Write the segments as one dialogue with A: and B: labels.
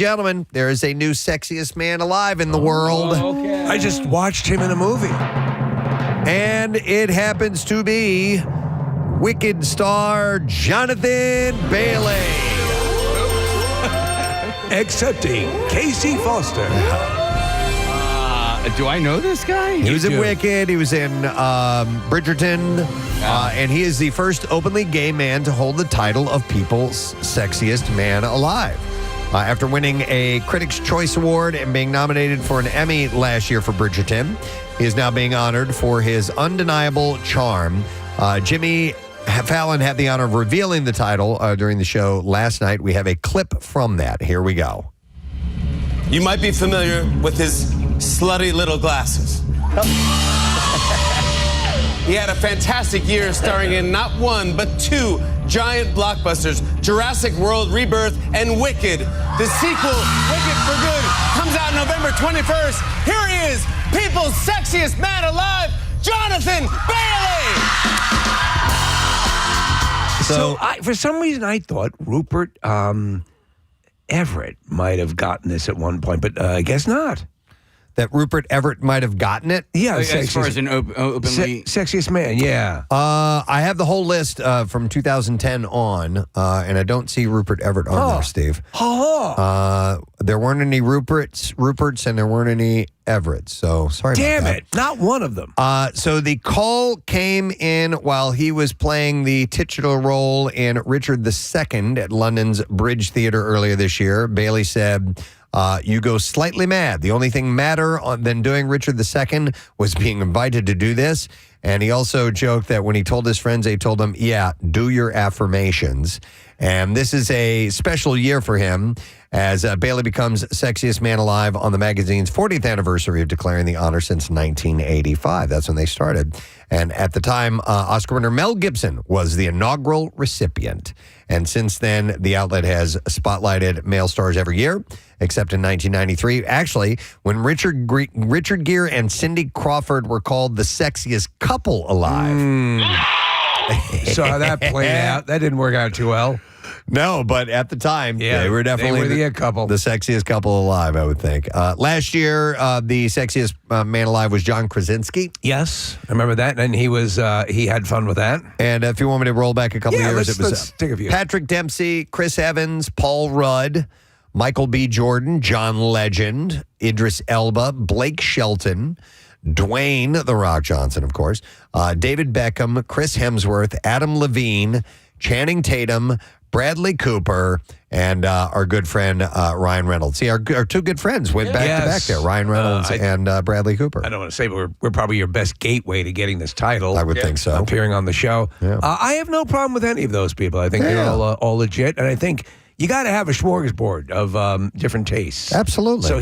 A: gentlemen, there is a new sexiest man alive in the world.
B: Okay. I just watched him in a movie.
A: And it happens to be Wicked star Jonathan Bailey.
B: Accepting Casey Foster.
C: Do I know this guy?
A: He was in Wicked. He was in Bridgerton. And he is the first openly gay man to hold the title of People's Sexiest Man Alive. After winning a Critics' Choice Award and being nominated for an Emmy last year for Bridgerton, he is now being honored for his undeniable charm. Jimmy Fallon had the honor of revealing the title during the show last night. We have a clip from that. Here we go.
D: You might be familiar with his slutty little glasses. He had a fantastic year starring in not one, but two giant blockbusters, Jurassic World Rebirth and Wicked. The sequel, Wicked for Good, comes out November 21st. Here he is, people's sexiest man alive, Jonathan Bailey!
B: So for some reason, I thought Rupert Everett might have gotten this at one point, but I guess not.
A: That Rupert Everett might have gotten it?
B: Yeah,
C: as far as an openly...
B: sexiest man, yeah.
A: I have the whole list from 2010 on, and I don't see Rupert Everett on there, Steve. There weren't any Ruperts, and there weren't any Everetts, so sorry about that.
B: Damn it, not one of them.
A: So the call came in while he was playing the titular role in Richard II at London's Bridge Theatre earlier this year. Bailey said... you go slightly mad. The only thing madder than doing Richard II was being invited to do this. And he also joked that when he told his friends, they told him, yeah, do your affirmations. And this is a special year for him as Bailey becomes sexiest man alive on the magazine's 40th anniversary of declaring the honor since 1985. That's when they started. And at the time, Oscar winner Mel Gibson was the inaugural recipient. And since then, the outlet has spotlighted male stars every year, except in 1993. Actually, when Richard Gere and Cindy Crawford were called the sexiest couple alive.
B: So how that played out, that didn't work out too well.
A: No, but at the time, they were definitely
B: the couple.
A: The sexiest couple alive, I would think. Last year, the sexiest man alive was John Krasinski.
B: Yes, I remember that, and he was he had fun with that.
A: And if you want me to roll back a couple years, it was
B: let's take a few.
A: Patrick Dempsey, Chris Evans, Paul Rudd, Michael B. Jordan, John Legend, Idris Elba, Blake Shelton, Dwayne The Rock Johnson, of course, David Beckham, Chris Hemsworth, Adam Levine, Channing Tatum, Bradley Cooper, and our good friend Ryan Reynolds. See, our two good friends went back to back there, Ryan Reynolds and Bradley Cooper.
B: I don't want to say, but we're probably your best gateway to getting this title.
A: I would think so.
B: Appearing on the show. Yeah. I have no problem with any of those people. I think they're all legit, and I think you got to have a smorgasbord of different tastes.
A: Absolutely.
B: So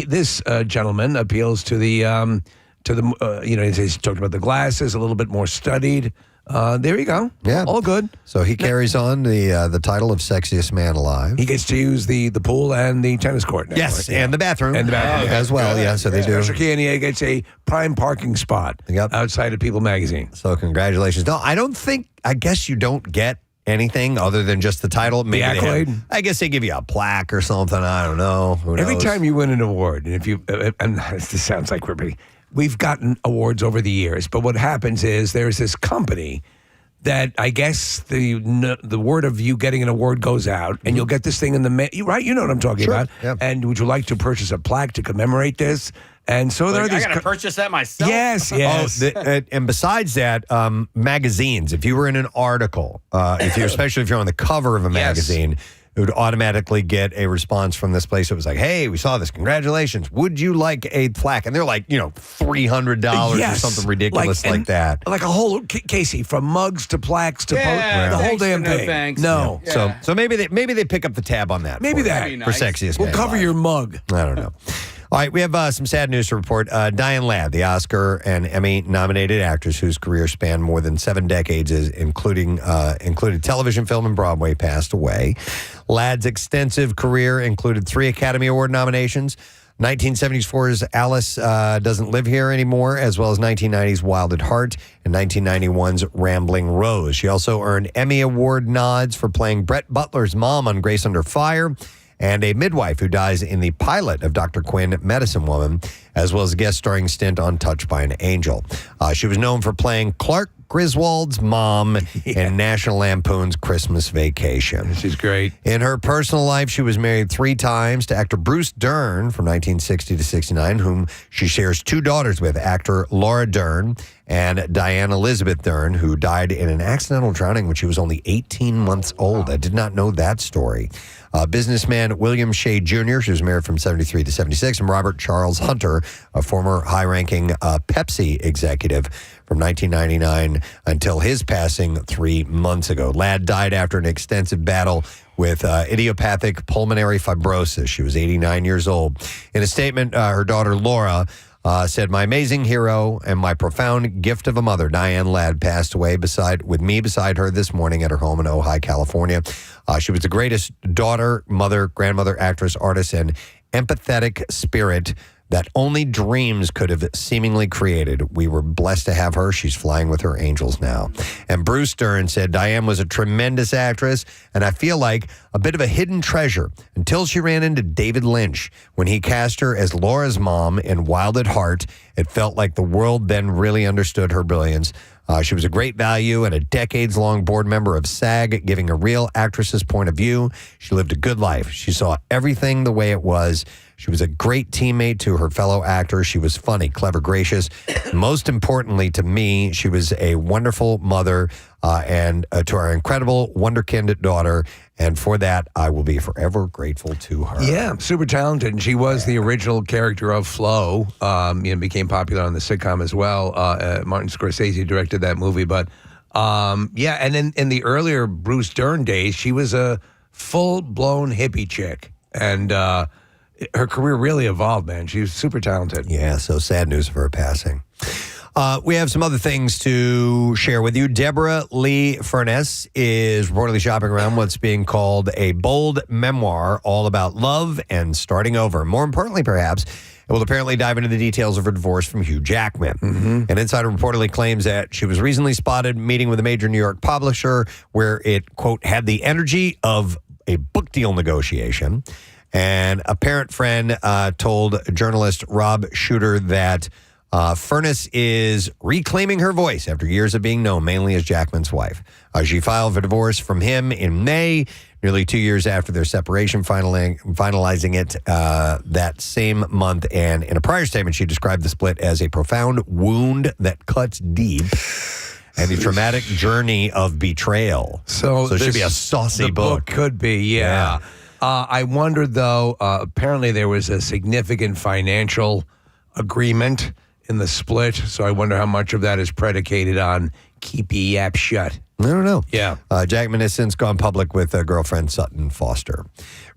B: this gentleman appeals to the he's talked about the glasses, a little bit more studied. There you go. Yeah. All good.
A: So he carries on the title of sexiest man alive.
B: He gets to use the pool and the tennis court now.
A: Yes, right? And the bathroom.
B: And the bathroom.
A: As well, yeah, so they do.
B: Special key, and he gets a prime parking spot outside of People magazine.
A: So congratulations. No, I guess you don't get anything other than just the title. Maybe
B: the accolade?
A: I guess they give you a plaque or something. I don't know. Who knows?
B: Every time you win an award, and if you, and this sounds like we've gotten awards over the years, but what happens is there's this company that I guess the word of you getting an award goes out, and you'll get this thing in the mail, right? You know what I'm talking about. Yep. And would you like to purchase a plaque to commemorate this? And so there are these.
C: I got to purchase that myself.
B: Yes.
A: And besides that, magazines. If you were in an article, especially if you're on the cover of a magazine. It would automatically get a response from this place. It was like, hey, we saw this. Congratulations. Would you like a plaque? And they're like, $300 or something ridiculous like that.
B: Like a whole, Casey, from mugs to plaques to the whole damn thing.
C: Thanks.
B: No.
A: Yeah. So maybe they pick up the tab on that.
B: Maybe
A: for sexiest man.
B: We'll cover your mug.
A: I don't know. All right, we have some sad news to report. Diane Ladd, the Oscar and Emmy-nominated actress whose career spanned more than 7 decades, included television, film, and Broadway, passed away. Ladd's extensive career included 3 Academy Award nominations, 1974's Alice Doesn't Live Here Anymore, as well as 1990's Wild at Heart and 1991's Rambling Rose. She also earned Emmy Award nods for playing Brett Butler's mom on Grace Under Fire, and a midwife who dies in the pilot of Dr. Quinn, Medicine Woman, as well as a guest starring stint on Touched by an Angel. She was known for playing Clark Griswold's mom in National Lampoon's Christmas Vacation.
B: She's great.
A: In her personal life, she was married 3 times to actor Bruce Dern from 1960 to 69, whom she shares 2 daughters with, actor Laura Dern and Diane Elizabeth Dern, who died in an accidental drowning when she was only 18 months old. I did not know that story. Businessman William Shea Jr., she was married from 73 to 76, and Robert Charles Hunter, a former high-ranking Pepsi executive from 1999 until his passing 3 months ago. Ladd died after an extensive battle with idiopathic pulmonary fibrosis. She was 89 years old. In a statement, her daughter Laura said, "My amazing hero and my profound gift of a mother, Diane Ladd, passed away beside her this morning at her home in Ojai, California. She was the greatest daughter, mother, grandmother, actress, artist, and empathetic spirit that only dreams could have seemingly created. We were blessed to have her. She's flying with her angels now." And Bruce Dern said, "Diane was a tremendous actress, and I feel like a bit of a hidden treasure until she ran into David Lynch. When he cast her as Laura's mom in Wild at Heart, it felt like the world then really understood her brilliance. She was a great value and a decades-long board member of SAG, giving a real actress's point of view. She lived a good life. She saw everything the way it was. She was a great teammate to her fellow actors. She was funny, clever, gracious. Most importantly to me, she was a wonderful mother and to our incredible wonderkind daughter. And for that, I will be forever grateful to her."
B: Yeah, super talented. And she was the original character of Flo. Became popular on the sitcom as well. Martin Scorsese directed that movie. But and then in the earlier Bruce Dern days, she was a full-blown hippie chick. And her career really evolved, man. She was super talented.
A: Yeah, so sad news of her passing. We have some other things to share with you. Deborah Lee Furness is reportedly shopping around what's being called a bold memoir all about love and starting over. More importantly, perhaps, it will apparently dive into the details of her divorce from Hugh Jackman. An insider reportedly claims that she was recently spotted meeting with a major New York publisher where it, quote, had the energy of a book deal negotiation. And a parent friend told journalist Rob Shooter that Furness is reclaiming her voice after years of being known mainly as Jackman's wife. She filed for divorce from him in May, nearly 2 years after their separation, finalizing it that same month. And in a prior statement, she described the split as a profound wound that cuts deep and the traumatic journey of betrayal. So it should be a saucy book.
B: Could be, yeah. I wondered, though, apparently there was a significant financial agreement in the split, so I wonder how much of that is predicated on keep your yap shut.
A: I don't know.
B: Yeah.
A: Jackman has since gone public with girlfriend Sutton Foster.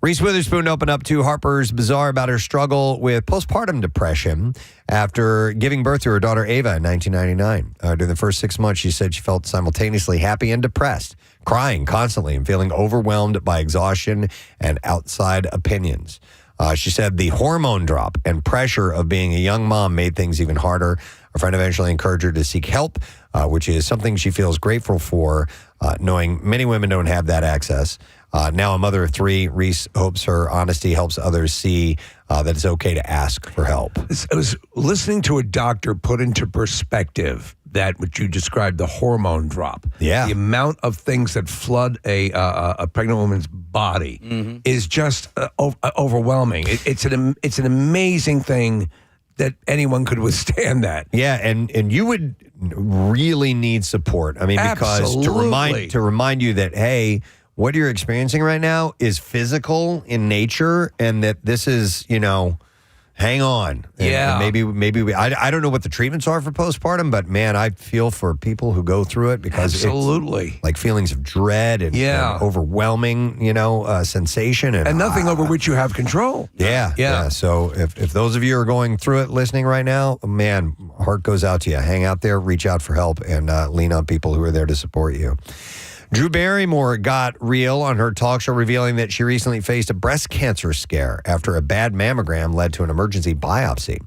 A: Reese Witherspoon opened up to Harper's Bazaar about her struggle with postpartum depression after giving birth to her daughter Ava in 1999. During the first 6 months, she said she felt simultaneously happy and depressed, crying constantly and feeling overwhelmed by exhaustion and outside opinions. She said the hormone drop and pressure of being a young mom made things even harder. A friend eventually encouraged her to seek help, which is something she feels grateful for, knowing many women don't have that access. Now a mother of 3, Reese hopes her honesty helps others see that it's okay to ask for help.
B: I was listening to a doctor put into perspective that what you described, the hormone drop.
A: Yeah.
B: The amount of things that flood a pregnant woman's body is just overwhelming. It's an amazing thing that anyone could withstand that.
A: Yeah, and you would really need support. I mean, because to remind you that, hey, what you're experiencing right now is physical in nature, and that this is, hang on. And maybe I don't know what the treatments are for postpartum, but man, I feel for people who go through it because it's like feelings of dread and overwhelming, sensation and
B: nothing over which you have control.
A: Yeah. So if those of you are going through it, listening right now, man, heart goes out to you. Hang out there, reach out for help, and lean on people who are there to support you. Drew Barrymore got real on her talk show, revealing that she recently faced a breast cancer scare after a bad mammogram led to an emergency biopsy.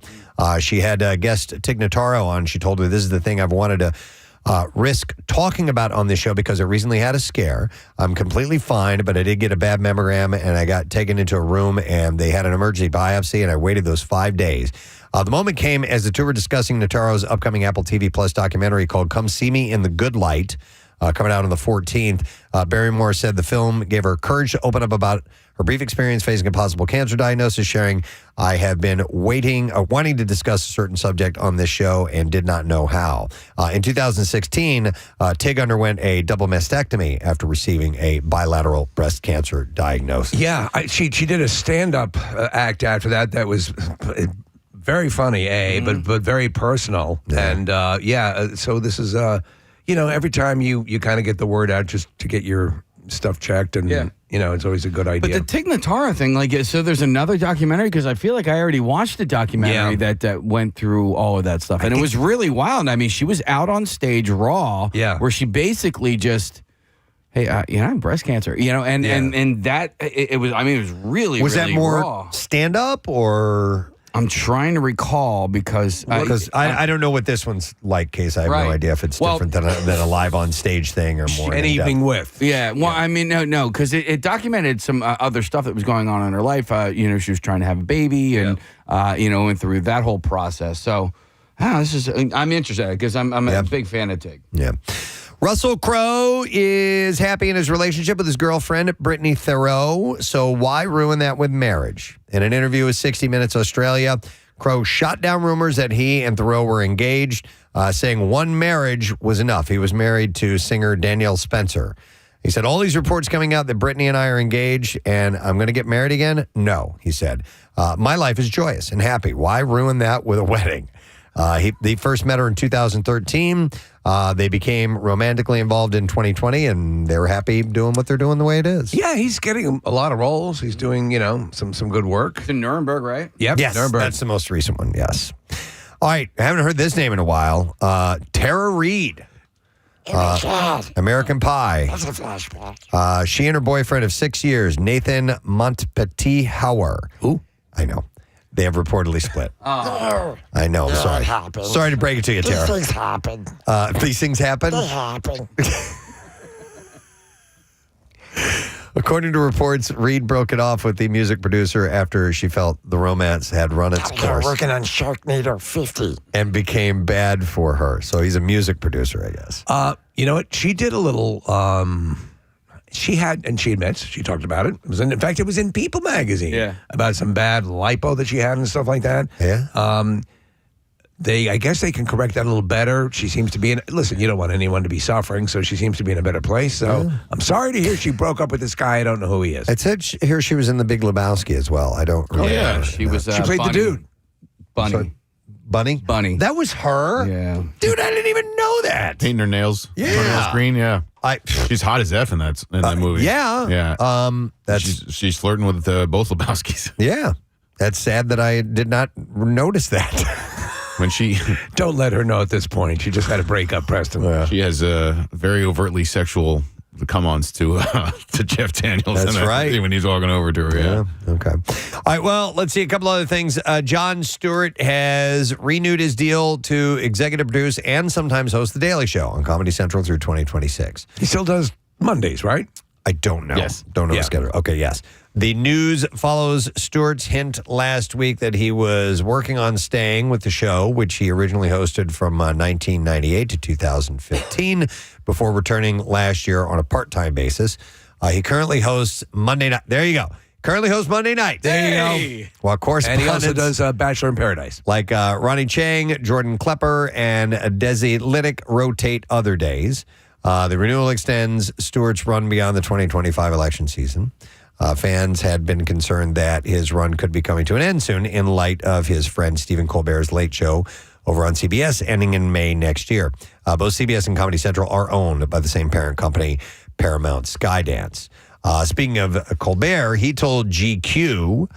A: She had guest Tig Notaro on. She told her, "This is the thing I've wanted to risk talking about on this show because I recently had a scare. I'm completely fine, but I did get a bad mammogram, and I got taken into a room, and they had an emergency biopsy, and I waited those 5 days. The moment came as the two were discussing Notaro's upcoming Apple TV Plus documentary called Come See Me in the Good Light, coming out on the 14th. Barrymore said the film gave her courage to open up about her brief experience facing a possible cancer diagnosis, sharing, I have been wanting to discuss a certain subject on this show and did not know how. In 2016, Tig underwent a double mastectomy after receiving a bilateral breast cancer diagnosis.
B: Yeah, she did a stand-up act after that was very funny, but very personal. Yeah. And, so this is, every time you kind of get the word out just to get your stuff checked, and it's always a good idea.
C: But the Tig Notaro thing, so there's another documentary, because I feel like I already watched the documentary that went through all of that stuff, and it was really wild. I mean, she was out on stage raw, where she basically just, hey, I have breast cancer, and that it was. I mean, it was really
A: was
C: really
A: that more
C: raw.
A: Stand up or?
C: I'm trying to recall because
A: I don't know what this one's like, Case. I have no idea if it's different than a live on stage thing or more.
B: An evening with.
C: Yeah. Well, I mean, no, because it documented some other stuff that was going on in her life. She was trying to have a baby and, went through that whole process. So, I'm interested because I'm a big fan of Tig.
A: Yeah. Russell Crowe is happy in his relationship with his girlfriend, Brittany Theroux. So why ruin that with marriage? In an interview with 60 Minutes Australia, Crowe shot down rumors that he and Theroux were engaged, saying one marriage was enough. He was married to singer Danielle Spencer. He said, all these reports coming out that Brittany and I are engaged and I'm going to get married again? No, he said. My life is joyous and happy. Why ruin that with a wedding? He first met her in 2013. They became romantically involved in 2020, and they were happy doing what they're doing the way it is.
B: Yeah, he's getting a lot of roles. He's doing, some good work.
C: It's in Nuremberg, right?
B: Yep,
A: yes,
B: Nuremberg.
A: That's the most recent one, yes. All right, I haven't heard this name in a while. Tara Reid. American Pie.
E: That's a flashback.
A: She and her boyfriend of 6 years, Nathan Montpetit-Hauer.
B: Who?
A: I know. They have reportedly split.
E: No.
A: I know. I'm sorry.
E: It happens.
A: Sorry to break it to you, Tara.
E: These things happen.
A: These things happen?
E: They happen.
A: According to reports, Reid broke it off with the music producer after she felt the romance had run its
E: They're
A: course
E: working on Sharknado 50.
A: and became bad for her. So he's a music producer, I guess.
B: You know what? She did a little. She admits, she talked about it. In fact, it was in People magazine about some bad lipo that she had and stuff like that.
A: Yeah.
B: I guess they can correct that a little better. She seems to be listen, you don't want anyone to be suffering, so she seems to be in a better place. So I'm sorry to hear she broke up with this guy. I don't know who he is.
A: It said here she was in The Big Lebowski as well. I don't remember.
C: Yeah, she was.
B: She played
C: Bunny.
B: the dude.
C: Bunny.
A: Sorry. Bunny?
C: Bunny.
A: That was her?
C: Yeah.
A: Dude, I didn't even know that.
F: Painting her nails.
A: Yeah.
F: Her nails green, yeah. She's hot as F in that movie.
A: Yeah.
F: Yeah. She's flirting with both Lebowskis.
A: Yeah. That's sad that I did not notice that.
F: When she
B: Don't let her know at this point. She just had a breakup, Preston.
F: she has very overtly sexual come-ons to Jeff Daniels.
A: That's right.
F: When he's walking over to her, yeah.
A: Okay. All right. Well, let's see a couple other things. Jon Stewart has renewed his deal to executive produce and sometimes host The Daily Show on Comedy Central through 2026.
B: He still does Mondays, right?
A: I don't know.
F: Yes.
A: Don't know the schedule. Okay, yes. The news follows Stewart's hint last week that he was working on staying with the show, which he originally hosted from 1998 to 2015 before returning last year on a part-time basis. He currently hosts Monday night. There you go. Currently hosts Monday night. There you go. Well, of course,
B: And he also does Bachelor in Paradise.
A: like Ronnie Chang, Jordan Klepper, and Desi Liddick rotate other days. The renewal extends Stewart's run beyond the 2025 election season. Fans had been concerned that his run could be coming to an end soon in light of his friend Stephen Colbert's Late Show over on CBS ending in May next year. Both CBS and Comedy Central are owned by the same parent company, Paramount Skydance. Speaking of Colbert, he told GQ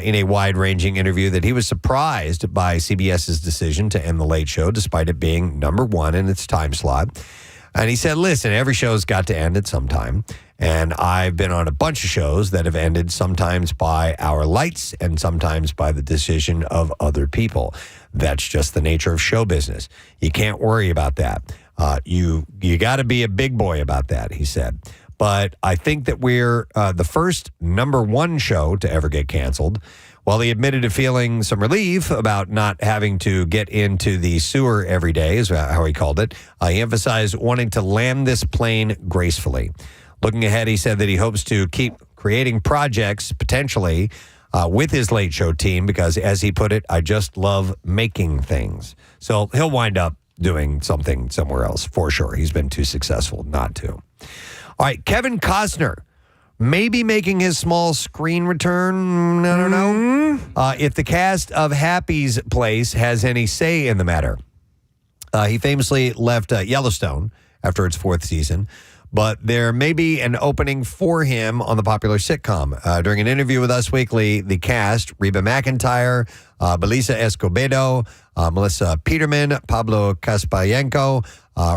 A: in a wide-ranging interview that he was surprised by CBS's decision to end The Late Show, despite it being number one in its time slot. And he said, listen, every show's got to end at some time. And I've been on a bunch of shows that have ended sometimes by our lights and sometimes by the decision of other people. That's just the nature of show business. You can't worry about that. You got to be a big boy about that, he said. But I think that we're the first #1 show to ever get canceled. While he admitted to feeling some relief about not having to get into the sewer every day, is how he called it, he emphasized wanting to land this plane gracefully. Looking ahead, he said that he hopes to keep creating projects, potentially, with his late show team, because, as he put it, I just love making things. So he'll wind up doing something somewhere else, for sure. He's been too successful not to. All right, Kevin Costner, maybe making his small screen return. I don't know. If the cast of Happy's Place has any say in the matter. He famously left Yellowstone after its 4th season, but there may be an opening for him on the popular sitcom. During an interview with Us Weekly, the cast, Reba McEntire, Belisa Escobedo, Melissa Peterman, Pablo Caspayenko,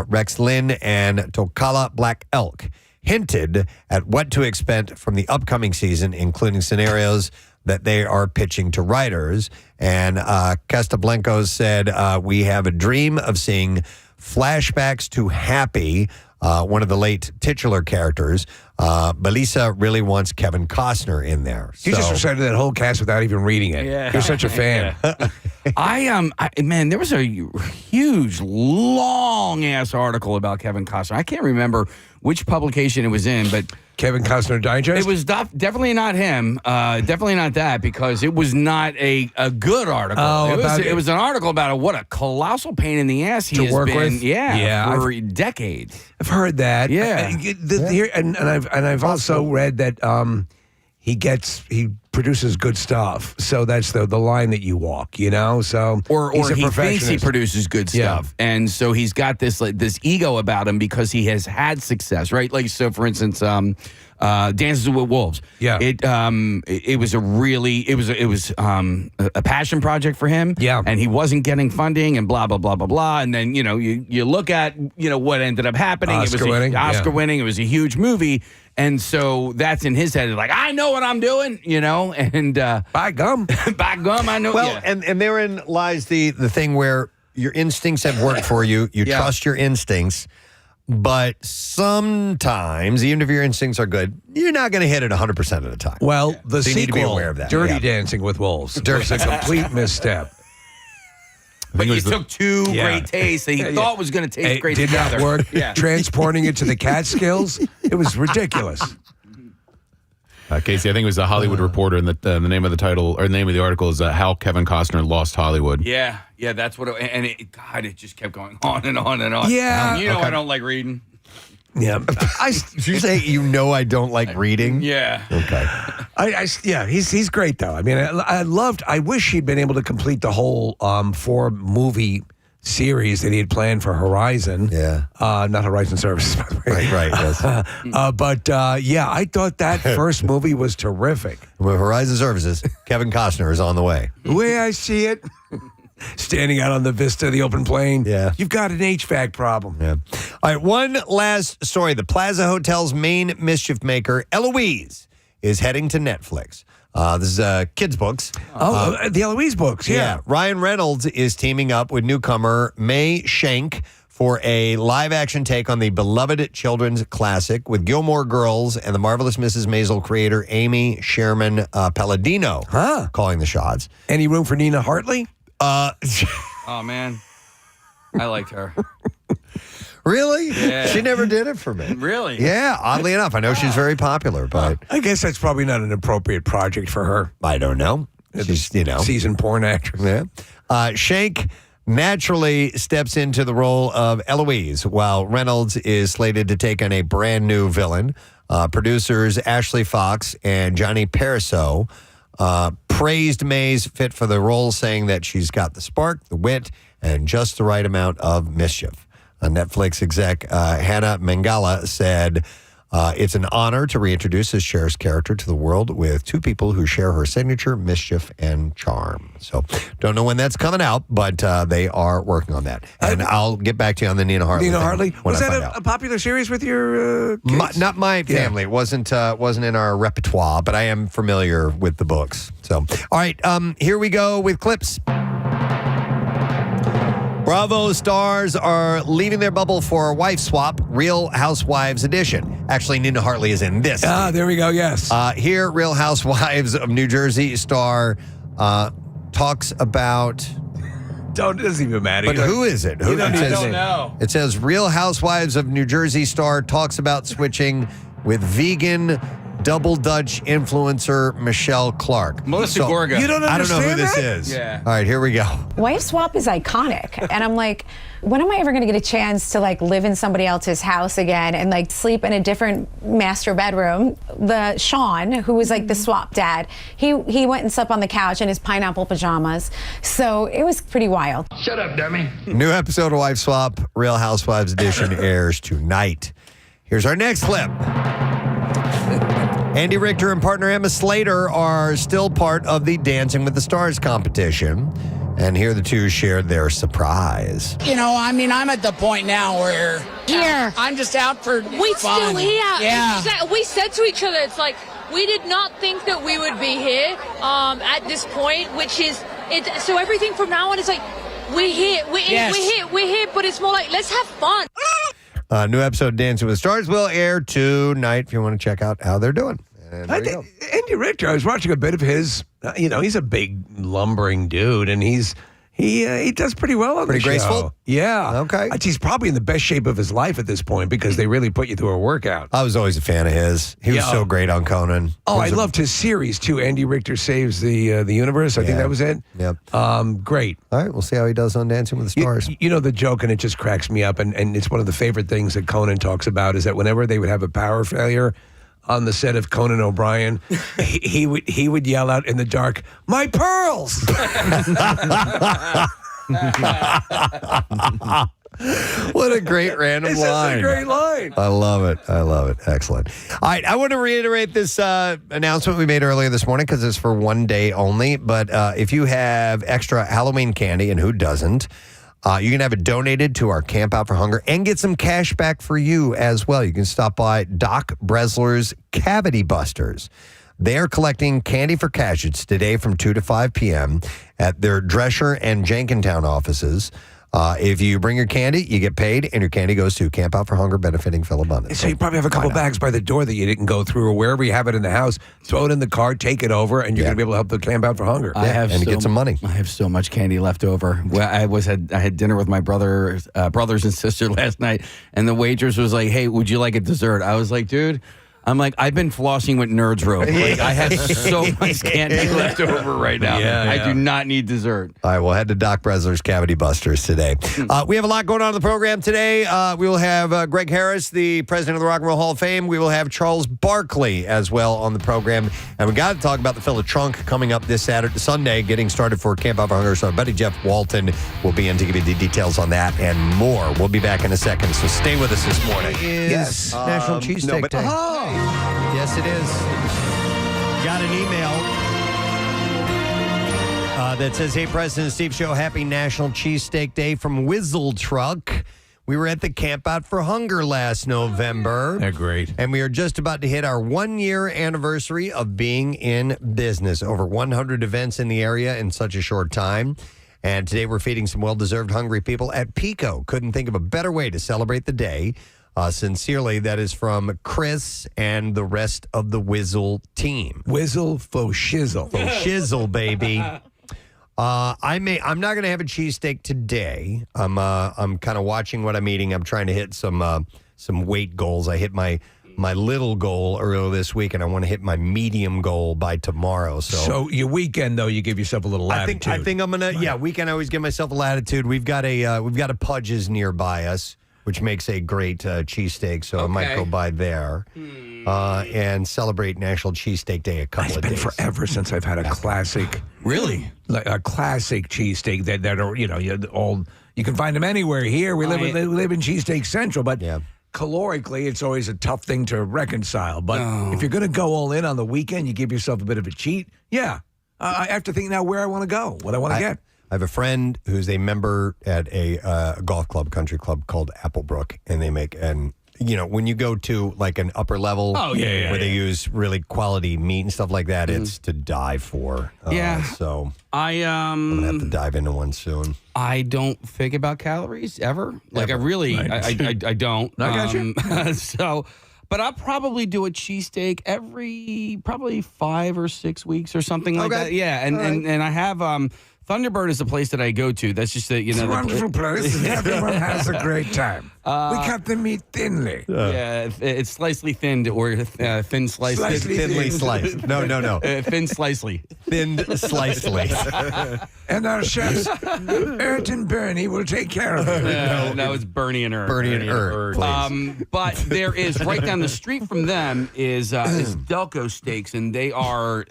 A: Rex Lynn, and Tokala Black Elk, hinted at what to expect from the upcoming season, including scenarios that they are pitching to writers. And Castablanco said, we have a dream of seeing flashbacks to Happy, one of the late titular characters. Belisa really wants Kevin Costner in there.
B: You just recited that whole cast without even reading it. Yeah. You're such a fan.
C: Man, there was a huge, long-ass article about Kevin Costner. I can't remember which publication it was in, but
B: Kevin Costner Digest?
C: It was definitely not him. Definitely not that, because it was not a good article. It was an article about what a colossal pain in the ass he has been.
B: With?
C: For decades.
B: I've heard that.
C: Yeah.
B: And I've also read that he produces good stuff. So that's the line that you walk, you know? So
C: or he thinks he produces good stuff. Yeah. And so he's got this ego about him because he has had success, right? Like, so for instance, Dances with Wolves.
B: Yeah.
C: It was a passion project for him.
B: Yeah.
C: And he wasn't getting funding and blah, blah, blah, blah, blah. And then, you look at, what ended up happening.
B: Oscar
C: winning. It was a huge movie. And so that's in his head. Like, I know what I'm doing, and
B: by gum,
C: I know.
A: Well, and therein lies the thing where your instincts have worked for you. You trust your instincts, but sometimes, even if your instincts are good, you're not going to hit it 100% of the time.
B: Well, the
A: so
B: sequel,
A: you need to be aware of that.
B: Dirty Dancing with Wolves, was a complete misstep.
C: But you took two great tastes that he thought was going to taste great together.
B: Did not work. Transporting it to the Catskills, it was ridiculous.
F: Casey, I think it was a Hollywood Reporter, and the name of the title, or the name of the article is How Kevin Costner Lost Hollywood.
C: Yeah, that's what it just kept going on and on and on.
B: Yeah.
C: I don't like reading.
B: Yeah.
A: Did you say I don't like reading?
C: Yeah.
A: Okay.
B: He's great, though. I mean, I wish he'd been able to complete the whole 4-movie series that he had planned for Horizon.
A: Yeah.
B: Not Horizon Services, by the way.
A: Right, yes.
B: But I thought that first movie was terrific.
A: With Horizon Services, Kevin Costner is on the way.
B: The way I see it, standing out on the vista of the open plain, you've got an HVAC problem.
A: Yeah. All right, one last story. The Plaza Hotel's main mischief maker, Eloise, is heading to Netflix. This is kids' books.
B: The Eloise books, yeah.
A: Ryan Reynolds is teaming up with newcomer May Shank for a live-action take on the beloved children's classic, with Gilmore Girls and the Marvelous Mrs. Maisel creator Amy Sherman Palladino calling the shots.
B: Any room for Nina Hartley?
C: Oh, man. I liked her.
A: Really?
C: Yeah.
A: She never did it for me.
C: Really?
A: Yeah, oddly enough. I know she's very popular, but
B: I guess that's probably not an appropriate project for her.
A: I don't know. She's,
B: seasoned porn actress.
A: Yeah. Shank naturally steps into the role of Eloise, while Reynolds is slated to take on a brand new villain. Producers Ashley Fox and Johnny Pariseau praised May's fit for the role, saying that she's got the spark, the wit, and just the right amount of mischief. Netflix exec Hannah Mangala said, it's an honor to reintroduce this Cher's character to the world with two people who share her signature mischief and charm. So don't know when that's coming out, but they are working on that. And I'll get back to you on the Nina Hartley.
B: Nina Hartley? Was
A: that
B: a popular series with your kids?
A: Not my family. It wasn't in our repertoire, but I am familiar with the books. So, all right, here we go with clips. Bravo stars are leaving their bubble for a wife swap, Real Housewives edition. Actually, Nina Hartley is in this.
B: Ah, there we go, yes.
A: Here, Real Housewives of New Jersey star talks about...
B: It doesn't even matter.
A: But who is it? Who,
C: I don't know.
A: It says Real Housewives of New Jersey star talks about switching with vegan double Dutch influencer Michelle Clark.
C: Melissa Gorga.
B: You don't
A: I don't know who
B: understand
A: this
B: that?
A: is.
C: Yeah.
A: All right, here we go.
G: Wife swap is iconic. And I'm like, when am I ever going to get a chance to like live in somebody else's house again and like sleep in a different master bedroom? The Sean, who was like the swap dad, he went and slept on the couch in his pineapple pajamas. So it was pretty wild.
E: Shut up, dummy.
A: New episode of Wife Swap, Real Housewives edition airs tonight. Here's our next clip. Andy Richter and partner Emma Slater are still part of the Dancing with the Stars competition. And here the two shared their surprise.
H: You know, I mean, I'm at the point now where I'm just out for
I: We
H: fun.
I: still here.
H: Yeah.
I: We said to each other, it's like, we did not think that we would be here at this point, which is, so everything from now on is like, we're here, we're here, but it's more like, let's have fun.
A: New episode of Dancing with the Stars will air tonight if you want to check out how they're doing. And there you go.
B: Andy Richter, I was watching a bit of his. He's a big lumbering dude, and he does pretty well on
A: Pretty
B: the show.
A: graceful?
B: Yeah.
A: Okay.
B: He's probably in the best shape of his life at this point because they really put you through a workout.
A: I was always a fan of his. He was so great on Conan.
B: Oh, I loved his series too. Andy Richter Saves the Universe. I think that was it.
A: Yep.
B: Great.
A: All right, we'll see how he does on Dancing with the Stars.
B: You know the joke, and it just cracks me up, and it's one of the favorite things that Conan talks about is that whenever they would have a power failure on the set of Conan O'Brien, he would yell out in the dark, "My pearls!"
A: What a great random
B: It's
A: line.
B: just a great line.
A: I love it. I love it. Excellent. All right. I want to reiterate this announcement we made earlier this morning because it's for one day only. But if you have extra Halloween candy, and who doesn't, you can have it donated to our Camp Out for Hunger and get some cash back for you as well. You can stop by Doc Bresler's Cavity Busters. They are collecting candy for Cashets today from 2 to 5 p.m. at their Drescher and Jenkintown offices. If you bring your candy, you get paid, and your candy goes to Camp Out for Hunger, benefiting Phil Abundance.
B: So you probably have a couple bags by the door that you didn't go through, or wherever you have it in the house. Throw it in the car, take it over, and you're going to be able to help the Camp Out for Hunger.
A: And get some money.
C: I have so much candy left over. Well, I had dinner with my brothers and sister last night, and the waitress was like, "Hey, would you like a dessert?" I was like, "Dude." I've been flossing with Nerds Rope. Like, I have so much candy left over right now. I do not need dessert.
A: All right, we'll head to Doc Bresler's Cavity Busters today. We have a lot going on in the program today. We will have Greg Harris, the president of the Rock and Roll Hall of Fame. We will have Charles Barkley as well on the program. And we got to talk about the Fill a Trunk coming up this Sunday, getting started for Camp Out for Hunger. So our buddy Jeff Walton will be in to give you the details on that and more. We'll be back in a second, so stay with us this morning.
B: Yes.
A: National Cheesesteak Day. Yes, it is. Got an email that says, "Hey, Preston and Steve Show, happy National Cheesesteak Day from Whizzle Truck. We were at the Camp Out for Hunger last November.
B: They're great.
A: And we are just about to hit our 1-year anniversary of being in business. Over 100 events in the area in such a short time. And today we're feeding some well-deserved hungry people at Pico. Couldn't think of a better way to celebrate the day. Sincerely, that is from Chris and the rest of the Whizzle team.
B: Whizzle faux shizzle.
A: Faux shizzle, baby. I'm not going to have a cheesesteak today. I'm kind of watching what I'm eating. I'm trying to hit some weight goals. I hit my little goal earlier this week, and I want to hit my medium goal by tomorrow.
B: So your weekend, though, you give yourself a little latitude.
A: I think I'm gonna. Weekend I always give myself a latitude. We've got a Pudge's nearby us, which makes a great cheesesteak, so I might go by there and celebrate National Cheesesteak Day a couple of days.
B: It's been forever since I've had a classic.
C: Really?
B: Like a classic cheesesteak that are, you can find them anywhere here. We live in Cheesesteak Central, but calorically, it's always a tough thing to reconcile. But if you're going to go all in on the weekend, you give yourself a bit of a cheat. Yeah. I have to think now where I want to go, what I want to get.
A: I have a friend who's a member at a golf club, country club called Applebrook, and they make, and when you go to like an upper level where they use really quality meat and stuff like that, it's to die for. So I'm going to have to dive into one soon.
C: I don't think about calories ever. Like I really, I don't.
B: I got you.
C: But I'll probably do a cheesesteak every probably 5 or 6 weeks or something like that. Yeah, and I have Thunderbird is the place that I go to. That's just
B: it's a wonderful place. Everyone has a great time. We cut the meat thinly.
C: Yeah, it's slightly thinned or thin sliced.
A: Thinly sliced. No.
C: Thin slicely.
A: Thin slicely.
B: And our chefs, Ert and Bernie, will take care of it.
C: No, it's Bernie and Ert.
A: Bernie and Ert, please.
C: But there is, right down the street from them is Delco Steaks, and they are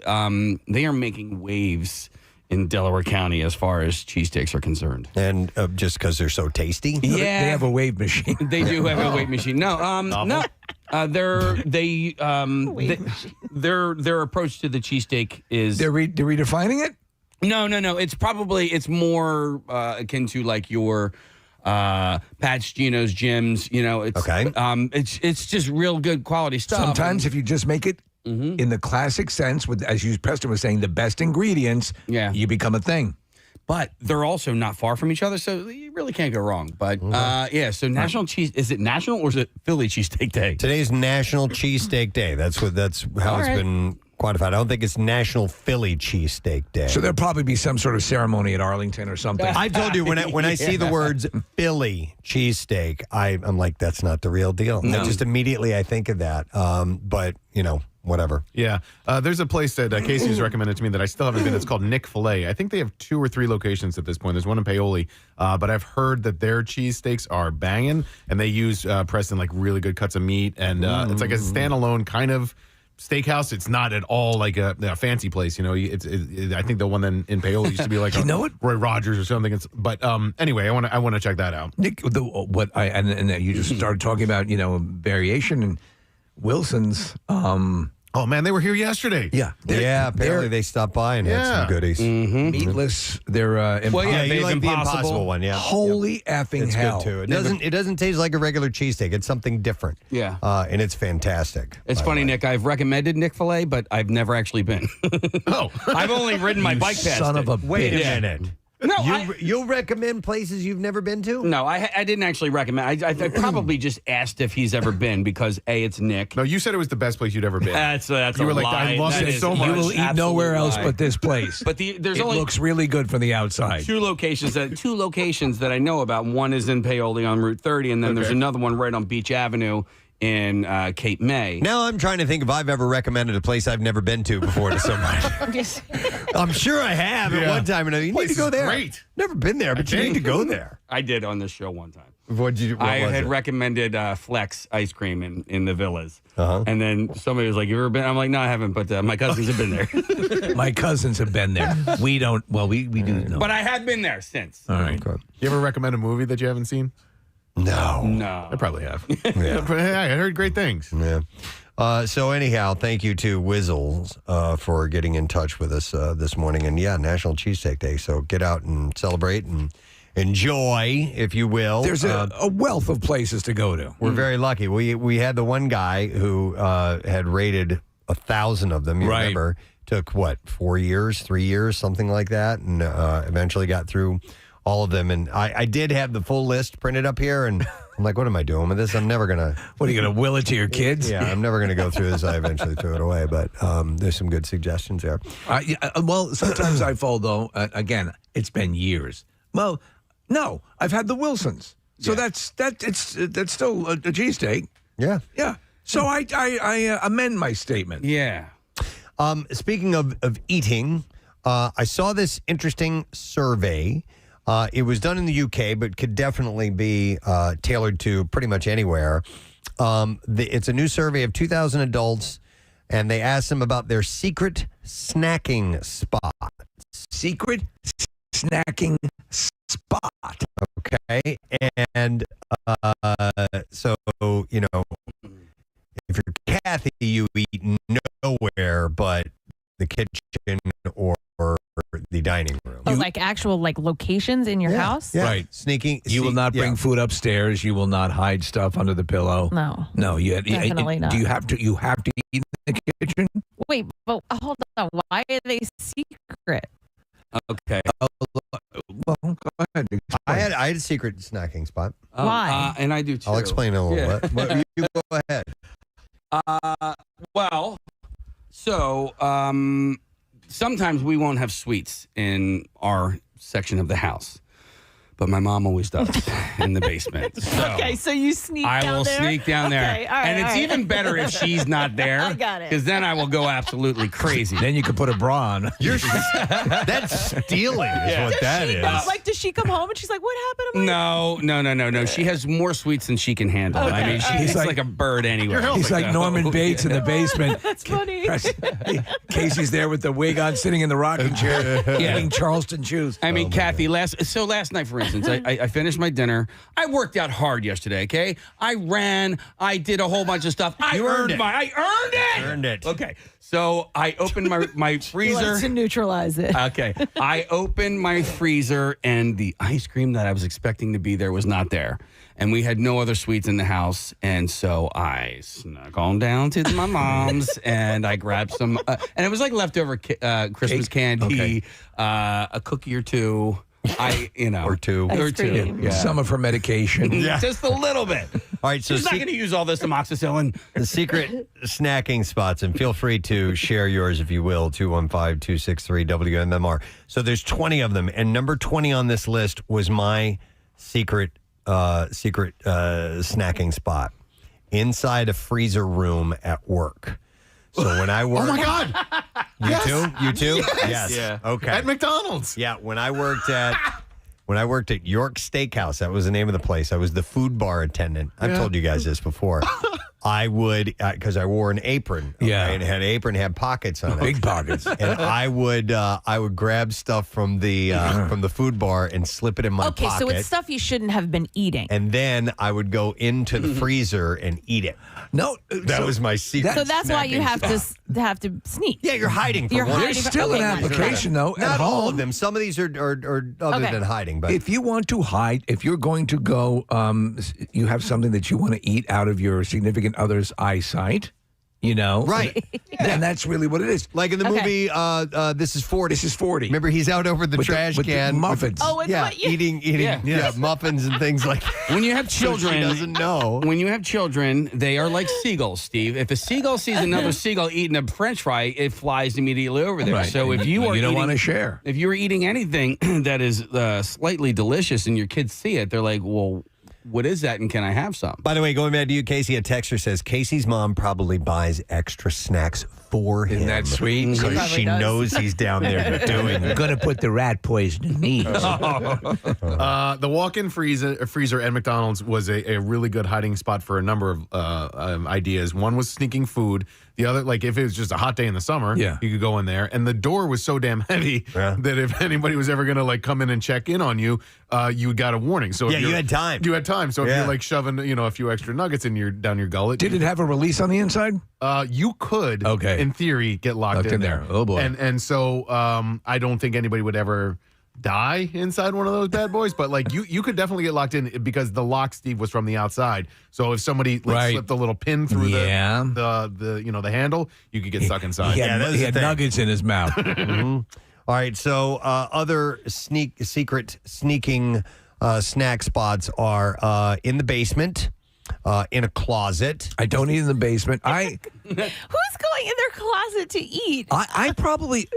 C: making waves in Delaware County as far as cheesesteaks are concerned.
A: And just because they're so tasty?
C: Yeah.
B: They have a wave machine.
C: They do have a wave machine. No, no. Their approach to the cheesesteak is...
B: They're redefining it?
C: No. It's more akin to like your... Pat's, Geno's, Jim's, it's
A: okay.
C: It's just real good quality stuff.
B: Sometimes if you just make it in the classic sense, with, as Preston was saying, the best ingredients, you become a thing.
C: But they're also not far from each other, so you really can't go wrong. But so National Cheese, is it National or is it Philly Cheesesteak Day?
A: Today's National Cheesesteak Day. That's how it's been quantified. I don't think it's National Philly Cheesesteak Day.
B: So there'll probably be some sort of ceremony at Arlington or something.
A: I've told you when I see the words Philly cheesesteak, I'm like, that's not the real deal. No. Just immediately I think of that. But whatever.
F: Yeah. There's a place that Casey's recommended to me that I still haven't been. It's called Nick Filet. I think they have 2 or 3 locations at this point. There's one in Paoli, but I've heard that their cheesesteaks are banging, and they use, Preston, like really good cuts of meat, and it's like a standalone kind of steakhouse. It's not at all like a fancy place. I think the one in Paoli used to be like Roy Rogers or something. But anyway, I want to check that out.
B: Nick, and you just started talking about variation and Wilson's.
F: Oh man, they were here yesterday.
B: Yeah,
A: apparently they stopped by and had some goodies.
B: Meatless. They're
A: you like the Impossible one. Yeah,
B: holy effing hell!
A: Good too. It doesn't taste like a regular cheesesteak. It's something different.
C: Yeah,
A: and it's fantastic.
C: It's funny, Nick. I've recommended Nick Filet, but I've never actually been. I've only ridden my bike past
B: son of a
A: Wait a minute.
C: No,
A: you'll recommend places you've never been to?
C: No, I didn't actually recommend. I probably just asked if he's ever been because it's Nick.
F: No, you said it was the best place you'd ever been.
C: That's
F: you
C: a
F: were like,
C: lie.
F: I love it so much.
B: You will eat nowhere else but this place.
C: But there's
B: it
C: only
B: looks really good from the outside.
C: 2 locations that I know about. One is in Paoli on Route 30, and then there's another one right on Beach Avenue in Cape May.
A: Now I'm trying to think if I've ever recommended a place I've never been to before to somebody. I'm sure I have at one time. And you need to go there.
F: Great.
A: Never been there, but you need to go there.
C: I did on this show one time.
A: What
C: had recommended Flex ice cream in the Villas. And then somebody was like, you ever been? I'm like, no, I haven't, but my cousins have been there.
B: My cousins have been there. We don't, we do know.
C: But I have been there since.
B: All right.
F: You ever recommend a movie that you haven't seen?
A: No.
F: I probably have. I heard great things.
A: Yeah. So anyhow, thank you to Wizzles for getting in touch with us this morning. And National Cheesesteak Day. So get out and celebrate and enjoy, if you will.
B: There's a wealth of places to go to.
A: We're very lucky. We had the one guy who had rated 1,000 of them. You remember? Took 4 years, 3 years, something like that, and eventually got through all of them. And I did have the full list printed up here, and I'm like, what am I doing with this? I'm never going to...
B: What, are you going to will it to your kids?
A: Yeah, I'm never going to go through this. I eventually threw it away, but there's some good suggestions there.
B: Well, sometimes I fall, though. Again, it's been years. Well, no, I've had the Wilsons. So that's still a cheesesteak.
A: Yeah.
B: Yeah. So I amend my statement.
C: Yeah.
A: Speaking of eating, I saw this interesting survey. It was done in the UK, but could definitely be tailored to pretty much anywhere. It's a new survey of 2,000 adults, and they asked them about their secret snacking spot.
B: Secret snacking spot.
A: Okay. And so, if you're Kathy, you eat nowhere but the kitchen or the dining room.
B: You
J: like actual like locations in your house?
A: Yeah.
B: Right.
A: Sneaking.
B: You will not bring food upstairs. You will not hide stuff under the pillow.
J: No.
B: No.
J: Definitely not.
B: Do you have to? You have to eat in the kitchen.
J: Wait, but hold on. Why are they secret?
B: Okay. Well, go ahead.
A: I had a secret snacking spot.
J: Why?
C: And I do too.
A: I'll explain in a little bit. But you go ahead.
C: Well, so sometimes we won't have sweets in our section of the house, but my mom always does in the basement. So
J: Okay, so you sneak
C: I
J: down
C: will
J: there?
C: sneak down there.
J: Okay, all right,
C: and it's
J: all right.
C: even better if she's not there.
J: I got it.
C: Because then I will go absolutely crazy.
B: Then you can put a bra on.
A: That's stealing is what that is.
J: Like, does she come home and she's like, what happened to my...
C: No. She has more sweets than she can handle. I
J: Okay,
C: mean,
J: all
C: she's
B: right.
C: like a bird anyway.
B: He's like Norman Bates in the basement.
J: That's funny.
B: Casey's there with the wig on, sitting in the rocking chair, eating Charleston chews.
C: I mean, Kathy, last night, for instance, I finished my dinner. I worked out hard yesterday, okay? I ran. I did a whole bunch of stuff. I earned it. Okay. So I opened my freezer.
J: He likes to neutralize it.
C: Okay. I opened my freezer, and the ice cream that I was expecting to be there was not there. And we had no other sweets in the house. And so I snuck on down to my mom's and I grabbed some. And it was like leftover Christmas candy, a cookie or two.
A: Or two.
J: Ice cream.
C: Yeah.
B: Some of her medication.
C: Just a little bit.
A: All right, so
C: She's not going to use all this amoxicillin.
A: the secret snacking spots, and feel free to share yours if you will, 215-263-WMMR. So there's 20 of them, and number 20 on this list was my secret snacking spot inside a freezer room at work. So when I work...
F: Oh, my God.
A: You too?
F: Yes.
A: Yeah. Okay.
F: At McDonald's.
A: Yeah, when I worked at York Steakhouse, that was the name of the place. I was the food bar attendant. I've told you guys this before. I would, because I wore an apron. Okay, and it had an apron, had pockets on it,
B: Big pockets.
A: and I would grab stuff from the food bar and slip it in my pocket.
J: So it's stuff you shouldn't have been eating.
A: And then I would go into the freezer and eat it.
B: No,
A: That was my secret.
J: So that's why you have to sneak.
A: Yeah, you're hiding from
J: You're
A: one.
J: hiding
B: There's
J: from-
B: still an
J: okay,
B: application, though,
A: Not
B: at
A: all
B: home.
A: of them. Some of these are other than hiding. But
B: If you want to hide, if you're going to go, you have something that you want to eat out of your significant other's eyesight,
A: right.
B: Then that's really what it is.
A: Like in the movie, This is 40.
B: This is 40.
A: Remember, he's out over the
B: With
A: trash
B: with
A: can.
B: muffins.
J: Oh, it's what you...
A: eating muffins and things like that.
C: When you have
A: So
C: children,
A: she doesn't know.
C: When you have children, they are like seagulls, Steve. If a seagull sees another seagull eating a French fry, it flies immediately over there.
B: Right.
C: So if you
B: don't want to share.
C: If you are eating anything that is slightly delicious and your kids see it, they're like, "Well, what is that? And can I have some?"
A: By the way, going back to you, Casey, a texter says Casey's mom probably buys extra snacks for him.
B: Isn't that sweet?
A: Because she knows he's down there doing
B: I'm
A: it.
B: going to put the rat poison in these.
F: The walk-in freezer at McDonald's was a really good hiding spot for a number of ideas. One was sneaking food. The other, like if it was just a hot day in the summer, you could go in there. And the door was so damn heavy that if anybody was ever going to like come in and check in on you, you got a warning. So if
A: you had time.
F: You had time. So if you're like shoving, a few extra nuggets in down your gullet,
B: Did it have a release on the inside?
F: you could, in theory, get locked in there.
B: Oh boy!
F: And so I don't think anybody would ever die inside one of those bad boys, but like you could definitely get locked in because the lock, Steve, was from the outside. So if somebody slipped a little pin through the handle, you could get stuck inside.
B: He had nuggets in his mouth.
A: All right, so other secret sneaking snack spots are in the basement, in a closet.
B: I don't eat in the basement.
J: Who's going in their closet to eat?
B: I probably.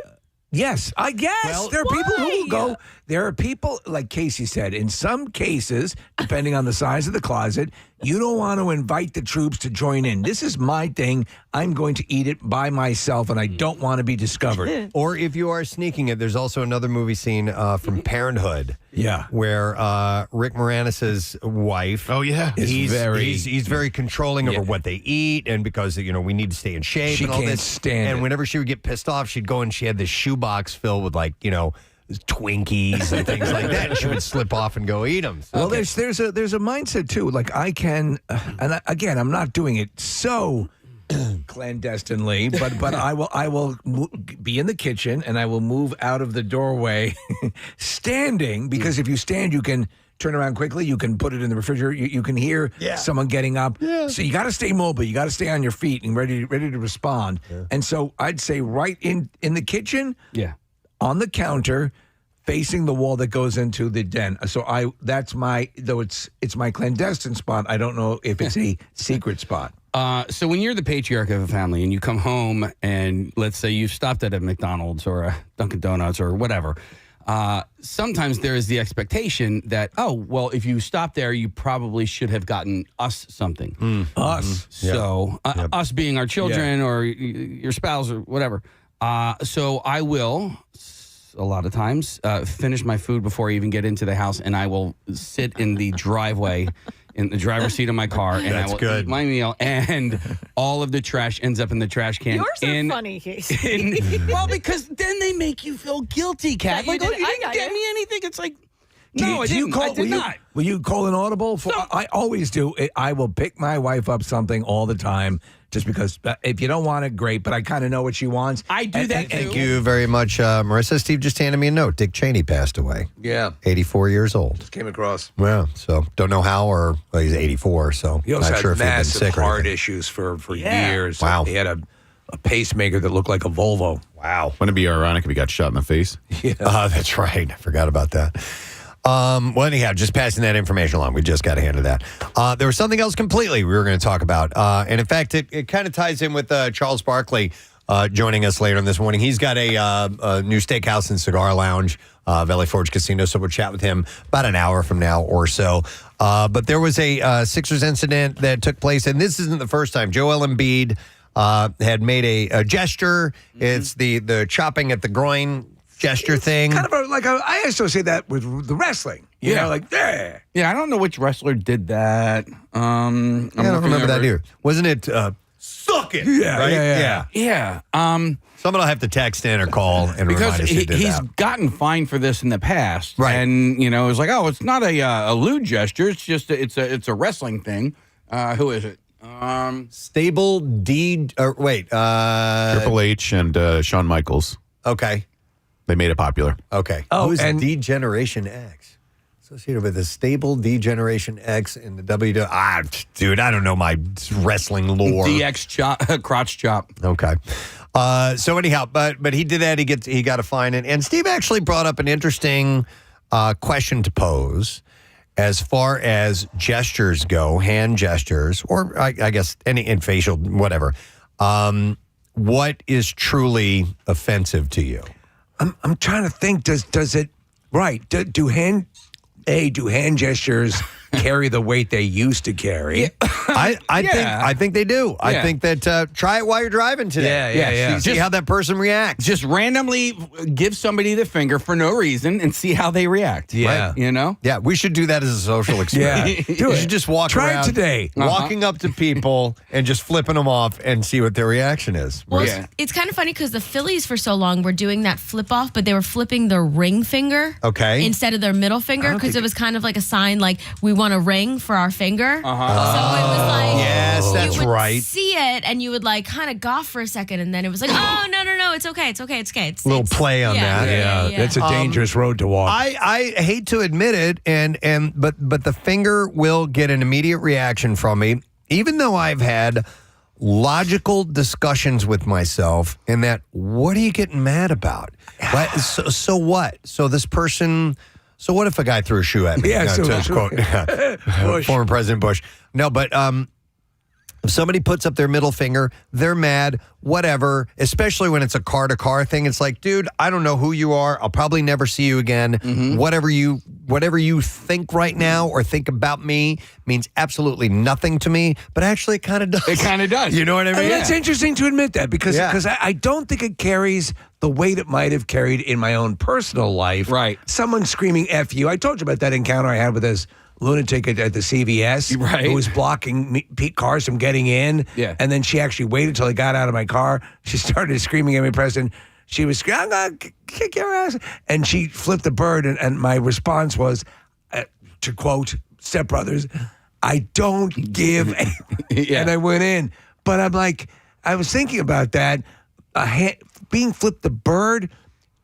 B: Yes, I guess.
A: Well,
B: there are people who will go. There are people, like Casey said, in some cases, depending on the size of the closet, you don't want to invite the troops to join in. This is my thing. I'm going to eat it by myself, and I don't want to be discovered.
A: Or if you are sneaking it, there's also another movie scene from Parenthood.
B: Yeah.
A: Where Rick Moranis' wife.
F: Oh, yeah.
A: He's very controlling over what they eat, and because, we need to stay in shape
B: She
A: and all
B: can't
A: this.
B: stand
A: and
B: it.
A: whenever she would get pissed off, she'd go and she had this shoebox filled with Twinkies and things like that. And she would slip off and go eat them.
B: Well, there's a mindset too. Like I can, again, I'm not doing it so clandestinely, but I will be in the kitchen and I will move out of the doorway standing, because if you stand, you can turn around quickly. You can put it in the refrigerator. You can hear someone getting up. Yeah. So you got to stay mobile. You got to stay on your feet and ready to respond. Yeah. And so I'd say right in the kitchen, on the counter, facing the wall that goes into the den. So that's my, though it's my clandestine spot, I don't know if it's a secret spot.
C: So when you're the patriarch of a family and you come home and let's say you've stopped at a McDonald's or a Dunkin' Donuts or whatever, sometimes there is the expectation that, oh, well, if you stop there, you probably should have gotten us something.
B: Us.
C: So us being our children or your spouse or whatever. So I will, a lot of times, finish my food before I even get into the house, and I will sit in the driveway in the driver's seat of my car, and I will eat my meal, and all of the trash ends up in the trash can.
J: Yours are funny,
C: well, because then they make you feel guilty, Kat. Like, oh, you didn't get me anything. It's like, no, I didn't. I did not.
B: Will you call an audible? I always do. I will pick my wife up something all the time. Just because if you don't want it, great, but I kind of know what she wants.
C: I do that too.
A: Thank you very much, Marissa. Steve just handed me a note. Dick Cheney passed away.
B: Yeah.
A: 84 years old.
B: Just came across.
A: Yeah, so don't know how well, he's 84, so
B: he also
A: not sure
B: had
A: if he'd been
B: massive
A: sick or
B: heart
A: anything.
B: issues for years.
A: Wow.
B: He had a pacemaker that looked like a Volvo.
A: Wow.
F: Wouldn't it be ironic if he got shot in the face?
B: Yeah.
A: That's right. I forgot about that. Well, anyhow, just passing that information along. We just got a hand of that. There was something else completely we were going to talk about. And in fact, it kind of ties in with Charles Barkley joining us later this morning. He's got a new steakhouse and cigar lounge, Valley Forge Casino. So we'll chat with him about an hour from now or so. But there was a Sixers incident that took place, and this isn't the first time. Joel Embiid had made a gesture. Mm-hmm. It's the chopping at the groin gesture thing.
B: Kind of I associate that with the wrestling. You know, like, yeah.
C: Yeah, I don't know which wrestler did that.
A: I don't remember that either. Wasn't it suck it?
B: Yeah,
A: right?
C: Yeah.
A: Someone will have to text in or call and remind us who did
C: he's
A: that.
C: gotten fined for this in the past.
A: Right.
C: And, it was like, oh, it's not a lewd gesture. It's just it's a wrestling thing. Who is it?
A: Stable D.
F: Triple H and Shawn Michaels.
A: Okay.
F: They made it popular.
A: Okay.
B: Oh,
A: who's
B: and
A: D-Generation X? Associated with a stable D-Generation X in the WWE. Dude, I don't know my wrestling lore.
C: DX chop, crotch chop.
A: Okay. So anyhow, but he did that. He got a fine. And Steve actually brought up an interesting question to pose as far as gestures go, hand gestures, or I guess any in facial, whatever. What is truly offensive to you?
B: I'm trying to think. Does it right? Do hand gestures carry the weight they used to carry?
C: Yeah.
A: I think they do. I think that try it while you're driving today.
B: Yeah.
A: See how that person reacts.
C: Just randomly give somebody the finger for no reason and see how they react.
B: Yeah.
C: Right?
A: Yeah, we should do that as a social experiment.
B: Do
A: you
B: it.
A: should just walk
B: Try
A: around
B: it today.
A: walking up to people and just flipping them off and see what their reaction is.
K: Well, it's kind of funny because the Phillies for so long were doing that flip off, but they were flipping their ring finger instead of their middle finger because it was kind of like a sign like we want a ring for our finger. So it was like,
A: yes, that's
K: you would
A: right.
K: see it and you would like kind of gawk for a second and then it was like, oh, no, it's okay. It's
A: little play on that.
K: Yeah.
B: That's a dangerous road to walk.
A: I hate to admit it, but the finger will get an immediate reaction from me, even though I've had logical discussions with myself in that, what are you getting mad about? So what? So this person... So what if a guy threw a shoe at me?
B: Yeah,
A: to quote former President Bush. No, but if somebody puts up their middle finger, they're mad, whatever, especially when it's a car-to-car thing. It's like, dude, I don't know who you are. I'll probably never see you again. Mm-hmm. Whatever you think right now or think about me means absolutely nothing to me, but actually it kind of does.
C: It kind of does.
A: You know what I mean?
B: That's interesting to admit that because I don't think it carries the weight it might have carried in my own personal life.
C: Right.
B: Someone screaming F you. I told you about that encounter I had with this lunatic at the CVS who was blocking cars from getting in.
C: Yeah.
B: And then she actually waited till I got out of my car. She started screaming at me, Preston. She was screaming, I'm going to kick your ass. And she flipped the bird. And my response was, to quote Step Brothers, I don't give a... And I went in. But I'm like, I was thinking about that. Being flipped the bird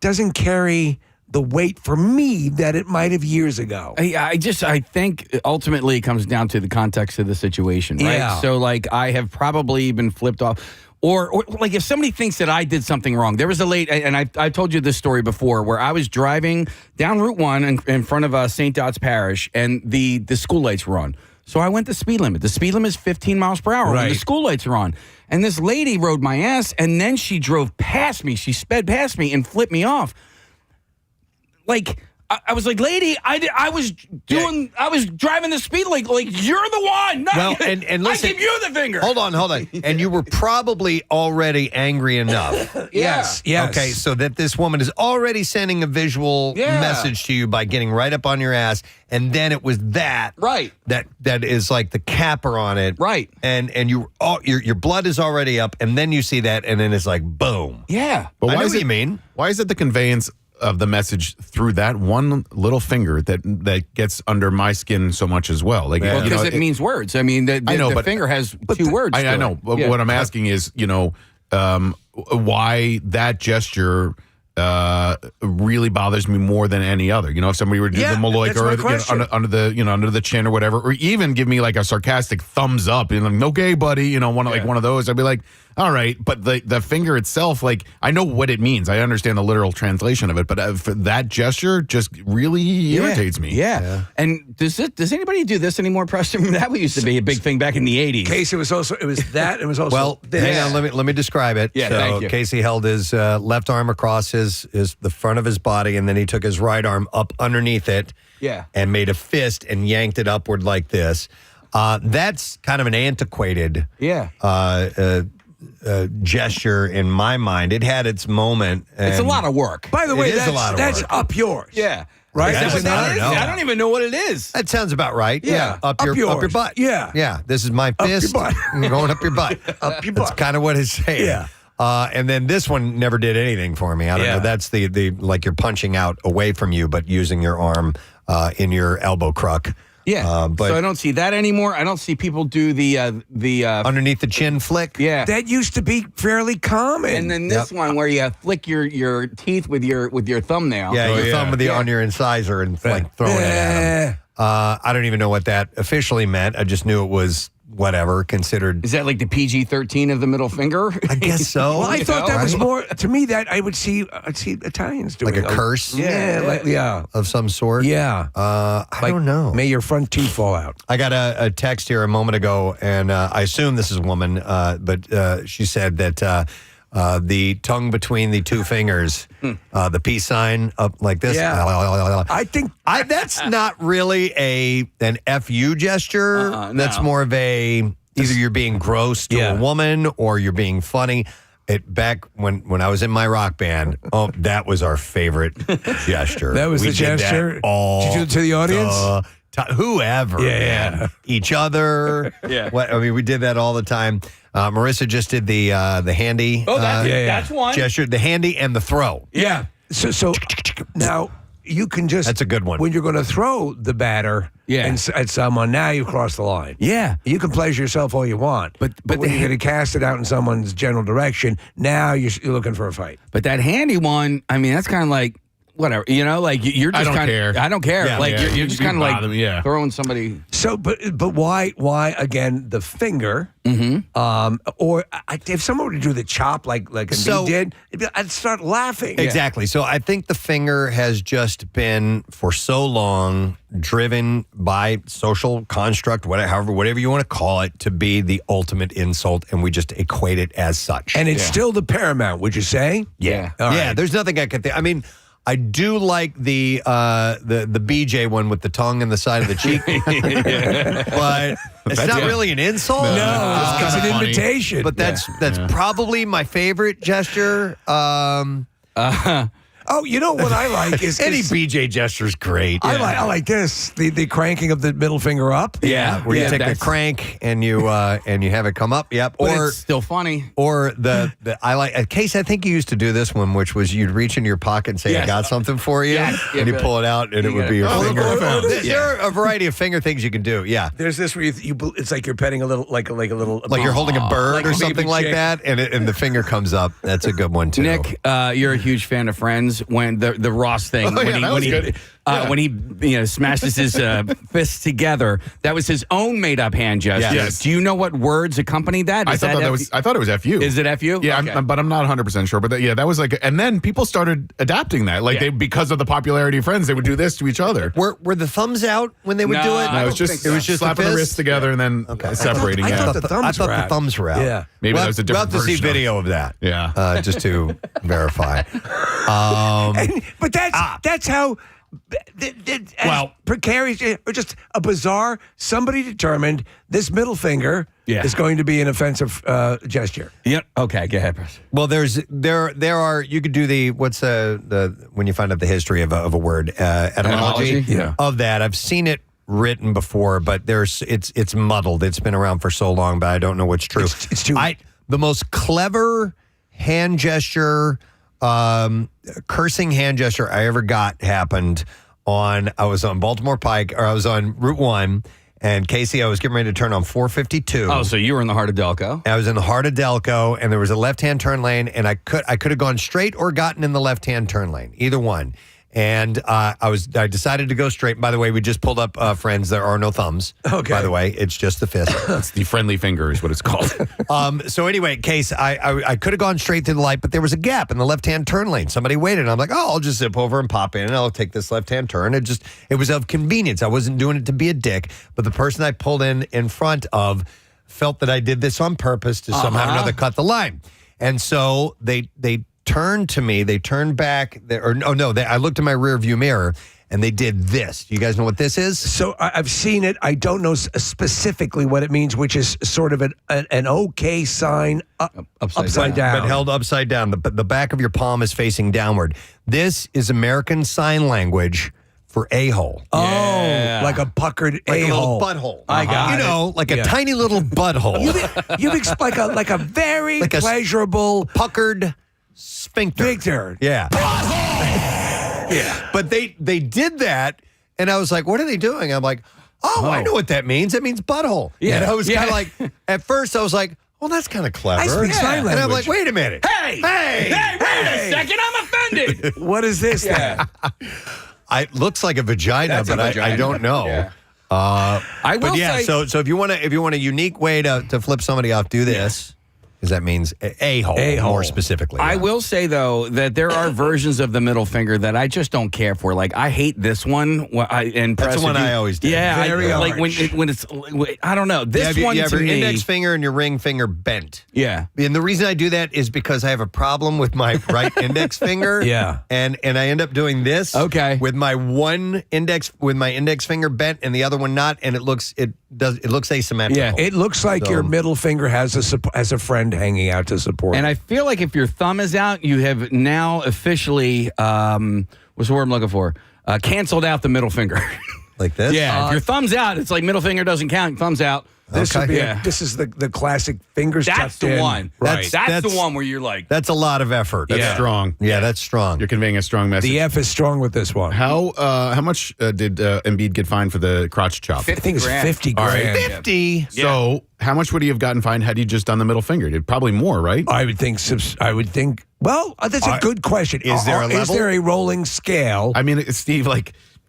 B: doesn't carry the weight for me that it might have years ago.
C: I think ultimately it comes down to the context of the situation, right?
B: Yeah.
C: So like I have probably been flipped off. Or like if somebody thinks that I did something wrong. There was a late, and I told you this story before, where I was driving down Route 1 in front of St. Dot's Parish, and the school lights were on. So I went the speed limit. The speed limit is 15 miles per hour when the school lights are on. And this lady rode my ass, and then she drove past me. She sped past me and flipped me off. Like, I was like, lady, I was driving the speed like you're the one. No,
A: well, and listen,
C: I give you the finger.
A: Hold on. And you were probably already angry enough.
B: Yes.
A: Okay, so that this woman is already sending a visual message to you by getting right up on your ass, and then it was that that is like the capper on it,
C: right?
A: And your blood is already up, and then you see that, and then it's like boom.
C: Yeah,
F: but
A: I know what you mean.
F: Why is it the conveyance of the message through that one little finger that gets under my skin so much as well? Like,
C: because it means words. I mean, the finger has two words.
F: I know. But what I'm asking is, why that gesture really bothers me more than any other. If somebody were to do the Maloika or under the chin or whatever, or even give me like a sarcastic thumbs up and like, okay, buddy, one of those, I'd be like, all right. But the finger itself, like, I know what it means. I understand the literal translation of it, but for that gesture just really irritates me.
C: Yeah. And does anybody do this anymore, Preston? That used to be a big thing back in the 80s.
B: Casey was also this.
A: Well, hang on, let me describe it.
C: Yeah,
A: so
C: thank you.
A: Casey held his left arm across the front of his body, and then he took his right arm up underneath it.
C: Yeah.
A: And made a fist and yanked it upward like this. That's kind of an antiquated gesture in my mind. It had its moment.
C: It's a lot of work.
B: By the way,
A: that's
B: up yours.
C: Yeah.
B: Right?
A: I don't know.
C: I don't even know what it is.
A: That sounds about right.
B: Yeah.
A: Up your butt.
B: Yeah.
A: This is my fist. Going up your butt.
B: Up your butt.
A: That's kind of what it's saying.
B: Yeah.
A: And then this one never did anything for me. I don't know. That's the like you're punching out away from you, but using your arm in your elbow cruck.
C: Yeah,
A: but
C: so I don't see that anymore. I don't see people do the
A: underneath the chin flick.
C: Yeah,
B: that used to be fairly common.
C: And then this one where you flick your teeth with your thumbnail.
A: Yeah, your thumb on your incisor and like throwing it at him. I don't even know what that officially meant. I just knew it was whatever considered.
C: Is that like the PG-13 of the middle finger?
A: I guess so.
B: Well, I thought that was more to me that I'd see Italians doing
A: like a curse. Of some sort.
B: Yeah.
A: I don't know.
B: May your front teeth fall out.
A: I got a text here a moment ago, and I assume this is a woman, but she said that the tongue between the two fingers, the peace sign up like this.
B: Yeah. I think
A: that's not really an FU gesture.
C: No.
A: That's more of either you're being gross to a woman or you're being funny. Back when I was in my rock band, that was our favorite gesture.
B: That was
A: we
B: the gesture?
A: Did you
B: do it to the audience?
A: Whoever, man. Each other. We did that all the time. Marissa just did the handy.
C: Oh, that's one
A: gesture. The handy and the throw.
B: Yeah. So now you can just.
A: That's a good one.
B: When you're going to throw the batter at someone, now you cross the line.
C: Yeah.
B: You can pleasure yourself all you want, but when you're going to cast it out in someone's general direction, now you're looking for a fight.
C: But that handy one, I mean, that's kind of like. Whatever, like you're just kind of. I don't care.
A: Yeah,
C: like you're just kind of like throwing somebody.
B: So, but why again the finger?
C: Mm-hmm.
B: Or if someone were to do the chop like he did, I'd start laughing.
A: Exactly. So I think the finger has just been for so long driven by social construct, whatever you want to call it, to be the ultimate insult, and we just equate it as such.
B: And it's still the paramount. Would you say?
C: Yeah.
B: All right.
A: Yeah. There's nothing I could think. I mean. I do like the BJ one with the tongue and the side of the cheek, but it's not really an insult.
B: No, it's an invitation.
A: But that's probably my favorite gesture.
B: Oh, you know what I like is
A: any BJ gesture is great.
B: I like this, the cranking of the middle finger up.
A: Yeah, where you take the crank and you have it come up. Yep.
C: But
A: or
C: it's still funny.
A: Or the I like Case. I think you used to do this one, which was you'd reach in your pocket and say, "I got something for you," and you pull it out, and it would be your finger. There are a variety of finger things you can do. Yeah.
B: There's this where you it's like you're petting a little like a little
A: like you're holding a bird
B: like
A: or
B: a
A: something like that, and the finger comes up. That's a good one too.
C: Nick, you're a huge fan of Friends. When the Ross thing, when he smashes his fists together, that was his own made up hand gesture.
F: Yes.
C: Do you know what words accompanied that?
F: I thought it was FU.
C: Is it FU?
F: Yeah,
C: okay.
F: but I'm not 100% sure. But that was like, and then people started adapting that. Like because of the popularity of Friends, they would do this to each other.
A: Were the thumbs out when they would do it?
F: No, it was just slapping the wrists together and then separating.
A: I thought the thumbs were out.
F: Yeah, maybe that was a different
A: version. We'll have to see video of that.
F: Yeah,
A: just to verify.
B: But that's how. Precarious or just a bizarre. Somebody determined this middle finger is going to be an offensive gesture.
C: Yep. Okay. Go ahead, Chris.
A: Well, there are. You could do the when you find out the history of a word etymology of that. I've seen it written before, but it's muddled. It's been around for so long, but I don't know what's true.
B: It's too.
A: The most clever hand gesture. Cursing hand gesture I ever got happened I was on Baltimore Pike, or I was on Route 1, and Casey, I was getting ready to turn on 452.
C: Oh, so you were in the heart of Delco?
A: I was in the heart of Delco, and there was a left-hand turn lane, and I could have gone straight or gotten in the left-hand turn lane, either one. And I decided to go straight. By the way, we just pulled up Friends. There are no thumbs. Okay. By the way, it's just the fist.
F: It's the friendly finger is what it's called.
A: So anyway, Case, I could have gone straight through the light, but there was a gap in the left-hand turn lane. Somebody waited. And I'm like, I'll just zip over and pop in, and I'll take this left-hand turn. It was of convenience. I wasn't doing it to be a dick, but the person I pulled in front of felt that I did this on purpose to somehow or another cut the line. And so they turned to me, they turned back, I looked in my rear view mirror, and they did this. Do you guys know what this is?
B: So I've seen it. I don't know specifically what it means, which is sort of an okay sign upside down.
A: But held upside down. The back of your palm is facing downward. This is American Sign Language for a-hole.
B: Oh, like a puckered a-hole.
A: Like a little butthole.
B: I got it.
A: Like a tiny little butthole.
B: You've like a very pleasurable
A: puckered sphincter. Yeah. Yeah. But they did that, and I was like, what are they doing? I'm like, I know what that means. That means butthole. Yeah. And I was kind of like, at first I was like, well, that's kind of clever.
B: I speak sign language.
A: And I'm like, wait a minute.
C: Hey, wait a second. I'm offended.
B: What is this then?
A: It looks like a vagina, but I don't know. Yeah.
C: I will say.
A: So if you want a unique way to flip somebody off, do this. Because that means a-hole, more specifically.
C: I will say, though, that there are versions of the middle finger that I just don't care for. Like, I hate this one.
A: That's the one I always do.
C: Yeah, like when it's, I don't know. This one
A: you have
C: to
A: your
C: me,
A: index finger and your ring finger bent.
C: Yeah.
A: And the reason I do that is because I have a problem with my right index finger.
B: Yeah.
A: And I end up doing this.
C: Okay.
A: With my index finger bent and the other one not, and it looks asymmetrical.
B: Yeah. It looks like your middle finger has a friend hanging out to support.
C: And I feel like if your thumb is out, you have now officially, what's the word I'm looking for? Canceled out the middle finger.
A: Like this?
C: Yeah. If your thumb's out, it's like middle finger doesn't count. Thumb's out.
B: This is the classic fingers
C: That's
B: tucked
C: the
B: in.
C: one.
B: Right.
C: That's the one where you're like.
A: That's a lot of effort.
F: That's strong.
A: Yeah, that's strong.
F: You're conveying a strong message.
B: The F is strong with this one.
F: How much did Embiid get fined for the crotch chop?
B: I think it's 50 grand.
A: 50.
F: So how much would he have gotten fined had he just done the middle finger? Probably more, right?
B: I would think. Well, that's a good question.
A: Is there a level?
B: Is there a rolling scale?
F: I mean, Steve,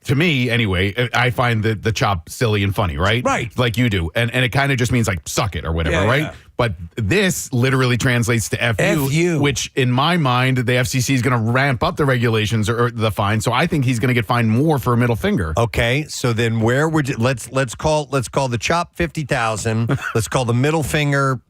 F: to me, anyway, I find the chop silly and funny, right?
B: Right.
F: Like you do. And it kind of just means suck it or whatever, right? Yeah. But this literally translates to FU, which in my mind, the FCC is going to ramp up the regulations or the fine. So I think he's going to get fined more for a middle finger.
A: Okay. So then where would you, let's call the chop 50,000. Let's call the middle finger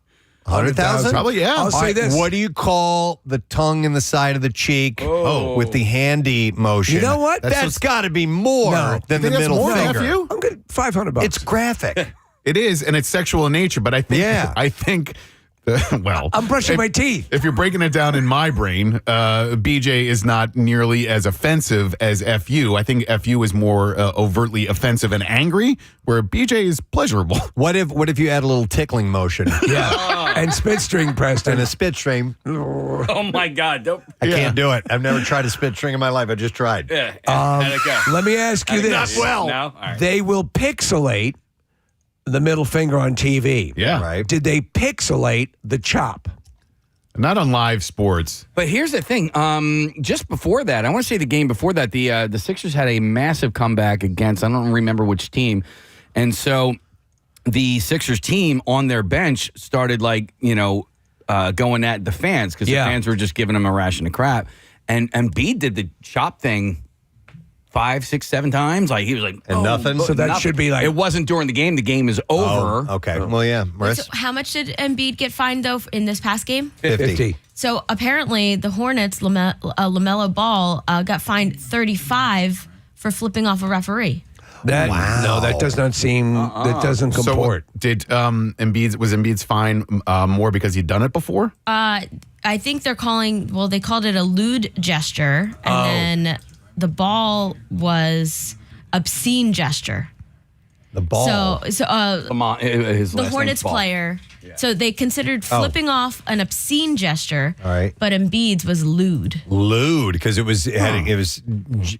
A: 100,000?
F: Probably, yeah.
B: I'll say this.
A: What do you call the tongue in the side of the cheek with the handy motion?
B: You know what?
A: That's got to be more than the middle finger.
F: I'm
B: good. $500.
A: It's graphic.
F: It is, and it's sexual in nature, but I think Well,
B: I'm brushing my teeth.
F: If you're breaking it down in my brain, BJ is not nearly as offensive as FU. I think FU is more overtly offensive and angry, where BJ is pleasurable.
A: What if you add a little tickling motion?
B: Yeah. And spit string, Preston.
A: And a spit string.
C: Oh, my God.
A: I can't do it. I've never tried a spit string in my life. I just tried.
C: Yeah.
B: Let me ask you this.
A: Not well.
C: No? All right.
B: They will pixelate the middle finger on TV.
F: Yeah.
A: Right.
B: Did they pixelate the chop?
F: Not on live sports.
C: But here's the thing. Just before that, I want to say the game before that, the Sixers had a massive comeback against, I don't remember which team. And so the Sixers team on their bench started going at the fans because the fans were just giving them a ration of crap. And Embiid did the chop thing 5, 6, 7 times. Like he was like,
A: and nothing.
B: So that should be like,
C: it wasn't during the game. The game is over.
A: Oh, okay. Well, yeah.
K: So how much did Embiid get fined though in this past game?
B: 50.
K: So apparently the Hornets, LaMelo Ball, got fined $35 for flipping off a referee.
B: No, that does not seem. That doesn't comport.
F: So did Embiid's fine more because he'd done it before?
K: I think they called it a lewd gesture, and then the ball was obscene gesture.
A: The ball.
K: So the Hornets player. Yeah. So they considered flipping off an obscene gesture.
A: All right.
K: But Embiid's was lewd.
A: Lewd, because it was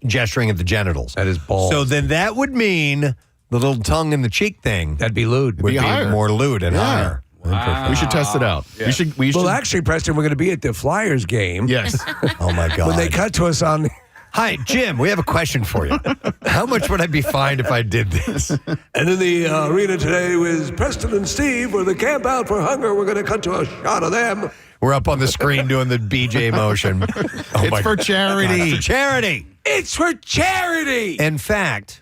A: gesturing at the genitals.
B: That is balls.
A: So then that would mean the little tongue in the cheek thing.
B: That'd be lewd.
A: Would be
F: higher.
A: More lewd and higher.
F: Wow. We should test it out.
A: Yeah.
F: We should.
B: Well, actually, Preston, we're going to be at the Flyers game.
F: Yes.
A: Oh my God.
B: When they cut to us on.
A: Hi, Jim, we have a question for you. How much would I be fined if I did this?
B: And in the arena today with Preston and Steve, where the Camp Out for Hunger, we're going to cut to a shot of them.
A: We're up on the screen doing the BJ motion.
F: It's for charity.
A: It's for charity.
B: It's for charity.
A: In fact,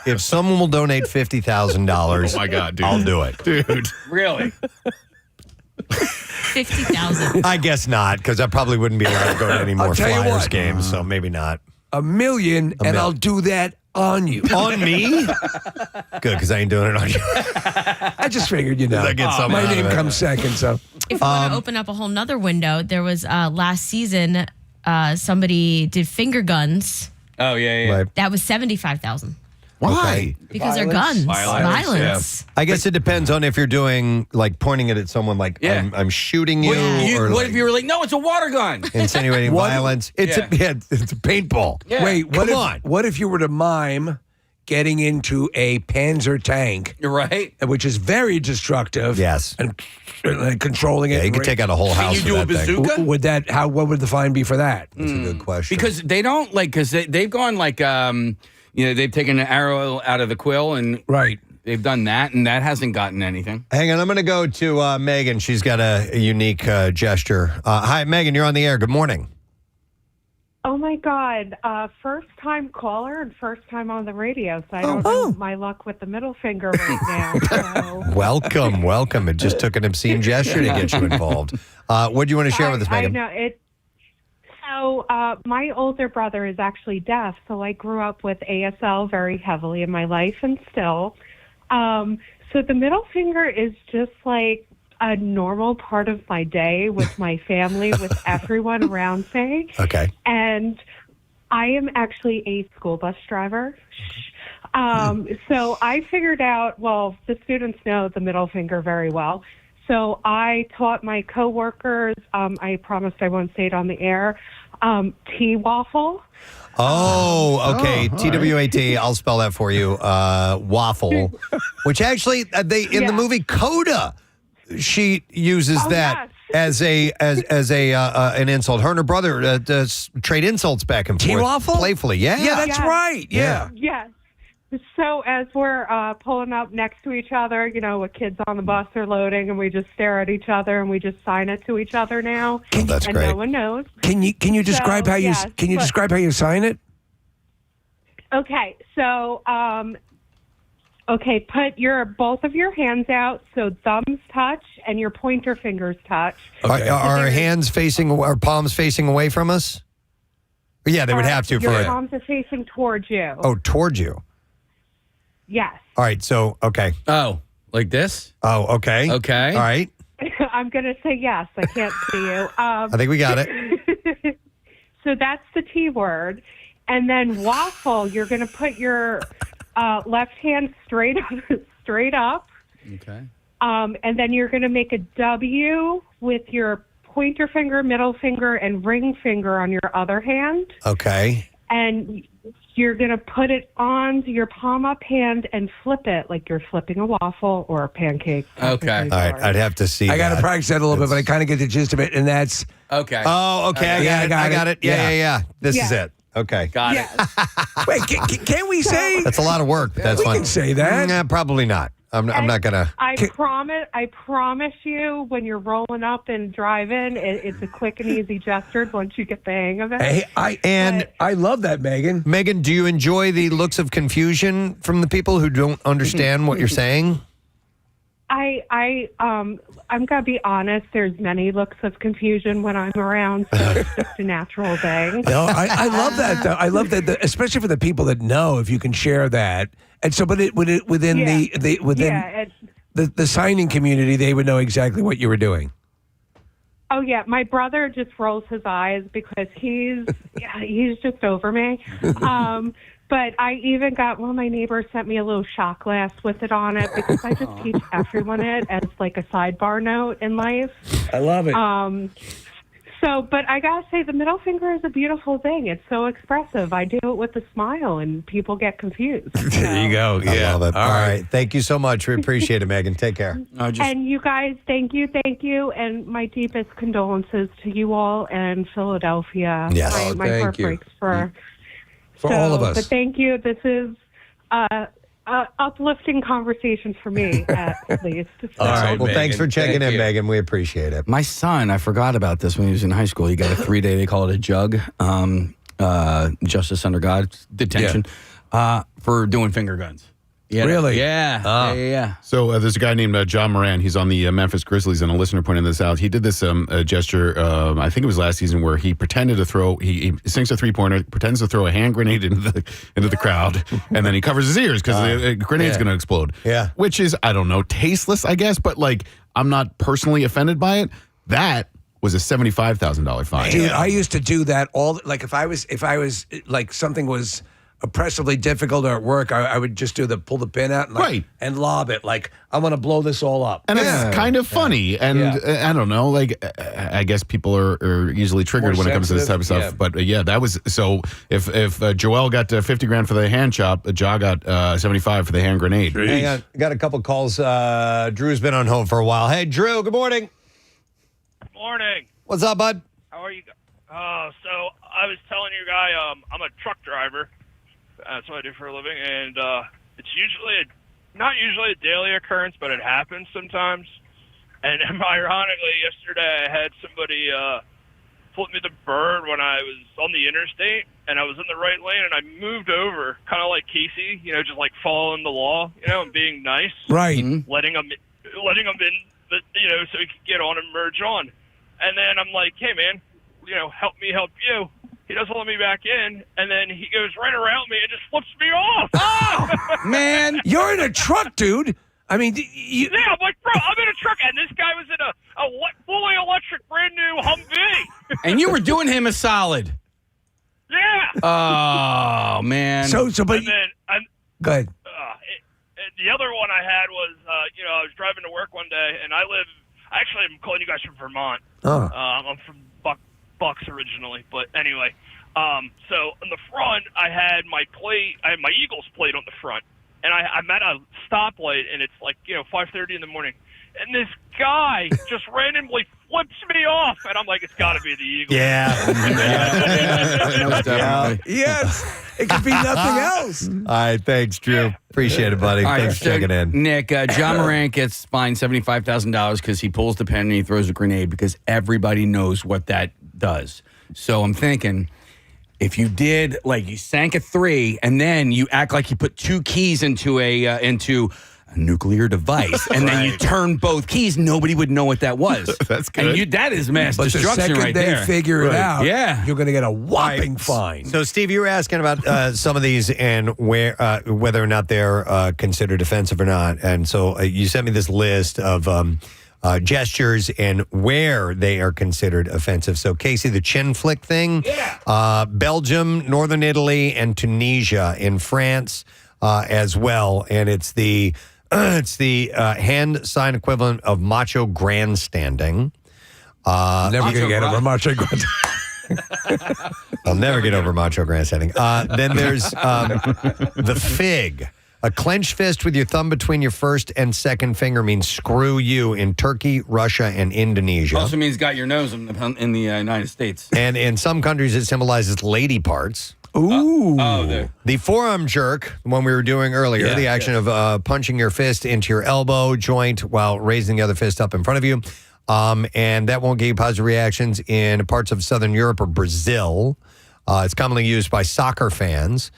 A: if someone will donate $50,000,
F: oh my God, dude.
A: I'll do it.
F: Dude.
C: Really?
K: 50,000.
A: I guess not, because I probably wouldn't be allowed to go to any more Flyers
B: what.
A: games, so maybe not.
B: $1 million, and I'll do that on you.
A: On me? Good, because I ain't doing it on you.
B: I just figured, I get something. My name comes second, so.
K: If we want to open up a whole nother window, there was last season, somebody did finger guns.
C: Oh, yeah.
A: Right.
K: That was $75,000.
F: Why?
K: Because they're guns. Violence.
A: I guess it depends on if you're doing, pointing it at someone I'm shooting you.
C: What if you were like, no, it's a water gun?
A: Insinuating violence. It's a paintball.
C: Yeah.
B: Wait,
A: Come on.
B: What if you were to mime getting into a Panzer tank?
C: Right.
B: Which is very destructive.
A: Yes.
B: And controlling it.
A: Yeah, you could take out a whole house.
C: Can you do a bazooka?
B: What would the fine be for that?
A: That's a good question.
C: Because they don't because they've gone they've taken an arrow out of the quill and they've done that, and that hasn't gotten anything.
A: Hang on, I'm going to go to Megan. She's got a unique gesture. Hi, Megan, you're on the air. Good morning.
L: Oh, my God. First-time caller and first time on the radio, so I don't know my luck with the middle finger right now. So.
A: Welcome. It just took an obscene gesture to get you involved. What do you want to share with us, Megan?
L: I know. So my older brother is actually deaf, so I grew up with ASL very heavily in my life and still. So the middle finger is just like a normal part of my day with my family, with everyone around me.
A: Okay.
L: And I am actually a school bus driver. So I figured out, the students know the middle finger very well. So I taught my coworkers, I promised I won't say it on the air, T-waffle.
A: Oh, okay. TWAT. I'll spell that for you. Waffle, which actually in the movie Coda, she uses that as an insult. Her and her brother trade insults back and forth.
B: T-waffle?
A: Playfully. Yeah.
B: Yeah, that's right. Yeah.
L: Yes. So as we're pulling up next to each other, with kids on the bus are loading, and we just stare at each other and we just sign it to each other now.
A: That's
L: and
A: great.
L: No one knows.
B: Can you describe how you describe how you sign it?
L: Okay, so put both of your hands out, so thumbs touch and your pointer fingers touch.
A: Okay. Are hands facing, or palms facing away from us? Yeah, they would have to.
L: Your palms are facing towards you.
A: Oh, towards you.
L: Yes.
A: All right. So, okay.
C: Oh, like this?
A: Oh, okay.
C: Okay.
A: All right.
L: I'm going to say yes. I can't see you.
A: I think we got it.
L: So that's the T word. And then waffle, you're going to put your left hand straight up.
C: Okay.
L: And then you're going to make a W with your pointer finger, middle finger, and ring finger on your other hand.
A: Okay.
L: And you're going to put it onto your palm up hand and flip it like you're flipping a waffle or a pancake.
C: Okay.
A: All right. I'd have to see
B: I got to
A: that.
B: practice that a little bit, but I kind of get the gist of it, and that's
C: Okay.
A: Oh, okay. I got it. Yeah. This is it. Okay.
C: Got it.
B: Wait, can we say
A: That's a lot of work. But that's
B: we
A: fine.
B: can say that?
A: Nah, probably not. I'm not gonna.
L: I promise you, when you're rolling up and driving, it's a quick and easy gesture once you get the hang of it.
B: Hey, I love that, Megan.
A: Megan, do you enjoy the looks of confusion from the people who don't understand what you're saying?
L: I'm gonna be honest. There's many looks of confusion when I'm around, so it's just a natural thing.
B: No, I love that though. I love that, especially for the people that know. If you can share that, and so, but within the signing community, they would know exactly what you were doing.
L: Oh yeah, my brother just rolls his eyes because he's just over me. But I even got my neighbor sent me a little shot glass with it on it because I just teach everyone it as like a sidebar note in life.
B: I love it.
L: But I gotta say, the middle finger is a beautiful thing. It's so expressive. I do it with a smile, and people get confused. So.
B: There you go.
A: I love it. All right. Thank you so much. We appreciate it, Megan. Take care.
L: And you guys, thank you, and my deepest condolences to you all and Philadelphia.
A: Yes.
L: My heart breaks for
B: all of us.
L: But thank you. This is uplifting conversation for me, at least. So.
A: All right. Well,
B: Megan.
A: thanks for checking
B: Thank
A: in,
B: you.
A: Megan. We appreciate it.
C: My son, I forgot about this when he was in high school. He got a 3-day, they call it a jug, justice under God detention, for doing finger guns.
B: Really?
C: Yeah.
F: So there's a guy named John Moran. He's on the Memphis Grizzlies, and a listener pointed this out. He did this gesture, I think it was last season, where he pretended to throw. He sinks a 3-pointer, pretends to throw a hand grenade into the crowd, and then he covers his ears because the grenade's going to explode.
A: Yeah,
F: which is, I don't know, tasteless, I guess, but like I'm not personally offended by it. That was a $75,000 fine.
B: Dude, I used to do that all. Like if I was like something was oppressively difficult or at work, I would just pull the pin out and, and lob it. Like, I want to blow this all up.
F: And it's kind of funny. And I don't know, like, I guess people are easily triggered when it comes to this type of stuff. But that was, so if Joel got 50 grand for the hand chop, Ja got 75 for the hand grenade.
A: Hang on. Got a couple calls. Drew's been on hold for a while. Hey, Drew, good morning.
M: Morning.
A: What's up, bud?
M: How are you? So I was telling your guy, I'm a truck driver. That's what I do for a living, and it's not usually a daily occurrence, but it happens sometimes. And ironically, yesterday I had somebody flip me the bird when I was on the interstate, and I was in the right lane, and I moved over, kind of like Casey, just like following the law, and being nice,
B: right?
M: Letting him in, so he could get on and merge on. And then I'm like, hey man, help me help you. He doesn't let me back in, and then he goes right around me and just flips me off.
B: Oh, man, you're in a truck, dude. I mean,
M: yeah, I'm like, bro, I'm in a truck, and this guy was in a fully electric, brand new Humvee.
C: And you were doing him a solid.
M: Yeah.
C: Oh man.
B: But
M: and then,
B: go ahead.
M: The other one I had was, I was driving to work one day, and I'm calling you guys from Vermont.
B: Oh.
M: I'm from Bucks originally, but anyway. So in the front, I had my Eagles plate on the front, and I'm at a stoplight, and it's like 5:30 in the morning, and this guy just randomly flips me off, and I'm like, it's got to be the Eagles.
B: Yes, it could be nothing else.
A: All right, thanks, Drew. Appreciate it, buddy. Thanks for checking in.
C: Nick, John Morant gets fined $75,000 because he pulls the pin and he throws a grenade because everybody knows what that does. So I'm thinking, if you did, like, you sank a 3 and then you act like you put 2 keys into a nuclear device, and then you turn both keys, nobody would know what that was.
F: That's good.
C: And that is mass
B: But
C: destruction
B: the second
C: right
B: they
C: there.
B: figure it out, you're going to get a whopping
A: Right.
B: fine.
A: So, Steve, you were asking about some of these and whether or not they're considered offensive or not. And so you sent me this list of gestures and where they are considered offensive. So, Casey, the chin flick thing, Belgium, Northern Italy, and Tunisia in France as well. And it's the hand sign equivalent of macho grandstanding.
B: Never going to get over macho grandstanding.
A: I'll never get over macho grandstanding. Then there's the fig. A clenched fist with your thumb between your first and second finger means screw you in Turkey, Russia, and Indonesia.
C: Also means got your nose in the United States.
A: And in some countries, it symbolizes lady parts.
B: Ooh.
A: The forearm jerk, the one we were doing earlier, the action of punching your fist into your elbow joint while raising the other fist up in front of you. And that won't give you positive reactions in parts of Southern Europe or Brazil. It's commonly used by soccer fans.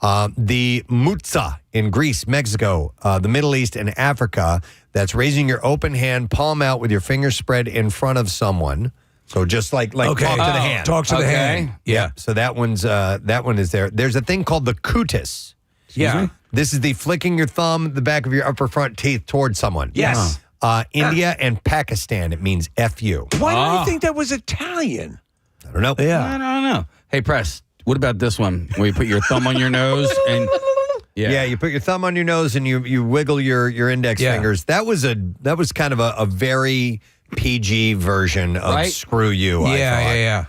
A: The mutza in Greece, Mexico, the Middle East, and Africa. That's raising your open hand, palm out with your fingers spread in front of someone. So just like talk to the hand.
B: Talk to the hand. Yeah.
A: So that one is there. There's a thing called the cutis. This is the flicking your thumb, the back of your upper front teeth towards someone.
B: Yes.
A: India and Pakistan, it means F you.
B: Why do I think that was Italian?
A: I don't know.
B: Yeah.
C: I don't know. Hey, Press, what about this one where you put your thumb on your nose and
A: you put your thumb on your nose and you wiggle your index fingers. That was kind of a very PG version of screw you. I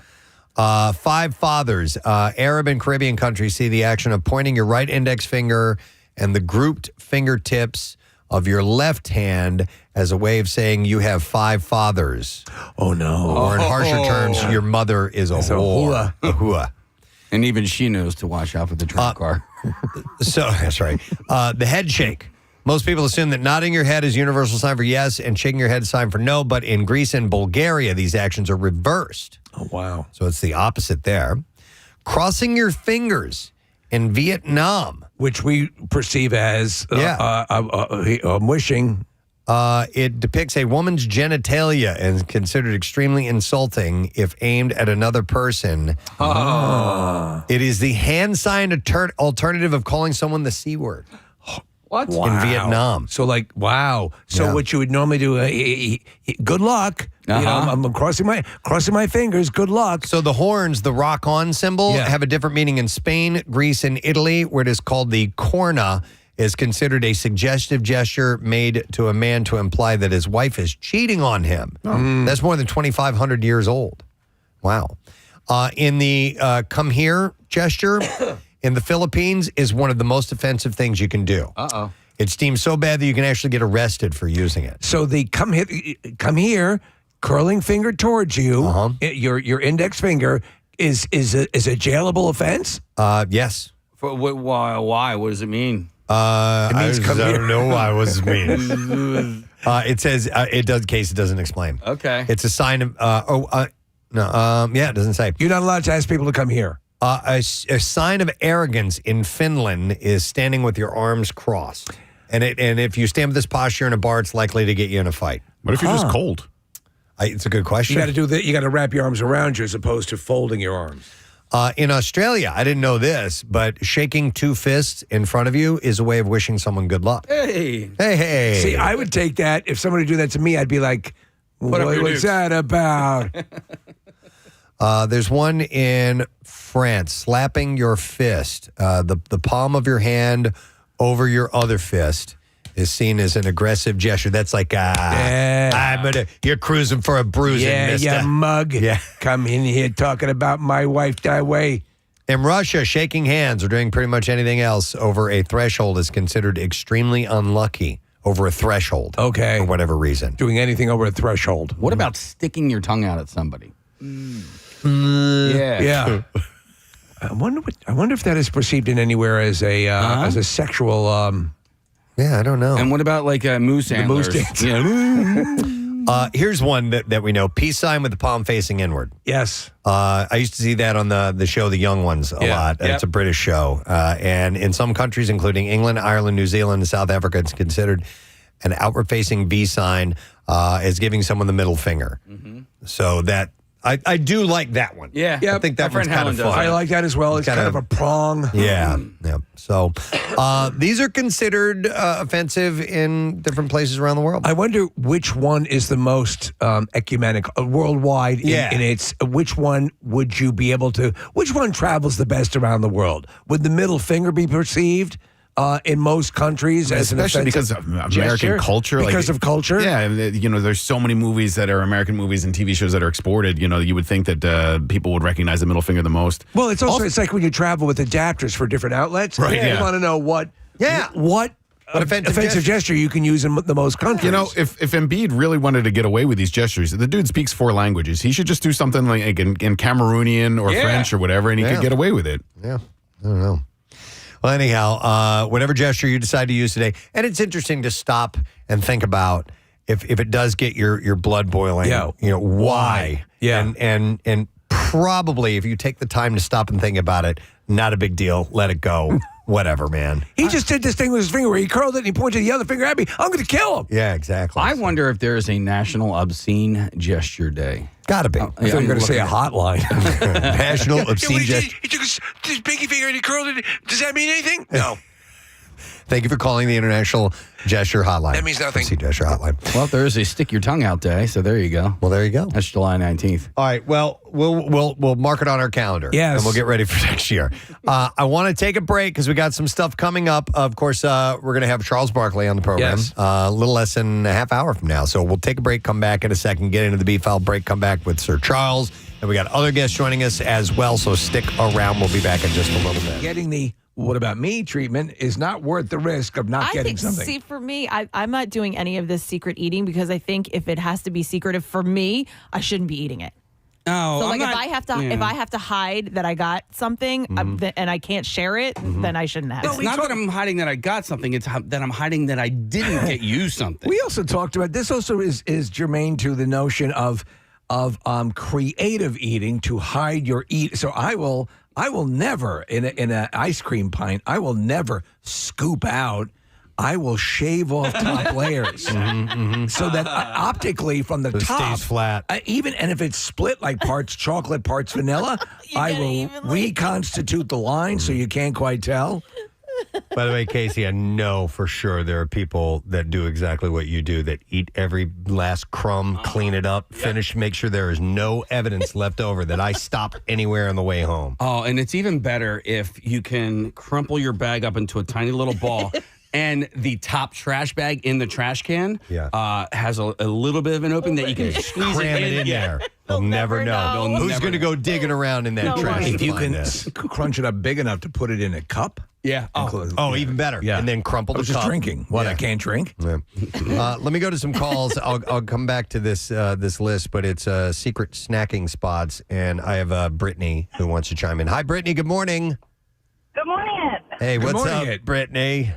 A: thought. Five fathers. Arab and Caribbean countries see the action of pointing your right index finger and the grouped fingertips of your left hand as a way of saying you have five fathers.
B: Oh, no.
A: Or in harsher terms, your mother is a whore. A hua.
C: And even she knows to watch out for the trump car.
A: So, that's right. The head shake. Most people assume that nodding your head is universal sign for yes and shaking your head is sign for no, but in Greece and Bulgaria, these actions are reversed.
B: Oh, wow.
A: So it's the opposite there. Crossing your fingers in Vietnam.
B: Which we perceive as wishing.
A: It depicts a woman's genitalia and is considered extremely insulting if aimed at another person. It is the hand sign alternative of calling someone the C word.
C: What?
B: Wow.
A: In Vietnam.
B: So what you would normally do, good luck. You know, I'm crossing my fingers, good luck.
A: So the horns, the rock on symbol, have a different meaning in Spain, Greece, and Italy, where it is called the corna, is considered a suggestive gesture made to a man to imply that his wife is cheating on him. That's more than 2,500 years old. Wow. In the come here gesture in the Philippines is one of the most offensive things you can do. It's deemed so bad that you can actually get arrested for using it.
B: So the come here, curling finger towards you, your index finger is a jailable offense?
A: Yes.
C: Why? What does it mean?
B: It means
A: I don't know why. What does it mean? It says it does. Case it doesn't explain.
C: Okay.
A: It's a sign of. It doesn't say.
B: You're not allowed to ask people to come here.
A: A sign of arrogance in Finland is standing with your arms crossed, and if you stand with this posture in a bar, it's likely to get you in a fight.
F: What if you're just cold?
A: It's a good question.
B: You got to do that. You got to wrap your arms around you as opposed to folding your arms.
A: In Australia, I didn't know this, but shaking two fists in front of you is a way of wishing someone good luck.
C: Hey.
A: See,
B: I would take that. If somebody do that to me, I'd be like, what's that about?
A: There's one in France, slapping your fist. The palm of your hand over your other fist is seen as an aggressive gesture. That's like, you're cruising for a bruising, mister.
B: Yeah, mug.
A: Yeah.
B: Come in here talking about my wife that way.
A: In Russia, shaking hands or doing pretty much anything else over a threshold is considered extremely unlucky. Over a threshold.
B: Okay.
A: For whatever reason.
B: Doing anything over a threshold.
C: What about sticking your tongue out at somebody?
B: Yeah. I wonder if that is perceived in anywhere as a sexual.
A: Yeah, I don't know.
C: And what about like moose antlers?
A: Here's one that we know. Peace sign with the palm facing inward.
B: Yes.
A: I used to see that on the show The Young Ones a lot. It's a British show. And in some countries, including England, Ireland, New Zealand, and South Africa, it's considered an outward facing V sign as giving someone the middle finger. So that I do like that one.
C: Yeah.
A: I think that one's kind of fun.
B: I like that as well. It's kind of a prong.
A: Yeah. So these are considered offensive in different places around the world.
B: I wonder which one is the most ecumenical, worldwide. In its, which one would you be able to? Which one travels the best around the world? Would the middle finger be perceived in most countries,
F: especially because of American culture?
B: Because of culture?
F: Yeah, there's so many movies that are American movies and TV shows that are exported. You would think that people would recognize the middle finger the most.
B: Well, it's also it's like when you travel with adapters for different outlets.
F: Right.
B: You want to know what offensive gesture you can use in the most countries.
F: If Embiid really wanted to get away with these gestures, the dude speaks 4 languages. He should just do something like in Cameroonian or French or whatever, and he could get away with it.
A: Yeah, I don't know. Well, anyhow, whatever gesture you decide to use today, and it's interesting to stop and think about if it does get your blood boiling. Why?
B: Yeah,
A: and probably if you take the time to stop and think about it, not a big deal. Let it go. Whatever, man.
B: He just did this thing with his finger where he curled it and he pointed the other finger at me. I'm going to kill him.
A: Yeah, exactly.
C: I wonder if there is a National Obscene Gesture Day.
A: Gotta be.
B: I thought you were going to say a hotline.
A: National Obscene Gesture.
B: He took his pinky finger and he curled it. Does that mean anything? No.
A: Thank you for calling the International Gesture Hotline.
B: That means nothing.
A: Obscene Gesture Hotline.
C: Well, there is a Stick Your Tongue Out Day, so there you go.
A: Well, there you go.
C: That's July 19th.
A: All right. Well, we'll mark it on our calendar.
B: Yes.
A: And we'll get ready for next year. I want to take a break because we got some stuff coming up. Of course, we're going to have Charles Barkley on the program a little less than a half hour from now. So we'll take a break, come back in a second, get into the B-File break, come back with Sir Charles. And we got other guests joining us as well. So stick around. We'll be back in just a little bit.
B: Getting the what about me treatment is not worth the risk of not getting something.
J: See, for me, I'm not doing any of this secret eating because I think if it has to be secretive for me, I shouldn't be eating it.
C: Oh,
J: so like if I have to hide that I got something and I can't share it, then I shouldn't have.
C: It's not that I'm hiding that I got something. It's that I'm hiding that I didn't get you something.
B: We also talked about this. Also is germane to the notion of creative eating to hide your eat. So I will never in an ice cream pint. I will never scoop out. I will shave off top layers so that optically from the top
A: stays flat.
B: Even and if it's split like parts chocolate, parts vanilla, I will reconstitute the line so you can't quite tell.
A: By the way, Casey, I know for sure there are people that do exactly what you do, that eat every last crumb, clean it up, finish, make sure there is no evidence left over that I stopped anywhere on the way home.
C: Oh, and it's even better if you can crumple your bag up into a tiny little ball. And the top trash bag in the trash can has a little bit of an opening that you can squeeze
A: Cram it in there. They'll never know. Who's going to go digging around in that trash?
B: If you can crunch it up big enough to put it in a cup.
C: Yeah.
A: Oh, even better. Yeah. And then crumple the cup.
B: Just drinking. What, I can't drink?
A: Yeah. Let me go to some calls. I'll come back to this list, but it's secret snacking spots, and I have Brittany who wants to chime in. Hi, Brittany. Good morning.
N: Good morning.
A: Hey, what's up, Brittany?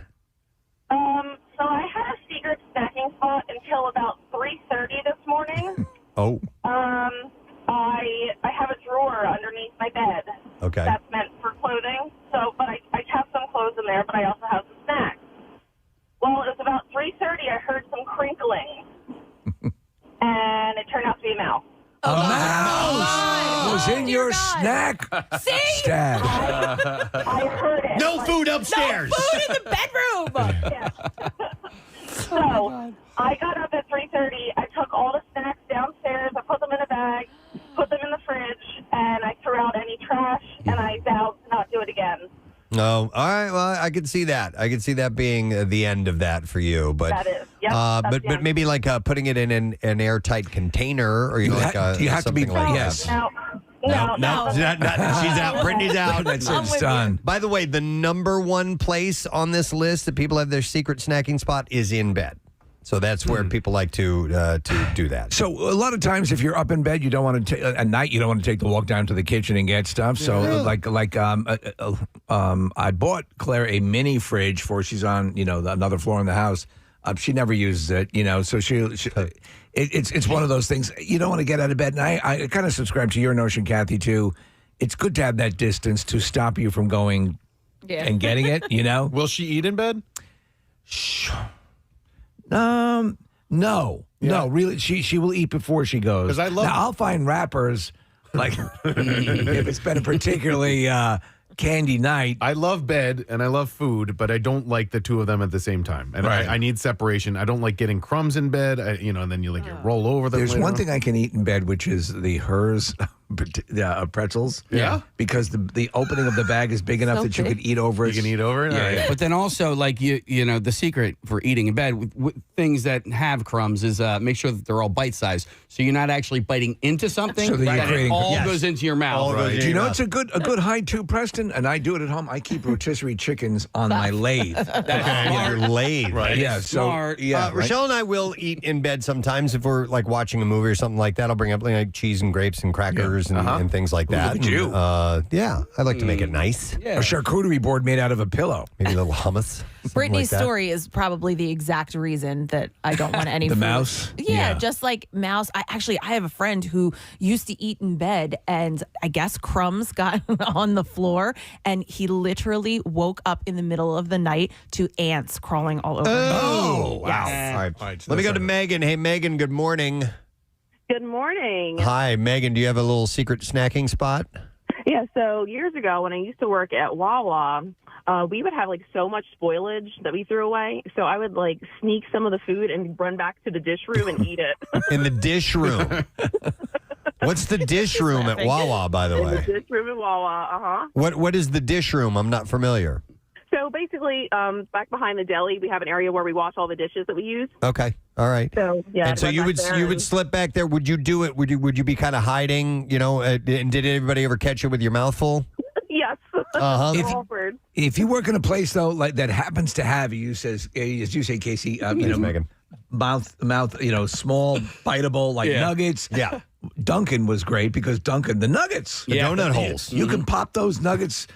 N: So I had a secret snacking spot until about 3:30 this morning.
A: Oh.
N: I have a drawer underneath my bed.
A: Okay.
N: That's meant for clothing. So, but I have some clothes in there, but I also have some snacks. Well, it was about 3:30. I heard some crinkling, and it turned out to be a mouse.
B: A mouse was in your snack stash.
N: I heard it.
A: No food upstairs.
J: No food in the bedroom.
N: So I got up at 3:30. I took all the snacks downstairs. I put them in a bag, put them in the fridge, and I threw out any trash. And I vowed to not do it again.
A: No. All right. Well, I could see that. I could see that being the end of that for you. But
N: that is. Yep,
A: but maybe like putting it in an airtight container, or
B: you have to be
A: like
B: yes.
N: No.
A: She's out. Brittany's out.
B: That's it's done.
A: By the way, the number one place on this list that people have their secret snacking spot is in bed. So that's where people like to do that.
B: So a lot of times, if you're up in bed, you don't want to at night. You don't want to take the walk down to the kitchen and get stuff. So I bought Claire a mini fridge for she's on another floor in the house. She never uses it, So it's one of those things you don't want to get out of bed. And I kind of subscribe to your notion, Kathy, too. It's good to have that distance to stop you from going and getting it. Will
F: she eat in bed?
B: No. No, really, she will eat before she goes.
F: 'Cause I love-
B: Now, I'll find rappers, like, if it's been a particularly candy night.
F: I love bed and I love food, but I don't like the two of them at the same time. And
B: Right.
F: I need separation. I don't like getting crumbs in bed, and then you roll over them.
B: There's
F: later
B: one
F: on.
B: thing I can eat in bed, which is the Hers pretzels.
F: Yeah.
B: Because the opening of the bag is big enough
J: So
B: that you
J: big.
B: could eat over it.
F: You can eat over it?
B: Yeah,
F: All right.
B: yeah.
C: But then also, like, you know, the secret for eating in bed with things that have crumbs is make sure that they're all bite-sized. So you're not actually biting into something.
B: So that you're
C: it
B: creating-
C: all
A: Yes.
C: goes into your mouth.
A: All goes
B: Do
A: in
B: you
A: your
B: know
A: mouth.
B: it's a good hide too, Preston? And I do it at home. I keep rotisserie chickens on my lathe.
A: Your lathe.
F: Right.
B: Yeah, so
C: Smart.
B: yeah, right.
A: Rochelle and I will eat in bed sometimes if we're like watching a movie or something like that. I'll bring up like cheese and grapes and crackers and things like that.
B: look at you.
A: And, yeah, I like to make it nice.
C: Yeah.
B: a charcuterie board made out of a pillow.
A: Maybe a little hummus. something
J: Brittany's
A: like that.
J: story is probably the exact reason that I don't want any
B: The
J: food.
B: mouse?
J: Yeah,
B: Yeah.
J: just like mouse. I have a friend who used to eat in bed, and I guess crumbs got on the floor, and he literally woke up in the middle of the night to ants crawling all over him.
A: Oh, wow.
J: Yes.
A: All right. Let me go to Megan. Hey, Megan, good morning.
N: Good morning.
A: Hi, Megan. Do you have a little secret snacking spot?
N: Yeah, so years ago when I used to work at Wawa, we would have like so much spoilage that we threw away. So I would like sneak some of the food and run back to the dish room and eat it.
A: In the dish room. What's the dish room at Wawa, by the
N: In the
A: way?
N: dish room at Wawa,
A: What is the dish room? I'm not familiar.
N: So basically, back behind the deli, we have an area where we wash all the dishes that we use.
A: Okay. All right.
N: So yeah,
A: And
N: I'd
A: so
N: run
A: you
N: back
A: would
N: there
A: you would
N: and-
A: slip back there. Would you do it? Would you be kind of hiding? You know, and did everybody ever catch you with your mouth full?
N: Yes.
A: Uh-huh.
N: Awkward.
B: If you work in a place though like that happens to have you says as you say, Casey,
A: Megan.
B: mouth, small, biteable like nuggets.
A: Yeah.
B: Duncan was great because Duncan, the nuggets,
A: The donut holes.
B: You can pop those nuggets.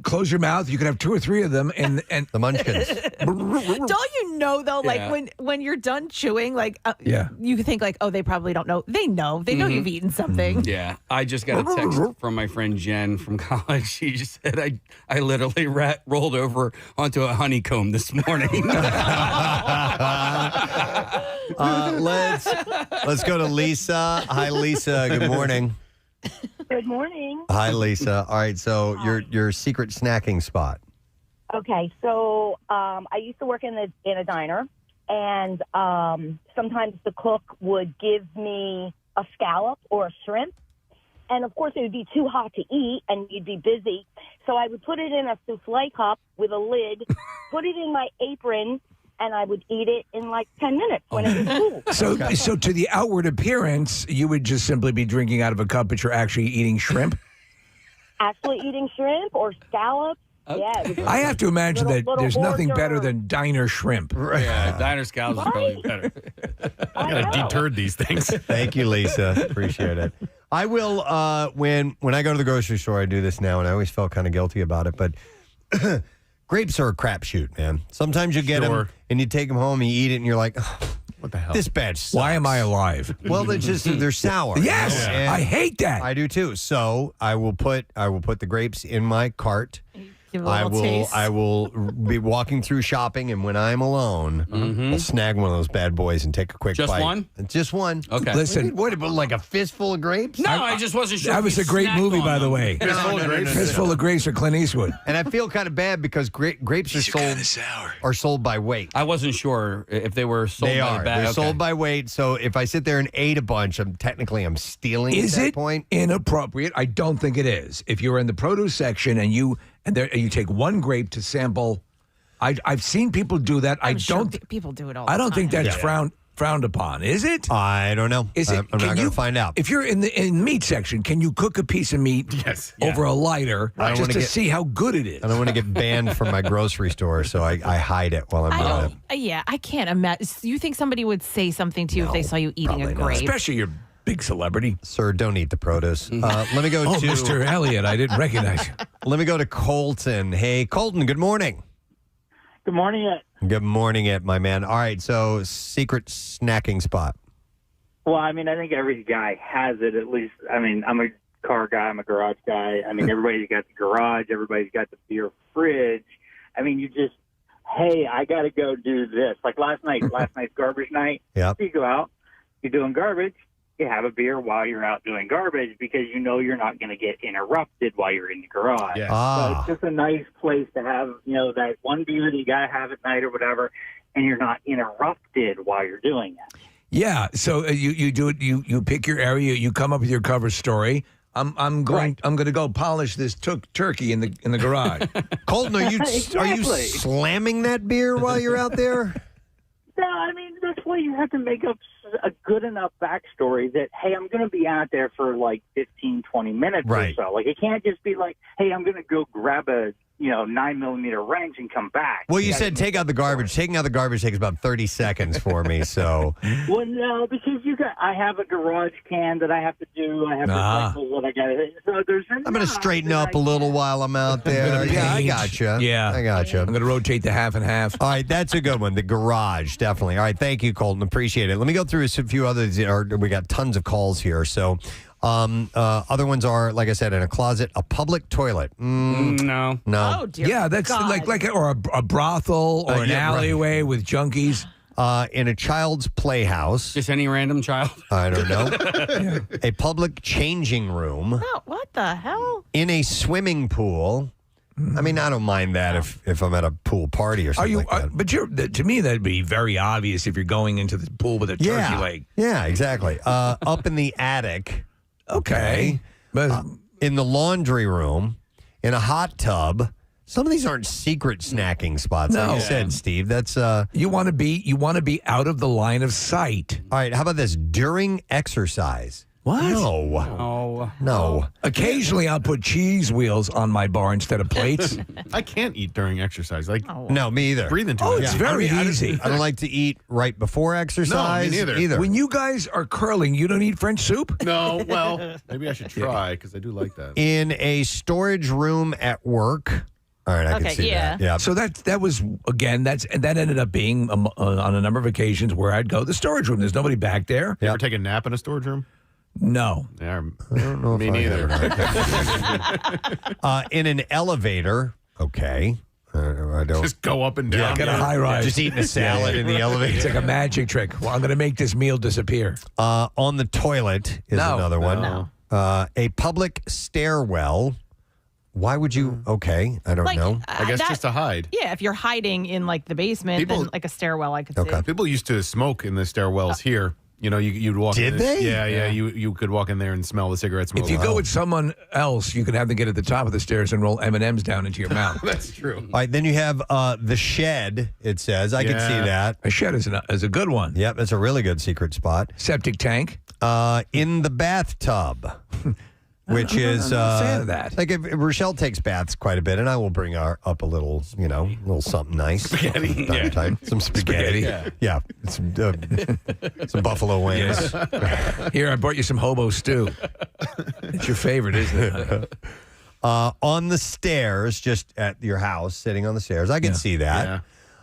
B: Close your mouth. You can have 2 or 3 of them, and
A: The munchkins.
J: Don't you know though? Like
C: Yeah.
J: when you're done chewing, like
B: Yeah.
J: you think like, oh, they probably don't know. They know. They know you've eaten something.
C: Yeah, I just got a text from my friend Jen from college. She just said I literally rolled over onto a honeycomb this morning.
A: Let's go to Lisa. Hi, Lisa. Good morning.
N: Good morning.
A: Hi, Lisa. All right. So your secret snacking spot.
N: Okay, so I used to work in a diner, and sometimes the cook would give me a scallop or a shrimp, and of course it would be too hot to eat, and you'd be busy. So I would put it in a souffle cup with a lid, put it in my apron, and I would eat it in like 10 minutes when it was cool.
B: so to the outward appearance, you would just simply be drinking out of a cup, but you're actually eating shrimp.
N: Actually eating shrimp or scallops. Yeah, it was
B: I have to imagine
N: Little-
B: that there's
N: little
B: nothing
N: hors
B: better
N: d'oeuvre.
B: than diner shrimp.
C: Yeah, diner scouts is probably better.
F: I gotta deter these things.
A: Thank you, Lisa. Appreciate it. I will when I go to the grocery store. I do this now, and I always felt kind of guilty about it. But grapes are a crapshoot, man. Sometimes you get them and you take them home, and you eat it, and you're like, oh,
F: What the hell?
A: this batch sucks.
B: Why am I alive?
A: Well, they're sour.
B: Yes,
A: you know, and
B: I hate that.
A: I do too. So I will put the grapes in my cart.
J: Give it a little taste.
A: I will be walking through shopping, and when I'm alone, I'll snag one of those bad boys and take a quick
C: Just
A: bite.
C: one?
A: Just one.
C: Okay.
B: Listen,
A: What, like a fistful of grapes?
C: No, I just wasn't sure.
B: that
C: if
B: was
C: you
B: a great
C: snacked
B: movie,
C: on
B: by the
C: them.
B: way.
F: No.
B: Fistful of Grapes or Clint Eastwood.
A: And I feel kind of bad because grapes are sold by weight.
C: I wasn't sure if they were sold
A: They
C: by
A: are.
C: the bag.
A: They're
C: Okay.
A: sold by weight. So if I sit there and ate a bunch, I'm stealing
B: Is
A: at that
B: it
A: point.
B: inappropriate? I don't think it is. If you're in the produce section and you take one grape to sample, I've seen people do that.
J: I'm sure people do it all.
B: I don't think
J: the time.
B: that's frowned upon. Is it?
A: I don't know.
B: Is it?
A: I'm not
B: can
A: going
B: you
A: to find out.
B: If you're in the meat section, can you cook a piece of meat over a lighter
A: I don't
B: just
A: wanna
B: to see how good it is?
A: I don't want to get banned from my grocery store, so I hide it while I'm
J: I
A: doing it.
J: don't. Yeah, I can't imagine. You think somebody would say something to you if they saw you eating a
A: probably not.
J: grape?
B: Especially your big celebrity.
A: Sir, don't eat the produce. Let me go
B: Oh,
A: to
B: Mr. Elliott, I didn't recognize you.
A: Let me go to Colton. Hey, Colton. Good morning.
O: Good morning.
A: Good morning, my man. All right, so secret snacking spot.
O: Well, I mean, I think every guy has it at least. I mean, I'm a car guy. I'm a garage guy. I mean, everybody's got the garage. Everybody's got the beer fridge. I mean, hey, I got to go do this. Like last night's garbage night.
A: Yep.
O: You go out, you're doing garbage, you have a beer while you're out doing garbage because you know you're not going to get interrupted while you're in the garage.
F: Yes.
O: So it's just a nice place to have, that one beer that you got to have at night or whatever, and you're not interrupted while you're doing it.
B: Yeah. So you do it. You pick your area. You come up with your cover story. I'm going to go polish this turkey in the garage.
A: Colton, are you slamming that beer while you're out there?
O: No, I mean, that's why you have to make up a good enough backstory that, hey, I'm going to be out there for like 15, 20 minutes or so. Like, it can't just be like, hey, I'm going to go grab a 9mm wrench and come back.
A: Well, you said take out the garbage. Taking out the garbage takes about 30 seconds for me, so.
O: Well, no, because I have a garage can that I have to do. I have to recycle what I got to do. So there's
A: I'm going to straighten up a little while I'm out there. Yeah, I gotcha.
B: Yeah.
A: I gotcha.
B: I'm going to rotate the half and half.
A: All right, that's a good one. The garage, definitely. All right, thank you, Colton. Appreciate it. Let me go through a few others. We got tons of calls here, so. Other ones are, like I said, in a closet, a public toilet.
C: No.
J: Oh, dear
B: Yeah, that's
J: God.
B: like a brothel or an alleyway with junkies.
A: In a child's playhouse.
C: Just any random child?
A: I don't know. A public changing room.
J: Oh, what the hell?
A: In a swimming pool. I mean, I don't mind that if I'm at a pool party or something like that.
B: But to me, that'd be very obvious if you're going into the pool with a turkey leg.
A: Yeah, exactly. Up in the attic.
B: Okay.
A: In the laundry room. In a hot tub. Some of these aren't secret snacking spots, like you said, Steve. That's
B: you want to be out of the line of sight.
A: All right, how about this? During exercise.
B: What?
A: No.
B: Occasionally, I'll put cheese wheels on my bar instead of plates.
F: I can't eat during exercise.
A: No, me either.
F: Breathing too
B: Oh,
F: much.
B: it's very easy.
A: I don't like to eat right before exercise.
F: No, me neither.
A: Either.
B: When you guys are curling, you don't eat French soup?
F: No, well, maybe I should try because I do like that.
A: In a storage room at work. All right, I can see that. Yeah.
B: So that was again. That ended up being on a number of occasions where I'd go to the storage room. There's nobody back there.
F: You ever take a nap in a storage room?
B: No.
F: Yeah,
A: I don't know.
F: me neither.
A: In an elevator. Okay. I don't.
F: Just go up and down.
B: Yeah, get a high rise.
A: Just eating a salad in the elevator.
B: It's like a magic trick. Well, I'm going to make this meal disappear.
A: On the toilet is another one.
J: No.
A: A public stairwell. Why would you? Okay, I don't know.
F: I guess just to hide.
J: Yeah, if you're hiding in like the basement, then like a stairwell, I could see.
F: People used to smoke in the stairwells here. You'd walk.
A: Did
F: in
A: they?
F: Yeah. You could walk in there and smell the cigarette smoke.
B: If you go with someone else, you can have them get at the top of the stairs and roll M&Ms down into your mouth.
F: That's true.
A: All right, then you have the shed. It says I can see that.
B: A shed is a good one.
A: Yep, that's a really good secret spot.
B: Septic tank.
A: In the bathtub. Which is
B: I'm not a fan of that.
A: Like if Rochelle takes baths quite a bit, and I will bring her up a little, little something nice,
F: spaghetti,
A: some spaghetti, yeah. Some buffalo wings.
B: Yeah. Here, I brought you some hobo stew. It's your favorite, isn't it?
A: On the stairs, just at your house, sitting on the stairs, I can see that.
F: Yeah.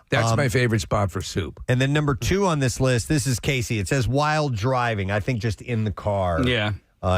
B: That's my favorite spot for soup.
A: And then number 2 on this list, this is Casey. It says while driving. I think just in the car.
C: Yeah.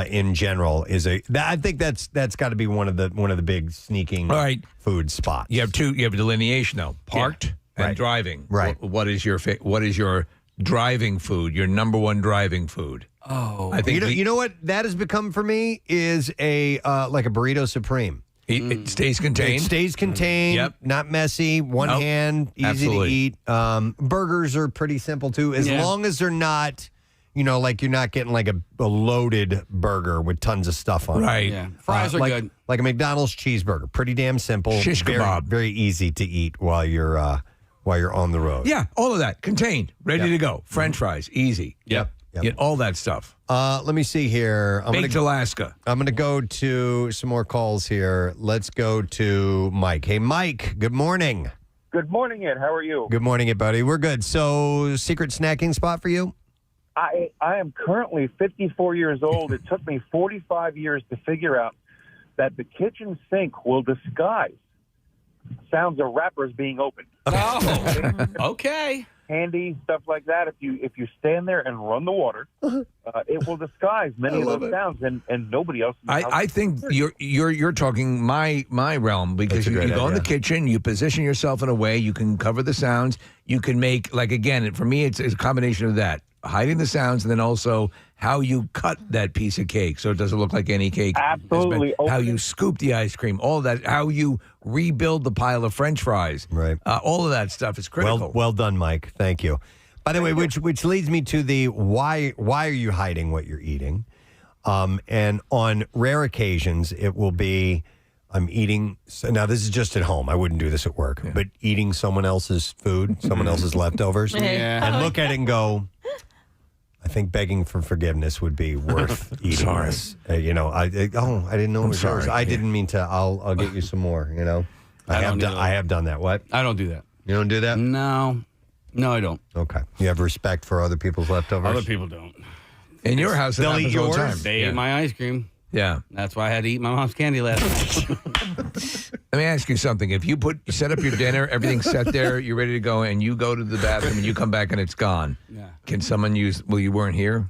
A: In general I think that's got to be one of the big sneaking food spots.
B: You have a delineation though. Parked and driving.
A: Right.
B: What is your driving food? Your number one driving food?
C: Oh.
B: I think
A: you know what that has become for me is a like a burrito supreme.
B: It stays contained.
A: It stays contained.
B: Yep.
A: Not messy. One hand, easy
B: Absolutely.
A: to eat. Burgers are pretty simple too, as long as they're not. Like you're not getting like a loaded burger with tons of stuff on it.
B: Right.
C: Yeah. Fries are good.
A: Like a McDonald's cheeseburger. Pretty damn simple.
B: Shish kebab.
A: Very easy to eat while you're on the road.
B: Yeah, all of that contained, ready to go. French fries, easy.
A: Yep.
B: Get all that stuff.
A: Let me see here.
B: Baked Alaska.
A: I'm going to go to some more calls here. Let's go to Mike. Hey, Mike, good morning.
P: Good morning, Ed. How are you?
A: Good morning, buddy. We're good. So, secret snacking spot for you?
P: I am currently 54 years old. It took me 45 years to figure out that the kitchen sink will disguise sounds of wrappers being opened.
C: Oh, okay.
P: candy, stuff like that. If you stand there and run the water, it will disguise many of those sounds, and nobody else.
B: I think you're talking my realm, because you go in the kitchen, you position yourself in a way you can cover the sounds. You can make, like, again, for me, it's a combination of that, hiding the sounds, and then also how you cut that piece of cake so it doesn't look like any cake.
P: Absolutely.
B: How you scoop the ice cream, all of that, how you rebuild the pile of French fries.
A: Right.
B: All of that stuff is critical.
A: Well done, Mike. Thank you. By the way, which leads me to the why are you hiding what you're eating? And on rare occasions, it will be, I'm eating, now this is just at home. I wouldn't do this at work, but eating someone else's food, someone else's leftovers, and look at it and go, I think begging for forgiveness would be worth eating this. I didn't know it was yours. I didn't mean to. I'll get you some more. I have done that. What?
C: I don't do that.
A: You don't do that?
C: No, I don't.
A: Okay. You have respect for other people's leftovers?
C: Other people don't.
B: In your house,
A: they'll eat yours.
B: All the time.
C: They ate my ice cream.
B: Yeah.
C: That's why I had to eat my mom's candy last night.
B: Let me ask you something. If you set up your dinner, everything's set there, you're ready to go, and you go to the bathroom and you come back and it's gone.
C: Yeah.
B: Can someone use, well, you weren't here?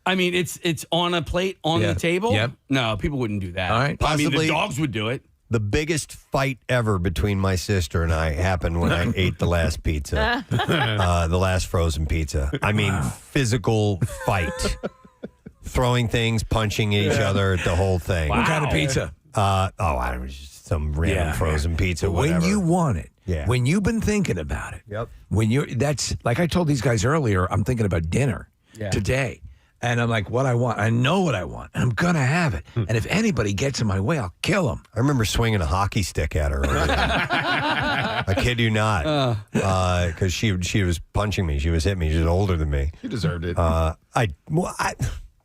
C: I mean, it's on a plate on the table.
B: Yep.
C: No, people wouldn't do that.
B: All right.
C: The dogs would do it.
A: The biggest fight ever between my sister and I happened when I ate the last pizza, the last frozen pizza. I mean, physical fight. Throwing things, punching each other, the whole thing.
B: Wow. What kind of pizza?
A: I don't know, just some random frozen pizza.
B: When you want it,
A: Yeah.
B: When you've been thinking about it.
A: Yep.
B: That's like I told these guys earlier, I'm thinking about dinner today. And I'm like, what I want. I know what I want. And I'm going to have it. And if anybody gets in my way, I'll kill them.
A: I remember swinging a hockey stick at her earlier. I kid you not. Because she was punching me. She was hitting me. She was older than me.
F: She deserved it.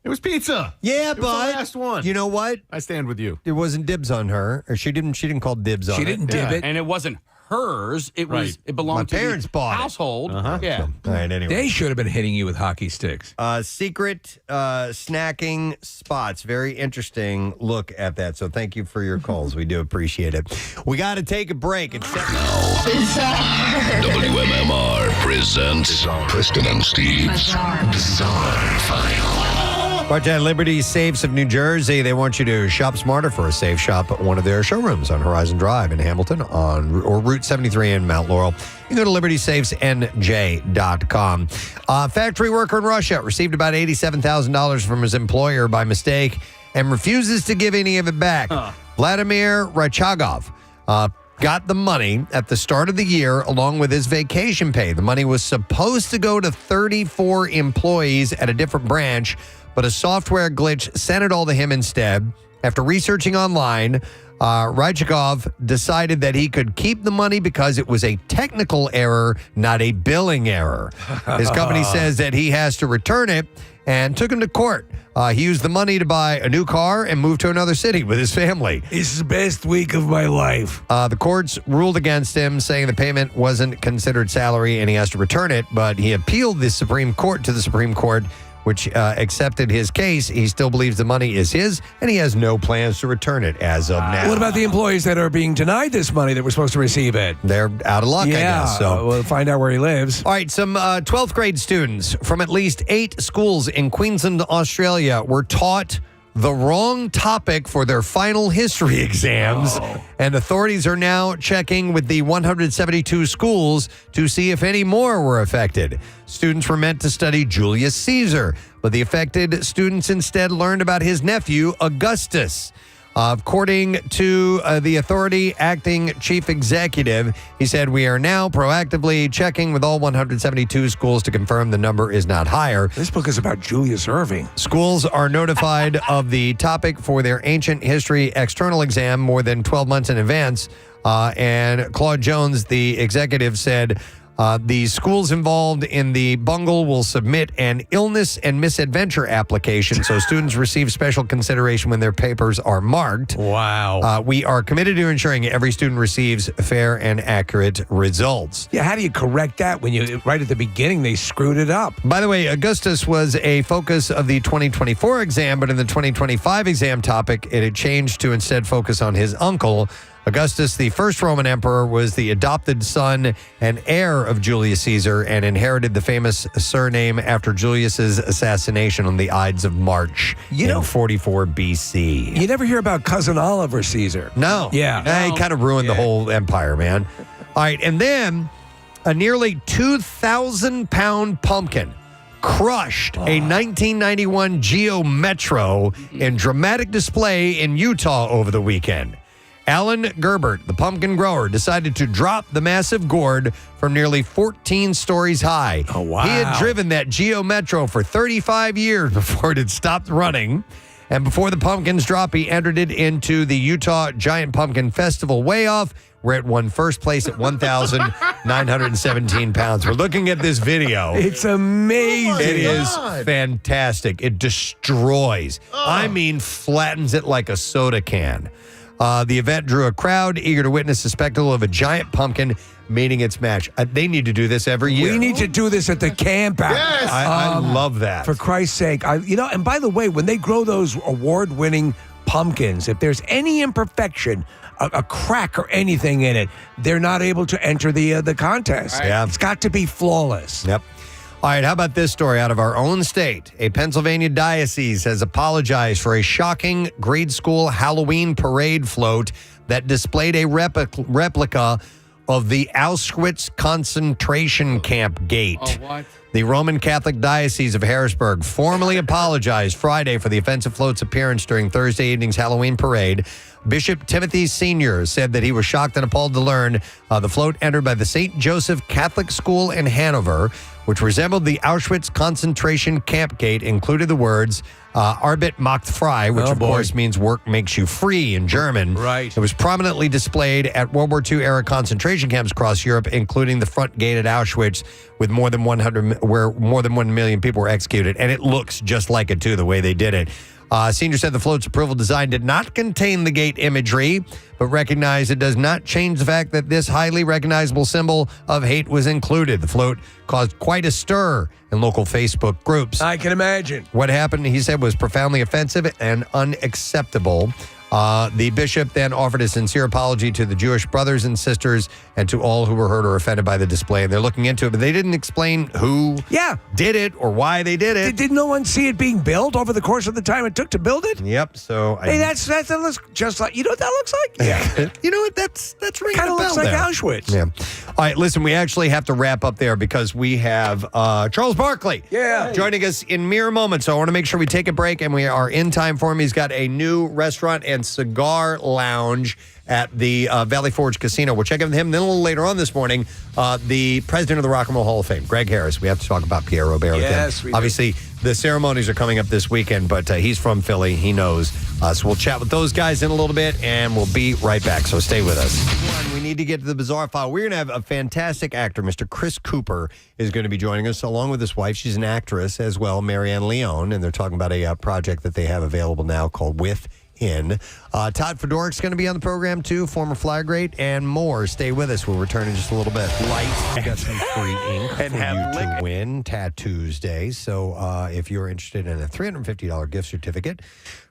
A: It
F: was pizza.
A: Yeah,
F: it
A: but
F: was the last one.
A: You know what?
F: I stand with you.
A: It wasn't dibs on her, or she didn't call dibs on it.
B: She didn't dib it,
C: and it wasn't hers. It was. It belonged
A: My
C: to
A: parents
C: the
A: bought it.
C: household.
A: So,
C: Yeah.
A: all right. Anyway,
B: they should have been hitting you with hockey sticks.
A: Secret snacking spots. Very interesting look at that. So thank you for your calls. We do appreciate it. We got to take a break. It's
Q: WMMR presents Preston and Steve's Bizarre File.
A: Brought to you by Liberty Safes of New Jersey. They want you to shop smarter for a safe shop at one of their showrooms on Horizon Drive in Hamilton or Route 73 in Mount Laurel. You can go to libertysafesnj.com. Factory worker in Russia received about $87,000 from his employer by mistake and refuses to give any of it back. Vladimir Rychagov got the money at the start of the year along with his vacation pay. The money was supposed to go to 34 employees at a different branch, but a software glitch sent it all to him instead. After researching online, Rychagov decided that he could keep the money because it was a technical error, not a billing error. His company says that he has to return it and took him to court. He used the money to buy a new car and move to another city with his family.
B: This is the best week of my life.
A: The courts ruled against him, saying the payment wasn't considered salary and he has to return it, but he appealed to the Supreme Court, which accepted his case. He still believes the money is his, and he has no plans to return it as of now.
B: What about the employees that are being denied this money that were supposed to receive it?
A: They're out of luck, I guess. So
B: we'll find out where he lives.
A: All right, some 12th grade students from at least 8 schools in Queensland, Australia, were taught the wrong topic for their final history exams, and authorities are now checking with the 172 schools to see if any more were affected. Students were meant to study Julius Caesar, but the affected students instead learned about his nephew, Augustus. According to the authority acting chief executive, he said, "We are now proactively checking with all 172 schools to confirm the number is not higher."
B: This book is about Julius Irving.
A: Schools are notified of the topic for their ancient history external exam more than 12 months in advance. And Claude Jones, the executive, said, the schools involved in the bungle will submit an illness and misadventure application, so students receive special consideration when their papers are marked.
B: Wow.
A: We are committed to ensuring every student receives fair and accurate results.
B: Yeah, how do you correct that when right at the beginning they screwed it up?
A: By the way, Augustus was a focus of the 2024 exam, but in the 2025 exam topic, it had changed to instead focus on his uncle. Augustus, the first Roman emperor, was the adopted son and heir of Julius Caesar and inherited the famous surname after Julius's assassination on the Ides of March in 44 BC.
B: You never hear about cousin Oliver Caesar.
A: No.
B: Yeah.
A: He kind of ruined the whole empire, man. All right, and then a nearly 2,000-pound pumpkin crushed a 1991 Geo Metro in dramatic display in Utah over the weekend. Alan Gerbert, the pumpkin grower, decided to drop the massive gourd from nearly 14 stories high.
B: Oh, wow.
A: He had driven that Geo Metro for 35 years before it had stopped running. And before the pumpkins drop, he entered it into the Utah Giant Pumpkin Festival weigh-off, where it won first place at 1,917 pounds. We're looking at this video.
B: It's amazing.
A: It is fantastic. It destroys. I mean, flattens it like a soda can. The event drew a crowd eager to witness the spectacle of a giant pumpkin meeting its match. They need to do this every year.
B: We need to do this at the camp out.
A: Yes. I love that.
B: For Christ's sake. And by the way, when they grow those award-winning pumpkins, if there's any imperfection, a crack or anything in it, they're not able to enter the contest.
A: Right. Yeah.
B: It's got to be flawless.
A: Yep. All right, how about this story out of our own state? A Pennsylvania diocese has apologized for a shocking grade school Halloween parade float that displayed a replica of the Auschwitz concentration camp gate.
C: Oh, what?
A: The Roman Catholic Diocese of Harrisburg formally apologized Friday for the offensive float's appearance during Thursday evening's Halloween parade. Bishop Timothy Sr. said that he was shocked and appalled to learn the float entered by the St. Joseph Catholic School in Hanover, which resembled the Auschwitz concentration camp gate, included the words Arbeit macht frei, which course means work makes you free in German.
B: Right.
A: It was prominently displayed at World War II era concentration camps across Europe, including the front gate at Auschwitz, with more than 1 million people were executed. And it looks just like it, too, the way they did it. Senior said the float's approval design did not contain the gate imagery, but recognized it does not change the fact that this highly recognizable symbol of hate was included. The float caused quite a stir in local Facebook groups.
B: I can imagine.
A: What happened, he said, was profoundly offensive and unacceptable. The bishop then offered a sincere apology to the Jewish brothers and sisters and to all who were hurt or offended by the display. And they're looking into it, but they didn't explain who did it or why they did it.
B: Did no one see it being built over the course of the time it took to build it?
A: Yep. So
B: that looks just like, you know what that looks like?
A: Yeah. You know what? That's ringing
B: kind
A: a
B: of
A: bell
B: looks like
A: there.
B: Auschwitz.
A: Yeah. All right. Listen, we actually have to wrap up there because we have Charles Barkley joining us in mere moments. So I want to make sure we take a break and we are in time for him. He's got a new restaurant and cigar lounge at the Valley Forge Casino. We'll check in with him. Then a little later on this morning, the president of the Rock and Roll Hall of Fame, Greg Harris. We have to talk about Pierre Robert with him.
B: Yes, we do.
A: Obviously, the ceremonies are coming up this weekend, but he's from Philly. He knows. So we'll chat with those guys in a little bit, and we'll be right back. So stay with us. We need to get to the bizarre file. We're going to have a fantastic actor, Mr. Chris Cooper, is going to be joining us along with his wife. She's an actress as well, Marianne Leone, and they're talking about a project that they have available now called Within. Todd Fedorik's going to be on the program too, former Flyer great, and more. Stay with us. We'll return in just a little bit. We got some free ink for you to win Tattoos Day. So if you're interested in a $350 gift certificate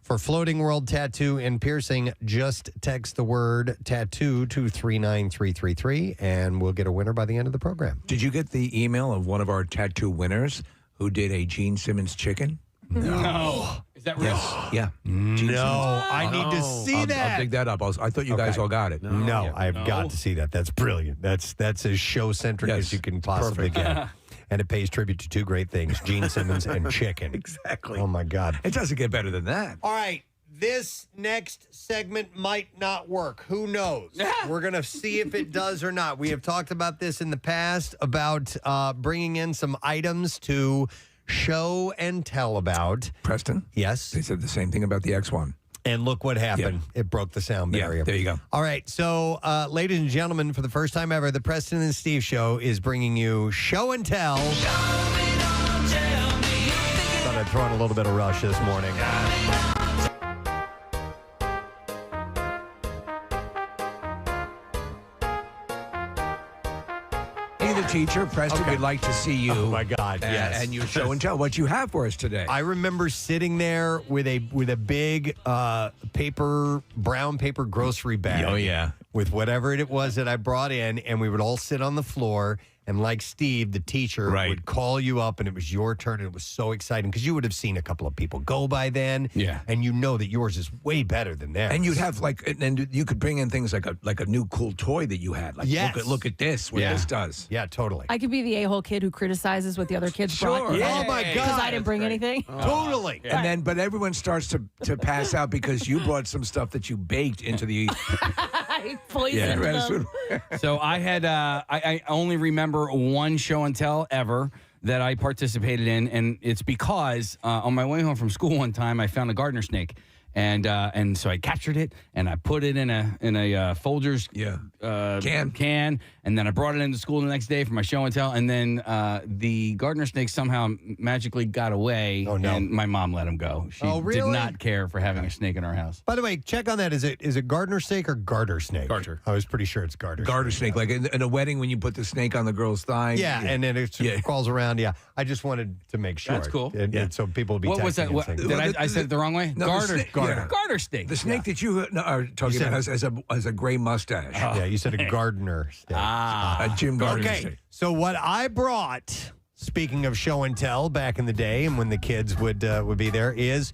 A: for Floating World Tattoo and Piercing, just text the word tattoo to 39333 and we'll get a winner by the end of the program.
B: Did you get the email of one of our tattoo winners who did a Gene Simmons chicken?
C: No. Is that real?
B: Yes. Yeah.
A: No, I need to see that.
B: I'll dig that up. I thought you guys all got it.
A: No, I've got to see that. That's brilliant. That's as show-centric as you can possibly get. And it pays tribute to two great things, Gene Simmons and chicken.
B: Exactly.
A: Oh, my God.
B: It doesn't get better than that.
A: All right. This next segment might not work. Who knows? We're going to see if it does or not. We have talked about this in the past, about bringing in some items to show and tell about.
B: Preston?
A: Yes?
B: They said the same thing about the X1.
A: And look what happened. Yeah. It broke the sound barrier.
B: Yeah, there you go.
A: All right. So, ladies and gentlemen, for the first time ever, the Preston and Steve Show is bringing you Show and Tell. Thought I'd throw in a little bit of Rush this morning.
B: teacher, Preston, we'd like to see you.
A: Oh my God! Yes,
B: and your show and tell what you have for us today.
A: I remember sitting there with a big brown paper grocery bag.
B: Oh yeah,
A: with whatever it was that I brought in, and we would all sit on the floor. And like Steve, the teacher would call you up, and it was your turn, and it was so exciting because you would have seen a couple of people go by then, and you know that yours is way better than theirs.
B: And you'd have and you could bring in things like a new cool toy that you had. Like look at this, what this does.
A: Yeah, totally.
J: I could be the a-hole kid who criticizes what the other kids brought.
A: Oh my God!
J: Because I didn't bring anything.
A: Totally.
B: And then, but everyone starts to pass out because you brought some stuff that you baked into the.
J: I poisoned them.
C: So I had I only remember one show and tell ever that I participated in, and it's because on my way home from school one time I found a gardener snake. And so I captured it and I put it in a Folgers can, and then I brought it into school the next day for my show and tell, and then the gardener snake somehow magically got away, and my mom let him go. She did not care for having a snake in our house.
A: By the way, check on that. Is it gardener snake or garter snake?
F: Garter.
A: I was pretty sure it's garter.
B: Garter snake, like in a wedding when you put the snake on the girl's thigh.
A: Yeah, and then it crawls around. Yeah, I just wanted to make sure.
C: That's cool.
A: And so people would be.
C: What was that? I said it the wrong way.
B: No,
C: Garter snake.
B: The snake that you are talking about has a gray mustache.
A: Yeah, you said a gardener snake.
B: A Jim Gardner snake.
A: So what I brought, speaking of show and tell back in the day and when the kids would be there, is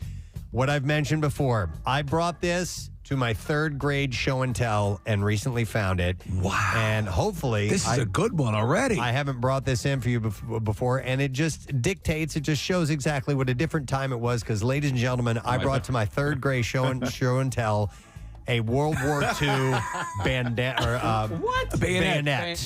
A: what I've mentioned before. I brought this to my third grade show and tell and recently found it.
B: Wow.
A: And hopefully...
B: This is a good one already.
A: I haven't brought this in for you before, and it just just shows exactly what a different time it was, because, ladies and gentlemen, I brought to my third grade show and tell a World War II bayonet.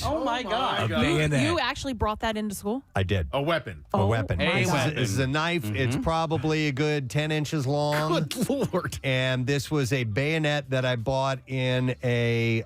J: Oh my God.
B: A bayonet.
J: You actually brought that into school?
A: I did.
F: A weapon.
A: A weapon.
C: Weapon.
A: This is a knife. Mm-hmm. It's probably a good 10 inches long.
F: Good Lord.
A: And this was a bayonet that I bought in an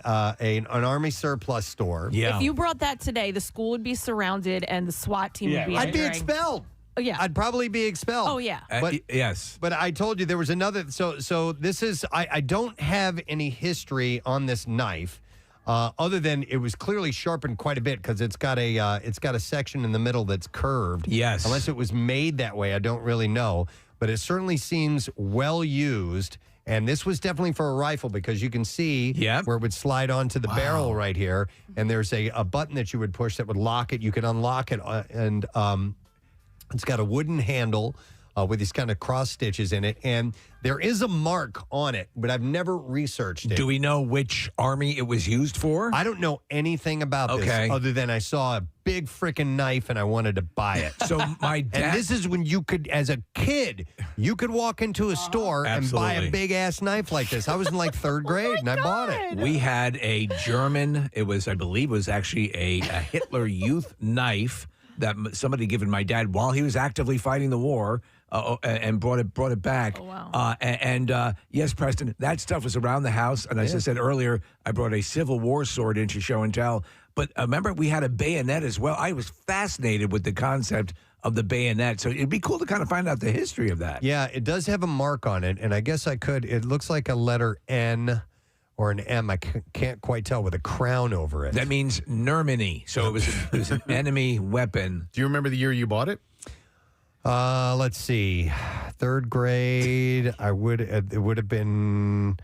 A: Army surplus store.
B: Yeah.
J: If you brought that today, the school would be surrounded and the SWAT team would be
A: I'd be expelled.
J: Oh, yeah.
A: I'd probably be expelled.
J: Oh, yeah.
B: Yes.
A: But I told you there was another. So this is, I don't have any history on this knife other than it was clearly sharpened quite a bit because it's got a section in the middle that's curved.
B: Yes.
A: Unless it was made that way, I don't really know. But it certainly seems well used. And this was definitely for a rifle because you can see where it would slide onto the barrel right here. And there's a button that you would push that would lock it. You could unlock it and it's got a wooden handle with these kind of cross stitches in it. And there is a mark on it, but I've never researched it.
B: Do we know which army it was used for?
A: I don't know anything about this other than I saw a big freaking knife and I wanted to buy it.
B: So my dad...
A: And this is when you could, as a kid, you could walk into a store and buy a big-ass knife like this. I was in like third grade and I bought it.
B: We had a German, I believe it was actually a Hitler Youth knife that somebody given my dad while he was actively fighting the war, and brought it back.
J: Oh, wow.
B: Yes, Preston, that stuff was around the house. And as I said earlier, I brought a Civil War sword into show and tell. But remember, we had a bayonet as well. I was fascinated with the concept of the bayonet. So it'd be cool to kind of find out the history of that.
A: Yeah, it does have a mark on it. And I guess I could. It looks like a letter N or an M. I can't quite tell, with a crown over it.
B: That means Germany. So it was an enemy weapon.
F: Do you remember the year you bought it?
A: Let's see. Third grade. It would have been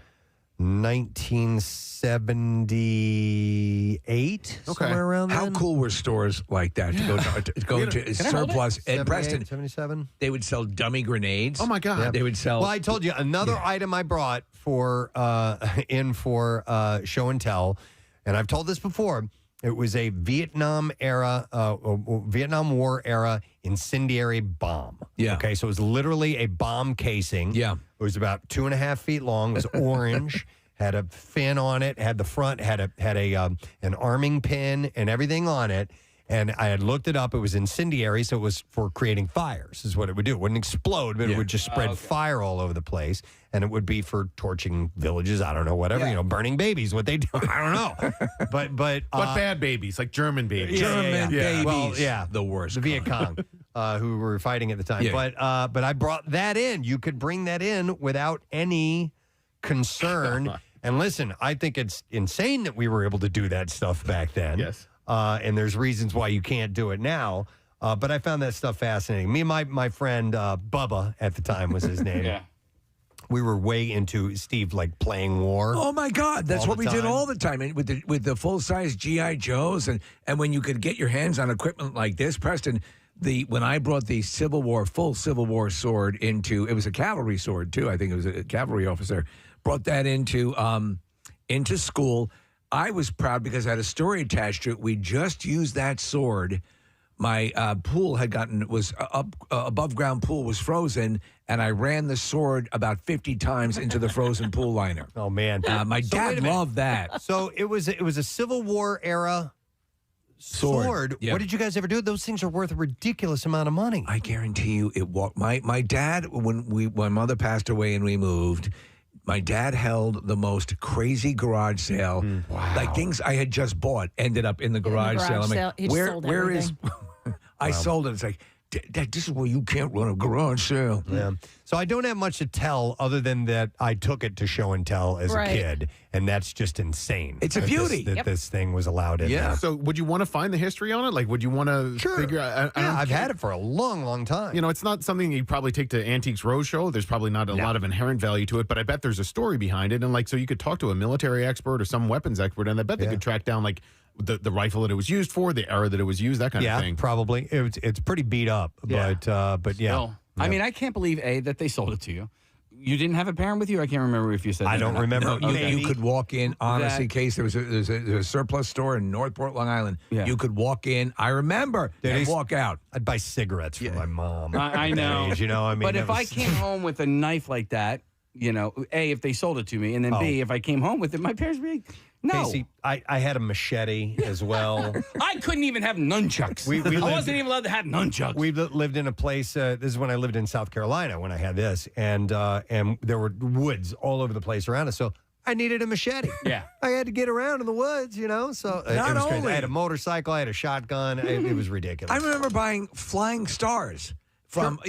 A: 1978, somewhere around then.
B: How cool were stores like that to go into surplus? And Preston,
A: 77.
B: They would sell dummy grenades.
F: Oh my God!
A: Yeah.
B: They would sell.
A: Well, I told you another item I brought for show and tell, and I've told this before. It was a Vietnam War era incendiary bomb. Yeah. Okay, so it was literally a bomb casing. Yeah. It was about 2.5 feet long. It was orange. Had a fin on it. Had the front. Had an arming pin and everything on it. And I had looked it up. It was incendiary, so it was for creating fires, is what it would do. It wouldn't explode, but it would just spread fire all over the place. And it would be for torching villages. I don't know, whatever, burning babies, what they do. I don't know. But
F: bad babies, like German babies.
B: German babies.
A: Well,
B: the worst.
A: The Viet Cong, who were fighting at the time. Yeah. But I brought that in. You could bring that in without any concern. And listen, I think it's insane that we were able to do that stuff back then.
F: Yes.
A: and there's reasons why you can't do it now. But I found that stuff fascinating. Me and my friend Bubba at the time was his name.
C: Yeah.
A: We were way into Steve like playing war.
B: Oh my God, that's what we did all the time, and with the full size GI Joes, and when you could get your hands on equipment like this, Preston. When I brought the full Civil War sword it was a cavalry sword too. I think it was a cavalry officer brought that into school. I was proud because I had a story attached to it. We just used that sword. My pool above ground pool was frozen, and I ran the sword about 50 times into the frozen pool liner.
A: Oh man,
B: my dad loved that.
A: So it was a Civil War era sword.
B: Yep.
A: What did you guys ever do? Those things are worth a ridiculous amount of money.
B: I guarantee you, it walked. My dad, when my mother passed away and we moved. My dad held the most crazy garage sale.
A: Wow.
B: Like things I had just bought ended up in the garage sale. I'm like,
J: He sold
B: where is? I
A: Wow.
B: sold it. It's like, Dad, this is where you can't run a garage sale.
A: Yeah. So I don't have much to tell other than that I took it to show and tell as a kid, and that's just insane.
B: It's a beauty.
A: This thing was allowed in there.
F: So would you want to find the history on it? Like, would you want to figure out?
A: I've had it for a long, long time.
F: You know, it's not something you probably take to Antiques Roadshow. There's probably not a lot of inherent value to it, but I bet there's a story behind it. And like, so you could talk to a military expert or some weapons expert, and I bet they could track down like the rifle that it was used for, the era that it was used, that kind of thing.
A: Yeah, probably. It's pretty beat up, but yeah.
C: Still. I mean, I can't believe, that they sold it to you. You didn't have a parent with you? I can't remember if you said that.
A: I don't remember.
B: No, you could walk in, honestly, Case. There's a surplus store in Northport, Long Island.
C: Yeah.
B: You could walk in, I remember, and walk out.
A: I'd buy cigarettes for my mom.
C: I know.
A: You know, I mean,
C: but if I came home with a knife like that, you know, A, if they sold it to me, and then B, if I came home with it, my parents would be like, no.
A: Casey, I had a machete as well.
C: I couldn't even have nunchucks. I wasn't even allowed to have nunchucks.
A: We lived in a place, this is when I lived in South Carolina when I had this, and there were woods all over the place around us, so I needed a machete.
C: Yeah.
A: I had to get around in the woods, you know, so it was crazy. I had a motorcycle, I had a shotgun, it was ridiculous.
B: I remember buying flying stars from,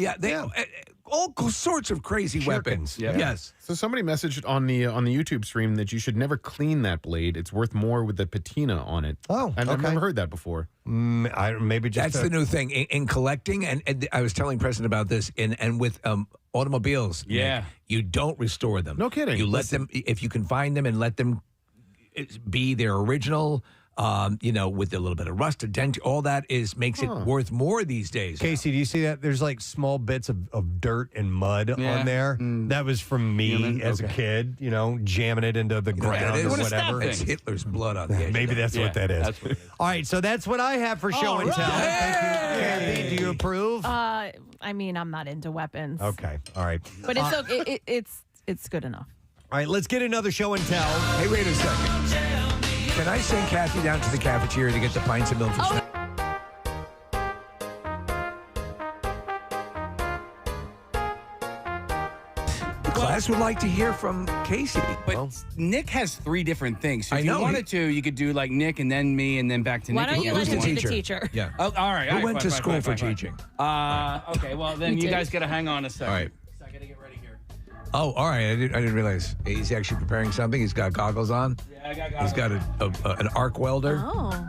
B: all sorts of crazy weapons.
A: Yeah.
B: Yes.
F: So somebody messaged on the YouTube stream that you should never clean that blade. It's worth more with the patina on it.
A: Oh,
F: I've never heard that before.
A: Maybe just
B: that's the new thing in collecting, and I was telling Preston about this. And with automobiles, Nick, you don't restore them.
F: No kidding.
B: You let them, if you can find them, and let them be their original. With a little bit of rust, a dent, all that makes it worth more these days.
A: Casey, do you see that? There's like small bits of dirt and mud on there. That was from me as a kid, you know, jamming it into the ground or whatever.
B: It's Hitler's blood on the edge.
A: Maybe that's what that is.
C: That's what it is.
A: All right, so that's what I have for show and tell. Thank you, Kathy. Do you approve?
J: I mean, I'm not into weapons.
A: Okay, all right.
J: But it's good enough.
A: All right, let's get another show and tell.
B: Hey, wait a second. Can I send Kathy down to the cafeteria to get the pints of milk and snacks? The class would like to hear from Casey.
C: But Nick has 3 different things. So
B: I
C: if
B: know.
C: you wanted to, you could do like Nick and then me and then back to
J: Why
C: Nick.
J: don't you
C: again.
J: let him
B: the
J: be the
B: teacher?
J: teacher?
B: Yeah.
C: Oh, all right.
B: Who went to school for teaching?
C: Okay, well, then
J: Me
C: you
J: too.
C: guys got to hang on a second.
B: All right.
C: So I got to get ready here.
B: Oh, all right. I didn't realize. He's actually preparing something. He's got goggles on.
C: Yeah, I got
B: He's got an arc welder.
J: Oh.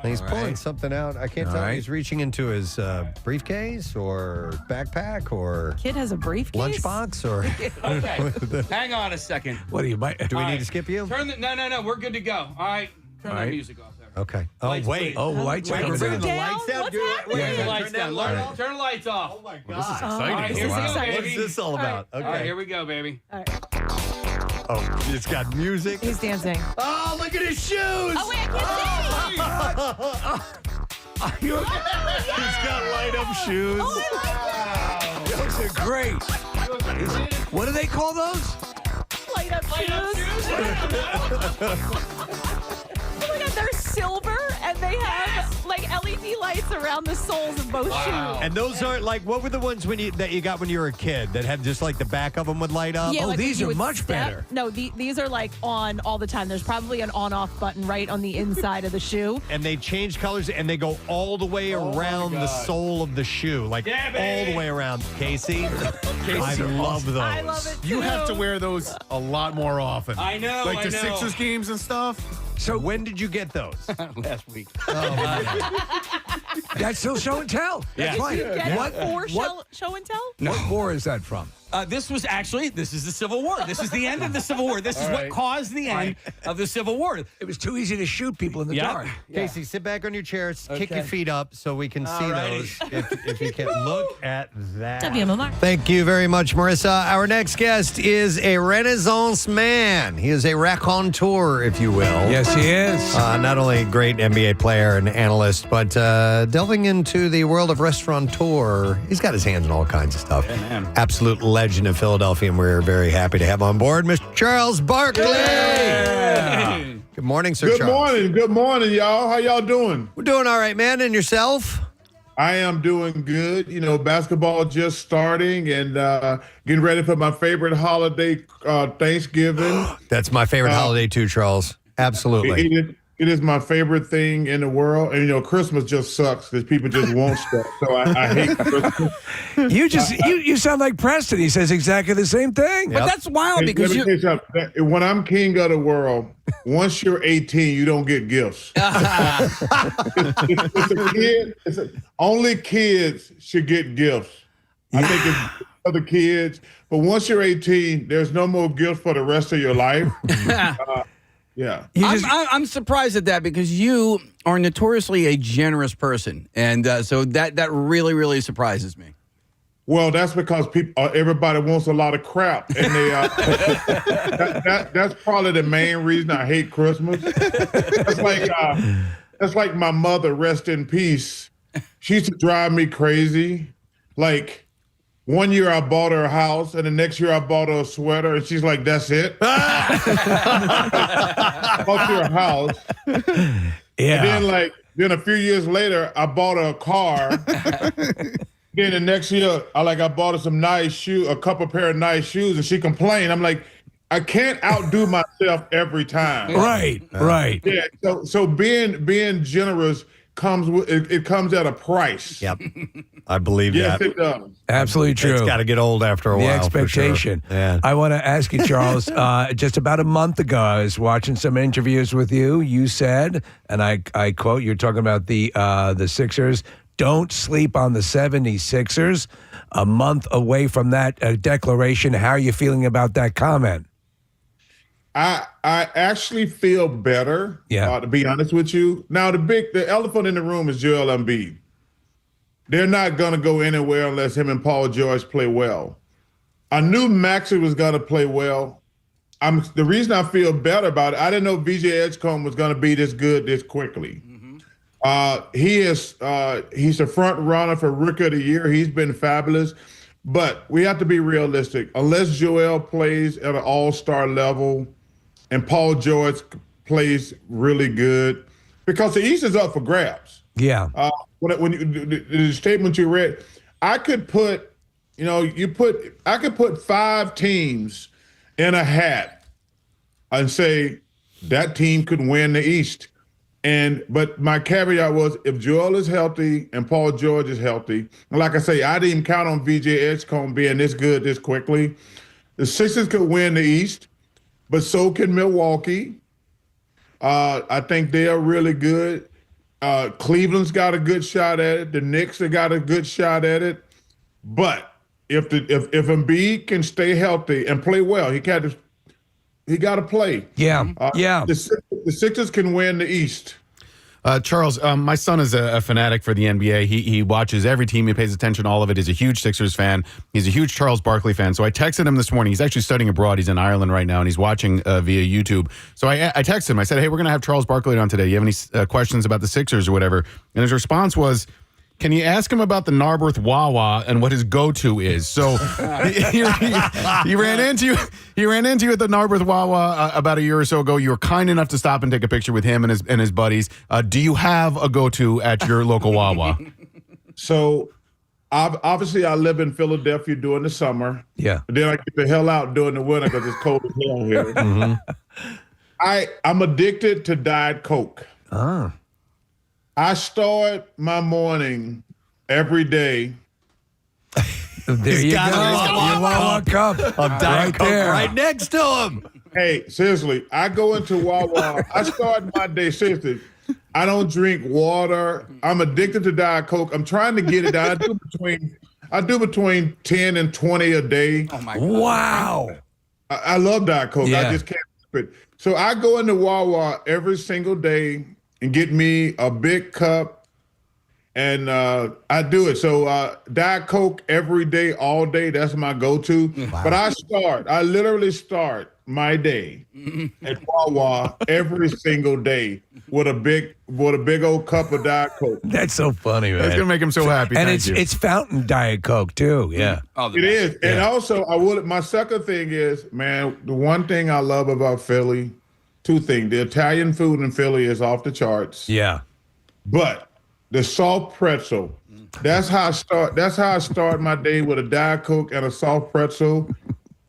A: He's pulling something out. I can't tell if he's reaching into his briefcase or backpack or
J: Kid has a briefcase?
A: lunchbox or.
C: Okay. Hang on a second.
B: What do you might?
A: Do we
C: All
A: need
C: right.
A: to skip you?
C: No. We're good to go. All right. Turn
B: All
C: that
B: right.
C: music off there.
A: Okay. Oh,
C: Lights,
A: wait.
C: please.
B: Oh, lights are
A: We're
B: coming
A: bringing the
B: down.
A: lights down.
J: What's
A: Do it.
J: happening?
C: Turn the
A: Turn
C: lights
A: that
C: down.
A: light.
C: Turn the lights off.
A: Oh, my
F: This is
A: God.
F: exciting.
C: All right, here we
J: Wow.
C: go,
J: Exciting.
C: baby.
A: What's this all about? Okay.
C: All right, here we go, baby.
J: All right.
A: Oh, it's got music.
J: He's dancing.
A: Oh, look at his shoes.
J: Oh, wait, I can't see.
A: He's got light up shoes.
J: Oh,
B: Those are great. What do they call those?
J: Light up shoes. Oh my God, they're silver and they have like LED lights around the soles of both shoes.
A: And those aren't like, what were the ones that you got when you were a kid that had just like the back of them would light up?
J: Yeah,
B: Oh,
J: like
B: these
J: you
B: are
J: would
B: much better.
J: No, these are like on all the time. There's probably an on-off button right on the inside of the shoe.
A: And they change colors and they go all the way around the sole of the shoe, like all the way around. Casey, I love those.
J: I love it too.
F: You have to wear those a lot more often.
C: I know.
F: Like
C: I
F: the
C: know.
F: Sixers games and stuff.
A: So when did you get those?
C: Last week.
B: That's still show and tell. That's
C: Yeah.
B: right.
J: Get for show and tell?
B: What war is that from?
C: This is the Civil War. This is the end of the Civil War. This is what caused the end of the Civil War.
B: It was too easy to shoot people in the dark.
A: Casey, sit back on your chair. Kick your feet up so we can see those. If you can look at that.
K: WMMR.
A: Thank you very much, Marissa. Our next guest is a Renaissance man. He is a raconteur, if you will.
B: Yes, he is.
A: Not only a great NBA player and analyst, but delving into the world of restaurateur. He's got his hands in all kinds of stuff.
C: Yeah, man.
A: Absolute legend of Philadelphia, and we're very happy to have on board Mr. Charles Barkley.
B: Yeah.
A: Good morning, Sir Charles.
R: Good morning, y'all. How y'all doing?
A: We're doing all right, man. And yourself?
R: I am doing good. You know, basketball just starting and getting ready for my favorite holiday, Thanksgiving.
A: That's my favorite holiday too, Charles. Absolutely.
R: It is my favorite thing in the world. And, you know, Christmas just sucks because people just want stuff. So I hate Christmas.
B: You sound like Preston. He says exactly the same thing.
C: But that's wild because
R: Let me tell you something. When I'm king of the world, once you're 18, you don't get gifts. It's a kid. Only kids should get gifts. I think it's other kids. But once you're 18, there's no more gifts for the rest of your life. Yeah.
C: I'm surprised at that because you are notoriously a generous person. And so that really, really surprises me.
R: Well, that's because everybody wants a lot of crap, and they that's probably the main reason I hate Christmas. That's like my mother, rest in peace. She used to drive me crazy. Like, one year I bought her a house, and the next year I bought her a sweater, and she's like, "That's it." Bought her a house.
B: Yeah.
R: And then a few years later, I bought her a car. Then the next year, I bought her some nice shoes, a couple pair of nice shoes, and she complained. I'm like, I can't outdo myself every time.
B: Right.
R: Yeah. So being generous comes at a price.
A: Yep. I believe
R: yes,
A: that.
R: It does.
B: Absolutely true.
A: It's got to get old after a while.
B: The expectation.
A: For sure. Yeah.
B: I want to ask you, Charles, just about a month ago, I was watching some interviews with you. You said, and I quote, you're talking about the Sixers. Don't sleep on the 76ers. A month away from that declaration. How are you feeling about that comment?
R: I actually feel better, to be honest with you. Now, the elephant in the room is Joel Embiid. They're not going to go anywhere unless him and Paul George play well. I knew Maxey was going to play well. The reason I feel better about it, I didn't know VJ Edgecombe was going to be this good this quickly. He's the front runner for Rookie of the Year. He's been fabulous. But we have to be realistic. Unless Joel plays at an all-star level and Paul George plays really good, because the East is up for grabs.
B: Yeah.
R: When the statement you read, I could put 5 teams in a hat and say that team could win the East. But my caveat was, if Joel is healthy and Paul George is healthy, and like I say, I didn't even count on VJ Edgecombe being this good this quickly. The Sixers could win the East, but so can Milwaukee. I think they are really good. Cleveland's got a good shot at it. The Knicks have got a good shot at it. But if Embiid can stay healthy and play well, he got to play.
B: Yeah.
R: The Sixers can win the East.
F: Charles, my son is a fanatic for the NBA. He watches every team. He pays attention to all of it. He's a huge Sixers fan. He's a huge Charles Barkley fan. So I texted him this morning. He's actually studying abroad. He's in Ireland right now, and he's watching via YouTube. So I texted him. I said, hey, we're going to have Charles Barkley on today. You have any questions about the Sixers or whatever? And his response was, can you ask him about the Narberth Wawa and what his go-to is? So he ran into you at the Narberth Wawa about a year or so ago. You were kind enough to stop and take a picture with him and his buddies. Do you have a go-to at your local Wawa?
R: So obviously I live in Philadelphia during the summer.
B: Yeah.
R: But then I get the hell out during the winter because it's cold as hell here. Mm-hmm. I'm addicted to Diet Coke.
B: Ah.
R: I start my morning every day.
B: There you go. Your Wawa cup
A: of Diet Coke right next to him.
R: Hey, seriously, I go into Wawa. I start my day, seriously. I don't drink water. I'm addicted to Diet Coke. I'm trying to get it down. I do between 10 and 20 a day.
C: Oh my God.
B: Wow.
R: I love Diet Coke.
B: Yeah.
R: I just can't help it. So I go into Wawa every single day and get me a big cup, and I do it. So Diet Coke every day, all day. That's my go-to. Wow. But I literally start my day at Wawa every single day with a big old cup of Diet Coke.
B: That's so funny, man.
F: It's gonna make him so happy.
B: And
F: Thank you.
B: it's fountain Diet Coke too. Yeah.
R: It is. And also my second thing is, man, the one thing I love about Philly, two things. The Italian food in Philly is off the charts.
B: Yeah.
R: But the soft pretzel, that's how I start my day, with a Diet Coke and a soft pretzel.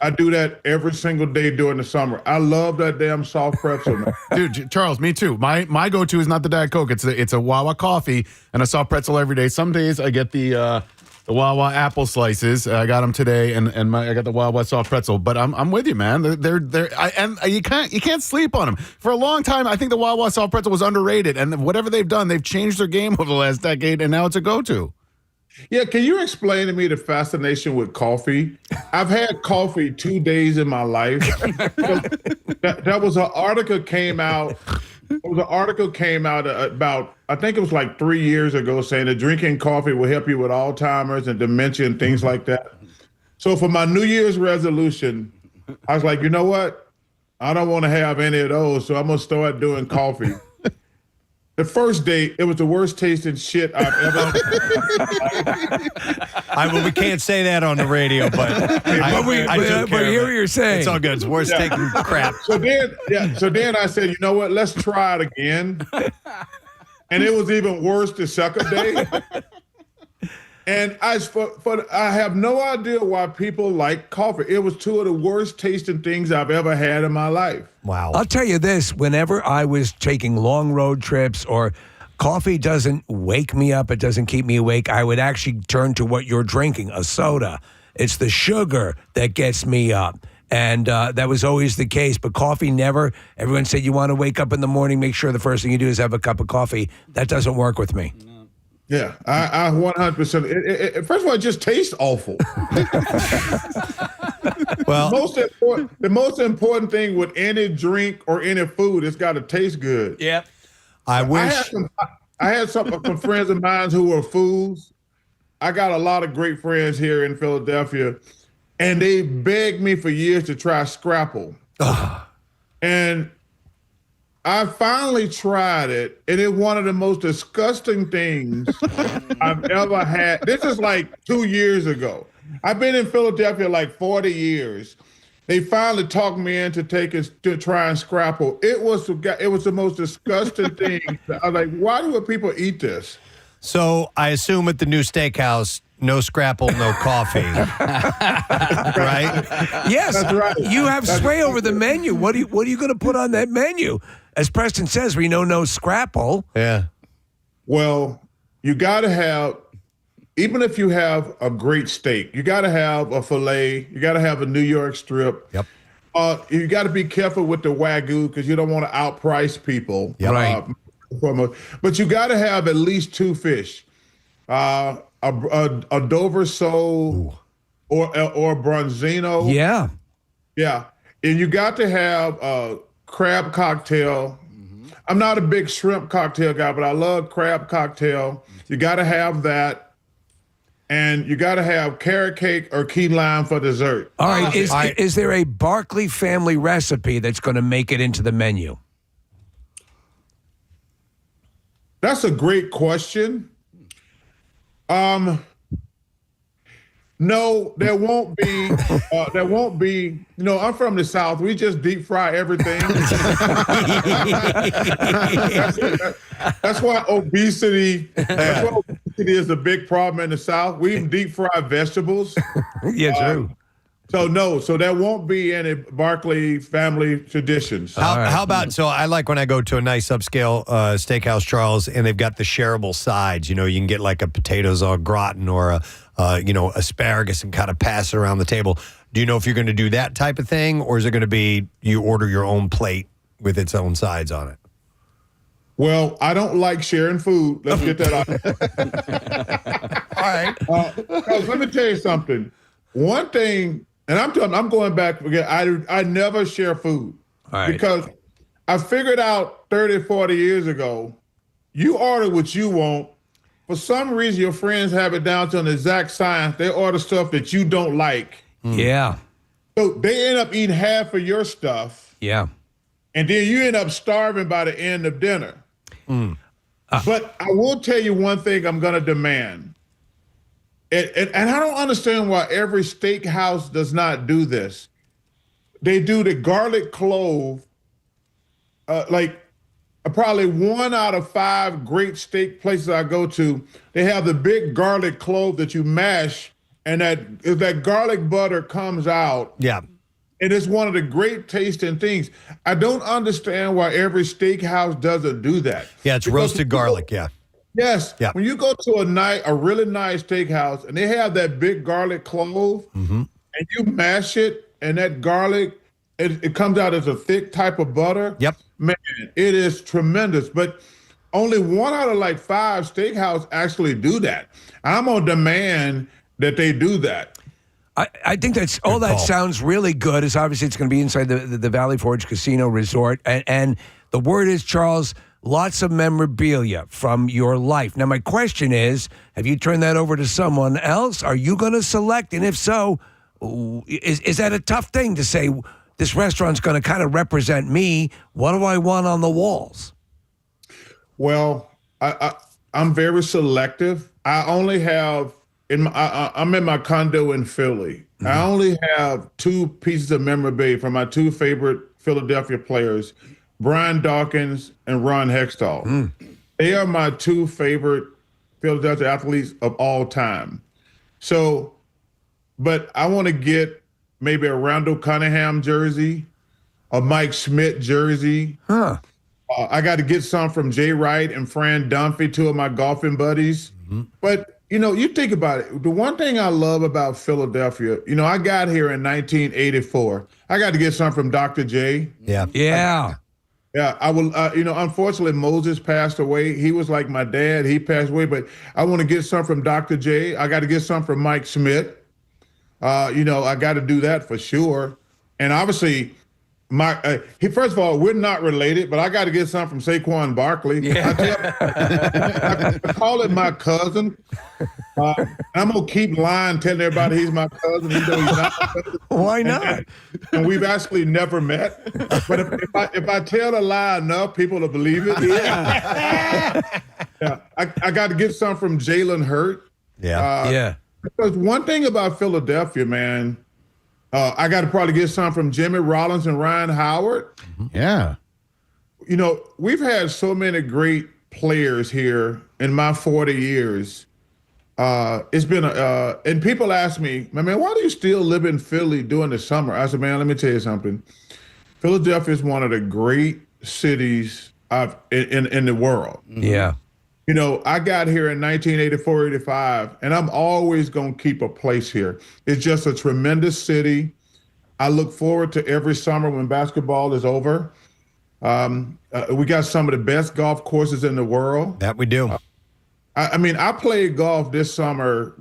R: I do that every single day during the summer. I love that damn soft pretzel, man.
F: Dude, Charles, me too. My go-to is not the Diet Coke. It's a Wawa coffee and a soft pretzel every day. Some days I get the Wawa apple slices. I got them today, and I got the Wawa soft pretzel. But I'm with you, man. You can't sleep on them. For a long time, I think the Wawa soft pretzel was underrated, and whatever they've done, they've changed their game over the last decade, and now it's a go-to.
R: Yeah, can you explain to me the fascination with coffee? I've had coffee 2 days in my life. That was an article came out. About, I think it was like 3 years ago, saying that drinking coffee will help you with Alzheimer's and dementia and things like that. So for my New Year's resolution, I was like, you know what? I don't want to have any of those, so I'm going to start doing coffee. The first day, it was the worst tasting shit I've ever.
A: Well, we can't say that on the radio, but
B: but hear what you're saying.
A: It's all good. It's worse taking crap.
R: So then I said, you know what? Let's try it again. And it was even worse the second day. And I have no idea why people like coffee. It was two of the worst tasting things I've ever had in my life.
A: Wow.
B: I'll tell you this, whenever I was taking long road trips or coffee doesn't wake me up, it doesn't keep me awake, I would actually turn to what you're drinking, a soda. It's the sugar that gets me up. And that was always the case. But coffee never. Everyone said you want to wake up in the morning, make sure the first thing you do is have a cup of coffee. That doesn't work with me.
R: Yeah, I 100%. First of all, it just tastes awful.
A: Well,
R: the most important thing with any drink or any food, it's got to taste good.
B: Yep.
A: I
R: had some friends of mine who were fools. I got a lot of great friends here in Philadelphia, and they begged me for years to try Scrapple. And I finally tried it, and it's one of the most disgusting things I've ever had. This is like 2 years ago. I've been in Philadelphia like 40 years. They finally talked me into trying Scrapple. It was the most disgusting thing. I was like, why do people eat this?
A: So I assume at the new steakhouse, no Scrapple, no coffee. Right?
B: Yes.
R: That's right.
B: You have sway over the menu. What are you going to put on that menu? As Preston says, we know no Scrapple.
A: Yeah.
R: Well, you got to have, even if you have a great steak, you got to have a filet. You got to have a New York strip.
A: Yep.
R: You got to be careful with the Wagyu because you don't want to outprice people.
A: Yep.
B: Right.
R: But you got to have at least two fish. A Dover sole or Bronzino.
B: Yeah.
R: Yeah. And you got to have a crab cocktail. I'm not a big shrimp cocktail guy, but I love crab cocktail. You got to have that. And you got to have carrot cake or key lime for dessert.
B: All right. Is there a Barkley family recipe that's going to make it into the menu?
R: That's a great question. No, there won't be. There won't be. You know, I'm from the South. We just deep fry everything. That's why obesity. That's why obesity is a big problem in the South. We even deep fry vegetables.
B: Yeah, true.
R: So there won't be any Barkley family traditions.
A: How about, so I like when I go to a nice upscale steakhouse, Charles, and they've got the shareable sides. You know, you can get like a potatoes au gratin or asparagus and kind of pass it around the table. Do you know if you're going to do that type of thing, or is it going to be you order your own plate with its own sides on it?
R: Well, I don't like sharing food. Let's get that out.
A: All right.
R: 'Cause let me tell you something. One thing, and I'm going back again. I never share food because I figured out 30, 40 years ago, you order what you want. For some reason, your friends have it down to an exact science. They order stuff that you don't like.
B: Yeah.
R: So they end up eating half of your stuff.
B: Yeah.
R: And then you end up starving by the end of dinner. But I will tell you one thing I'm going to demand. And I don't understand why every steakhouse does not do this. They do the garlic clove, probably 1 out of 5 great steak places I go to, they have the big garlic clove that you mash, and that garlic butter comes out.
A: Yeah.
R: It is one of the great tasting things. I don't understand why every steakhouse doesn't do that.
A: Yeah, it's roasted garlic, yeah.
R: Yes.
A: Yeah.
R: When you go to a really nice steakhouse and they have that big garlic clove and you mash it, and that garlic, it comes out as a thick type of butter.
A: Yep.
R: Man, it is tremendous. But only 1 out of 5 steakhouse actually do that. I'm on demand that they do that.
B: I think that's all that sounds really good. Is obviously it's going to be inside the Valley Forge Casino Resort. And the word is, Charles, lots of memorabilia from your life. Now, my question is, have you turned that over to someone else? Are you going to select? And if so, is that a tough thing to say, this restaurant's going to kind of represent me? What do I want on the walls?
R: Well, I'm very selective. I only have, I'm in my condo in Philly. I only have 2 pieces of memorabilia from my 2 favorite Philadelphia players, Brian Dawkins and Ron Hextall. They are my 2 favorite Philadelphia athletes of all time. So, but I want to get maybe a Randall Cunningham jersey, a Mike Schmidt jersey. I got to get some from Jay Wright and Fran Dunphy, 2 of my golfing buddies. But you think about it. The one thing I love about Philadelphia, I got here in 1984. I got to get some from Dr. J.
A: Yeah.
B: Yeah.
R: Yeah, I will. Unfortunately, Moses passed away. He was like my dad. He passed away, but I want to get some from Dr. J. I got to get some from Mike Schmidt. I got to do that for sure. And obviously, first of all, we're not related, but I got to get some from Saquon Barkley. Yeah. I call it my cousin. I'm gonna keep lying, telling everybody he's my cousin, even though he's not my cousin.
B: Why not?
R: And we've actually never met. But if I tell a lie enough, people will believe it. Yeah. I got to get some from Jalen Hurt.
A: Yeah.
R: Because one thing about Philadelphia, man, I got to probably get some from Jimmy Rollins and Ryan Howard.
F: Yeah.
R: We've had so many great players here in my 40 years. It's been and people ask me, man, why do you still live in Philly during the summer? I said, man, let me tell you something. Philadelphia is one of the great cities in the world.
B: Yeah.
R: I got here in 1984, 85, and I'm always going to keep a place here. It's just a tremendous city. I look forward to every summer when basketball is over. We got some of the best golf courses in the world.
A: That we do.
R: I played golf this summer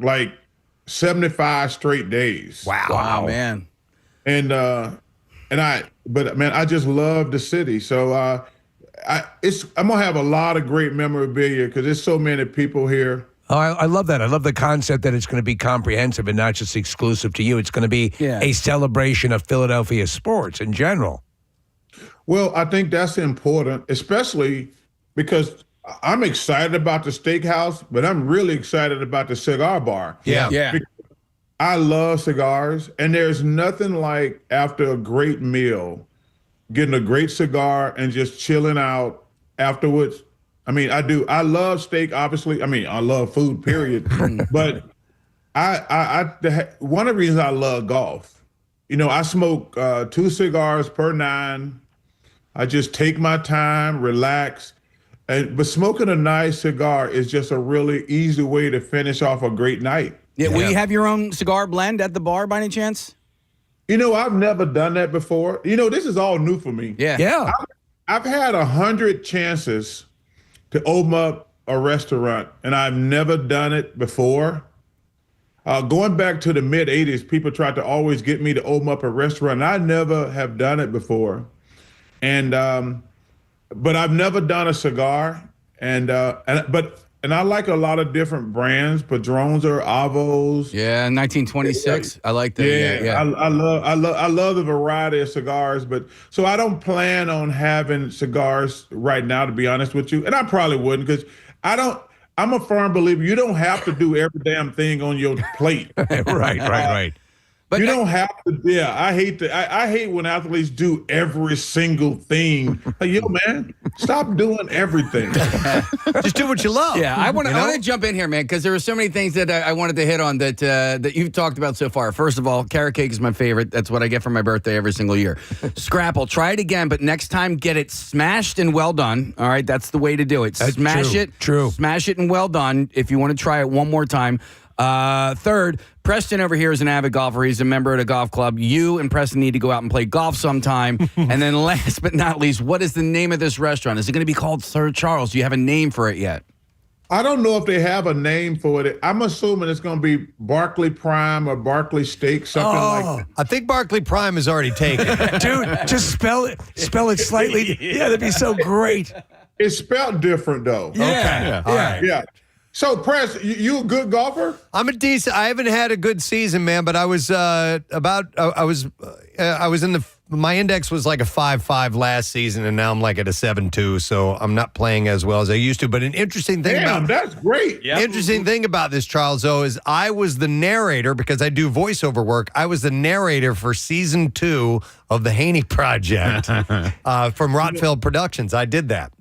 R: 75 straight days.
C: Wow, man.
R: But I just love the city. So I'm gonna have a lot of great memorabilia because there's so many people here.
B: Oh, I love that. I love the concept that it's going to be comprehensive and not just exclusive to you. It's going to be a celebration of Philadelphia sports in general.
R: Well, I think that's important, especially because I'm excited about the steakhouse, but I'm really excited about the cigar bar.
B: Yeah.
R: I love cigars, and there's nothing like after a great meal, getting a great cigar and just chilling out afterwards. I do. I love steak, obviously. I love food, period. But one of the reasons I love golf, I smoke 2 cigars per 9. I just take my time, relax. But smoking a nice cigar is just a really easy way to finish off a great night.
C: Yeah. Will you have your own cigar blend at the bar by any chance?
R: You know, I've never done that before. You know, this is all new for me.
C: Yeah.
R: I've had 100 chances to open up a restaurant, and I've never done it before. Going back to the mid 80s, people tried to always get me to open up a restaurant. And I never have done it before. And, but I've never done a cigar. And I like a lot of different brands, Padrones or Avos.
C: Yeah, 1926. I like that. Yeah.
R: I love the variety of cigars, but so I don't plan on having cigars right now, to be honest with you. And I probably wouldn't, because I'm a firm believer you don't have to do every damn thing on your plate.
B: Right.
R: But you don't have to. Yeah, I hate when athletes do every single thing. Like, yo, man, stop doing everything.
A: Just do what you love.
C: Yeah, I want to jump in here, man, because there were so many things that I wanted to hit on that you've talked about so far. First of all, carrot cake is my favorite. That's what I get for my birthday every single year. Scrapple, try it again, but next time get it smashed and well done. All right, that's the way to do it. Smash it. Smash it and well done if you want to try it one more time. Third, Preston over here is an avid golfer. He's a member at a golf club. You and Preston need to go out and play golf sometime. And then last but not least, what is the name of this restaurant? Is it going to be called Sir Charles? Do you have a name for it yet?
R: I don't know if they have a name for it. I'm assuming it's going to be Barkley Prime or Barkley Steak, something like that.
A: I think Barkley Prime is already taken.
B: Dude, just spell it slightly. Yeah, that'd be so great.
R: It's spelled different, though.
A: Yeah. All right.
R: Yeah. So, Press, you a good golfer?
A: I'm a decent. I haven't had a good season, man, but I was my index was like a 5.5 last season, and now I'm like at a 7.2. So I'm not playing as well as I used to. But an interesting thing
R: that's great.
A: Interesting thing about this, Charles, though, is I was the narrator because I do voiceover work. I was the narrator for season 2 of the Haney Project from Rotfield Productions. I did that.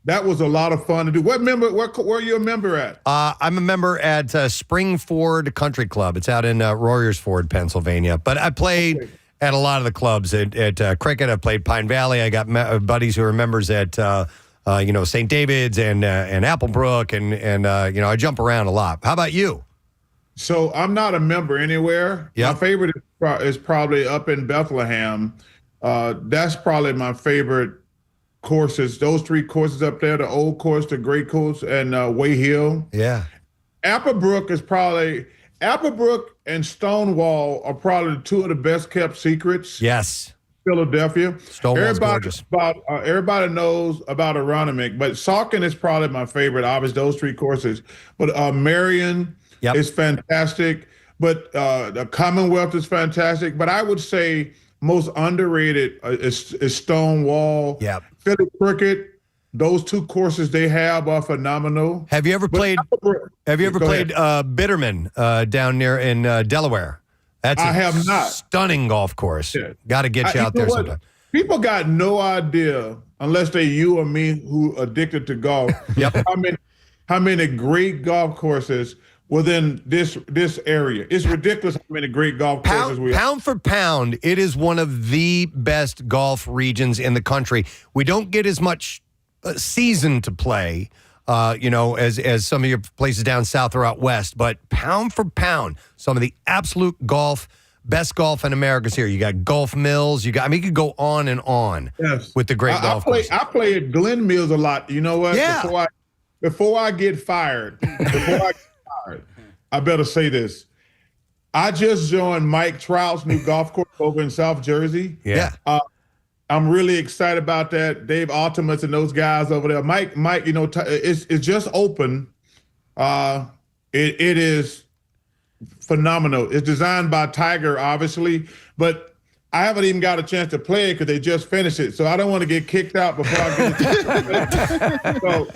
R: That was a lot of fun to do. Where are you a member at?
A: I'm a member at Springford Country Club. It's out in Royersford, Pennsylvania. But I played at a lot of the clubs. At cricket, I played Pine Valley. I got buddies who are members at St. David's and Applebrook, and I jump around a lot. How about you?
R: So I'm not a member anywhere.
A: Yep.
R: My favorite is probably up in Bethlehem. That's probably my favorite courses. Those 3 courses up there, the old course, the great course, and Way Hill.
A: Yeah.
R: Applebrook and Stonewall are probably 2 of the best kept secrets.
A: Yes.
R: Philadelphia.
A: Stonewall's gorgeous.
R: Everybody knows about Aronimink, but Saucon is probably my favorite. Obviously, those 3 courses. But Marion is fantastic. But the Commonwealth is fantastic. But I would say most underrated is Stonewall.
A: Yeah.
R: Philly Cricket. Those 2 courses they have are phenomenal.
A: Have you ever played Bitterman down near in Delaware? That's
R: I have not.
A: Stunning golf course. Yeah. Got to get you out there sometime.
R: People got no idea, unless they you or me who addicted to golf. How many great golf courses within this area. It's ridiculous how many great golf courses we have.
A: Pound for pound, it is one of the best golf regions in the country. We don't get as much season to play, as some of your places down south or out west. But pound for pound, some of the absolute best golf in America is here. You got Gulf Mills. You could go on and on with the great golf courses.
R: I play at Glen Mills a lot. You know what?
A: Yeah.
R: Before I get fired, I better say this. I just joined Mike Trout's new golf course over in South Jersey.
A: Yeah.
R: I'm really excited about that. Dave Ultimates and those guys over there. Mike, it's just open. It is phenomenal. It's designed by Tiger, obviously, but I haven't even got a chance to play it because they just finished it. So I don't want to get kicked out before I get a chance to play it. So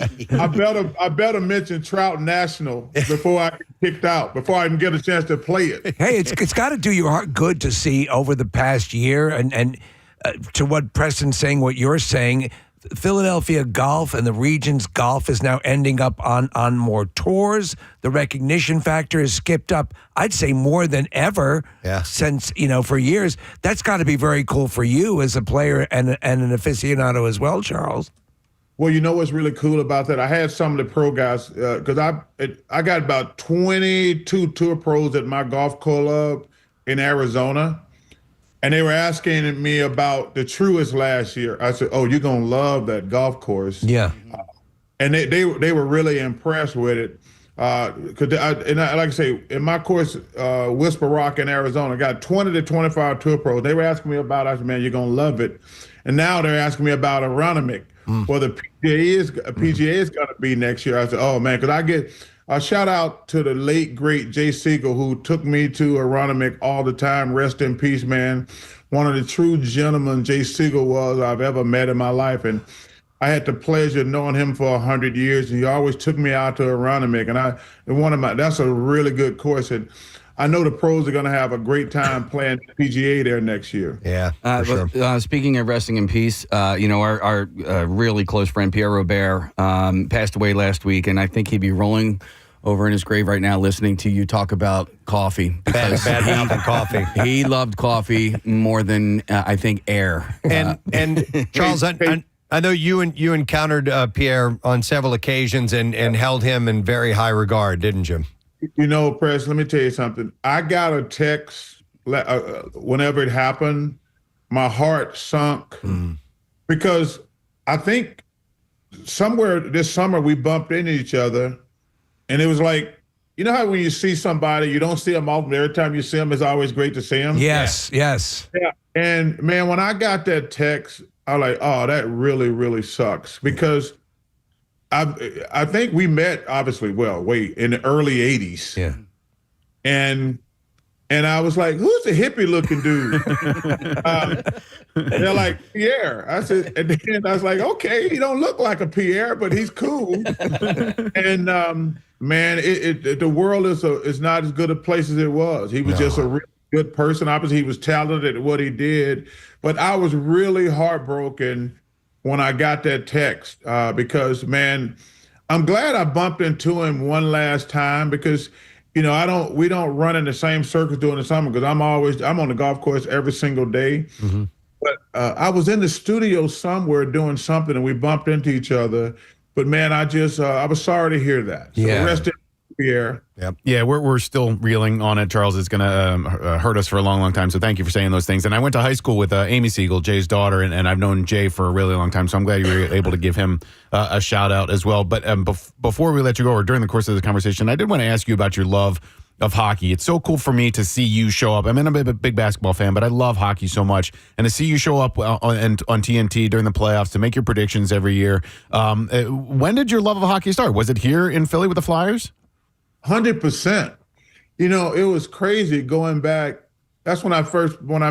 R: I better mention Trout National before I get kicked out, before I can get a chance to play it.
B: Hey, it's got to do your heart good to see over the past year and to what Preston's saying, what you're saying, Philadelphia golf and the region's golf is now ending up on more tours. The recognition factor is skipped up, I'd say, more than ever since, for years. That's got to be very cool for you as a player and an aficionado as well, Charles.
R: Well, you know what's really cool about that? I had some of the pro guys, because I got about 22 tour pros at my golf club in Arizona. And they were asking me about the Truist last year. I said, "Oh, you're gonna love that golf course."
B: Yeah.
R: And they were really impressed with it. Like I say, in my course, Whisper Rock in Arizona, got 20 to 25 tour pros. They were asking me about it. I said, "Man, you're gonna love it." And now they're asking me about Aronimink. Well, the PGA is going to be next year. I said, "Oh man," because I get a shout out to the late great Jay Siegel, who took me to Aronimink all the time. Rest in peace, man. One of the true gentlemen Jay Siegel was I've ever met in my life, and I had the pleasure of knowing him for 100 years. And he always took me out to Aronimink, and that's a really good course. And I know the pros are going to have a great time playing the PGA there next year.
A: Yeah, for sure.
C: Speaking of resting in peace, our really close friend Pierre Robert passed away last week, and I think he'd be rolling over in his grave right now listening to you talk about coffee.
A: Bad mouth and coffee.
C: He loved coffee more than, I think, air.
A: And Charles, I know you encountered Pierre on several occasions and held him in very high regard, didn't you?
R: You know, Press, let me tell you something. I got a text whenever it happened. My heart sunk because I think somewhere this summer we bumped into each other, and it was like, you know how when you see somebody, you don't see them often. Every time you see them, it's always great to see them.
B: Yes.
R: Yeah. And man, when I got that text, I was like, oh, that really, really sucks because I think we met obviously in the early 80s.
B: Yeah.
R: And I was like, who's the hippie looking dude? They're like, Pierre. I said, and then I was like, okay, he don't look like a Pierre, but he's cool. And man, the world is not as good a place as it was. He was just a really good person. Obviously, he was talented at what he did, but I was really heartbroken when I got that text because, man, I'm glad I bumped into him one last time because, we don't run in the same circles during the summer because I'm on the golf course every single day. Mm-hmm. But I was in the studio somewhere doing something and we bumped into each other. But man, I was sorry to hear that. So rest in Pierre.
F: Yep. Yeah, we're still reeling on it. Charles, is going to hurt us for a long, long time. So thank you for saying those things. And I went to high school with Amy Siegel, Jay's daughter, and I've known Jay for a really long time. So I'm glad you were able to give him a shout out as well. But before we let you go, or during the course of the conversation, I did want to ask you about your love of hockey. It's so cool for me to see you show up. I mean, I'm a big basketball fan, but I love hockey so much. And to see you show up on TNT during the playoffs, to make your predictions every year. When did your love of hockey start? Was it here in Philly with the Flyers?
R: 100%. It was crazy going back. That's when I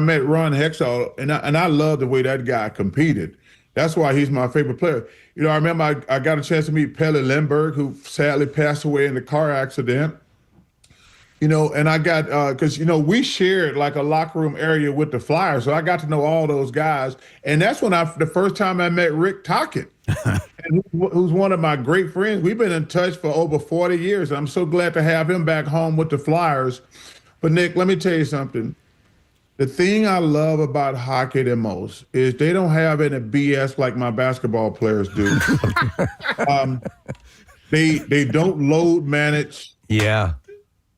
R: met Ron Hextall, and I love the way that guy competed. That's why he's my favorite player. I remember I got a chance to meet Pelle Lindbergh, who sadly passed away in a car accident. And I got, because, we shared like a locker room area with the Flyers. So I got to know all those guys. And that's when the first time I met Rick Tocchet, who's one of my great friends. We've been in touch for over 40 years. And I'm so glad to have him back home with the Flyers. But Nick, let me tell you something. The thing I love about hockey the most is they don't have any BS like my basketball players do. They don't load manage.
B: Yeah.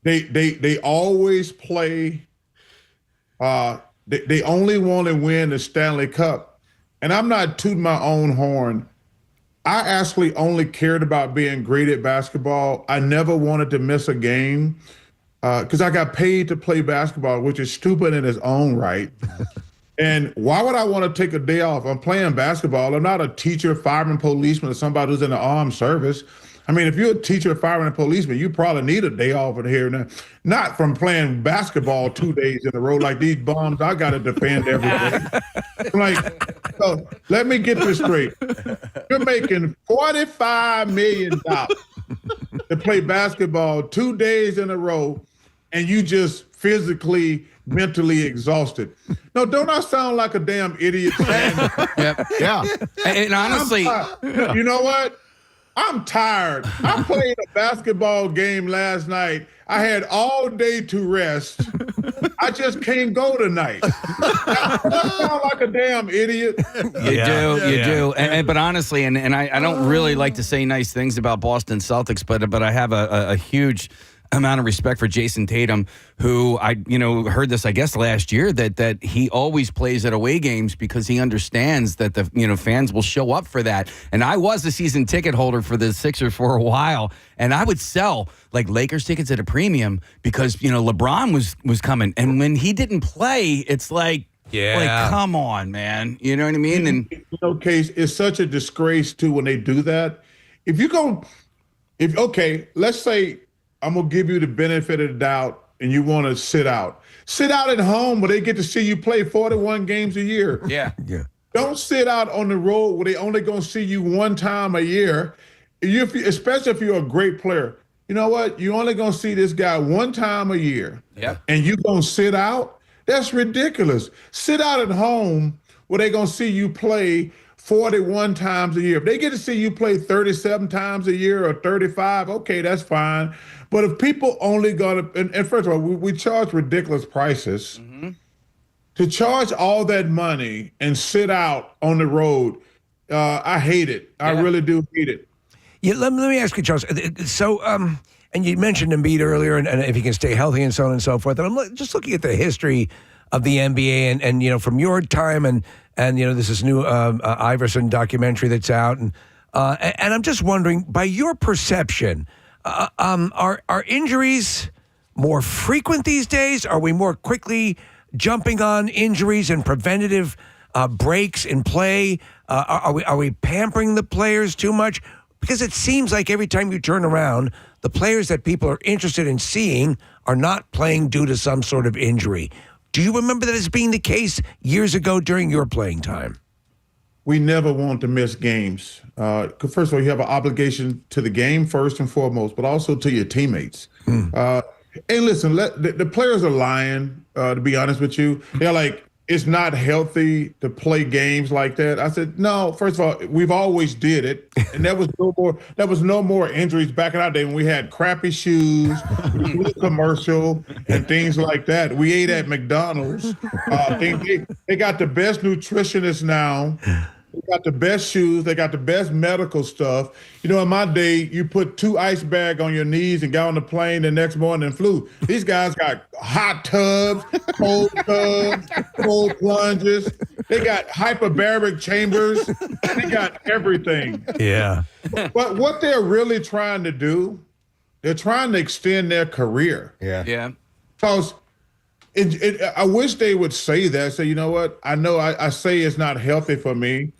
R: They always play. They only want to win the Stanley Cup. And I'm not tooting my own horn. I actually only cared about being great at basketball. I never wanted to miss a game because I got paid to play basketball, which is stupid in its own right. And why would I want to take a day off? I'm playing basketball. I'm not a teacher, fireman, policeman, or somebody who's in the armed service. I mean, if you're a teacher, fireman, and policeman, you probably need a day off in here. Now, not from playing basketball 2 days in a row like these bums I got to defend every day. So let me get this straight. You're making $45 million to play basketball 2 days in a row, and you just physically, mentally exhausted. No, don't I sound like a damn idiot?
C: Yep.
A: Yeah.
C: And honestly,
R: you know what? I'm tired. I played a basketball game last night. I had all day to rest. I just can't go tonight. I sound like a damn idiot.
C: You do. But honestly, and I don't really like to say nice things about Boston Celtics, but I have a huge amount of respect for Jason Tatum, who I heard this, I guess, last year, that he always plays at away games because he understands that the fans will show up for that. And I was a season ticket holder for the Sixers for a while, and I would sell like Lakers tickets at a premium because LeBron was coming, and when he didn't play, it's like. Yeah. Like, come on, man. You know what I mean? And
R: Case, it's such a disgrace too when they do that. Let's say I'm gonna give you the benefit of the doubt and you want to sit out. Sit out at home where they get to see you play 41 games a year.
C: Yeah.
R: Don't sit out on the road where they only gonna see you one time a year. Especially if you're a great player. You know what? You're only gonna see this guy one time a year.
C: Yeah.
R: And you gonna sit out? That's ridiculous. Sit out at home where they're going to see you play 41 times a year. If they get to see you play 37 times a year or 35, okay, that's fine. But if people only going to, and first of all, we charge ridiculous prices. Mm-hmm. To charge all that money and sit out on the road, I hate it. I really do hate it.
B: Yeah, let me ask you, Charles. So, and you mentioned Embiid earlier, and if he can stay healthy and so on and so forth. And I'm just looking at the history of the NBA, and from your time, and there's this new Iverson documentary that's out, and I'm just wondering, by your perception, are injuries more frequent these days? Are we more quickly jumping on injuries and preventative breaks in play? Are we pampering the players too much? Because it seems like every time you turn around, the players that people are interested in seeing are not playing due to some sort of injury. Do you remember that as being the case years ago during your playing time?
R: We never want to miss games. First of all, you have an obligation to the game first and foremost, but also to your teammates. And listen, the players are lying, to be honest with you. They're like, it's not healthy to play games like that. I said, no, first of all, we've always did it. And there was no more injuries back in our day when we had crappy shoes, commercial, and things like that. We ate at McDonald's. They got the best nutritionists now. They got the best shoes. They got the best medical stuff. In my day, you put 2 ice bags on your knees and got on the plane the next morning and flew. These guys got hot tubs, cold plunges. They got hyperbaric chambers. They got everything.
B: Yeah.
R: But what they're really trying to do, they're trying to extend their career.
C: Yeah.
R: Because I wish they would say that. Say, you know what? I know I say it's not healthy for me,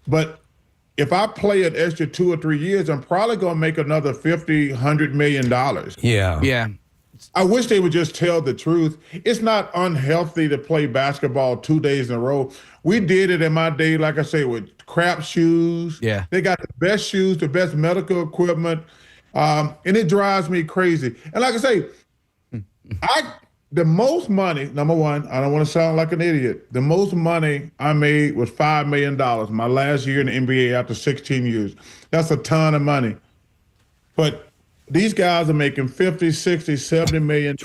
R: but if I play an extra 2 or 3 years, I'm probably going to make another $50-100 million.
B: Yeah.
R: I wish they would just tell the truth. It's not unhealthy to play basketball 2 days in a row. We did it in my day, like I say, with crap shoes.
C: Yeah.
R: They got the best shoes, the best medical equipment, and it drives me crazy. And like I say, the most money, number one, I don't want to sound like an idiot. The most money I made was $5 million my last year in the NBA after 16 years. That's a ton of money. But these guys are making $50, $60, $70 million.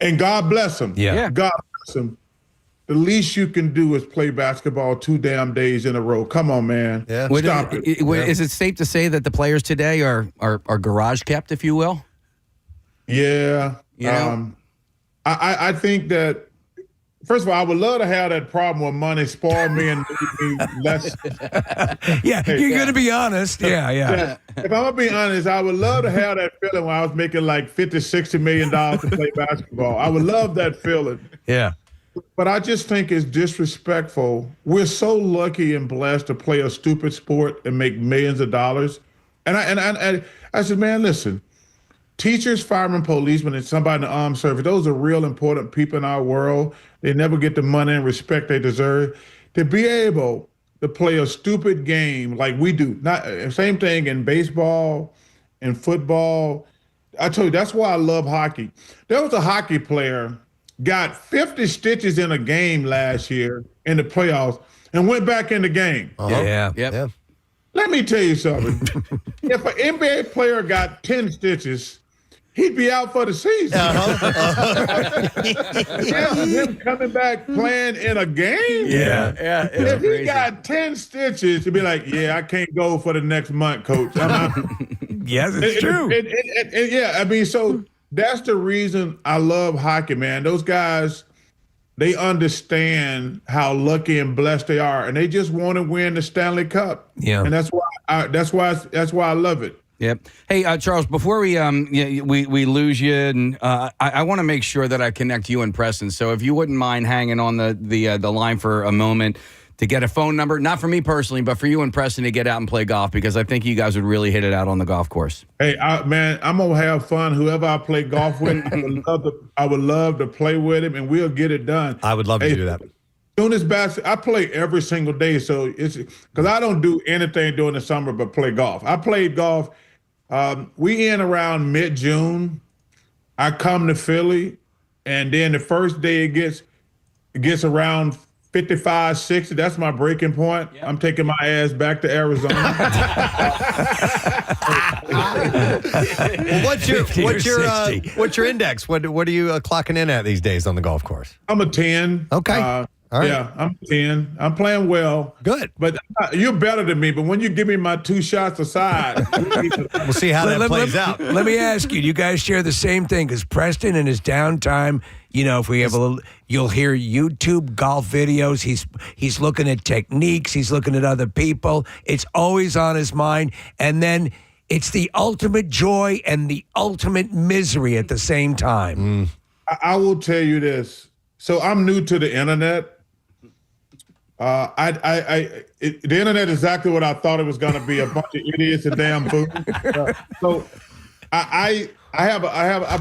R: And God bless them.
B: Yeah.
R: God bless them. The least you can do is play basketball 2 damn days in a row. Come on, man.
A: Yeah.
R: Stop it.
C: Is it safe to say that the players today are garage kept, if you will?
R: Yeah. I think that, first of all, I would love to have that problem where money spoil me and make me less.
B: Yeah, you're going to be honest. Yeah.
R: If I'm going to be honest, I would love to have that feeling when I was making like $50, $60 million to play basketball. I would love that feeling.
B: Yeah.
R: But I just think it's disrespectful. We're so lucky and blessed to play a stupid sport and make millions of dollars. And I said, man, listen. Teachers, firemen, policemen, and somebody in the armed service, those are real important people in our world. They never get the money and respect they deserve. To be able to play a stupid game like we do, same thing in baseball and football. I told you, that's why I love hockey. There was a hockey player, got 50 stitches in a game last year in the playoffs and went back in the game.
B: Yeah.
R: Let me tell you something. If an NBA player got 10 stitches, he'd be out for the season. Him coming back playing in a game?
B: Yeah.
R: If he got 10 stitches, he'd be like, I can't go for the next month, coach. I'm out.
B: Yes, it's true.
R: Yeah, I mean, so that's the reason I love hockey, man. Those guys, they understand how lucky and blessed they are, and they just want to win the Stanley Cup.
B: Yeah,
R: and that's why I love it.
C: Yep. Hey, Charles, before we lose you, and I want to make sure that I connect you and Preston. So if you wouldn't mind hanging on the line for a moment to get a phone number, not for me personally, but for you and Preston to get out and play golf, because I think you guys would really hit it out on the golf course.
R: Hey, man, I'm gonna have fun. Whoever I play golf with, I would love to play with him, and we'll get it done.
A: I would love to do that.
R: Doing this basketball, I play every single day, so it's because I don't do anything during the summer but play golf. I played golf. We in around mid-June. I come to Philly, and then the first day it gets around 55, 60. That's my breaking point. Yep. I'm taking my ass back to Arizona.
A: Well, what's your index? What are you clocking in at these days on the golf course?
R: I'm a 10.
A: Okay. All right.
R: Yeah, I'm 10. I'm playing well.
A: Good.
R: But you're better than me. But when you give me my 2 shots aside,
A: we'll see how that plays out.
B: Let me ask you, do you guys share the same thing? Because Preston in his downtime, if we have a little, you'll hear YouTube golf videos. He's looking at techniques. He's looking at other people. It's always on his mind. And then it's the ultimate joy and the ultimate misery at the same time.
R: I will tell you this. So I'm new to the internet. The internet is exactly what I thought it was going to be, a bunch of idiots and damn fools. So I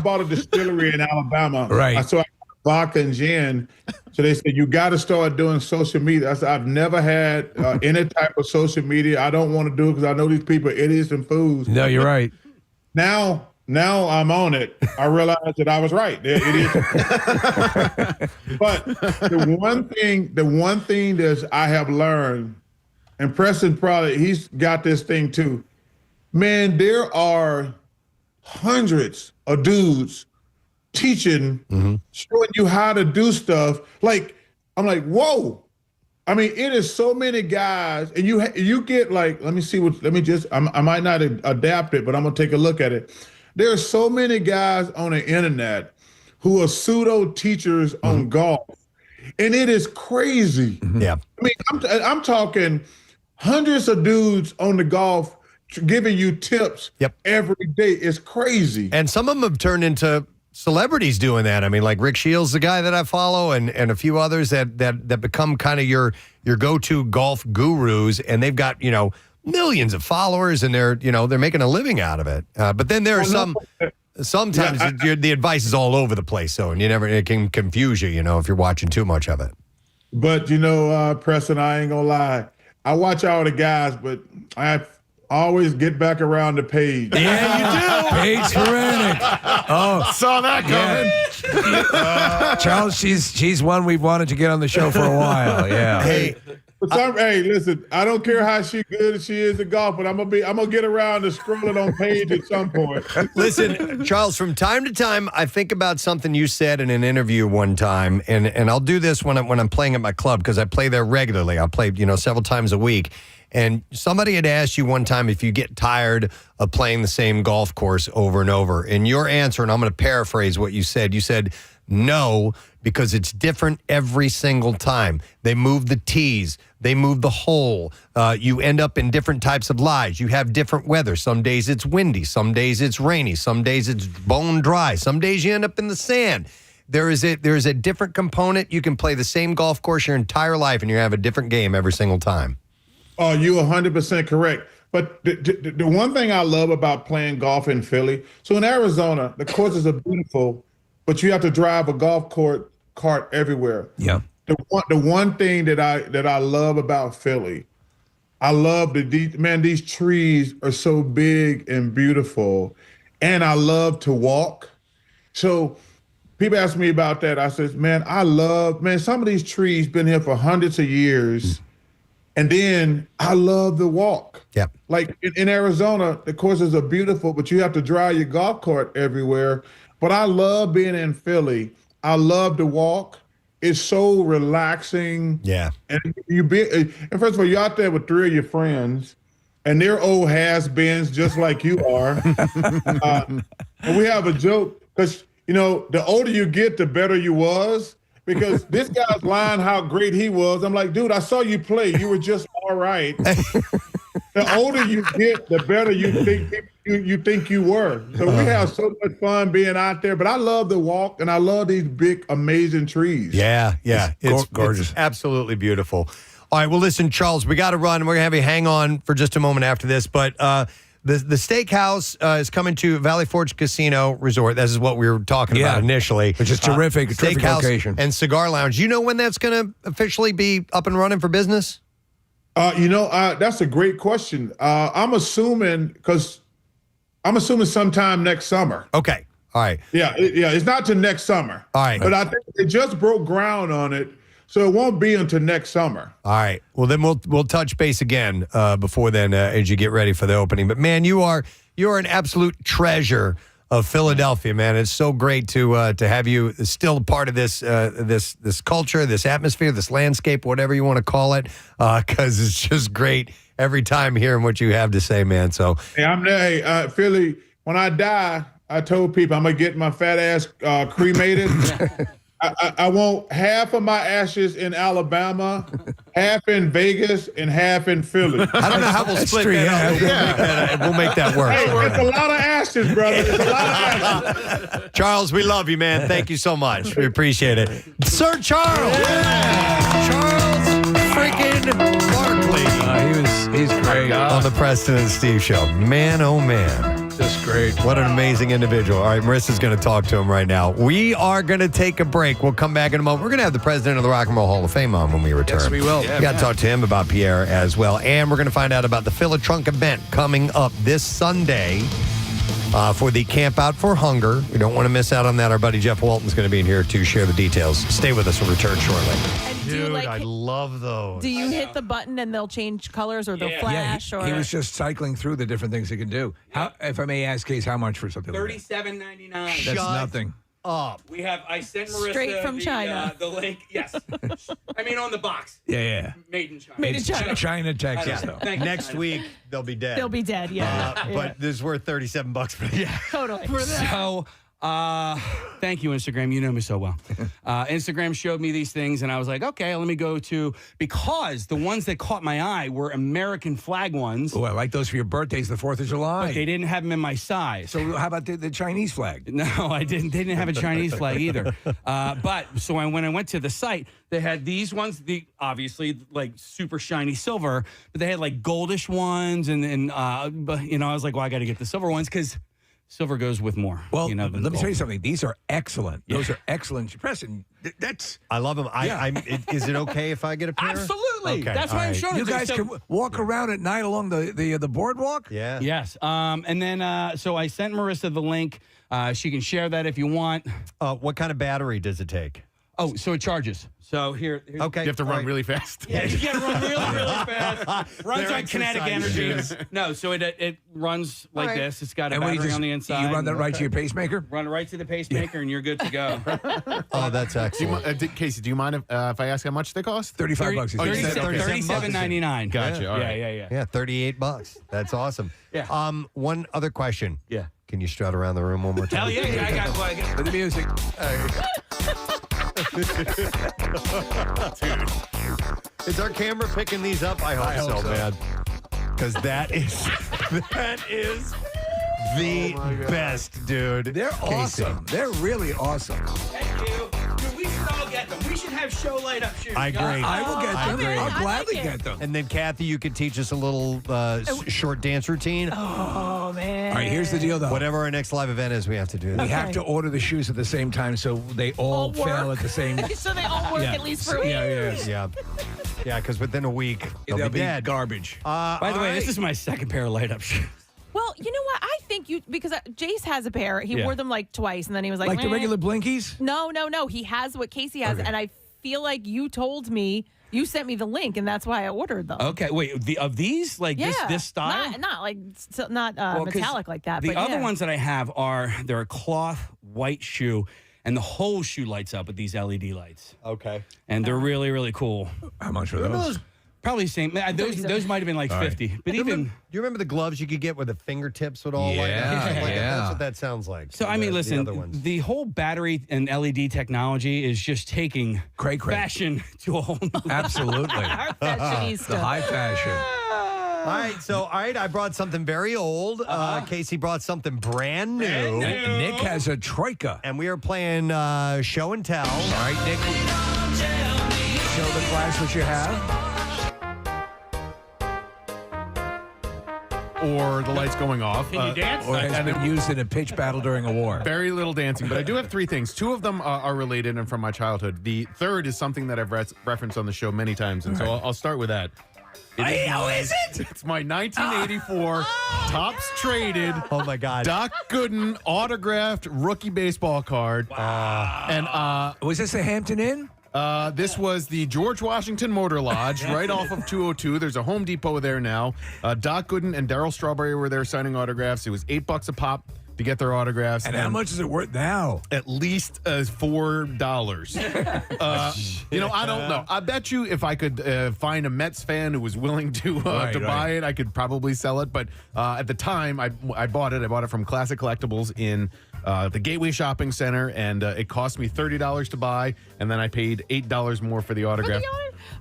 R: bought a distillery in Alabama.
B: Right.
R: So I got vodka and gin. So they said, you got to start doing social media. I said, I've never had any type of social media. I don't want to do it because I know these people are idiots and fools.
B: No, you're right.
R: Now I'm on it. I realized that I was right. They're idiots. But the one thing that I have learned, and Preston he's got this thing too. Man, there are hundreds of dudes teaching, showing you how to do stuff. Like, I'm like, whoa. I mean, it is so many guys, and you get like, I might not adapt it, but I'm gonna take a look at it. There are so many guys on the internet who are pseudo teachers on golf, and it is crazy.
A: Yeah,
R: I mean, I'm talking hundreds of dudes on the golf giving you tips every day. It's crazy,
A: and some of them have turned into celebrities doing that. I mean, like Rick Shields, the guy that I follow, and a few others that become kind of your go-to golf gurus, and they've got millions of followers, and they're making a living out of it. But then there are sometimes the advice is all over the place, so and it can confuse you, if you're watching too much of it.
R: But Preston, I ain't gonna lie, I watch all the guys, but I always get back around the page.
B: Yeah, you do. Paige Ferenic. Oh,
F: saw that coming.
B: Yeah. Charles, she's one we've wanted to get on the show for a while. Yeah.
A: Hey.
R: Hey, listen, I don't care how good she is at golf, but I'm gonna get around to scrolling on Paige at some point.
A: Listen, Charles, from time to time, I think about something you said in an interview one time, and I'll do this when I'm playing at my club because I play there regularly. I'll play several times a week. And somebody had asked you one time if you get tired of playing the same golf course over and over. And your answer, and I'm going to paraphrase what you said no, because it's different every single time. They move the tees. They move the hole. You end up in different types of lies. You have different weather. Some days it's windy. Some days it's rainy. Some days it's bone dry. Some days you end up in the sand. There is a different component. You can play the same golf course your entire life, and you have a different game every single time.
R: Oh, you're 100% correct. But the one thing I love about playing golf in Philly, so in Arizona, the courses are beautiful, but you have to drive a golf cart everywhere.
B: Yeah.
R: The one thing that I love about Philly, I love these trees are so big and beautiful, and I love to walk. So people ask me about that. I said, some of these trees been here for hundreds of years. And then I love the walk.
A: Yep.
R: Like in Arizona, the courses are beautiful, but you have to drive your golf cart everywhere. But I love being in Philly. I love to walk. It's so relaxing.
A: Yeah.
R: And and first of all, you're out there with 3 of your friends, and they're old has-beens just like you are. And we have a joke because, the older you get, the better you was. Because this guy's lying how great he was. I'm like, dude, I saw you play. You were just all right. The older you get, the better you think you were. So we have so much fun being out there. But I love the walk, and I love these big, amazing trees.
A: Yeah.
B: It's gorgeous.
A: It's absolutely beautiful. All right, well, listen, Charles, we got to run. We're going to have you hang on for just a moment after this. But the steakhouse is coming to Valley Forge Casino Resort. This is what we were talking about initially.
B: Which is terrific. Terrific
A: Steakhouse
B: location.
A: and Cigar Lounge. You know when that's going to officially be up and running for business?
R: That's a great question. I'm assuming sometime next summer.
A: Okay. All right.
R: Yeah. It's not till next summer.
A: All right.
R: But I think they just broke ground on it, so it won't be until next summer.
A: All right. Well, then we'll touch base again before then as you get ready for the opening. But man, you are an absolute treasure of Philadelphia, man. It's so great to have you still a part of this culture, this atmosphere, this landscape, whatever you want to call it, because it's just great every time hearing what you have to say, man. So
R: Hey, Philly, when I die, I told people I'm gonna get my fat ass cremated. I want half of my ashes in Alabama, half in Vegas, and half in Philly.
A: I don't know how we'll split that up. We'll make that work.
R: Hey, it's a lot of ashes, brother. It's a lot of ashes.
A: Charles, we love you, man. Thank you so much. We appreciate it. Sir Charles! Charles freaking Barkley.
B: He's great.
A: On the Preston and Steve Show. Man, oh man.
B: Just great.
A: What an amazing individual. All right, Marissa's going to talk to him right now. We are going to take a break. We'll come back in a moment. We're going to have the president of the Rock and Roll Hall of Fame on when we return.
B: Yes, we will.
A: We got to talk to him about Pierre as well. And we're going to find out about the Philatrunk event coming up this Sunday for the Camp Out for Hunger. We don't want to miss out on that. Our buddy Jeff Walton's going to be in here to share the details. Stay with us. We'll return shortly.
G: Dude,
A: I love those.
J: Do you hit the button and they'll change colors or they'll flash?
B: He was just cycling through the different things he can do. How, if I may ask, Case, how much for something like that?
C: $37.99.
B: That's nothing.
A: Up.
C: I sent Marissa
J: Straight from China.
C: The link. Yes. I mean, on the box.
B: Yeah.
C: Made in China.
J: Made in China.
B: China, Texas, though.
A: Next week, they'll be dead.
J: They'll be dead, yeah.
A: But this is worth $37 for that.
J: Totally.
C: So, thank you, Instagram. You know me so well. Instagram showed me these things, and I was like, okay, let me go to, because the ones that caught my eye were American flag ones.
B: Oh, I like those for your birthdays, the 4th of July.
C: But they didn't have them in my size.
B: So how about the Chinese flag?
C: No, I didn't. They didn't have a Chinese flag either. When I went to the site, they had these ones, obviously like super shiny silver, but they had like goldish ones, and I was like, well, I got to get the silver ones because silver goes with more.
B: Well, let me
C: gold.
B: tell you something. These are excellent. Those are excellent. Preston,
A: I love them. Is it okay if I get a pair?
C: Absolutely.
A: Okay.
C: That's why I'm showing
B: you guys can walk around at night along the boardwalk.
A: Yeah.
C: Yes. And then so I sent Marissa the link. She can share that if you want.
A: What kind of battery does it take?
C: Oh, so it charges. So here's
A: okay.
F: You have to run really fast.
C: Yeah, you got to run really fast. Runs on kinetic energy. No, so it runs like this. It's got a battery on the inside.
B: You run that right to your pacemaker?
C: Run right to the pacemaker, and you're good to go.
A: Oh, that's excellent.
F: Casey, do you mind if I ask how much they cost?
B: $35.
C: $37.99.
F: Gotcha. All right.
C: Yeah.
A: $38. That's awesome.
C: Yeah.
A: One other question.
C: Yeah.
A: Can you strut around the room one more time?
C: Hell yeah. I got
B: the music.
A: Dude. Is our camera picking these up? I hope so, man. Because that is the best, dude.
B: They're awesome. They're really awesome.
C: Thank you. Dude, we should all get them. We should have show light up shoes.
A: I agree.
B: I will get them. I'll gladly get them.
A: And then, Kathy, you could teach us a little short dance routine.
J: Oh, man.
B: All right, here's the deal, though.
A: Whatever our next live event is, we have to do that.
B: We have to order the shoes at the same time so they all fail at the same time.
J: So they all work at least for a week.
A: Yeah, because within a week, they'll be dead.
B: Garbage.
C: By the way, this is my second pair of light up shoes.
J: Well, you know what? I think because Jace has a pair. He wore them like twice, and then he was like
B: the regular Blinkies?
J: No. He has what Casey has, and I feel like you told me. You sent me the link, and that's why I ordered them.
C: Okay, wait. Of these, like this style,
J: not metallic like that.
C: The other ones that I have they're a cloth white shoe, and the whole shoe lights up with these LED lights.
A: Okay,
C: and they're really, really cool.
B: How much are those?
C: Probably same. Those might have been like 50. But even
A: do you remember the gloves you could get where the fingertips would all light up? That's what that sounds like.
C: So I mean, listen, the whole battery and LED technology is just taking fashion to a whole new level.
B: Absolutely.
J: Our fashionista.
B: The high fashion.
A: All right, I brought something very old. Casey brought something brand new.
B: Nick has a troika.
A: And we are playing show and tell. All
B: right, Nick. Show the class what you have.
F: Or the lights going off.
S: Can you dance?
B: Or has been used in a pitch battle during a war.
F: Very little dancing, but I do have 3 things. 2 of them are related and from my childhood. The third is something that I've referenced on the show many times, and so I'll start with that.
B: How is it?
F: It's my 1984 Topps traded.
A: Oh my God!
F: Doc Gooden autographed rookie baseball card.
B: Wow.
F: And
B: was this the Hampton Inn?
F: This was the George Washington Motor Lodge, right off of 202. There's a Home Depot there now. Doc Gooden and Darryl Strawberry were there signing autographs. It was $8 a pop to get their autographs.
B: And how much is it worth now?
F: At least $4. I don't know. I bet you if I could find a Mets fan who was willing to buy it, I could probably sell it. But at the time, I bought it. I bought it from Classic Collectibles in the Gateway Shopping Center, and it cost me $30 to buy, and then I paid $8 more for the autograph.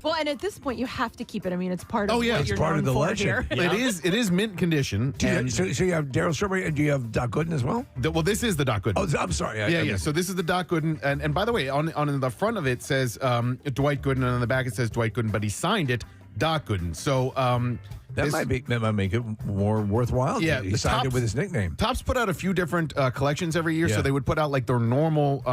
J: Well, and at this point, you have to keep it. I mean, it's part of what
F: it's
J: you're
F: part of
J: known
F: the
J: for
F: legend.
J: here.
F: It is mint condition.
B: So you have Darryl Strawberry, and do you have Doc Gooden as well?
F: Well, this is the Doc Gooden.
B: Oh, I'm sorry.
F: Yeah. So this is the Doc Gooden, and by the way, on the front of it says Dwight Gooden, and on the back it says Dwight Gooden, but he signed it Doc Gooden. So
B: that might make it more worthwhile.
F: Yeah,
B: he signed it with his nickname.
F: Topps put out a few different collections every year.
B: Yeah.
F: So they would put out like their normal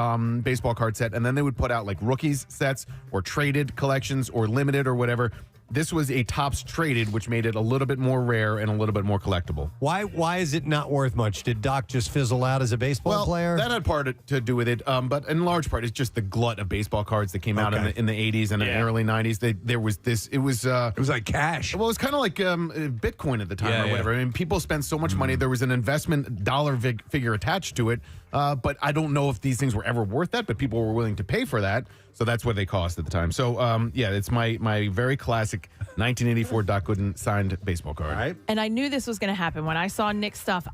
F: baseball card set, and then they would put out like rookies sets or traded collections or limited or whatever. This was a Topps traded, which made it a little bit more rare and a little bit more collectible.
A: Why is it not worth much? Did Doc just fizzle out as a baseball player?
F: That had part to do with it, but in large part, it's just the glut of baseball cards that came out in the 80s and the early 90s. There was this. It was
B: like cash.
F: Well, it was kind of like Bitcoin at the time or whatever. I mean, people spent so much money. There was an investment dollar figure attached to it, but I don't know if these things were ever worth that. But people were willing to pay for that, so that's what they cost at the time. So it's my very classic 1984 Doc Gooden signed baseball card.
A: Right.
J: And I knew this was going to happen when I saw Nick's stuff.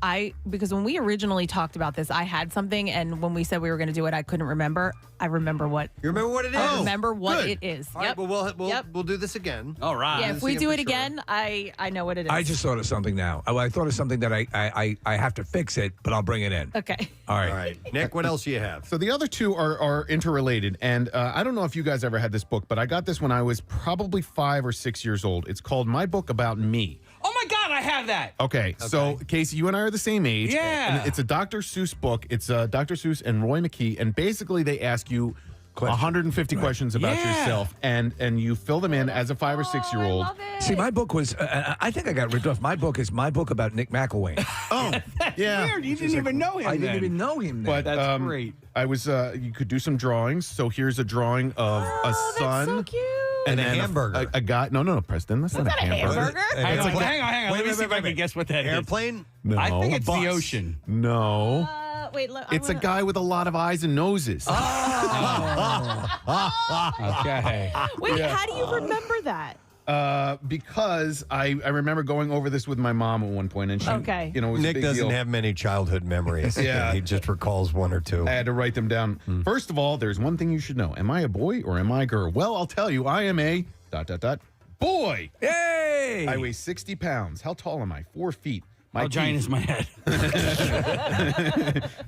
J: Because when we originally talked about this, I had something, and when we said we were going to do it, I couldn't remember. I remember what.
A: You remember what it is?
J: I remember what it is.
A: All right, well, we'll do this again.
S: All right.
J: Yeah, if we do it again, I know what it is.
B: I just thought of something now. I thought of something that I have to fix it, but I'll bring it in.
J: Okay.
B: All right.
A: Nick, what else do you have?
F: So the other two are interrelated, and I don't know if you guys ever had this book, but I got this when I was probably 5 or 6 years old. It's called My Book About Me.
S: Oh my God, I have that.
F: Okay, so Casey, you and I are the same age.
S: Yeah.
F: And it's a Dr. Seuss book. It's Dr. Seuss and Roy McKee, and basically they ask you 150 questions about yourself, and you fill them in as a 5 or 6 year old.
B: See, my book was. I think I got ripped off. My book is my book about Nick McElwain.
F: Oh, yeah.
S: Weird. You didn't even know him.
B: I didn't even know him. Then.
F: But
S: That's great.
F: I was. You could do some drawings. So here's a drawing of a son.
J: So cute.
F: And
A: a
F: then
A: hamburger.
F: A guy. No, Preston. That's not a hamburger.
S: Hang on. Let me see if I can guess what that is.
A: Airplane?
F: No.
S: I think it's
F: Bus.
S: the ocean.
F: No.
J: Wait,
F: It's a guy with a lot of eyes and noses.
S: Okay.
J: Wait, how do you remember that?
F: Because I remember going over this with my mom at one point, and she,
J: Okay.
F: it was a
A: Nick
F: big
A: doesn't
F: deal.
A: have many childhood memories.
F: Yeah.
A: He just recalls one or two.
F: I had to write them down. First of all, there's one thing you should know. Am I a boy or am I a girl? Well, I'll tell you. I am a ... boy.
B: Yay!
F: I weigh 60 pounds. How tall am I? 4 feet.
S: How giant is my head?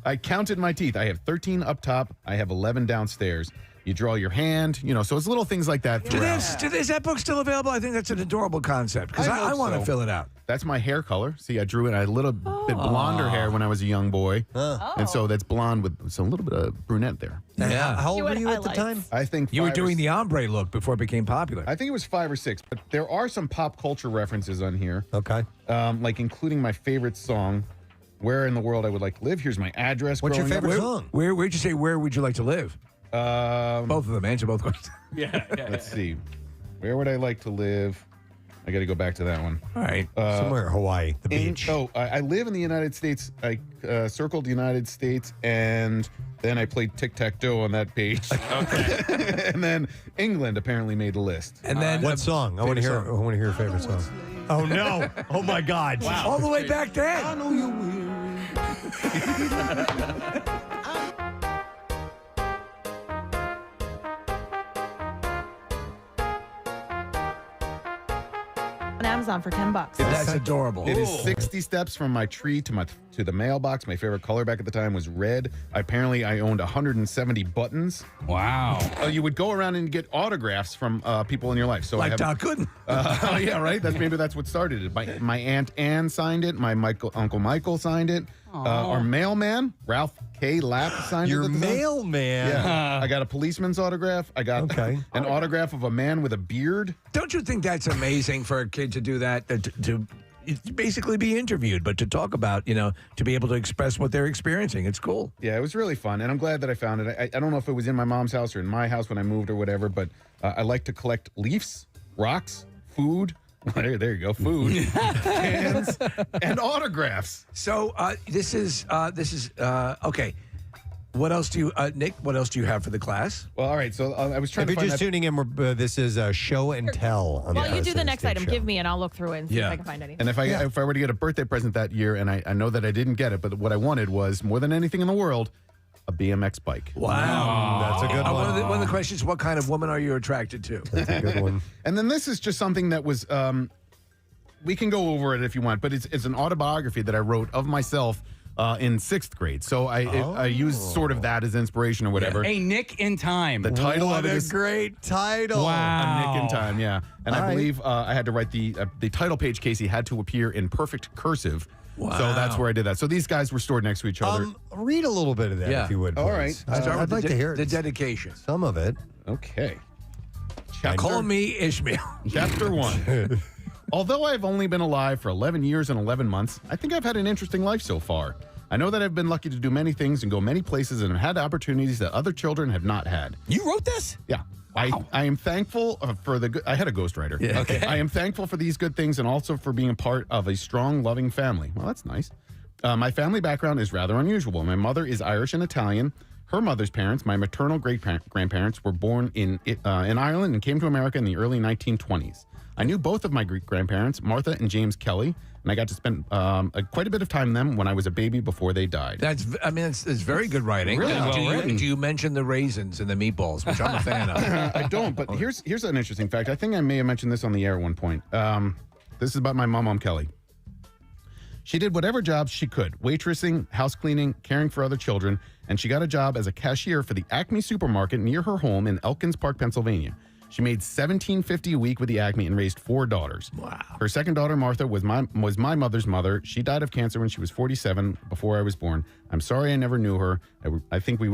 F: I counted my teeth. I have 13 up top. I have 11 downstairs. You draw your hand, so it's little things like that.
B: Is that book still available? I think that's an adorable concept because I want to fill it out.
F: That's my hair color. See, I drew it. I had a little bit blonder hair when I was a young boy. And so that's blonde with a little bit of brunette there.
B: Yeah.
A: How old were you at the time?
F: I think
B: You were
F: 5 or
B: doing the ombre look before it became popular.
F: I think it was 5 or 6, but there are some pop culture references on here.
A: Okay.
F: Like including my favorite song, Where in the World I Would Like to Live. Here's my address.
A: What's your
F: growing up.
A: favorite song?
B: Where'd you say, where would you like to live? Both of them. Answer both questions.
S: Yeah.
F: Let's see. Where would I like to live? I got to go back to that one.
B: All right.
A: Somewhere Hawaii, the beach.
F: I live in the United States. I circled the United States, and then I played tic-tac-toe on that page. Okay. And then England apparently made the list.
B: And then
A: what song? I want to hear. I want to hear your favorite song. Oh no! Oh my God!
B: Wow. All the way back then.
E: I know you're weary.
J: On Amazon for $10.
B: That's adorable.
F: It is 60 steps from my tree to the mailbox. My favorite color back at the time was red. Apparently, I owned 170 buttons.
S: Wow.
F: You would go around and get autographs from people in your life. So
B: like
F: I have,
B: Doc Gooden.
F: Yeah, right. That's what started it. My Aunt Ann signed it. My Uncle Michael signed it. Our mailman, Ralph K. Lapp, signed it.
A: Your mailman.
F: Yeah. I got a policeman's autograph. I got an autograph of a man with a beard.
B: Don't you think that's amazing for a kid to do that? To basically be interviewed, but to talk about, to be able to express what they're experiencing. It's cool.
F: Yeah, it was really fun, and I'm glad that I found it. I don't know if it was in my mom's house or in my house when I moved or whatever, but I like to collect leaves, rocks, food. There you go, food, cans, and autographs.
B: So this is okay. What else do you, Nick? What else do you have for the class?
F: Well, all right. So I was trying
A: If
F: to
A: you're
F: find
A: just tuning in, this is show and tell. On
J: Well,
A: the
J: you do the next item.
A: show.
J: Give me, and I'll look through it and see if I can find anything.
F: And if I were to get a birthday present that year, and I know that I didn't get it, but what I wanted was more than anything in the world, a BMX bike.
B: Wow,
A: that's a good one.
B: One of the questions: what kind of woman are you attracted to?
A: That's a good one.
F: And then this is just something that was. We can go over it if you want, but it's an autobiography that I wrote of myself. In 6th grade. So I used sort of that as inspiration or whatever.
S: A Nick in Time.
F: The title of it is
A: great title.
S: Wow.
F: A Nick in Time, yeah. And I believe I had to write the title page, Casey, had to appear in perfect cursive. Wow. So that's where I did that. So these guys were stored next to each other.
A: Read a little bit of that if you would, please.
F: All right.
A: I'd like to hear
B: the dedication.
A: Some of it.
F: Okay.
B: Call me Ishmael.
F: Chapter 1. Although I've only been alive for 11 years and 11 months, I think I've had an interesting life so far. I know that I've been lucky to do many things and go many places and have had opportunities that other children have not had.
S: You wrote this?
F: Yeah. Wow. I am thankful for the good. I had a ghostwriter.
B: Yeah. Okay.
F: I am thankful for these good things and also for being a part of a strong, loving family. Well, that's nice. My family background is rather unusual. My mother is Irish and Italian. Her mother's parents, my maternal great-grandparents, were born in Ireland and came to America in the early 1920s. I knew both of my great-grandparents, Martha and James Kelly, and I got to spend quite a bit of time with them when I was a baby before they died.
B: It's very good writing.
F: Really
B: Do you mention the raisins and the meatballs, which I'm a fan of?
F: I don't, but here's an interesting fact. I think I may have mentioned this on the air at one point. This is about my mom, Kelly. She did whatever jobs she could, waitressing, house cleaning, caring for other children, and she got a job as a cashier for the Acme supermarket near her home in Elkins Park, Pennsylvania. She made $17.50 a week with the Acme and raised 4 daughters.
B: Wow.
F: Her second daughter, Martha, was my mother's mother. She died of cancer when she was 47 before I was born. I'm sorry I never knew her. I think we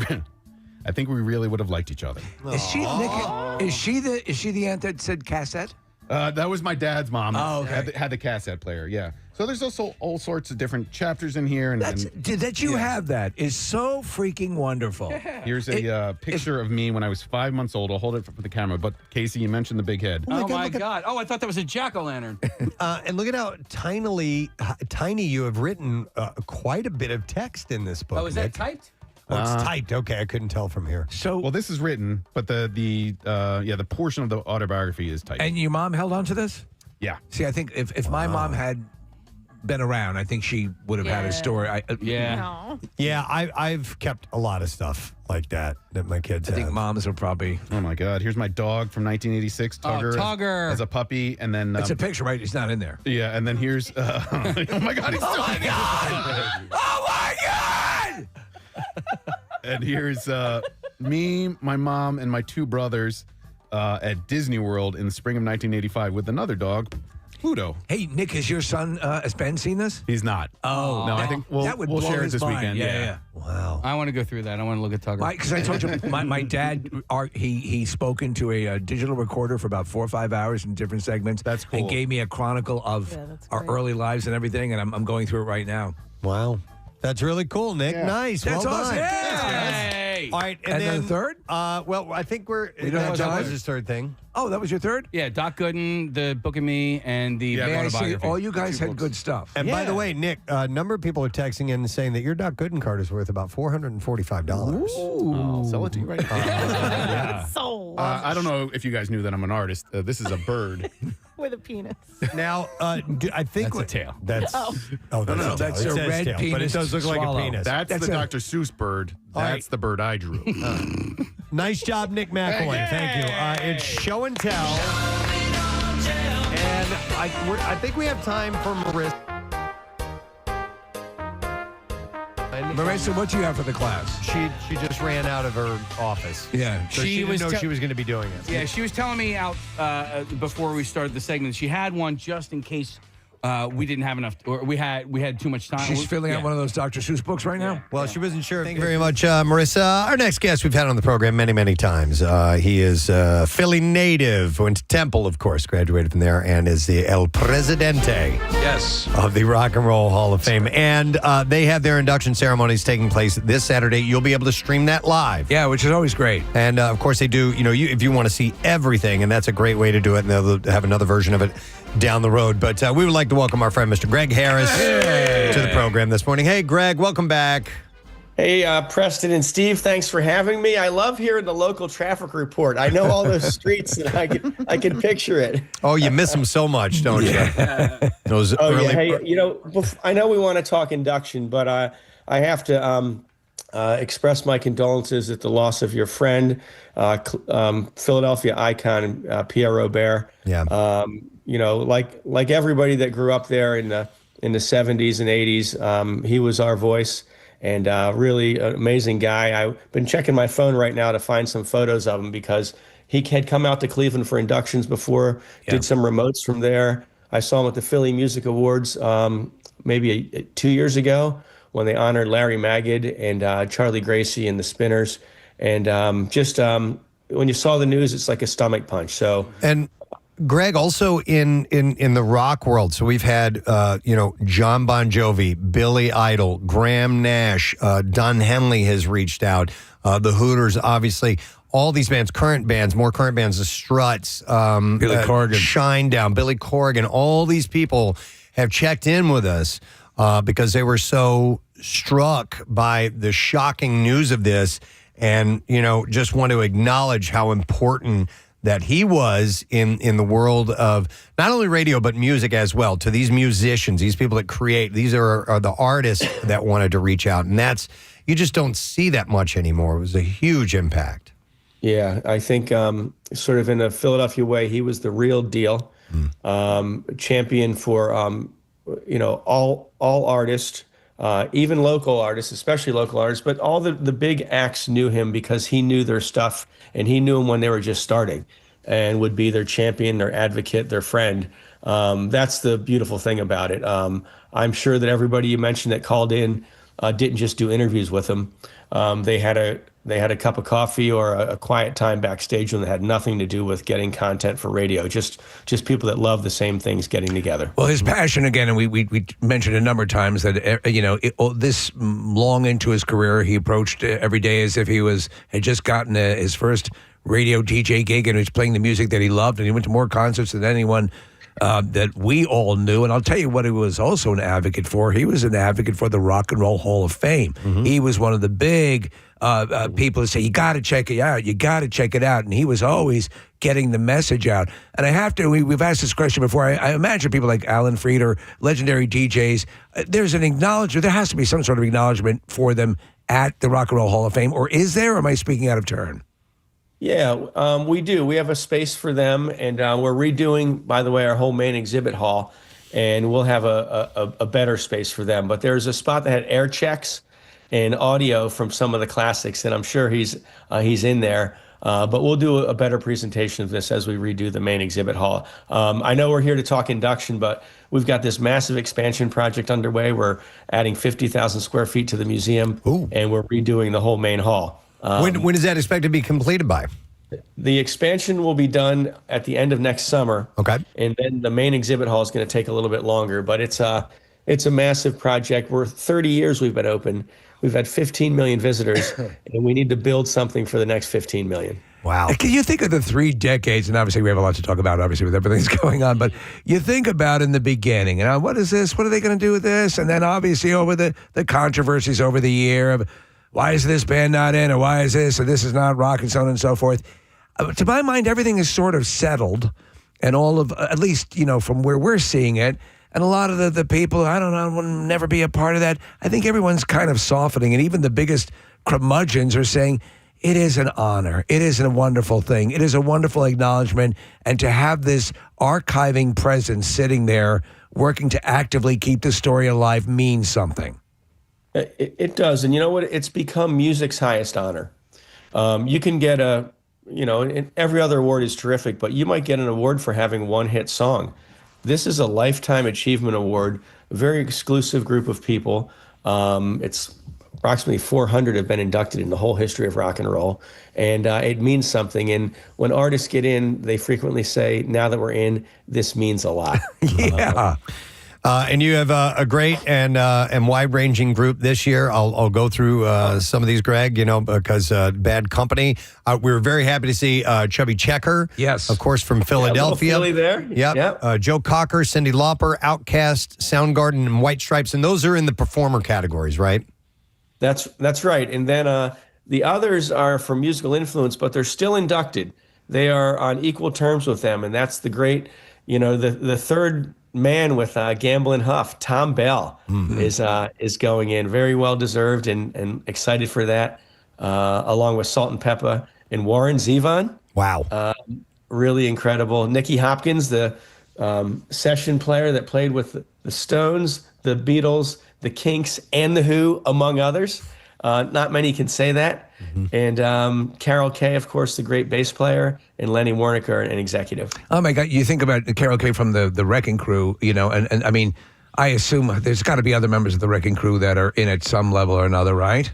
F: really would have liked each other.
B: Is she Nick? Is she the aunt that said cassette?
F: That was my dad's mom.
B: Oh, okay.
F: Had the cassette player, yeah. So there's also all sorts of different chapters in here.
B: That you have that is so freaking wonderful.
F: Here's a picture of me when I was 5 months old. I'll hold it for the camera. But Casey, you mentioned the big head.
S: Oh my God. Oh, I thought that was a jack-o'-lantern.
A: And look at how tiny you have written quite a bit of text in this book.
S: Oh, is that
A: Nick.
S: typed?
A: Oh, it's typed. Okay, I couldn't tell from here.
B: So,
F: well, this is written, but the portion of the autobiography is typed.
B: And your mom held on to this?
F: Yeah.
B: See, I think if my mom had been around, I think she would have had a story.
A: Yeah, I've kept a lot of stuff like that my kids have.
B: I think moms are probably.
F: Oh my God! Here's my dog from 1986, Tugger.
S: Oh, Tugger.
F: As a puppy, and then
B: it's a picture, right? It's not in there.
F: Yeah, and then here's. Oh my God! He's still in
B: God! Oh my God!
F: And here's me, my mom, and my 2 brothers at Disney World in the spring of 1985 with another dog, Pluto.
B: Hey, Nick, has your son, has Ben seen this?
F: He's not.
B: Oh.
F: No, I think we'll share it this weekend.
B: Yeah.
A: Wow.
S: I want to go through that. I want to look at Tugger.
B: Because I told you, my dad, he spoke into a digital recorder for about 4 or 5 hours in different segments.
F: That's cool.
B: And gave me a chronicle of our early lives and everything, and I'm going through it right now.
A: Wow. That's really cool, Nick.
F: Yeah.
A: Nice.
B: That's
A: well
B: awesome.
A: done.
B: Yeah.
S: Hey.
A: All right,
B: and then the third?
A: Well, I think
B: don't have
A: that
B: time?
A: was his third thing.
B: Oh, that was your third?
S: Yeah, Doc Gooden, the Book of Me, and the
B: May I say,
S: autobiography.
B: all you guys had good stuff.
A: And by the way, Nick, a number of people are texting in saying that your Doc Gooden card is worth about $445.
F: I'll sell it to you right now.
J: Sold.
F: I don't know if you guys knew that I'm an artist. This is a bird.
J: With a penis.
A: Now, I think
S: That's a tail.
A: That's
B: No, that's
A: It
B: a
A: says
B: red
A: tail,
B: penis
A: but it does look like a
B: swallow.
A: penis.
F: That's the Dr. Seuss bird. That's the bird I drew.
A: Nice job, Nick McElwain. Thank you. It's show and tell, and I think we have time for Marissa.
B: Marissa, what do you have for the class?
A: She just ran out of her office.
B: Yeah.
A: So she didn't know she was going to be doing it.
S: Yeah, she was telling me out before we started the segment. She had one just in case we didn't have enough, or we had too much time.
B: She's filling out one of those Dr. Seuss books right now?
A: Well, she wasn't sure. Thank you very much, Marissa. Our next guest we've had on the program many, many times. He is a Philly native, went to Temple, of course, graduated from there, and is the El Presidente of the Rock and Roll Hall of Fame. And they have their induction ceremonies taking place this Saturday. You'll be able to stream that live.
B: Yeah, which is always great.
A: And, of course, they do, if you want to see everything, and that's a great way to do it, and they'll have another version of it down the road. But we would like to welcome our friend, Mr. Greg Harris, to the program this morning. Hey, Greg, welcome back.
T: Hey, Preston and Steve, thanks for having me. I love hearing the local traffic report. I know all those streets, and I can picture it.
A: Oh, you miss them so much, don't you? Those early...
T: yeah. Hey, I know we want to talk induction, but I have to express my condolences at the loss of your friend, Philadelphia icon, Pierre Robert.
A: Yeah.
T: Like everybody that grew up there in the 70s and 80s, he was our voice, and really an amazing guy. I've been checking my phone right now to find some photos of him because he had come out to Cleveland for inductions before, did some remotes from there. I saw him at the Philly Music Awards maybe 2 years ago when they honored Larry Magid and Charlie Gracie and the Spinners. And when you saw the news, it's like a stomach punch. So
A: and Greg, also in the rock world, so we've had John Bon Jovi, Billy Idol, Graham Nash, Don Henley has reached out, the Hooters, obviously, all these bands, more current bands, the Struts,
B: Billy Corgan,
A: Shinedown, Billy Corgan, all these people have checked in with us because they were so struck by the shocking news of this, and just want to acknowledge how important that he was in the world of not only radio, but music as well, to these musicians, these people that create. These are the artists that wanted to reach out. And you just don't see that much anymore. It was a huge impact.
T: Yeah, I think sort of in a Philadelphia way, he was the real deal. Champion for, all artists, even local artists, especially local artists, but all the big acts knew him because he knew their stuff, and he knew them when they were just starting, and would be their champion, their advocate, their friend. That's the beautiful thing about it. I'm sure that everybody you mentioned that called in didn't just do interviews with him. They had a cup of coffee or a quiet time backstage when they had nothing to do with getting content for radio. Just people that love the same things getting together.
B: Well, his passion again, and we mentioned a number of times that this long into his career, he approached every day as if he had just gotten his first radio DJ gig, and he was playing the music that he loved, and he went to more concerts than anyone that we all knew. And I'll tell you what he was also an advocate for. He was an advocate for the Rock and Roll Hall of Fame. Mm-hmm. He was one of the big people that say, you got to check it out. You got to check it out. And he was always getting the message out. And I have to, we've asked this question before. I imagine people like Alan Freed or legendary DJs, there's an acknowledgement. There has to be some sort of acknowledgement for them at the Rock and Roll Hall of Fame. Or is there? Or am I speaking out of turn?
T: Yeah, we do. We have a space for them, and we're redoing, by the way, our whole main exhibit hall, and we'll have a better space for them. But there's a spot that had air checks and audio from some of the classics, and I'm sure he's in there. But we'll do a better presentation of this as we redo the main exhibit hall. I know we're here to talk induction, but we've got this massive expansion project underway. We're adding 50,000 square feet to the museum, and we're redoing the whole main hall.
A: When is that expected to be completed by?
T: The expansion will be done at the end of next summer.
A: Okay.
T: And then the main exhibit hall is going to take a little bit longer, but it's a massive project. We're 30 years we've been open. we've had 15 million visitors, and we need to build something for the next 15 million.
A: Wow.
B: Can you think of the 3 decades, and obviously we have a lot to talk about, obviously, with everything that's going on, but you think about in the beginning, what is this? What are they going to do with this? And then obviously over the controversies over the year of why is this band not in, or why is this, or this is not rock, and so on and so forth. To my mind, everything is sort of settled, and all of, at least, from where we're seeing it, and a lot of the people, I don't know, will never be a part of that. I think everyone's kind of softening, and even the biggest curmudgeons are saying, it is an honor. It is a wonderful thing. It is a wonderful acknowledgement. And to have this archiving presence sitting there, working to actively keep the story alive means something.
T: It does. And you know what? It's become music's highest honor. You can get and every other award is terrific, but you might get an award for having one hit song. This is a Lifetime Achievement Award, a very exclusive group of people. It's approximately 400 have been inducted in the whole history of rock and roll, and it means something. And when artists get in, they frequently say, now that we're in, this means a lot.
A: Yeah. And you have a great and wide-ranging group this year. I'll go through some of these, Greg, because Bad Company. We were very happy to see Chubby Checker.
B: Yes.
A: Of course, from Philadelphia.
T: Philly there.
A: Yep. Joe Cocker, Cyndi Lauper, Outkast, Soundgarden, and White Stripes. And those are in the performer categories, right?
T: That's right. And then the others are for musical influence, but they're still inducted. They are on equal terms with them. And that's the great, the third man with Gamblin' Huff, Tom Bell, is going in. Very well deserved and excited for that, along with Salt and Pepper and Warren Zevon.
A: Wow.
T: Really incredible. Nicky Hopkins, the session player that played with the Stones, the Beatles, the Kinks, and the Who, among others. Not many can say that. And Carol Kay, of course, the great bass player, and Lenny Warnicker, an executive.
B: Oh my God! You think about Carol Kay from the Wrecking Crew, and I mean, I assume there's got to be other members of the Wrecking Crew that are in at some level or another, right?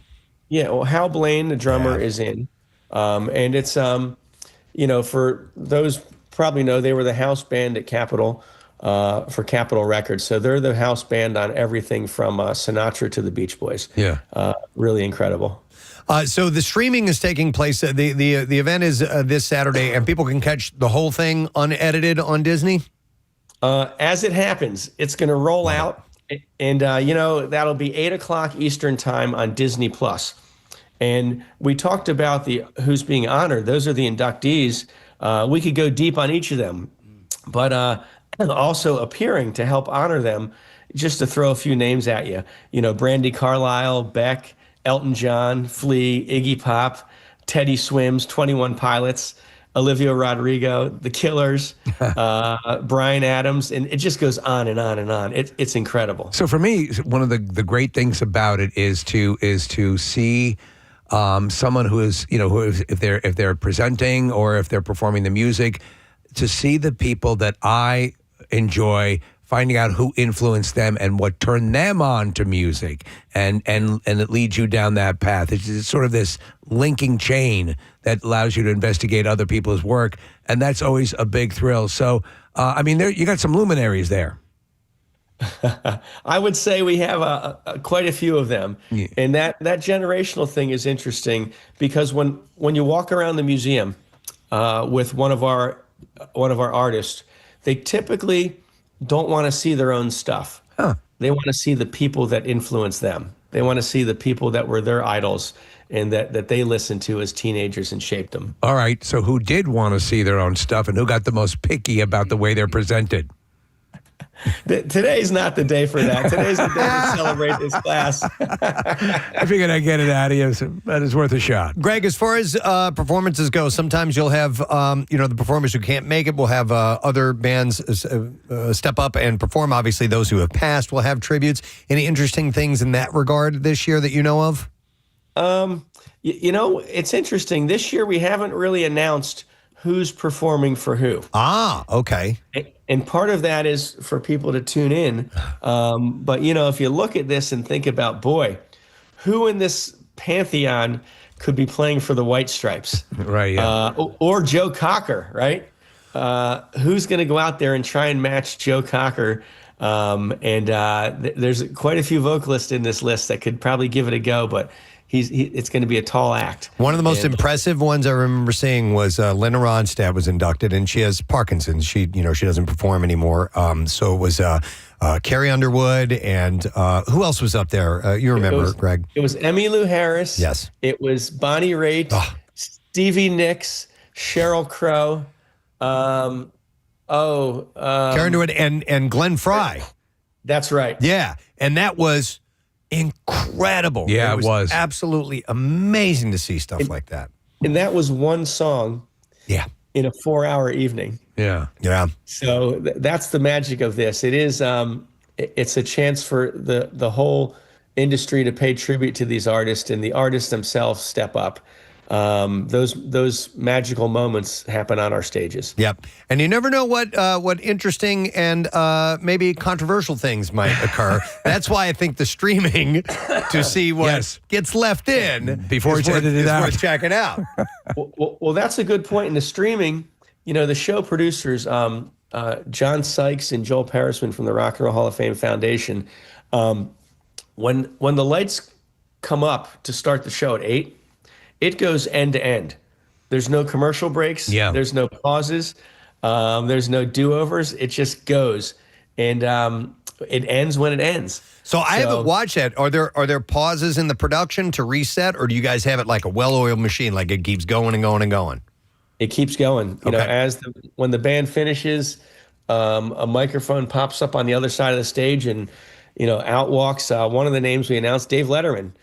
T: Yeah. Well, Hal Blaine, the drummer, is in, and it's for those probably know, they were the house band at Capitol. For Capitol Records. So they're the house band on everything from Sinatra to the Beach Boys.
B: Yeah.
T: Really incredible.
A: So the streaming is taking place. The event is this Saturday, and people can catch the whole thing unedited on Disney?
T: As it happens, it's going to roll out, and that'll be 8 o'clock Eastern time on Disney+. And we talked about who's being honored. Those are the inductees. We could go deep on each of them, but also appearing to help honor them, just to throw a few names at you. Brandy Carlisle, Beck, Elton John, Flea, Iggy Pop, Teddy Swims, 21 Pilots, Olivia Rodrigo, The Killers, Bryan Adams, and it just goes on and on and on. It's incredible.
B: So for me, one of the great things about it is to see someone who is, if they're presenting or if they're performing the music, to see the people that I enjoy, finding out who influenced them and what turned them on to music, and it leads you down that path. It's sort of this linking chain that allows you to investigate other people's work, and that's always a big thrill. So, you got some luminaries there.
T: I would say we have quite a few of them, and that generational thing is interesting because when you walk around the museum with one of our artists, they typically don't want to see their own stuff. They want to see the people that influence them. They want to see the people that were their idols and that they listened to as teenagers and shaped them.
B: All right, so who did want to see their own stuff and who got the most picky about the way they're presented?
T: Today's not the day for that. Today's the day to celebrate this class.
B: I figured I'd get it out of you, so that is worth a shot.
A: Greg, as far as performances go, sometimes you'll have, the performers who can't make it will have other bands step up and perform. Obviously, those who have passed will have tributes. Any interesting things in that regard this year that you know of?
T: It's interesting. This year, we haven't really announced who's performing for who.
A: Ah, okay.
T: And part of that is for people to tune in. But, if you look at this and think about, boy, who in this pantheon could be playing for the White Stripes?
B: Right, yeah.
T: Or Joe Cocker, right? Who's going to go out there and try and match Joe Cocker There's quite a few vocalists in this list that could probably give it a go, but it's going to be a tall act.
A: One of the most impressive ones I remember seeing was Linda Ronstadt was inducted, and she has Parkinson's. She doesn't perform anymore. So it was Carrie Underwood, and who else was up there? You remember, Greg?
T: It was Emmylou Harris.
A: Yes.
T: It was Bonnie Raitt, Stevie Nicks, Sheryl Crow. Karen
A: Underwood and Glenn Frey.
T: That's right.
A: Yeah, and that was incredible.
B: Yeah, it was
A: absolutely amazing to see stuff like that.
T: And that was one song.
A: Yeah.
T: In a 4-hour evening.
B: Yeah.
A: Yeah.
T: So that's the magic of this. It is. It's a chance for the whole industry to pay tribute to these artists, and the artists themselves step up. Those magical moments happen on our stages.
A: Yep. And you never know what interesting and maybe controversial things might occur. That's why I think the streaming to see what gets left in
B: before it's edited out.
A: Worth checking out.
T: Well, that's a good point. In the streaming, the show producers, John Sykes and Joel Perisman from the Rock and Roll Hall of Fame Foundation, when the lights come up to start the show at 8, it goes end to end. There's no commercial breaks.
B: Yeah.
T: There's no pauses. There's no do-overs. It just goes. And it ends when it ends.
A: So I haven't watched that. Are there pauses in the production to reset, or do you guys have it like a well-oiled machine, like it keeps going and going and going?
T: It keeps going. When the band finishes, a microphone pops up on the other side of the stage, and out walks one of the names we announced, Dave Letterman,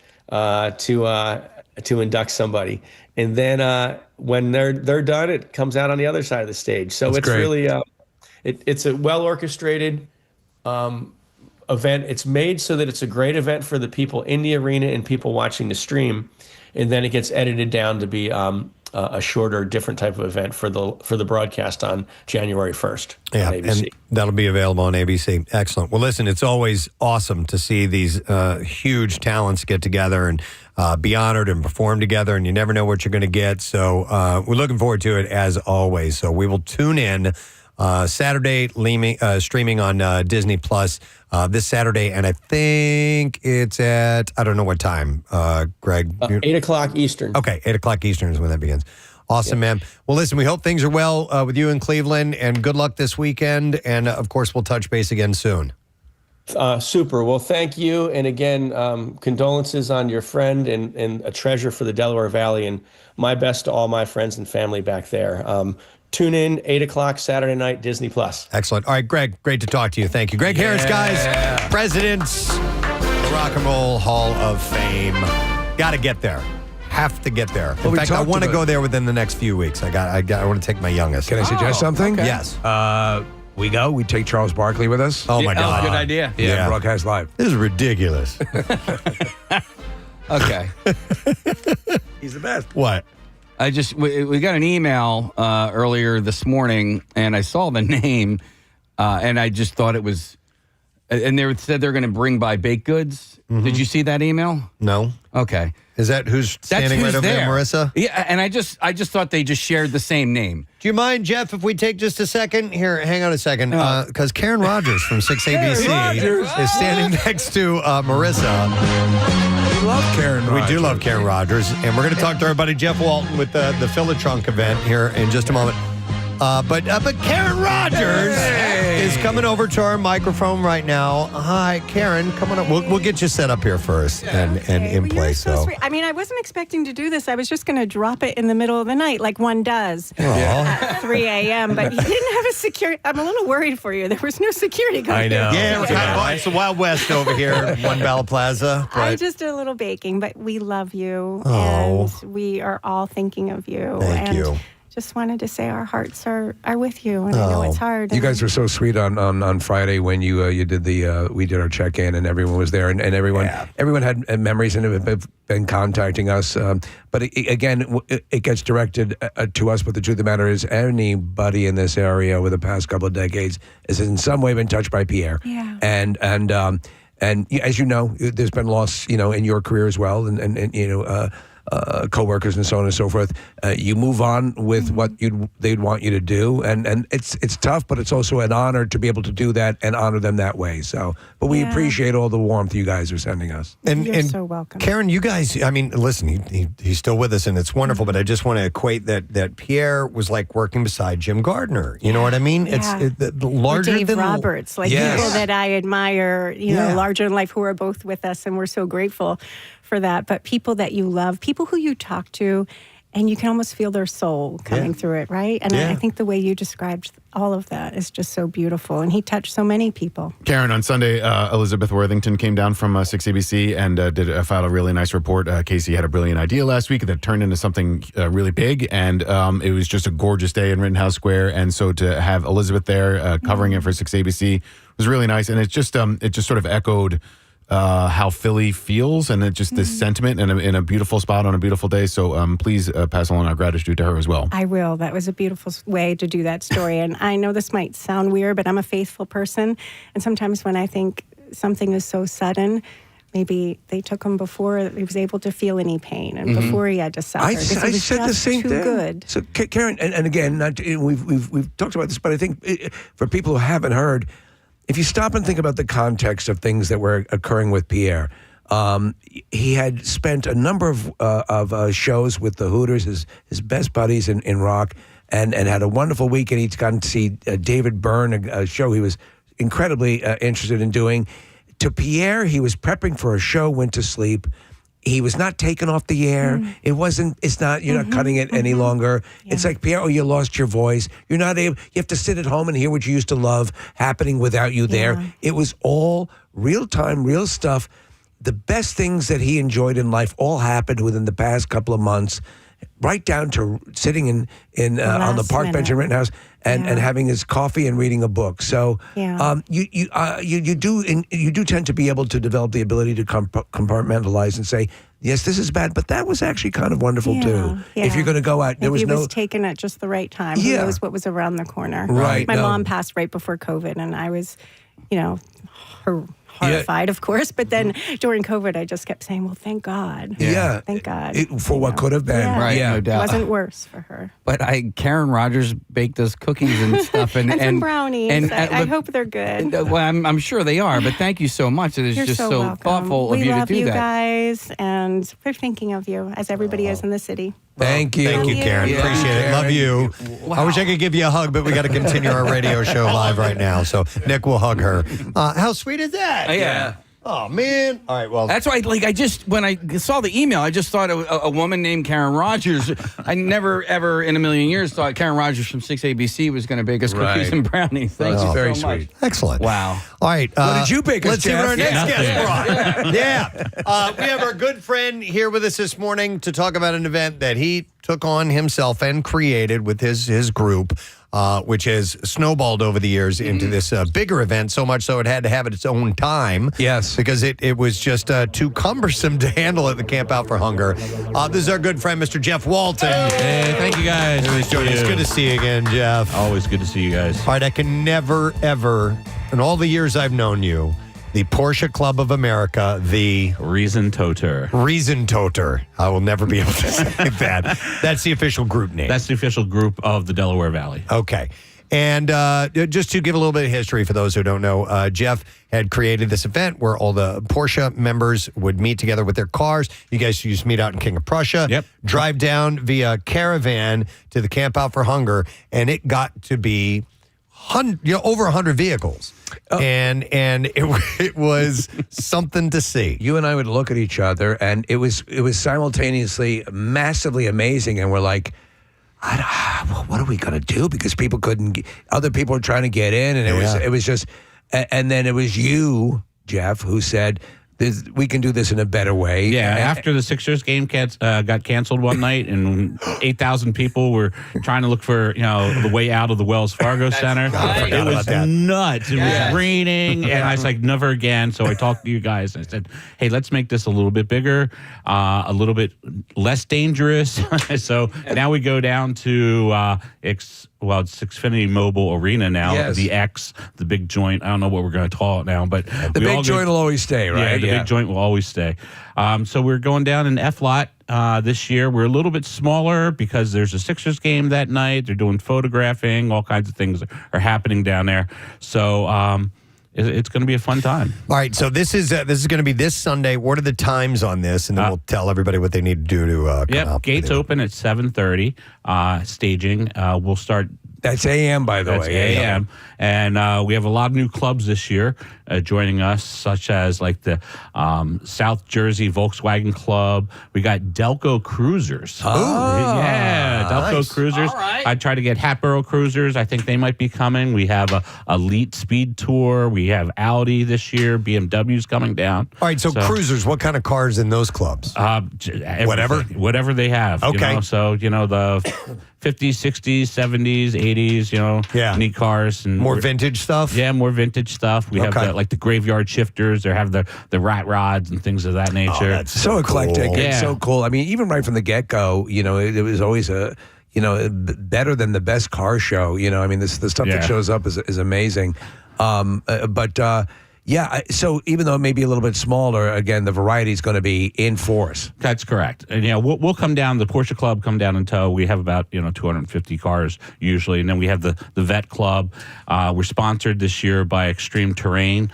T: to induct somebody. And then when they're done, it comes out on the other side of the stage. So it's great. Really it's a well orchestrated event. It's made so that it's a great event for the people in the arena and people watching the stream, and then it gets edited down to be a shorter, different type of event for the broadcast on January 1st.
A: Yeah,
T: on ABC.
A: and that'll be available on ABC. Excellent. Well, listen, it's always awesome to see these huge talents get together and be honored and perform together, and you never know what you're going to get. So we're looking forward to it as always. So we will tune in Saturday, streaming on Disney Plus this Saturday, and I think it's at, I don't know what time, Greg.
T: 8 o'clock Eastern.
A: Okay, 8 o'clock Eastern is when that begins. Awesome, man. Well, listen, we hope things are well with you in Cleveland, and good luck this weekend. And, of course, we'll touch base again soon.
T: Super. Well, thank you. And again, condolences on your friend and a treasure for the Delaware Valley, and my best to all my friends and family back there. Tune in 8 o'clock Saturday night, Disney Plus.
A: Excellent. All right, Greg, great to talk to you. Thank you. Greg Harris, guys, presidents, the Rock and Roll Hall of Fame. Got to get there. Have to get there. In fact, I want to go there within the next few weeks. I want to take my youngest.
B: Can I suggest something?
A: Okay. Yes.
B: We take Charles Barkley with us.
A: Oh, my God.
C: Good idea.
B: Yeah, broadcast live.
A: This is ridiculous.
C: Okay.
B: He's the best.
A: What?
C: We got an email earlier this morning, and I saw the name, and I just thought it was, and they said they're going to bring by baked goods. Mm-hmm. Did you see that email?
A: No.
C: Okay.
A: Is that who's standing right over there, Marissa?
C: Yeah, and I just thought they just shared the same name.
A: Do you mind, Jeff, if we take just a second? Here, hang on a second. Because Karen Rogers from 6ABC is standing next to Marissa.
B: We love Karen Rogers.
A: We do love Karen Rogers. And we're going to talk to our buddy Jeff Walton with the Fill-A-Trunk event here in just a moment. But Karen Rogers is coming over to our microphone right now. Hi, Karen. Come on up. We'll get you set up here first and in place.
U: So sweet. I mean, I wasn't expecting to do this. I was just going to drop it in the middle of the night like one does at 3 a.m. But you didn't have a security. I'm a little worried for you. There was no security guard.
A: I know. Yeah, it's the Wild West over here, One Bala Plaza.
U: I just did a little baking, but we love you. And we are all thinking of you.
A: Thank you.
U: Just wanted to say our hearts are with you, and I know it's hard.
B: You guys were so sweet on Friday when you did we did our check-in, and everyone was there, and everyone had memories and have been contacting us. But it gets directed to us. But the truth of the matter is, anybody in this area over the past couple of decades has in some way been touched by Pierre.
U: Yeah.
B: And as you know, there's been loss, in your career as well, and coworkers and so on and so forth. You move on with what they'd want you to do, and it's tough, but it's also an honor to be able to do that and honor them that way. So, but we appreciate all the warmth you guys are sending us.
U: You're so welcome.
A: Karen, you guys, I mean, listen, he's still with us, and it's wonderful, but I just want to equate that Pierre was like working beside Jim Gardner. You know what I mean?
U: Yeah.
A: It's larger
U: Dave
A: than
U: Roberts, like people that I admire, larger in life, who are both with us, and we're so grateful for that. But people that you love, people who you talk to, and you can almost feel their soul coming through it, right? And I think the way you described all of that is just so beautiful. And he touched so many people.
F: Karen, on Sunday, Elizabeth Worthington came down from 6ABC and filed a really nice report. Casey had a brilliant idea last week that turned into something really big, and it was just a gorgeous day in Rittenhouse Square. And so to have Elizabeth there covering it for 6ABC was really nice. And it just sort of echoed how Philly feels, and it just this sentiment in a beautiful spot on a beautiful day. So please pass along our gratitude to her as well.
U: I will. That was a beautiful way to do that story. And I know this might sound weird, but I'm a faithful person. And sometimes when I think something is so sudden, maybe they took him before he was able to feel any pain and before he had to suffer.
B: I said the same thing.
U: Good.
B: So Karen, and again, we've talked about this, but I think for people who haven't heard, if you stop and think about the context of things that were occurring with Pierre, he had spent a number of shows with the Hooters, his best buddies in rock, and had a wonderful week. And he's gotten to see David Byrne, a show he was incredibly interested in doing. To Pierre, he was prepping for a show, went to sleep. He was not taken off the air. It's not, you're not cutting it any longer. Yeah. It's like, Pierre, you lost your voice. You're not able, you have to sit at home and hear what you used to love happening without you there. It was all real time, real stuff. The best things that he enjoyed in life all happened within the past couple of months, right down to sitting on the park bench in Rittenhouse and having his coffee and reading a book. So you do tend to be able to develop the ability to compartmentalize and say, yes, this is bad, but that was actually kind of wonderful too. Yeah. If you're going to go out, there was
U: was taken at just the right time. Who knows what was around the corner?
B: Right.
U: My mom passed right before COVID, and I was, horrified, of course. But then during COVID, I just kept saying, well, thank God.
B: Yeah.
U: Thank God.
B: For what could have been.
U: Yeah.
C: Right, no doubt.
U: It wasn't worse for her.
C: But Karen Rogers baked us cookies and stuff. And
U: some brownies.
C: And
U: I hope they're good.
C: Well, I'm sure they are, but thank you so much. It is
U: You're
C: just so
U: welcome.
C: thoughtful of you to do that.
U: We love you guys, and we're thinking of you, as everybody is in the city.
B: Thank you.
A: Thank you, Karen.
B: Yeah.
A: Appreciate it. Love you.
C: Wow.
A: I wish I could give you a hug, but we got to continue our radio show live right now. So Nick will hug her. How sweet is that?
C: Yeah.
A: Oh, man. All right, well.
C: That's why, when I saw the email, I just thought of a woman named Karen Rogers. I never, ever in a million years thought Karen Rogers from 6ABC was going to bake us cookies and brownies. Thank you
B: very
C: so
B: sweet.
C: much.
A: Excellent.
C: Wow.
A: All right.
B: What did you bake us,
A: Let's see what our
B: Jeff?
A: next guest brought. Yeah. We have our good friend here with us this morning to talk about an event that he took on himself and created with his group. Which has snowballed over the years into this bigger event, so much so it had to have its own time.
B: Yes.
A: Because it was just too cumbersome to handle at the Camp Out for Hunger. This is our good friend, Mr. Jeff Walton.
D: Hey, thank you guys.
A: It's good to see you again, Jeff.
D: Always good to see you guys.
A: All right, I can never, ever, in all the years I've known you, the Porsche Club of America, the
D: Reason Toter.
A: I will never be able to say that. That's the official group name.
D: That's the official group of the Delaware Valley.
A: Okay. And just to give a little bit of history for those who don't know, Jeff had created this event where all the Porsche members would meet together with their cars. You guys used to meet out in King of Prussia, drive down via caravan to the Camp Out for Hunger, and it got to be over 100 vehicles. And it was something to see.
B: You and I would look at each other, and it was simultaneously massively amazing, and we're like, what are we going to do? Because people other people were trying to get in, and it was just, and then it was you, Jeff, who said, we can do this in a better way.
D: Yeah, after the Sixers game got canceled one night, and 8,000 people were trying to look for the way out of the Wells Fargo Center. It was nuts. It was raining, and I was like, never again. So I talked to you guys, and I said, hey, let's make this a little bit bigger, a little bit less dangerous. So now we go down to it's Xfinity Mobile Arena now.
B: Yes.
D: The X, the big joint. I don't know what we're going to call it now, but
B: the big joint will always stay, right?
D: Yeah, big joint will always stay. So we're going down in F lot this year. We're a little bit smaller because there's a Sixers game that night. They're doing photographing. All kinds of things are happening down there. So it's going to be a fun time.
A: All right, so this is going to be this Sunday. What are the times on this? And then we'll tell everybody what they need to do to come out.
D: Gates open at 7:30. Staging. We'll start.
B: That's AM, by the way.
D: That's AM. And we have a lot of new clubs this year joining us, such as like the South Jersey Volkswagen Club. We got Delco Cruisers.
B: Oh,
D: yeah, Delco
B: nice.
D: Cruisers.
B: All right.
D: I try to get Hatboro Cruisers. I think they might be coming. We have a Elite Speed Tour. We have Audi this year. BMW's coming down.
A: All right, so cruisers, what kind of cars in those clubs?
D: Whatever they have.
A: Okay.
D: You know? So, the 50s, 60s, 70s, 80s, neat cars. And
A: more vintage stuff?
D: Yeah, more vintage stuff. We have the graveyard shifters. They have the rat rods and things of that nature.
B: Oh, that's so eclectic.
D: Cool.
B: It's so cool. I mean, even right from the get-go, it was always better than the best car show. I mean, the stuff that shows up is amazing. So even though it may be a little bit smaller, again, the variety is going to be in force.
D: That's correct. And we'll come down. The Porsche Club come down in tow. We have about 250 cars usually, and then we have the Vet Club. We're sponsored this year by Extreme Terrain,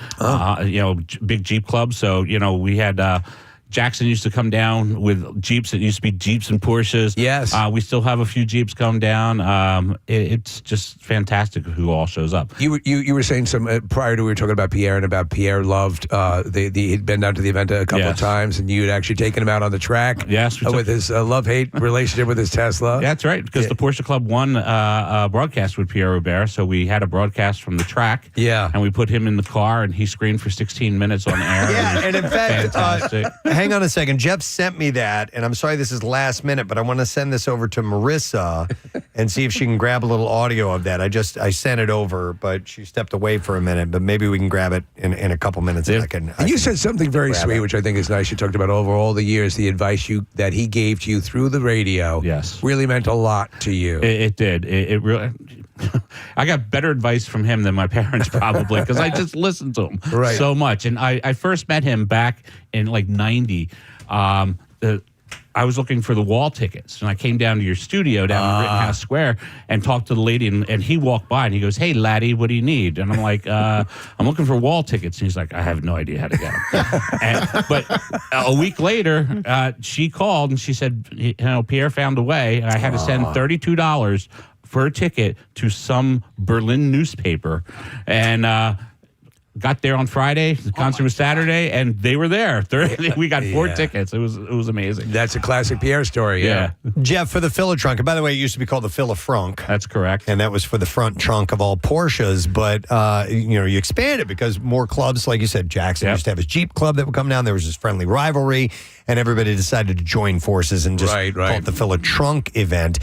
D: big Jeep club. So we had. Jackson used to come down with Jeeps. It used to be Jeeps and Porsches.
B: Yes.
D: We still have a few Jeeps come down. It's just fantastic who all shows up.
B: You were saying prior to we were talking about Pierre and about Pierre loved he'd been down to the event a couple of times and you had actually taken him out on the track.
D: Yes.
B: With his love-hate relationship with his Tesla.
D: Yeah, that's right, because the Porsche Club won a broadcast with Pierre Robert, so we had a broadcast from the track.
B: Yeah.
D: And we put him in the car and he screamed for 16 minutes on air.
A: Yeah, and in fact,
D: fantastic.
A: Hang on a second. Jeff sent me that, and I'm sorry this is last minute, but I want to send this over to Marissa and see if she can grab a little audio of that. I sent it over, but she stepped away for a minute, but maybe we can grab it in a couple minutes.
B: You said something very sweet, which I think is nice. You talked about over all the years, the advice that he gave to you through the radio really meant a lot to you.
D: It did. It really... I got better advice from him than my parents probably because I just listened to him so much. And I first met him back in like 90. I was looking for the wall tickets, and I came down to your studio down in Rittenhouse Square and talked to the lady, and he walked by, and he goes, "Hey, laddie, what do you need?" And I'm like, "I'm looking for wall tickets." And he's like, "I have no idea how to get them." But a week later, she called, and she said, Pierre found a way. I had to send $32 for a ticket to some Berlin newspaper, and got there on Friday. The concert was Saturday, and they were there. We got 4 tickets. It was amazing.
B: That's a classic Pierre story. Yeah.
A: Jeff, for the filler trunk, and by the way, it used to be called the filler frunk.
D: That's correct.
A: And that was for the front trunk of all Porsches. But you expanded because more clubs, like you said, Jackson used to have his Jeep club that would come down. There was this friendly rivalry, and everybody decided to join forces and just call it the filler trunk event.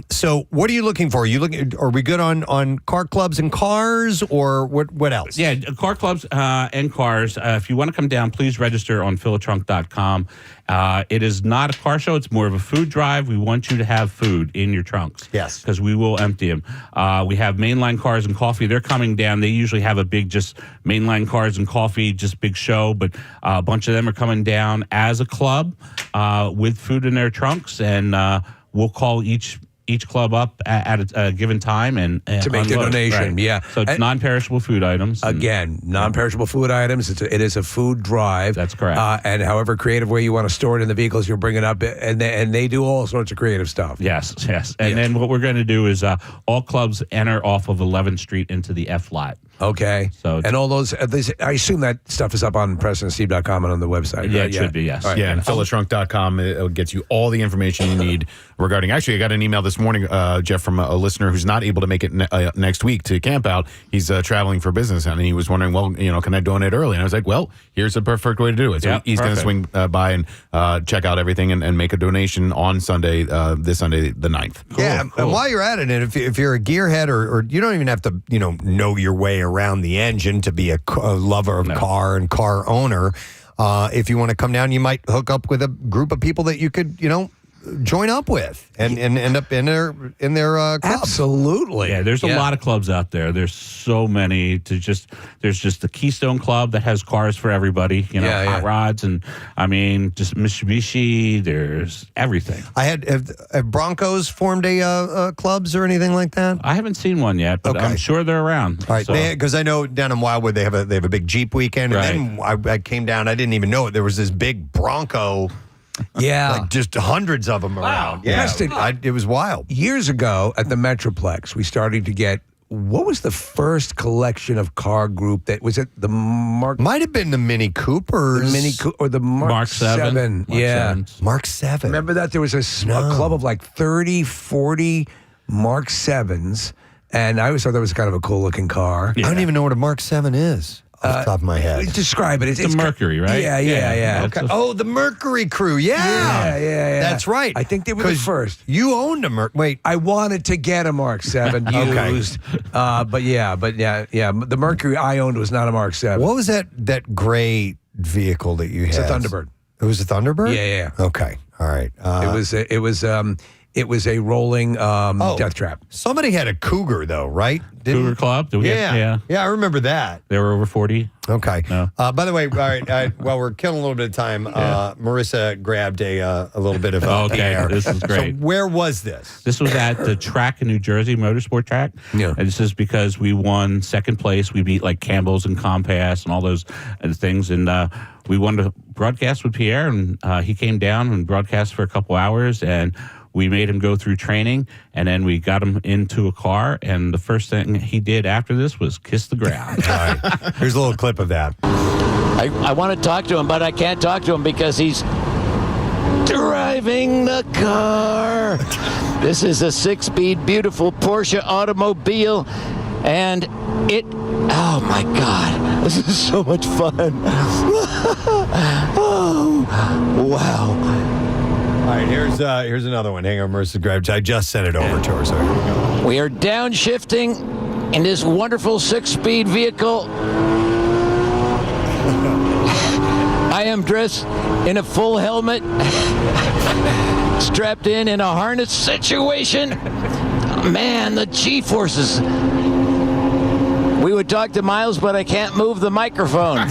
A: So what are you looking for? Are we good on car clubs and cars, or what else?
D: Yeah, car clubs and cars. If you want to come down, please register on fillatrunk.com. It is not a car show. It's more of a food drive. We want you to have food in your trunks.
A: Yes.
D: Because we will empty them. We have mainline cars and coffee. They're coming down. They usually have a big just mainline cars and coffee, just big show. But a bunch of them are coming down as a club with food in their trunks. And we'll call each club up at a given time and
B: to make the donation. Yeah.
D: So it's non-perishable food items.
B: Again, non-perishable food items. It is a food drive.
D: That's correct.
B: And however creative way you want to store it in the vehicles you're bringing up, and they do all sorts of creative stuff.
D: Yes. And then what we're going to do is all clubs enter off of 11th Street into the F lot.
B: Okay.
D: So
B: and all those, I assume that stuff is up on PrestonandSteve.com and on the website.
D: Yeah,
B: right?
D: it should be, yes.
F: Right. Yeah, and fillatrunk.com, it gets you all the information you need regarding. Actually, I got an email this morning, Jeff, from a listener who's not able to make it next week to camp out. He's traveling for business, and he was wondering, well, can I donate early? And I was like, well, here's the perfect way to do it. So he's going to swing by and check out everything and make a donation on Sunday, this Sunday, the 9th.
A: Cool. And while you're at it, and if you're a gearhead or you don't even have to, know your way around the engine to be a lover of car and car owner, if you want to come down, you might hook up with a group of people that you could, join up with and end up in their club.
B: Absolutely.
D: Yeah, there's a lot of clubs out there. There's so many. There's just the Keystone Club that has cars for everybody. Hot rods, and I mean, just Mitsubishi. There's everything.
A: Have Broncos formed a clubs or anything like that?
D: I haven't seen one yet, but I'm sure they're around.
A: All right, because I know down in Wildwood they have a big Jeep weekend, and then I came down. I didn't even know it. There was this big Bronco.
B: Yeah.
A: Like just hundreds of them around. Yeah.
B: Preston,
A: It was wild.
B: Years ago at the Metroplex, we started to get, what was the first collection of car group that, was it the Mark?
A: Might have been the Mini Coopers.
B: Or the Mark 7. Yeah.
A: Mark 7.
B: Remember that? There was a club of like 30, 40 Mark 7s. And I always thought that was kind of a cool looking car.
A: I don't even know what a Mark 7 is. Off the top of my head.
B: Describe it.
D: It's a Mercury, right?
B: Yeah.
A: Okay. The Mercury crew. Yeah. That's right.
B: I think they were the first.
A: You owned a Mercury. Wait.
B: I wanted to get a Mark 7 used. But the Mercury I owned was not a Mark 7.
A: What was that gray vehicle that you had?
B: It's a Thunderbird.
A: It was a Thunderbird?
B: Yeah.
A: Okay. All right.
B: It was a rolling death trap.
A: Somebody had a Cougar, though, right?
D: Cougar Club?
A: Yeah, I remember that.
D: They were over 40.
A: Okay.
D: No.
A: By the way, all right, while we're killing a little bit of time, Marissa grabbed a little bit of air.
D: This is great.
A: So where was this?
D: This was at the track in New Jersey, Motorsport Track.
B: Yeah.
D: And this is because we won second place. We beat like Campbell's and Compass and all those things. And we wanted to broadcast with Pierre, and he came down and broadcast for a couple hours, and we made him go through training, and then we got him into a car, and the first thing he did after this was kiss the ground.
A: All right. Here's a little clip of that.
H: I want to talk to him, but I can't talk to him because he's driving the car. This is a 6-speed, beautiful Porsche automobile, and oh my God, this is so much fun. Oh, wow.
A: All right, here's another one. Hang on, Marissa grabbed. I just sent it over to her, so here we go.
H: We are downshifting in this wonderful 6-speed vehicle. I am dressed in a full helmet, strapped in a harness situation. Man, the G-forces. We would talk to Miles, but I can't move the microphone.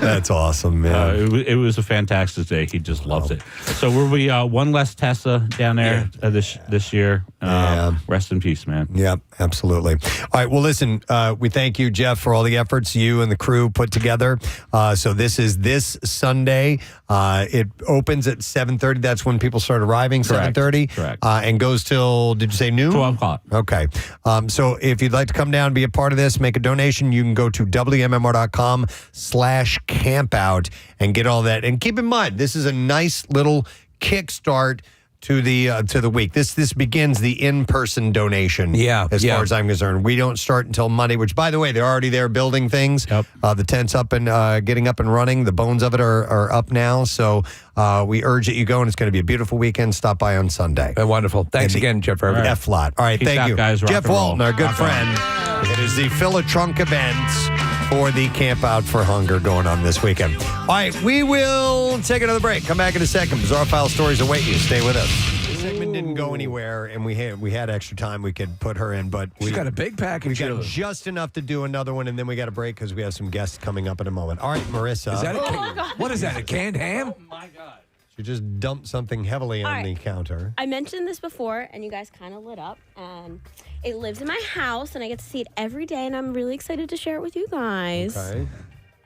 A: That's awesome, man.
D: It was a fantastic day. He just loves it. So we'll be one less Tesla down there this year. Rest in peace, man.
A: Yeah, absolutely. All right. Well, listen, we thank you, Jeff, for all the efforts you and the crew put together. So this is this Sunday. It opens at 7:30. That's when people start arriving, 7:30.
D: Correct.
A: And goes till, did you say noon?
D: 12 o'clock.
A: Okay. So if you'd like to come down, be a part of this, make a donation, you can go to WMMR.com/campout and get all that. And keep in mind, this is a nice little kickstart to the week. This begins the in-person donation. As far as I'm concerned, we don't start until Monday. Which, by the way, they're already there building things.
D: Yep.
A: The tent's up and getting up and running. The bones of it are up now. So we urge that you go, and it's going to be a beautiful weekend. Stop by on Sunday.
B: Wonderful. Thanks again, Jeff.
A: Right. F-lot. All right,
D: Peace
A: thank
D: out,
A: you,
D: guys. Rock
A: Jeff
D: and roll.
A: Walton, our good
D: Rock
A: friend. It is the Fill-A-Trunk events for the Camp Out for Hunger going on this weekend. All right, we will take another break. Come back in a second. Bizarre File stories await you. Stay with us. This segment didn't go anywhere, and we had extra time we could put her in, but
B: She's got a big package.
A: We got just enough to do another one, and then we got a break because we have some guests coming up in a moment. All right, Marissa.
B: Is that what is that, a canned ham? Oh, my God.
A: She just dumped something heavily on the counter.
V: I mentioned this before, and you guys kind of lit up, and it lives in my house, and I get to see it every day, and I'm really excited to share it with you guys.
A: Okay.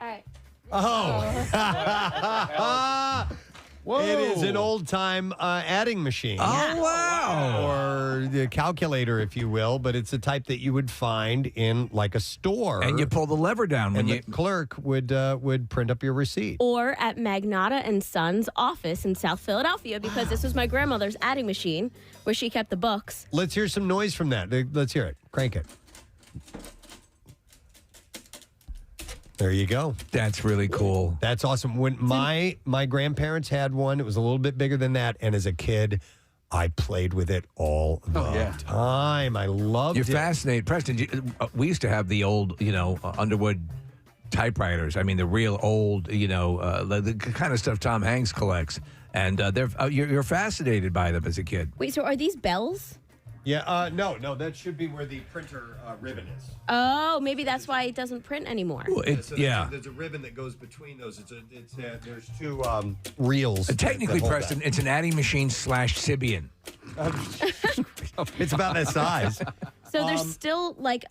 V: All right.
A: Oh. Whoa. It is an old-time adding machine.
B: Oh, wow.
A: Or the calculator, if you will, but it's a type that you would find in, like, a store.
B: And you pull the lever down when
A: the clerk would print up your receipt.
V: Or at Magnata and Sons office in South Philadelphia, because this was my grandmother's adding machine where she kept the books.
A: Let's hear some noise from that. Let's hear it. Crank it. There you go.
B: That's really cool.
A: That's awesome. When my grandparents had one, it was a little bit bigger than that. And as a kid, I played with it all the time. I loved it.
B: You're fascinated. Preston, we used to have the old, Underwood typewriters. I mean, the real old, the kind of stuff Tom Hanks collects. And you're fascinated by them as a kid.
V: Wait, so are these bells?
A: Yeah, no, that should be where the printer ribbon is.
V: Oh, maybe that's why it doesn't print anymore.
B: Well,
A: There's a ribbon that goes between those. There's two reels.
B: Technically, Preston, it's an adding machine / Sibian.
A: It's about that size.
V: So there's still like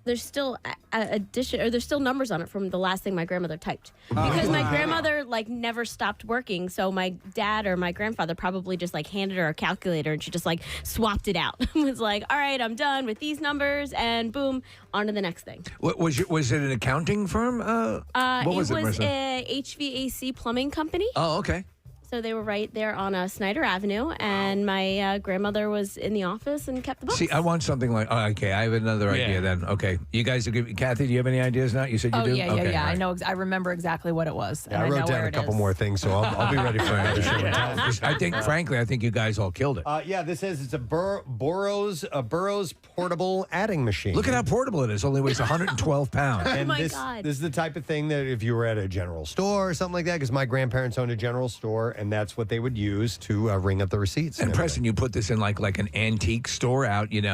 V: there's still addition, or there's still numbers on it from the last thing my grandmother typed, because my grandmother like never stopped working. So my dad or my grandfather probably just like handed her a calculator and she just like swapped it out. Was like, all right, I'm done with these numbers, and boom, on to the next thing.
B: What was it an accounting firm? What was it?
V: It was a HVAC plumbing company.
B: Oh, okay.
V: So they were right there on Snyder Avenue, and my grandmother was in the office and kept the books.
B: See, I want something like. Oh, okay, I have another idea then. Okay, you guys are giving. Kathy, do you have any ideas now? You said you do.
J: Yeah,
B: okay,
J: yeah.
B: Right.
J: I know. I remember exactly what it was.
A: Yeah, I wrote down a couple more things, so I'll be ready for another show.
B: I think you guys all killed it.
A: Yeah, this says it's a Burroughs portable adding machine.
B: Look at how portable it is. Only weighs 112 pounds.
A: And
V: God.
A: This is the type of thing that if you were at a general store or something like that, because my grandparents owned a general store, and that's what they would use to ring up the receipts.
B: And Preston, you put this in like an antique store out, in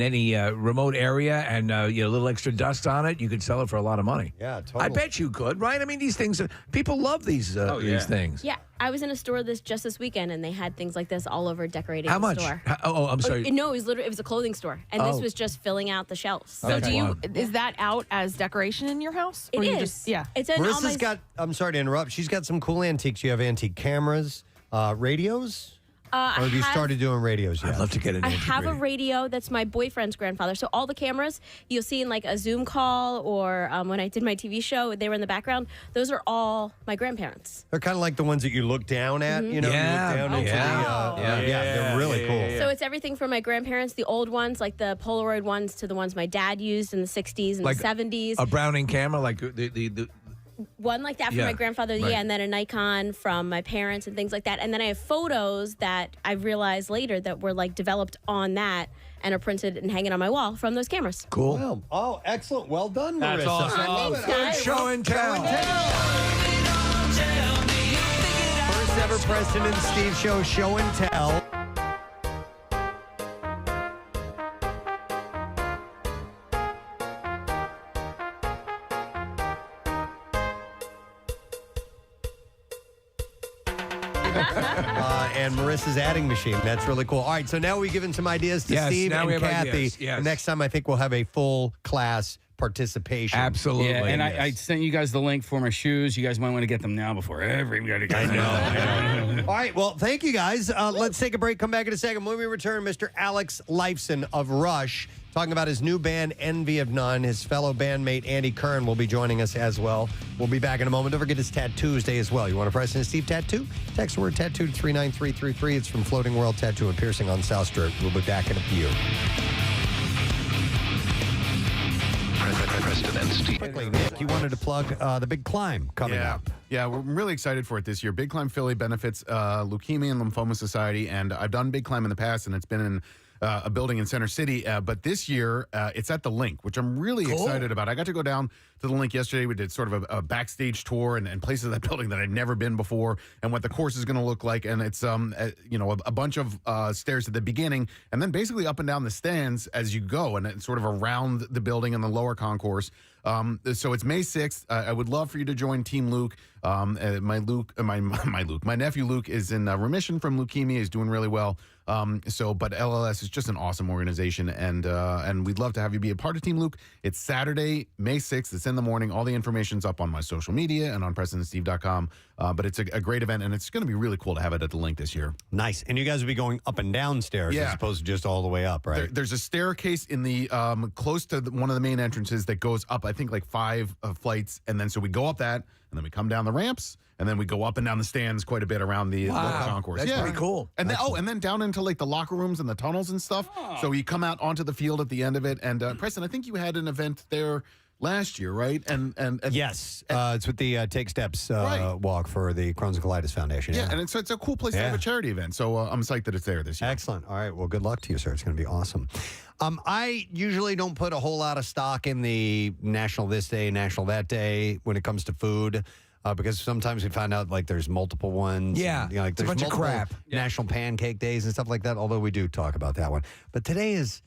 B: any remote area, and a little extra dust on it, you could sell it for a lot of money.
A: Yeah, totally.
B: I bet you could, right? I mean, these things, people love these things.
V: Yeah, I was in a store just this weekend, and they had things like this all over decorating
B: How
V: the
B: much?
V: store.
B: I'm sorry.
V: No, it was a clothing store, and this was just filling out the shelves.
J: So is that out as decoration in your house?
V: It
J: Or you
V: is.
J: just- yeah.
V: It's in all my.
A: I'm sorry to interrupt. She's got some cool antiques. You have antique cameras, radios. Or have you started doing radios yet?
B: I'd love to get an
V: I
B: antique
V: have
B: radio.
V: a radio that's my boyfriend's grandfather. So all the cameras you'll see in like a Zoom call, or when I did my TV show, they were in the background. Those are all my grandparents.
A: They're kind of like the ones that you look down at. You know,
B: Yeah.
A: you look down into they're really cool.
V: So it's everything from my grandparents, the old ones, like the Polaroid ones, to the ones my dad used in the 60s and
B: Like
V: the 70s.
B: A Browning camera, like the
V: One like that from
B: Yeah,
V: my grandfather,
B: right.
V: and then a Nikon from my parents and things like that. And then I have photos that I realized later that were like developed on that and are printed and hanging on my wall from those cameras.
B: Cool.
A: Wow. Oh, excellent. Well done,
B: That's
A: Marissa.
B: awesome.
A: I love it.
V: Thanks, guys.
B: Show and tell.
A: First ever Preston and Steve show and tell. And Marissa's adding machine. That's really cool. All right, so now we've given some ideas to
B: Yes,
A: Steve
B: now
A: and
B: we have
A: Kathy.
B: ideas. Yes.
A: Next time, I think we'll have a full class participation.
B: Absolutely.
C: Yeah, and I sent you guys the link for my shoes. You guys might want to get them now before everybody gets them.
A: I know. All right, well, thank you guys. Let's take a break. Come back in a second. When we return, Mr. Alex Lifeson of Rush, talking about his new band, Envy of None. His fellow bandmate, Andy Kern, will be joining us as well. We'll be back in a moment. Don't forget, it's Tattoos Day as well. You want a Preston and Steve tattoo? Text the word tattoo to 39333. It's from Floating World Tattoo and Piercing on South Street. We'll be back in a few.
Q: Preston and Steve.
A: Quickly, Nick, you wanted to plug the Big Climb coming up.
F: Yeah, we're really excited for it this year. Big Climb Philly benefits Leukemia and Lymphoma Society, and I've done Big Climb in the past, and it's been in a building in Center City. But this year, it's at the Link, which I'm really excited about. I got to go down to the Link yesterday. We did sort of a backstage tour and places of that building that I'd never been before, and what the course is going to look like. And it's a bunch of stairs at the beginning, and then basically up and down the stands as you go, and it's sort of around the building in the lower concourse. So it's May 6th. I would love for you to join Team Luke. My nephew Luke is in remission from leukemia. He's doing really well. But LLS is just an awesome organization, and we'd love to have you be a part of Team Luke. It's Saturday, May 6th. It's in the morning. All the information's up on my social media and on PrestonandSteve.com. But it's a great event, and it's going to be really cool to have it at the Link this year.
A: Nice. And you guys will be going up and down stairs as opposed to just all the way up, right?
F: There's a staircase in the close to one of the main entrances that goes up, I think, like 5 flights. And then so we go up that, and then we come down the ramps, and then we go up and down the stands quite a bit around the concourse.
B: That's pretty cool.
F: And then down into like the locker rooms and the tunnels and stuff. So you come out onto the field at the end of it. And Preston, I think you had an event there last year, right? And
A: yes, it's with the Take Steps walk for the Crohn's and Colitis Foundation.
F: Yeah, and it's a cool place to have a charity event. So I'm psyched that it's there this year.
A: Excellent. All right. Well, good luck to you, sir. It's going to be awesome. I usually don't put a whole lot of stock in the national this day, national that day when it comes to food. Because sometimes we find out like there's multiple ones.
B: Yeah,
A: and, like
B: it's a
A: there's
B: bunch of
A: multiple
B: crap.
A: National Pancake Days and stuff like that. Although we do talk about that one, but today it's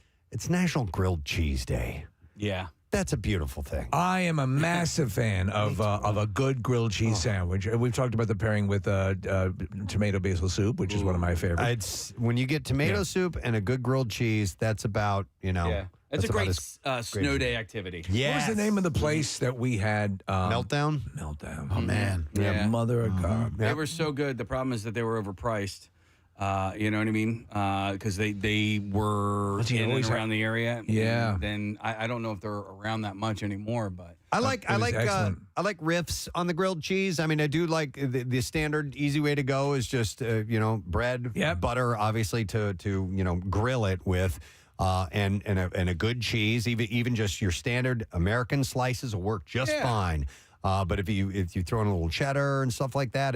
A: National Grilled Cheese Day.
S: Yeah.
A: That's a beautiful thing.
B: I am a massive fan of a good grilled cheese sandwich. We've talked about the pairing with tomato basil soup, which is one of my favorites.
A: It's when you get tomato soup and a good grilled cheese. That's about
S: Yeah. It's a
A: about
S: great
A: as
S: snow day activity.
A: Yes.
B: What was the name of the place that we had?
A: Meltdown?
B: Meltdown.
F: Oh, man.
B: Yeah, mother of God.
S: They were so good. The problem is that they were overpriced. You know what I mean? Because they were in and around the area.
B: Yeah.
S: And then I don't know if they're around that much anymore, but
A: I like riffs on the grilled cheese. I mean, I do like the standard easy way to go is just bread, butter, obviously to grill it with. And a good cheese, even just your standard American slices will work just fine. But if you throw in a little cheddar and stuff like that,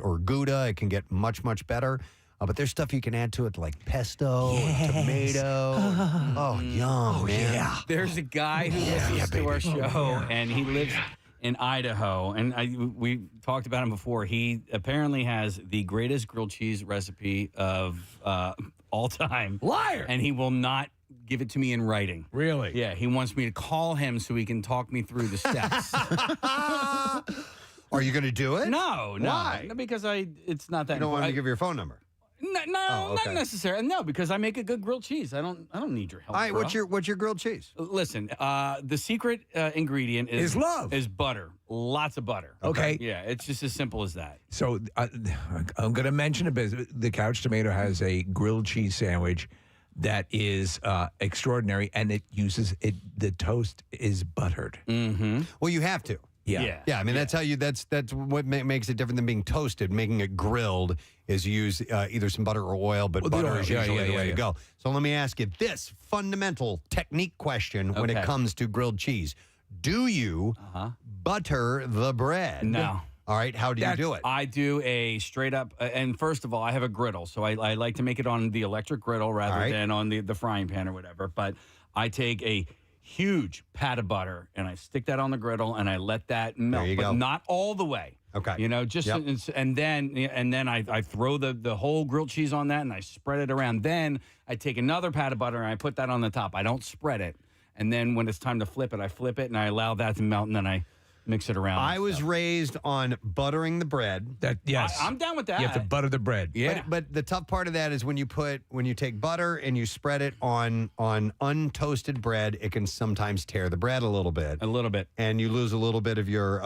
A: or Gouda, it can get much better. But there's stuff you can add to it like pesto, tomato. Oh, yum, man.
S: Yeah. There's a guy who listens to our show, and he lives in Idaho. And we talked about him before. He apparently has the greatest grilled cheese recipe of all time.
B: Liar!
S: And he will not give it to me in writing.
B: Really?
S: Yeah, he wants me to call him so he can talk me through the steps.
A: Are you going to do it?
S: No.
A: Why?
S: No, because it's not that
A: You don't want to give your phone number.
S: No, not necessarily. No, because I make a good grilled cheese. I don't need your help.
A: All right,
S: bro.
A: what's your grilled cheese?
S: Listen, the secret ingredient is
B: love.
S: Is butter. Lots of butter.
B: Okay.
S: Yeah, it's just as simple as that.
B: So I'm going to mention a bit. The Couch Tomato has a grilled cheese sandwich that is extraordinary, and it uses the toast is buttered.
S: Mm-hmm.
A: Well, you have to.
B: Yeah.
A: I mean, that's how you. That's what makes it different than being toasted. Making it grilled is you use either some butter or oil, but butter is usually the way to go. So let me ask you this fundamental technique question when it comes to grilled cheese: do you butter the bread?
S: No.
A: All right. How do you do it?
S: I do a straight up, and first of all, I have a griddle, so I like to make it on the electric griddle rather than on the frying pan or whatever. But I take a huge pat of butter and I stick that on the griddle and I let that melt,
A: There you
S: but
A: go.
S: not all the way.
A: Okay.
S: You know, just and then I throw the whole grilled cheese on that and I spread it around. Then I take another pat of butter and I put that on the top. I don't spread it. And then when it's time to flip it, I flip it and I allow that to melt and then I mix it around.
A: I was raised on buttering the bread.
S: I'm down with that.
B: You have to butter the bread.
S: Yeah.
A: But the tough part of that is when you take butter and you spread it on untoasted bread, it can sometimes tear the bread a little bit. And you lose a little bit of your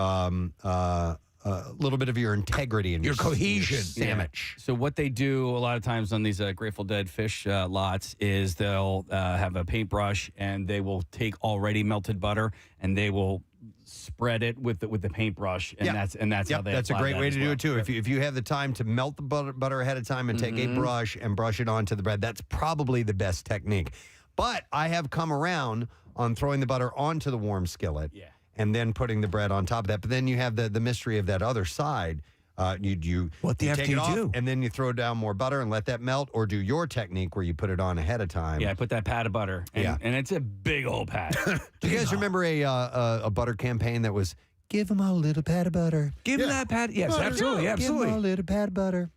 A: integrity and
B: your cohesion.
A: Sandwich.
S: So what they do a lot of times on these Grateful Dead fish lots is they'll have a paintbrush and they will take already melted butter and they will spread it with the paintbrush, and that's how they.
A: That's a great way to do it too. If you have the time to melt the butter ahead of time and take a brush and brush it onto the bread, that's probably the best technique. But I have come around on throwing the butter onto the warm skillet, and then putting the bread on top of that. But then you have the mystery of that other side. You take it off, and then you throw down more butter and let that melt, or do your technique where you put it on ahead of time.
S: Yeah, I put that pat of butter, and it's a big old pat.
A: Do you guys remember a butter campaign that was give them a little pat of butter?
B: Give them that pat. Yes,
A: butter.
B: absolutely.
A: Give them a little pat of butter.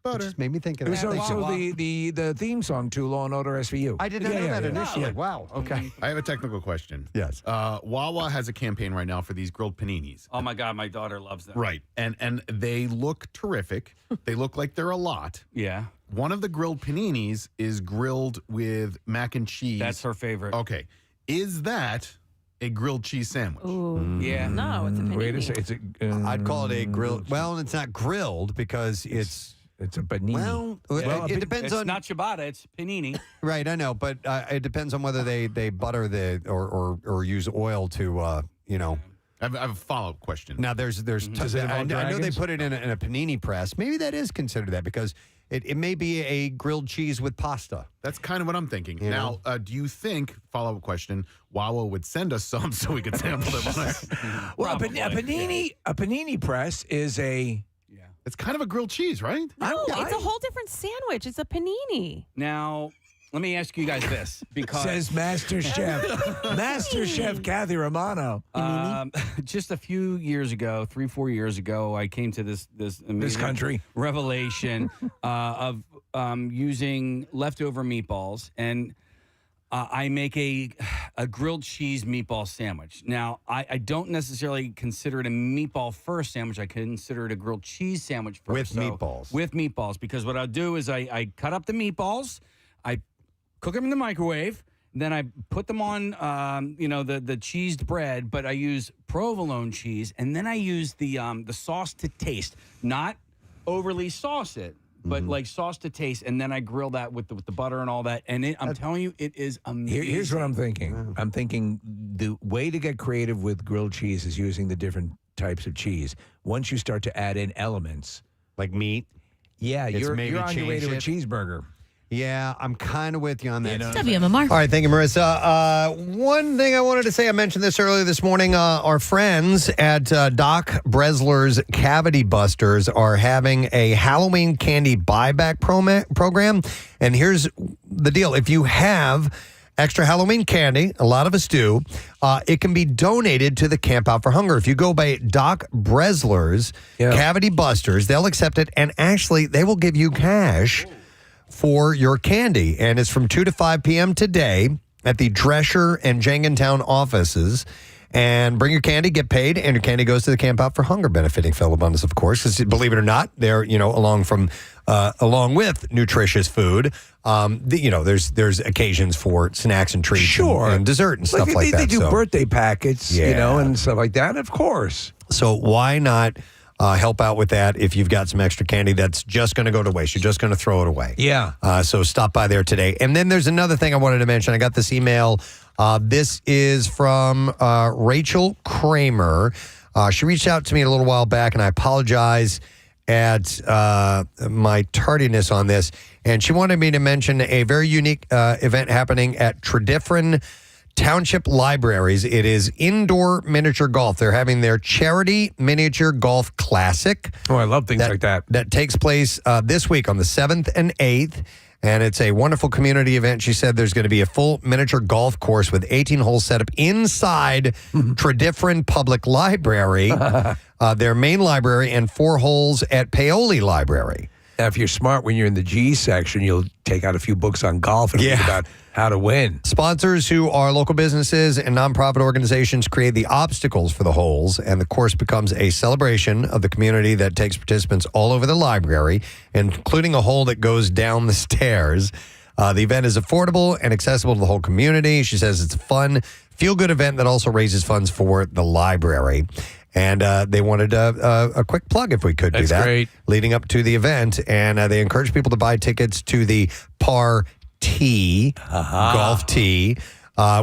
A: Butter. It just made me think of
B: It was
A: that.
B: also the theme song to Law and Order SVU.
A: I did not know that initially. Wow. Okay.
F: I have a technical question.
A: Yes.
F: Wawa has a campaign right now for these grilled paninis.
S: Oh my God, my daughter loves them.
F: Right. And they look terrific. They look like they're a lot.
S: Yeah.
F: One of the grilled paninis is grilled with mac and cheese.
S: That's her favorite.
F: Okay. Is that a grilled cheese sandwich?
J: Ooh.
S: Yeah.
J: No, it's a panini.
B: Wait a second.
A: I'd call it a grilled. Well, it's not grilled because it's
B: a panini.
A: Well, it depends
S: it's
A: on.
S: not ciabatta, it's panini.
A: Right, I know, but it depends on whether they butter or use oil to
F: I have a follow-up question.
A: Now there's
B: Does it
A: I
B: involve
A: know they
B: dragons?
A: put it in a panini press. Maybe that is considered that because It may be a grilled cheese with pasta.
F: That's kind of what I'm thinking. Now, do you think, follow-up question, Wawa would send us some so we could sample them on air?
B: Well, a panini press is a...
F: It's kind of a grilled cheese, right?
J: No, it's a whole different sandwich. It's a panini.
S: Now, let me ask you guys this, because
B: says Master Chef, Master Chef Kathy Romano.
S: Just a few years ago, 3-4 years ago, I came to this amazing
B: country
S: revelation of using leftover meatballs, and I make a grilled cheese meatball sandwich. Now, I don't necessarily consider it a meatball first sandwich. I consider it a grilled cheese sandwich first. With meatballs, because what I'll do is I cut up the meatballs, I cook them in the microwave, then I put them on, the cheesed bread, but I use provolone cheese, and then I use the sauce to taste, not overly sauce it, but like sauce to taste, and then I grill that with the butter and all that. And I'm telling you, it is amazing.
B: Here's what I'm thinking. I'm thinking the way to get creative with grilled cheese is using the different types of cheese. Once you start to add in elements
A: like meat,
B: you're on your way to a cheeseburger.
A: Yeah, I'm kind of with you on that.
K: WMMR.
A: All right, thank you, Marissa. One thing I wanted to say, I mentioned this earlier this morning. Our friends at Doc Bresler's Cavity Busters are having a Halloween candy buyback program. And here's the deal. If you have extra Halloween candy, a lot of us do, it can be donated to the Camp Out for Hunger. If you go by Doc Bresler's Cavity Busters, they'll accept it. And actually, they will give you cash for your candy. And it's from 2 to 5 p.m. today at the Drescher and Jenkintown offices. And bring your candy, get paid, and your candy goes to the Camp Out for Hunger, benefiting Fellow Abundance, of course. 'Cause believe it or not, they're, along with nutritious food, there's occasions for snacks and treats and dessert and stuff like that.
B: They do birthday packets, and stuff like that, of course.
A: So why not help out with that if you've got some extra candy that's just going to go to waste? You're just going to throw it away.
B: Yeah.
A: So stop by there today. And then there's another thing I wanted to mention. I got this email. This is from Rachel Kramer. She reached out to me a little while back, and I apologize at my tardiness on this. And she wanted me to mention a very unique event happening at Tredyffrin Township Libraries. It is indoor miniature golf. They're having their charity miniature golf classic.
B: Oh, I love things like that.
A: That takes place this week on the 7th and 8th. And it's a wonderful community event. She said there's going to be a full miniature golf course with 18 holes set up inside Tredyffrin Public Library, their main library, and 4 holes at Paoli Library.
B: Now, if you're smart, when you're in the G section, you'll take out a few books on golf and read about how to win.
A: Sponsors who are local businesses and nonprofit organizations create the obstacles for the holes, and the course becomes a celebration of the community that takes participants all over the library, including a hole that goes down the stairs. The event is affordable and accessible to the whole community. She says it's a fun, feel-good event that also raises funds for the library. And they wanted a quick plug, if we could do that.
B: That's great.
A: Leading up to the event. And they encourage people to buy tickets to the Par Tea, Golf Tea,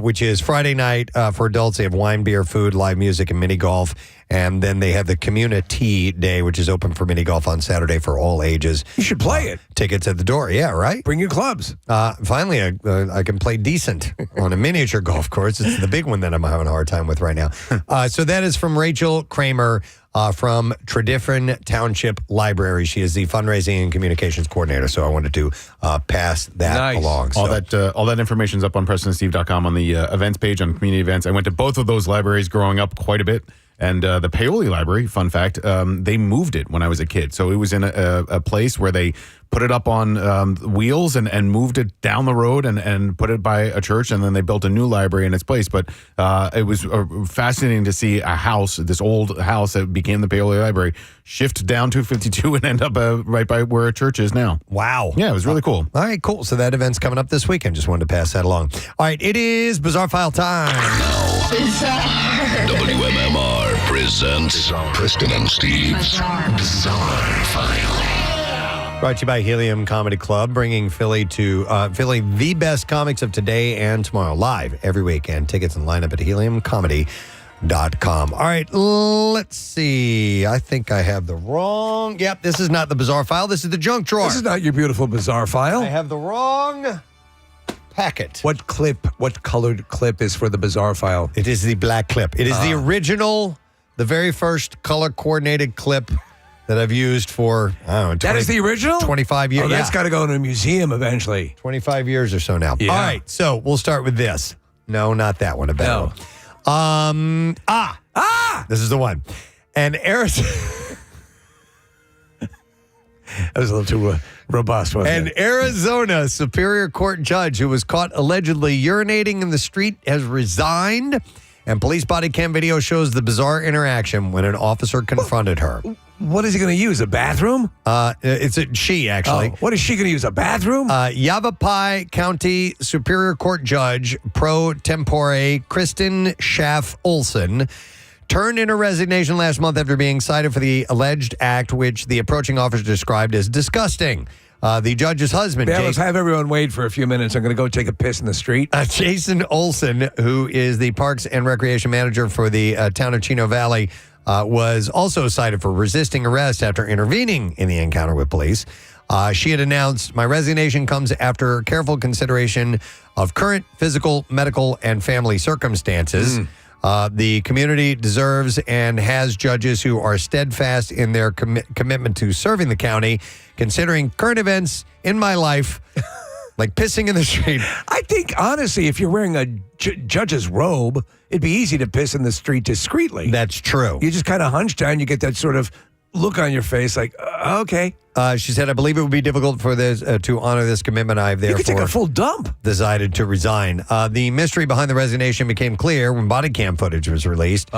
A: which is Friday night for adults. They have wine, beer, food, live music, and mini golf. And then they have the Community Day, which is open for mini golf on Saturday for all ages.
B: You should play it.
A: Tickets at the door. Yeah, right?
B: Bring your clubs.
A: Finally, I can play decent on a miniature golf course. It's the big one that I'm having a hard time with right now. So that is from Rachel Kramer from Tredyffrin Township Library. She is the fundraising and communications coordinator. So I wanted to pass that along.
F: All that information's up on PrestonandSteve.com on the events page on community events. I went to both of those libraries growing up quite a bit. And the Paoli Library, fun fact, they moved it when I was a kid. So it was in a place where they put it up on wheels and moved it down the road and put it by a church. And then they built a new library in its place. But it was fascinating to see a house, this old house that became the Paoli Library, shift down 252 and end up right by where a church is now.
A: Wow.
F: Yeah, it was really cool.
A: All right, cool. So that event's coming up this weekend. Just wanted to pass that along. All right, it is Bizarre File time.
Q: WMMR presents Preston and Steve's Bizarre File.
A: Brought to you by Helium Comedy Club, bringing Philly the best comics of today and tomorrow live every week. And tickets and lineup at heliumcomedy.com. All right, let's see. I think I have the wrong. Yep, this is not the bizarre file. This is the junk drawer.
B: This is not your beautiful bizarre file.
A: I have the wrong packet.
B: What colored clip is for the bizarre file?
A: It is the black clip. It is the original, the very first color-coordinated clip that I've used for, I don't know, 20,
B: that is the original?
A: 25 years.
B: Oh, that's got to go in a museum eventually.
A: 25 years or so now.
B: Yeah.
A: All right, so we'll start with this. No, not that one. A better one. This is the one. And Arizona.
B: That was a little too robust, wasn't
A: An Arizona Superior Court judge who was caught allegedly urinating in the street has resigned. And police body cam video shows the bizarre interaction when an officer confronted her.
B: What is he going to use? A bathroom?
A: It's she, actually.
B: Oh, what is she going to use? A bathroom?
A: Yavapai County Superior Court Judge pro tempore Kristen Schaff Olson turned in her resignation last month after being cited for the alleged act, which the approaching officer described as disgusting. The judge's husband,
B: let's have everyone wait for a few minutes. I'm going to go take a piss in the street.
A: Jason Olson, who is the Parks and Recreation Manager for the town of Chino Valley, was also cited for resisting arrest after intervening in the encounter with police. She had announced, my resignation comes after careful consideration of current physical, medical, and family circumstances. The community deserves and has judges who are steadfast in their commitment to serving the county, considering current events in my life, like pissing in the street.
B: I think, honestly, if you're wearing a judge's robe, it'd be easy to piss in the street discreetly.
A: That's true.
B: You just kind of hunch down. You get that sort of look on your face like, okay.
A: She said, I believe it would be difficult for this to honor this commitment. I've therefore
B: you could take a full dump.
A: Decided to resign. The mystery behind the resignation became clear when body cam footage was released.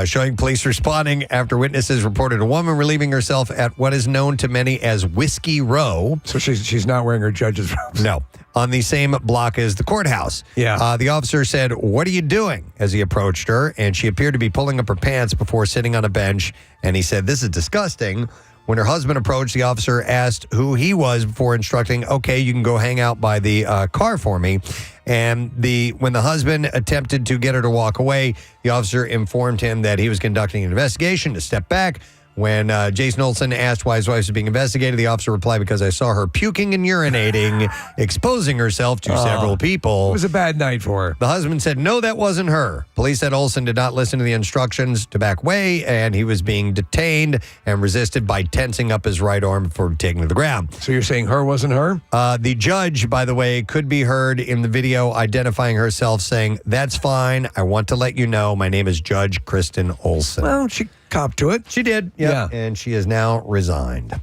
A: Showing police responding after witnesses reported a woman relieving herself at what is known to many as Whiskey Row.
B: So she's not wearing her judge's robes.
A: No. On the same block as the courthouse.
B: Yeah.
A: The officer said, what are you doing? As he approached her, and she appeared to be pulling up her pants before sitting on a bench. And he said, this is disgusting. When her husband approached, the officer asked who he was before instructing, okay, you can go hang out by the car for me. And when the husband attempted to get her to walk away, the officer informed him that he was conducting an investigation to step back. When Jason Olson asked why his wife was being investigated, the officer replied, because I saw her puking and urinating, exposing herself to several people.
B: It was a bad night for her.
A: The husband said, no, that wasn't her. Police said Olson did not listen to the instructions to back away, and he was being detained and resisted by tensing up his right arm before taking to the ground.
B: So you're saying her wasn't her?
A: The judge, by the way, could be heard in the video identifying herself saying, that's fine. I want to let you know my name is Judge Kristen Olson.
B: Well, she copped to it.
A: She did. Yep. Yeah. And she has now resigned.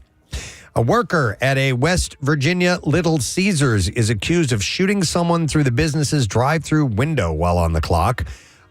A: A worker at a West Virginia Little Caesars is accused of shooting someone through the business's drive-through window while on the clock.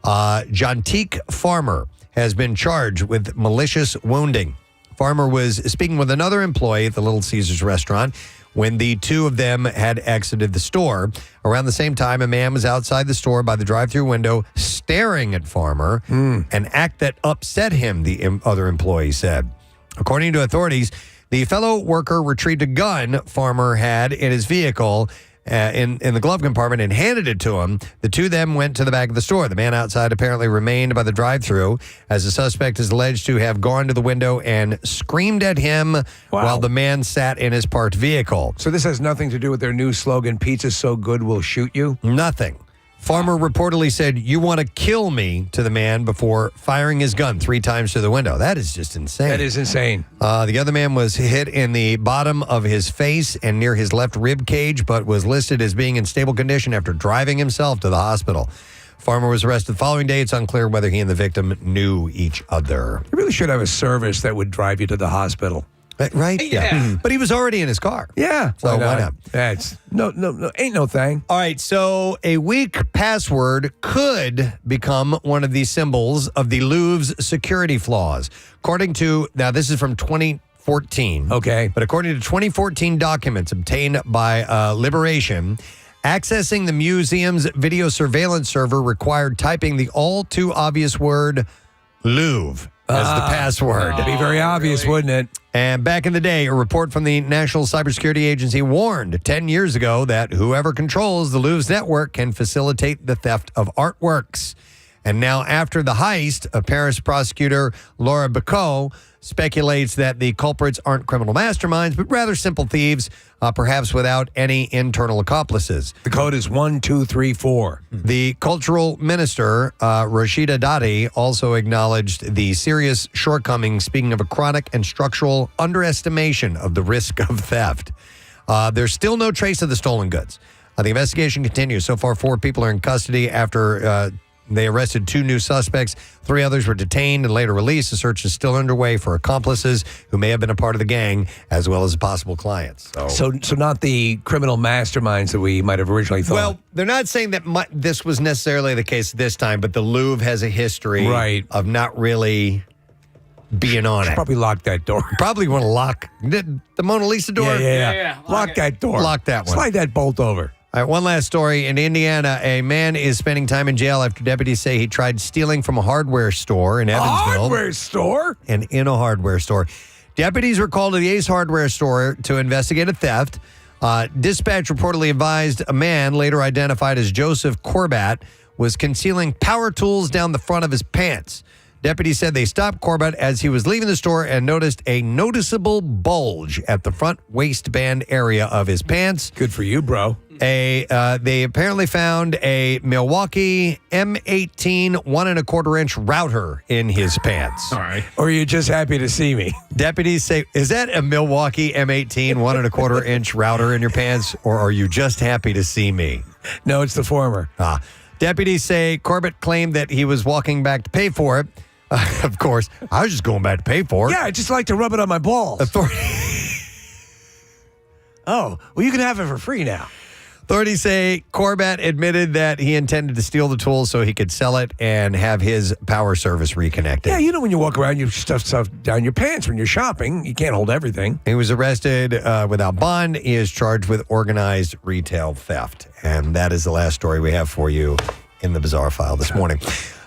A: Jontique Farmer has been charged with malicious wounding. Farmer was speaking with another employee at the Little Caesars restaurant when the two of them had exited the store. Around the same time, a man was outside the store by the drive-through window staring at Farmer, an act that upset him, the other employee said. According to authorities, the fellow worker retrieved a gun Farmer had in his vehicle in the glove compartment and handed it to him. The two then went to the back of the store. The man outside apparently remained by the drive-thru as the suspect is alleged to have gone to the window and screamed at him while the man sat in his parked vehicle.
B: So this has nothing to do with their new slogan, pizza's so good we'll shoot you?
A: Nothing. Farmer reportedly said, you want to kill me, to the man before firing his gun 3 times through the window. That is just insane.
B: That is insane.
A: The other man was hit in the bottom of his face and near his left rib cage, but was listed as being in stable condition after driving himself to the hospital. Farmer was arrested the following day. It's unclear whether he and the victim knew each other.
B: You really should have a service that would drive you to the hospital.
A: Right?
B: Yeah.
A: But he was already in his car.
B: Yeah.
A: So why not?
B: That's no, ain't no thing.
A: All right. So a weak password could become one of the symbols of the Louvre's security flaws. According to, now this is from 2014.
B: Okay.
A: But according to 2014 documents obtained by Liberation, accessing the museum's video surveillance server required typing the all too obvious word Louvre as the password.
B: It'd be very obvious, wouldn't it?
A: And back in the day, a report from the National Cybersecurity Agency warned 10 years ago that whoever controls the Louvre's network can facilitate the theft of artworks. And now, after the heist, a Paris prosecutor, Laura Bacot, speculates that the culprits aren't criminal masterminds, but rather simple thieves, perhaps without any internal accomplices.
B: The code is 1234.
A: The cultural minister, Rashida Dati, also acknowledged the serious shortcomings, speaking of a chronic and structural underestimation of the risk of theft. There's still no trace of the stolen goods. The investigation continues. So far, 4 people are in custody after they arrested 2 new suspects. 3 others were detained and later released. The search is still underway for accomplices who may have been a part of the gang, as well as possible clients.
B: So not the criminal masterminds that we might have originally thought.
A: Well, they're not saying that this was necessarily the case this time, but the Louvre has a history of not really being on it.
B: Probably lock that door.
A: Probably want to lock the Mona Lisa door.
B: Yeah. Lock that door.
A: Lock that one.
B: Slide that bolt over.
A: All right, one last story. In Indiana, a man is spending time in jail after deputies say he tried stealing from a hardware store in Evansville.
B: Hardware store?
A: And in a hardware store. Deputies were called to the Ace Hardware store to investigate a theft. Dispatch reportedly advised a man, later identified as Joseph Corbat, was concealing power tools down the front of his pants. Deputies said they stopped Corbat as he was leaving the store and noticed a noticeable bulge at the front waistband area of his pants.
B: Good for you, bro.
A: They apparently found a Milwaukee M18 1.25-inch router in his pants.
B: All right. Or are you just happy to see me?
A: Deputies say, is that a Milwaukee M18 1.25-inch router in your pants, or are you just happy to see me?
B: No, it's the former.
A: Deputies say Corbett claimed that he was walking back to pay for it. Of course, I was just going back to pay for it.
B: Yeah, I just like to rub it on my balls. Oh, well, you can have it for free now.
A: Authorities say Corbat admitted that he intended to steal the tools so he could sell it and have his power service reconnected.
B: Yeah, you know when you walk around, you stuff stuff down your pants when you're shopping. You can't hold everything.
A: He was arrested without bond. He is charged with organized retail theft. And that is the last story we have for you in the Bizarre File this morning.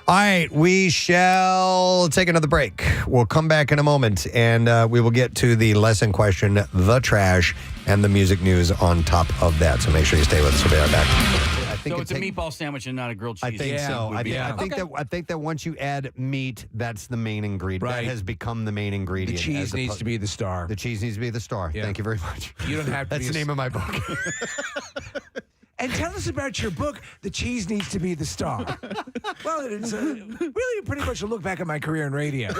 A: All right, we shall take another break. We'll come back in a moment, and we will get to the lesson question, the trash, and the music news on top of that. So make sure you stay with us. We'll be right back.
S: So it's a meatball sandwich and not a grilled cheese.
A: I think so. I
S: Okay.
A: think that once you add meat, that's the main ingredient.
B: Right.
A: That has become the main ingredient.
B: The cheese needs to be the star.
A: The cheese needs to be the star.
B: Yeah.
A: Thank you very much.
B: You don't have to
A: That's
B: be
A: the name of my book.
B: And tell us about your book, The Cheese Needs to Be the Star. Well, it's really pretty much a look back at my career in radio.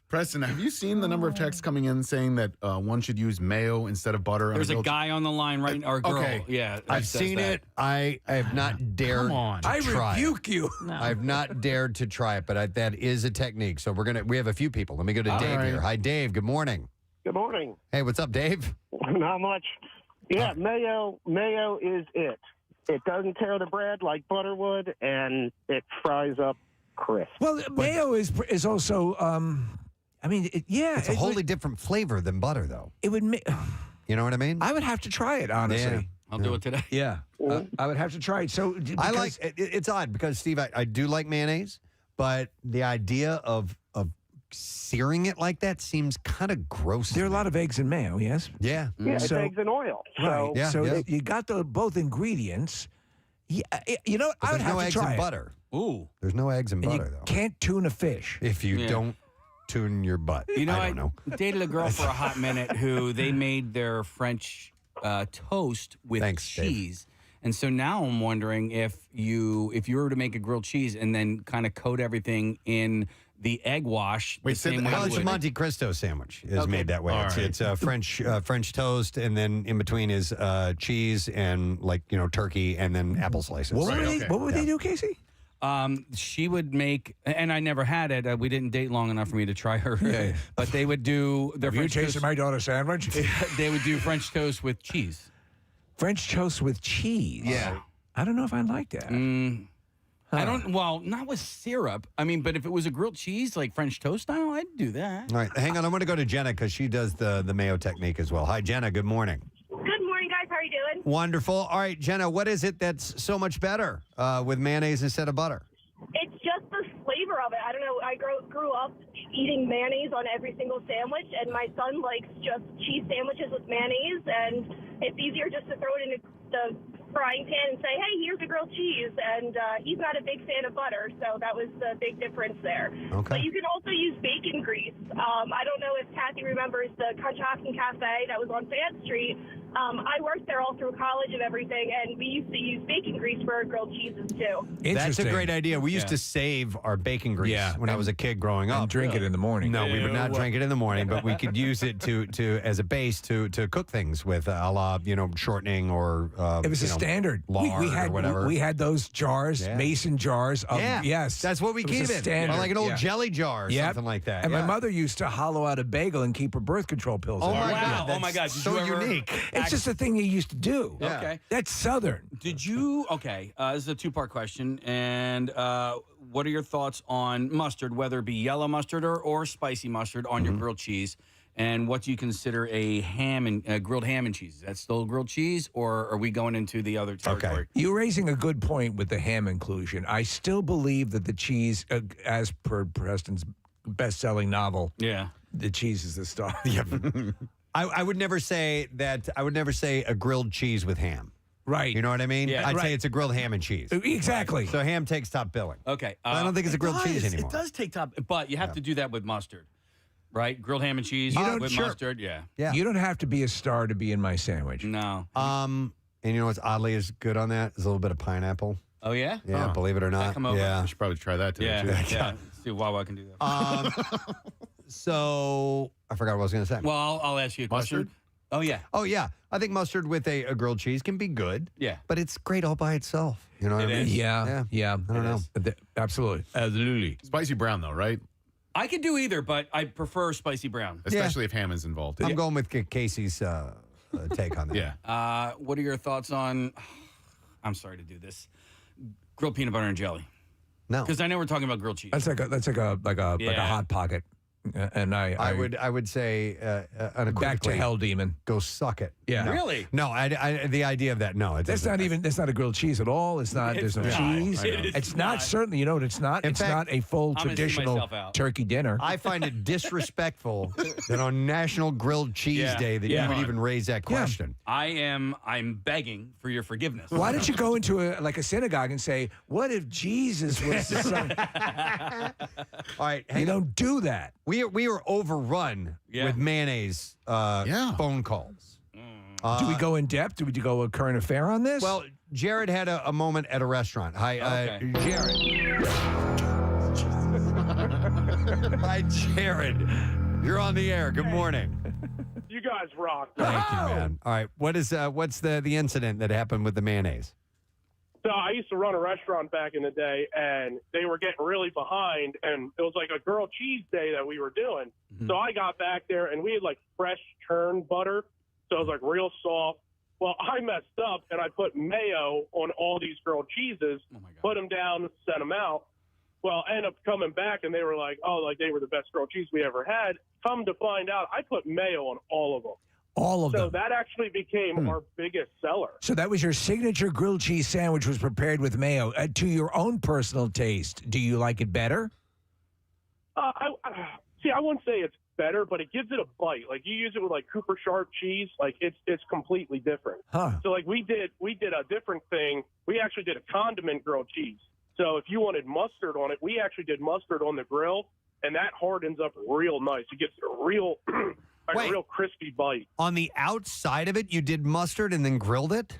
F: Preston, have you seen the number of texts coming in saying that one should use mayo instead of butter?
S: There's a guy on the line right or girl.
F: Okay.
S: Yeah.
A: I've seen it. I have not dared to try
B: rebuke you.
S: No.
A: I've not dared to try it, but that is a technique. So we have a few people. Let me go to Dave here. Hi, Dave. Good morning.
I: Good morning.
A: Hey, what's up, Dave?
I: Not much. Yeah, mayo is it. It doesn't tear the bread like butter would, and it fries up crisp.
B: Well, mayo is also, I mean,
A: It's a wholly different flavor than butter, though.
B: It would make.
A: You know what I mean?
B: I would have to try it, honestly.
A: Yeah.
S: I'll do it today.
B: Yeah. I would have to try it. So
A: I like it's odd because, Steve, I do like mayonnaise, but the idea of searing it like that seems kind of gross.
B: There are a lot of eggs in mayo, yes?
A: Yeah.
I: Yeah, it's eggs and oil.
B: Right.
I: So,
A: Yeah,
B: so
A: yeah.
B: you got both ingredients. Yeah, you know what?
A: But
B: I would
A: there's
B: have
A: no
B: to
A: eggs
B: try
A: and
B: it.
A: butter.
S: Ooh.
A: There's no eggs and
B: And
A: butter,
B: you
A: though.
B: can't tune a fish.
A: If you don't tune your butt.
S: You know,
A: I don't know.
S: dated a girl for a hot minute who they made their French toast with cheese. And so now I'm wondering if you were to make a grilled cheese and then kind of coat everything in the egg wash.
A: Wait,
S: the same way
A: well,
S: you
A: it's a
S: would.
A: Monte Cristo sandwich is
S: Okay.
A: made that way.
F: All
A: It's French toast, and then in between is cheese and turkey, and then apple slices.
B: What would they do, Casey?
S: She would make, and I never had it. We didn't date long enough for me to try her.
B: Yeah.
S: But they would do their
B: Have you
S: French
B: tasted
S: toast.
B: my daughter's sandwich?
S: They would do French toast with cheese.
B: French toast with cheese.
S: Yeah.
B: I don't know if I like that.
S: I don't. Well, not with syrup. I mean, but if it was a grilled cheese like French toast style, I'd do that.
A: All right, hang on. I'm going to go to Jenna because she does the mayo technique as well. Hi, Jenna. Good morning.
L: Good morning, guys. How are you doing?
A: Wonderful. All right, Jenna, what is it that's so much better with mayonnaise instead of butter?
L: It's just the flavor of it. I don't know. I grew up eating mayonnaise on every single sandwich, and my son likes just cheese sandwiches with mayonnaise, and it's easier just to throw it in the frying pan and say, hey, here's a grilled cheese. And he's not a big fan of butter, so that was the big difference there.
A: Okay.
L: But you can also use bacon grease. I don't know if Kathy remembers the Conshohocken Cafe that was on Fan Street. I worked there all through college and everything, and we used to use bacon grease for our grilled cheeses, too.
A: That's a great idea. We used to save our bacon grease when I was a kid growing up.
B: And drink it in the morning.
A: No, we would not drink it in the morning, but we could use it to as a base to cook things with, a la, shortening or
B: it was a standard.
A: Lard
B: we had
A: or whatever.
B: We had those jars, mason jars. Of, yes,
A: that's what we keep it.
B: Standard.
A: Or like an old jelly jar or something like that.
B: And my mother used to hollow out a bagel and keep her birth control pills.
A: Oh
B: in
A: my
B: it.
A: God!
S: Oh my God! Did
A: So
S: you ever
A: unique.
B: It's just a thing you used to do.
A: Yeah.
S: Okay.
B: That's Southern.
S: Did you? Okay, this is a two-part question. And what are your thoughts on mustard, whether it be yellow mustard or spicy mustard on your grilled cheese? And what do you consider a grilled ham and cheese? Is that still grilled cheese, or are we going into the other territory?
B: Okay. You're raising a good point with the ham inclusion. I still believe that the cheese, as per Preston's best-selling novel, the cheese is the star.
A: I would never say that. I would never say a grilled cheese with ham.
B: Right.
A: You know what I mean?
S: Yeah.
A: I'd say it's a grilled ham and cheese.
B: Exactly.
A: So ham takes top billing.
S: Okay.
A: But I don't think it's a grilled cheese anymore.
S: It does take top, but you have to do that with mustard, right? Grilled ham and cheese with mustard. Yeah.
B: You don't have to be a star to be in my sandwich.
S: No.
A: And you know what's oddly is good on that is a little bit of pineapple.
S: Oh yeah.
A: Yeah, believe it or not.
S: Come over.
A: Yeah.
F: I should probably try that today.
S: Yeah.
F: Too.
S: Yeah. See if Wawa can do that.
A: So I forgot what I was going to say.
S: Well, I'll ask you a question.
F: Mustard?
S: Oh yeah.
A: Oh yeah, I think mustard with a grilled cheese can be good.
S: Yeah.
A: But it's great all by itself. You know what I mean?
B: Yeah.
A: I don't know.
B: Absolutely.
F: Spicy brown, though, right?
S: I could do either, but I prefer spicy brown.
F: Especially if ham is involved.
A: I'm going with Casey's take on that.
F: Yeah.
S: What are your thoughts on? I'm sorry to do this. Grilled peanut butter and jelly.
A: No,
S: because I know we're talking about grilled cheese.
B: That's like a hot pocket. And I
A: would say unequivocally,
B: back to hell, demon.
A: Go suck it.
B: Yeah.
A: No.
S: Really?
A: No, I the idea of that. No,
B: That's not a grilled cheese at all. It's not. There's no
S: not.
B: cheese.
S: It's
B: not
S: not.
B: certainly. You know what? It's not. It's
A: fact,
B: not a full
S: I'm gonna see
B: traditional
S: myself out.
B: turkey dinner.
A: I find it disrespectful that on National Grilled Cheese Day that you would even raise that question.
S: I'm begging for your forgiveness.
B: Why don't you go into a synagogue and say, "What if Jesus was the son?"
A: All right,
B: you don't do that.
A: We were overrun with mayonnaise phone calls.
B: Do we go in depth? Do we go a current affair on this?
A: Well, Jared had a moment at a restaurant. Hi, Jared. Hi, Jared. You're on the air. Good morning.
M: You guys rock.
A: Thank you, man. All right, what's the incident that happened with the mayonnaise?
M: So I used to run a restaurant back in the day, and they were getting really behind, and it was like a grilled cheese day that we were doing.
A: Mm-hmm.
M: So I got back there, and we had like fresh churned butter, so it was like real soft. Well, I messed up, and I put mayo on all these grilled cheeses, put them down, sent them out. Well, I ended up coming back, and they were like, oh, like they were the best grilled cheese we ever had. Come to find out, I put mayo on all of them.
B: All of them.
M: So that actually became our biggest seller.
B: So that was your signature grilled cheese sandwich was prepared with mayo. To your own personal taste, do you like it better?
M: I wouldn't say it's better, but it gives it a bite. Like you use it with like Cooper Sharp cheese, like it's completely different.
B: Huh.
M: So like we did a different thing. We actually did a condiment grilled cheese. So if you wanted mustard on it, we actually did mustard on the grill, and that hardens up real nice. It gets a real a real crispy bite.
A: On the outside of it, you did mustard and then grilled it?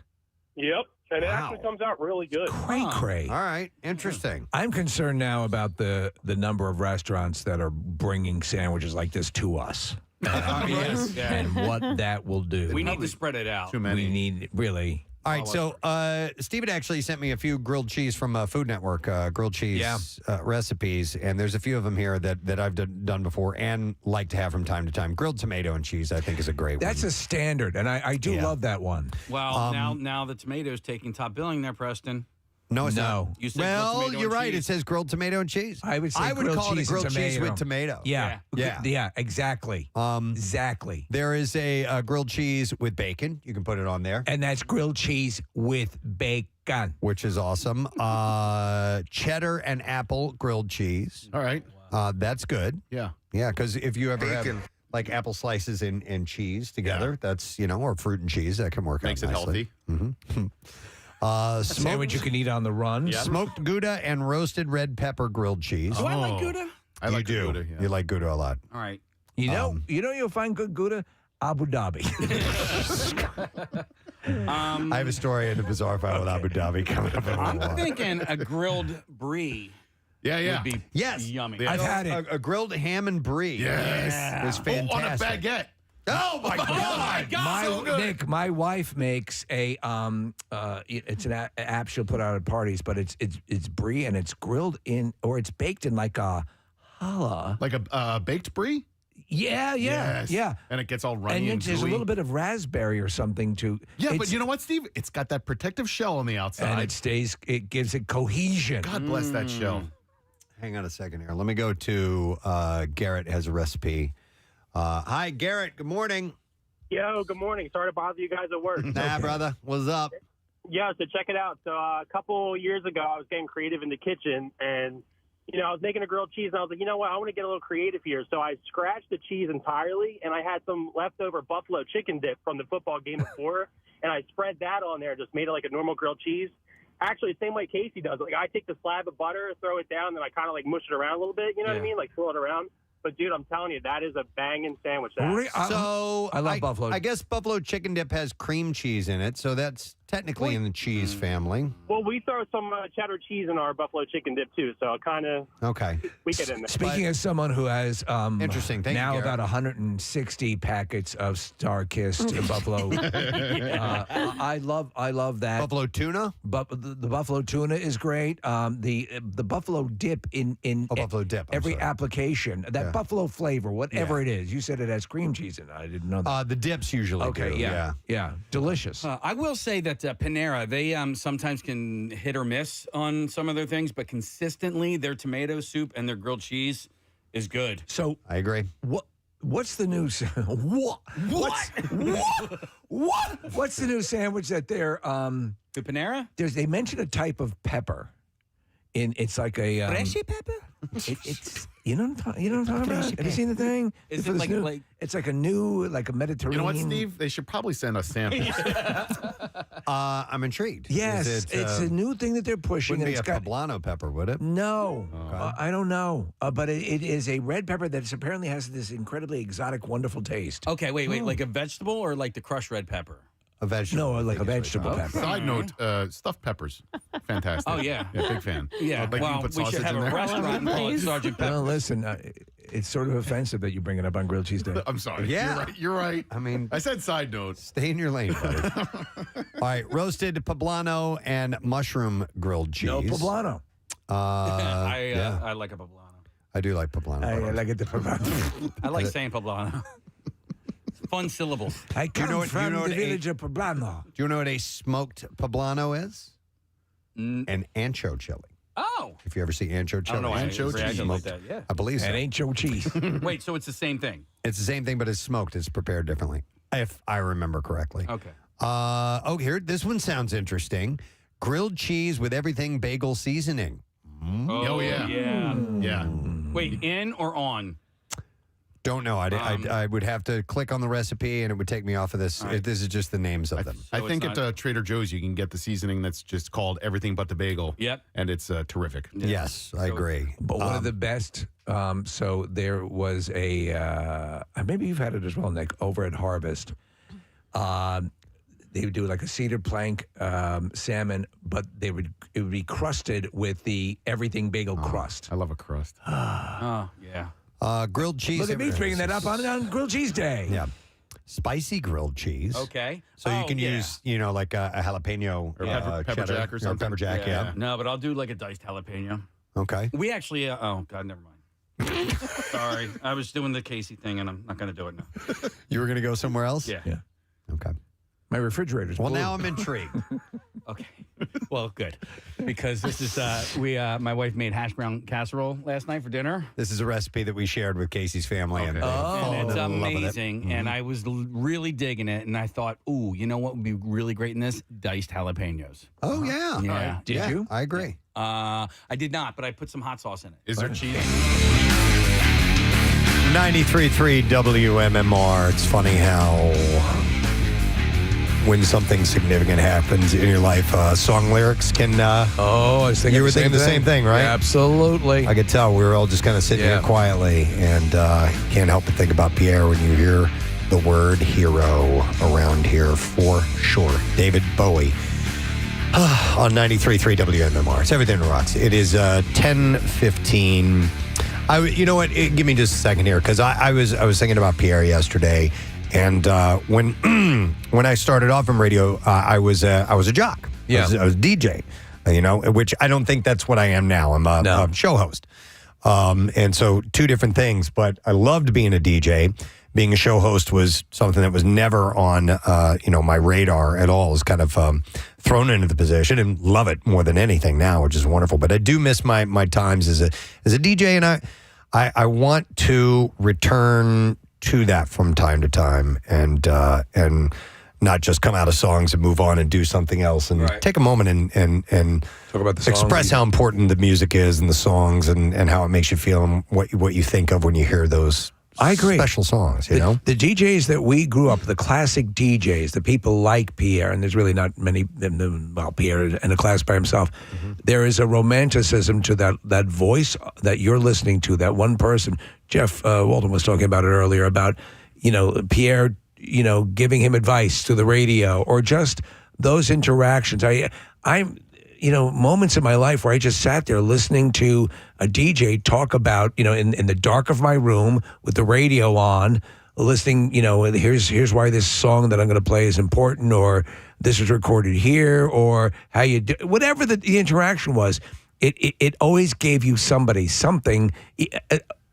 M: Yep. And it actually comes out really good.
B: Cray.
A: All right. Interesting.
B: I'm concerned now about the number of restaurants that are bringing sandwiches like this to us.
A: Yes.
B: And what that will do.
S: We need to spread it out.
F: Too many.
B: We need, really.
A: All right, so Steven actually sent me a few grilled cheese from Food Network, grilled cheese recipes, and there's a few of them here that I've done before and like to have from time to time. Grilled tomato and cheese, I think, is a great one.
B: That's a standard, and I do love that one.
S: Well, now the tomato's taking top billing there, Preston.
A: No, it's
B: No.
A: not.
S: You said grilled
A: Well,
S: tomato
A: you're
S: and
A: right.
S: cheese.
A: It says grilled tomato and cheese.
B: I would say
A: call it a grilled
B: and
A: cheese
B: tomato.
A: with tomato.
B: Yeah, exactly. Exactly.
A: There is a grilled cheese with bacon. You can put it on there,
B: And that's grilled cheese with bacon.
A: which is awesome. Cheddar and apple grilled cheese.
F: All right.
A: That's good.
F: Yeah.
A: Yeah, because if you ever have like apple slices and cheese together, that's, or fruit and cheese, that can work
F: Makes
A: out
F: it
A: nicely.
F: healthy.
B: A sandwich you can eat on the run.
A: Smoked Gouda and roasted red pepper grilled cheese.
S: Do I like Gouda?
F: I like
A: you do.
F: Gouda, yeah.
A: You like Gouda a lot.
S: All right.
B: You know, you'll find good Gouda? Abu Dhabi.
A: I have a story in the bizarre file with Abu Dhabi coming up in a
S: I'm
A: while.
S: thinking a grilled brie.
F: Yeah.
S: Would be yummy.
A: I've had it. A grilled ham and brie.
F: Yes.
A: It's fantastic.
F: On a baguette.
A: Oh my God!
F: So good.
B: Nick, my wife makes a it's an app she'll put out at parties, but it's brie and it's grilled in or it's baked in like a challah,
F: like a baked brie.
B: Yeah.
F: And it gets all runny
B: and
F: and
B: there's a
F: gooey.
B: little bit of raspberry or something too.
F: Yeah, but you know what, Steve? It's got that protective shell on the outside.
B: And it gives it cohesion.
F: God bless that shell.
A: Hang on a second here. Let me go to Garrett has a recipe. Hi, Garrett. Good morning.
N: Yo, good morning. Sorry to bother you guys at work.
A: Nah, brother. What's up?
N: Yeah, so check it out. So a couple years ago, I was getting creative in the kitchen, and I was making a grilled cheese, and I was like, you know what? I want to get a little creative here. So I scratched the cheese entirely, and I had some leftover buffalo chicken dip from the football game before, and I spread that on there, just made it like a normal grilled cheese. Actually, the same way Casey does. Like, I take the slab of butter, throw it down, then I kind of like mush it around a little bit. You know what I mean? Like swirl it around. But, dude, I'm telling you, that is a banging sandwich.
A: So
B: I love buffalo.
A: I guess buffalo chicken dip has cream cheese in it, so that's technically in the cheese family.
N: Well, we throw some cheddar cheese in our buffalo chicken dip, too, so kind of
A: Okay.
N: we get in there.
B: Speaking as someone who has
A: Interesting. Thank you,
B: now
A: Garrett.
B: about 160 packets of Star-Kissed buffalo. I love that.
A: Buffalo tuna?
B: The buffalo tuna is great. The buffalo dip in
A: buffalo dip. I'm
B: every
A: sorry.
B: application. That buffalo flavor, whatever it is. You said it has cream cheese in it. I didn't know that.
A: The dips usually
B: Okay,
A: do.
B: yeah. Delicious.
S: I will say that Panera, they sometimes can hit or miss on some of their things, but consistently their tomato soup and their grilled cheese is good.
B: So
A: I agree.
B: What's the new What's the new sandwich that they're
S: The Panera?
B: They mentioned a type of pepper. It's like a
S: Freshy pepper?
B: It's you know what I'm talking about? Have you seen the thing?
S: Is
B: For
S: it
B: this
S: like-
B: new-
S: like-
B: it's like a new like a Mediterranean.
F: You know what, Steve? They should probably send us samples.
A: I'm intrigued.
B: Yes,
A: Is it,
B: it's a new thing that they're pushing.
A: Wouldn't
B: and
A: be
B: it's
A: a
B: got
A: poblano pepper, would it?
B: no. I don't know, but it is a red pepper that apparently has this incredibly exotic, wonderful taste.
S: Okay, wait, like a vegetable or like the crushed red pepper?
A: A vegetable.
B: No, like a vegetable pepper.
F: Side note, stuffed peppers. Fantastic.
S: Oh, yeah.
F: Big fan.
S: Yeah,
F: Like you
S: well,
F: can put
S: we should
F: sausage
S: have
F: in
S: a
F: there.
S: restaurant called Sergeant Pepper.
B: Well, listen, it's sort of offensive that you bring it up on Grilled Cheese Day.
F: I'm sorry.
A: Yeah.
F: You're right.
A: I mean,
F: I said side note.
A: stay in your lane, buddy. All right, roasted poblano and mushroom grilled cheese.
B: No poblano.
S: I like a poblano.
A: I do like poblano.
B: I like it. The poblano.
S: I like saying poblano. Fun syllables.
B: I come
A: know what-
B: from
A: you know
B: the
A: what
B: village of Poblano.
A: Do you know what a smoked poblano is? An ancho chili.
S: Oh.
A: If you ever see ancho chili.
S: I don't know why I
A: Ancho
S: reacted
A: cheese.
S: like that. Yeah.
A: I believe so.
B: That ain't your cheese.
S: Wait, so it's the same thing?
A: It's the same thing, but it's smoked. It's prepared differently, if I remember correctly.
S: Okay.
A: Here, this one sounds interesting. Grilled cheese with everything bagel seasoning.
F: Oh, yeah. Yeah.
S: Wait, in or on?
A: Don't know. I would have to click on the recipe, and it would take me off of this.
S: Right.
A: This is just the names of them.
F: I think at Trader Joe's you can get the seasoning that's just called everything but the bagel.
S: Yep.
F: And it's terrific.
A: Yes, I agree.
B: But one of the best. So there was a maybe you've had it as well, Nick, over at Harvest. They would do like a cedar plank salmon, but it would be crusted with the everything bagel crust.
F: I love a crust.
S: Oh, yeah.
A: Grilled cheese.
B: Look at me bringing that up on Grilled Cheese Day.
A: Yeah. Spicy grilled cheese.
S: Okay.
A: So you can use, like a jalapeno
F: Or pepper
A: cheddar,
F: jack or something.
A: Pepper jack, yeah.
S: No, but I'll do like a diced jalapeno.
A: Okay.
S: We actually, oh, God, never mind. Sorry. I was doing the Casey thing, and I'm not going to do it now.
A: You were going to go somewhere else?
S: Yeah.
A: Okay.
B: My refrigerator's
A: Well,
B: blue.
A: now I'm intrigued.
S: Okay. Well, good. Because this is, my wife made hash brown casserole last night for dinner.
A: This is a recipe that we shared with Casey's family. And,
S: And it's
A: loving it.
S: amazing. And I was really digging it. And I thought, ooh, you know what would be really great in this? Diced jalapenos.
A: Oh, yeah.
S: Yeah.
B: Did you?
A: I agree.
S: I did not, but I put some hot sauce in it.
F: Is there cheese?
A: 93.3 WMMR. It's funny how when something significant happens in your life, song lyrics can.
B: I was thinking
A: you were thinking the same thing, right?
B: Yeah, absolutely.
A: I could tell we were all just kind of sitting here quietly, and can't help but think about Pierre when you hear the word hero around here for sure. David Bowie. On 93.3 WMMR. It's everything that rocks. It is 10:15. You know what? Give me just a second here, because I was thinking about Pierre yesterday, and when I started off in radio, I was a jock.
B: Yeah.
A: I was a DJ. Which I don't think that's what I am now. I'm a show host, and so two different things. But I loved being a DJ. Being a show host was something that was never on, my radar at all. It was kind of thrown into the position, and love it more than anything now, which is wonderful. But I do miss my times as a DJ, and I want to return to that from time to time, and not just come out of songs and move on and do something else, and take a moment and
B: talk about the songs,
A: express how important the music is and the songs, and how it makes you feel, and what you think of when you hear those.
B: I agree.
A: Special songs,
B: The DJs that we grew up, the classic DJs, the people like Pierre, and there's really not many, Pierre in a class by himself. Mm-hmm. There is a romanticism to that voice that you're listening to, that one person. Jeff Walton was talking about it earlier, about, Pierre, giving him advice to the radio, or just those interactions. I'm moments in my life where I just sat there listening to a DJ talk about, in the dark of my room with the radio on, listening, here's why this song that I'm going to play is important, or this was recorded here, or how you do, whatever the interaction was. It always gave you something.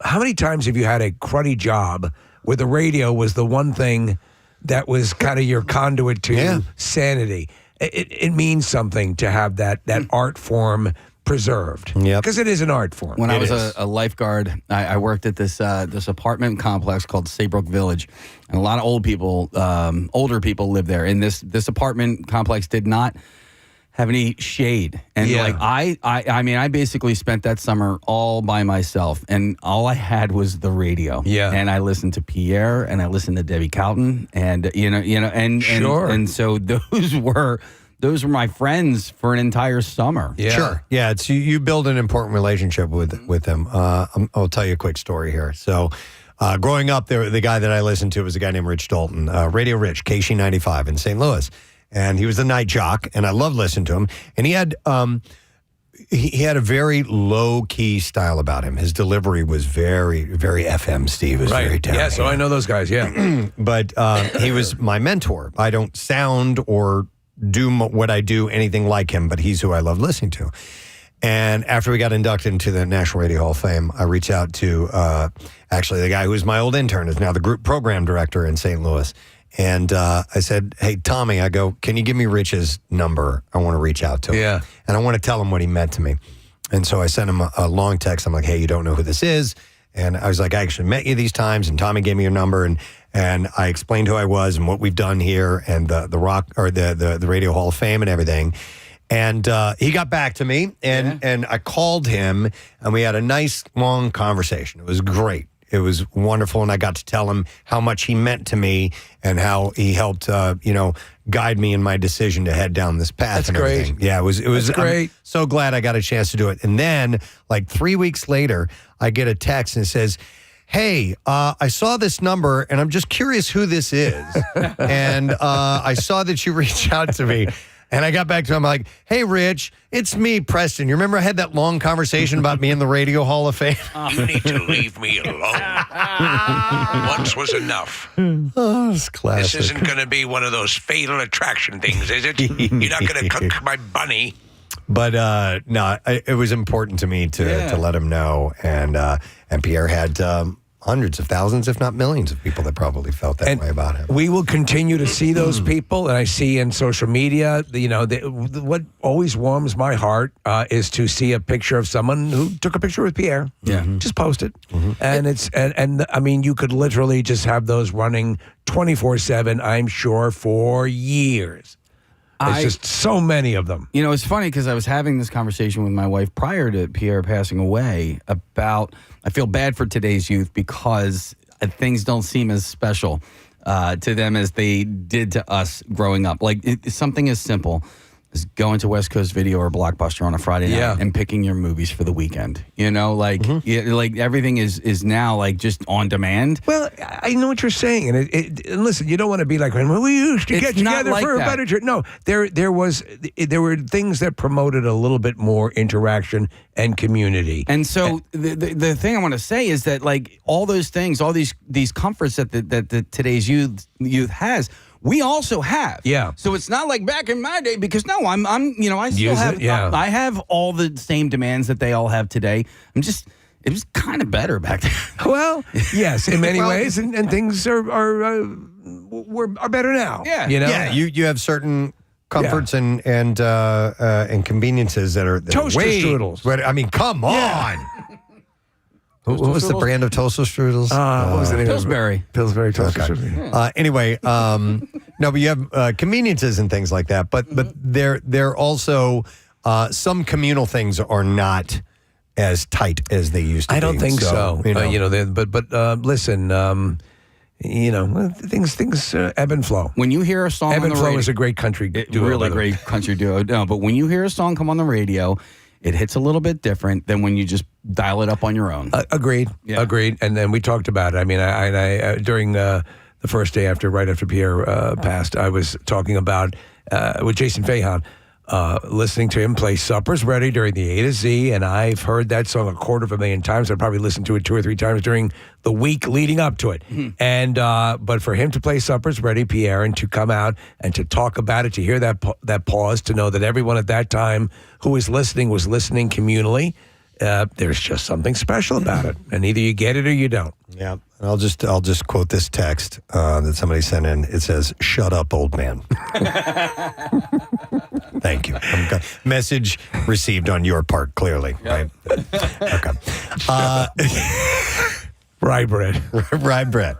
B: How many times have you had a cruddy job where the radio was the one thing that was kind of your conduit to sanity? It means something to have that art form preserved. Yeah, because it is an art form.
C: When I was a lifeguard, I worked at this apartment complex called Saybrook Village, and a lot of older people live there. And this apartment complex did not have any shade, and I basically spent that summer all by myself, and all I had was the radio. Yeah, and I listened to Pierre, and I listened to Debbie Cowton, and and so those were my friends for an entire summer.
A: Yeah. Sure. Yeah, it's you build an important relationship with them. I'll tell you a quick story here. So, growing up, the guy that I listened to was a guy named Rich Dalton, Radio Rich, KC95 in St. Louis. And he was the night jock, and I loved listening to him. And he had he had a very low-key style about him. His delivery was very, very FM, Steve. It was very down.
B: Yeah, so I know those guys, yeah.
A: But he was my mentor. I don't sound or do what I do anything like him, but he's who I love listening to. And after we got inducted into the National Radio Hall of Fame, I reached out to actually the guy who was my old intern, is now the group program director in St. Louis. And I said, hey, Tommy, I go, can you give me Rich's number? I want to reach out to him.
B: Yeah.
A: And I want to tell him what he meant to me. And so I sent him a long text. I'm like, hey, you don't know who this is? And I was like, I actually met you these times, and Tommy gave me your number, and I explained who I was and what we've done here, and the Radio Hall of Fame and everything. And he got back to me, and I called him, and we had a nice long conversation. It was great. It was wonderful, and I got to tell him how much he meant to me and how he helped, guide me in my decision to head down this path.
B: That's
A: and everything.
B: great.
A: Yeah, it was
B: That's great.
A: I'm so glad I got a chance to do it. And then, like 3 weeks later, I get a text and it says, hey, I saw this number, and I'm just curious who this is. And I saw that you reached out to me. And I got back to him, I'm like, hey, Rich, it's me, Preston. You remember I had that long conversation about me in the Radio Hall of Fame?
Q: You need to leave me alone. Once was enough.
A: Oh, it's classic.
Q: This isn't going to be one of those fatal attraction things, is it? You're not going to cook my bunny.
A: But no, it was important to me to let him know. And Pierre had hundreds of thousands, if not millions of people that probably felt that way about him.
B: We will continue to see those people, and I see in social media, what always warms my heart is to see a picture of someone who took a picture with Pierre.
C: Yeah.
B: Just post it. And it's and I mean, you could literally just have those running 24/7, I'm sure, for years. There's just so many of them.
C: You know, it's funny because I was having this conversation with my wife prior to Pierre passing away about, I feel bad for today's youth because things don't seem as special to them as they did to us growing up. Like something as simple as going to West Coast Video or Blockbuster on a Friday night and picking your movies for the weekend. You know, like like everything is now like just on demand.
B: Well, I know what you're saying, and and listen, you don't want to be like, well, we used to get together
C: like
B: for a better trip. No, there were things that promoted a little bit more interaction and community.
C: And so the thing I want to say is that like all those things, all these comforts that the today's youth has, we also have. Yeah. So it's not like back in my day, because no, I'm I still have I have all the same demands that they all have today. It was kind of better back then.
B: Well, yes, in many ways, and things are better now.
A: Yeah. You have certain comforts and conveniences that are
B: toaster strudels.
A: But I mean, come on. What was the brand of toaster strudels?
B: What was the name?
C: Pillsbury.
B: Pillsbury toaster strudels.
A: Anyway, no, but you have conveniences and things like that. But they're also some communal things are not as tight as they used to be.
B: I don't think so. Listen. Things ebb and flow.
C: When you hear a song
B: ebb
C: on
B: and
C: the
B: flow
C: radio,
B: is a great country duo.
C: Really great country duo. No, but when you hear a song come on the radio, it hits a little bit different than when you just dial it up on your own.
B: Agreed. Yeah. Agreed. And then we talked about it. I mean, I during the first day right after Pierre passed, I was talking about with Jason Fahan, listening to him play Supper's Ready during the A to Z, and I've heard that song 250,000 times. I've probably listened to it 2 or 3 times during the week leading up to it. Mm-hmm. And but for him to play Supper's Ready, Pierre, and to come out and to talk about it, to hear that pause, to know that everyone at that time who was listening communally, there's just something special about it. And either you get it or you don't.
A: Yeah. I'll just quote this text that somebody sent in. It says, "Shut up, old man." Thank you. Message received on your part, clearly. Yep. Right? Okay.
B: Rye bread.
A: Rye bread.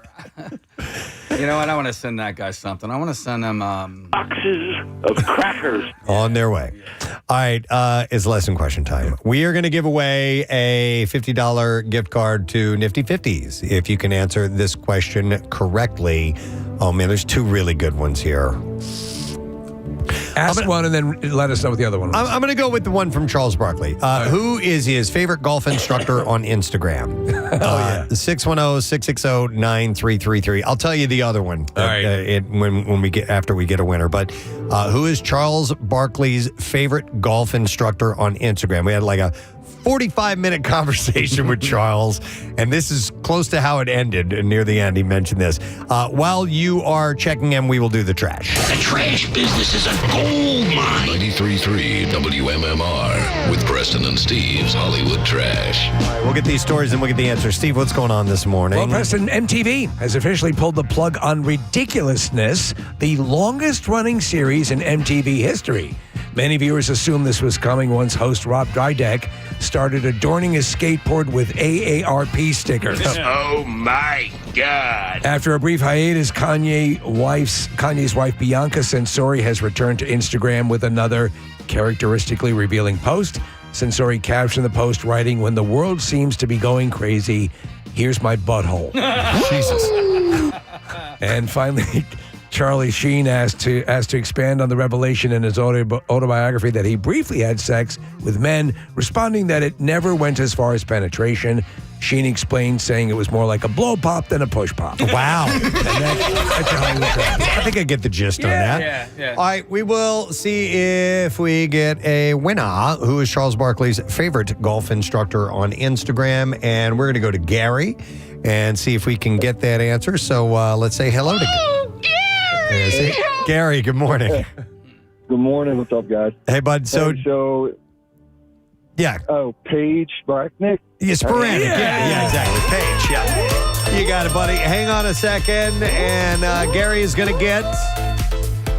C: You know what? I want to send that guy something. I want to send him
O: boxes of crackers.
A: On their way. All right. It's lesson question time. We are going to give away a $50 gift card to Nifty 50s. If you can answer this question correctly. Oh, man, there's 2 really good ones here.
B: Ask one and then let us know what the other one was.
A: I'm going to go with the one from Charles Barkley. Who is his favorite golf instructor on Instagram? 610-660-9333. I'll tell you the other one when we get after we get a winner. But who is Charles Barkley's favorite golf instructor on Instagram? We had like a 45-minute conversation with Charles, and this is close to how it ended. And near the end, he mentioned this. While you are checking in, we will do the trash.
Q: The trash business is a gold mine. 93.3 WMMR with Preston and Steve's Hollywood Trash.
A: All right, we'll get these stories and we'll get the answers. Steve, what's going on this morning?
B: Well, Preston, MTV has officially pulled the plug on Ridiculousness, the longest-running series in MTV history. Many viewers assumed this was coming once host Rob Dyrdek started adorning his skateboard with AARP stickers.
Q: Oh, my God.
B: After a brief hiatus, Kanye's wife Bianca Censori has returned to Instagram with another characteristically revealing post. Censori captioned the post, writing, "When the world seems to be going crazy, here's my butthole." Jesus. And finally, Charlie Sheen asked to expand on the revelation in his autobiography that he briefly had sex with men, responding that it never went as far as penetration. Sheen explained, saying it was more like a blow pop than a push pop.
A: Wow.
B: That's
A: I think I get the gist on that.
C: Yeah.
A: All right, we will see if we get a winner. Who is Charles Barkley's favorite golf instructor on Instagram? And we're going to go to Gary and see if we can get that answer. So let's say hello to Gary. Gary, good morning.
P: Good morning. What's up, guys?
A: Hey, bud. So yeah.
P: Oh, Paige Bracknick?
A: Yeah, sporadic. Yeah, exactly. Paige, yeah. You got it, buddy. Hang on a second. And Gary is going to get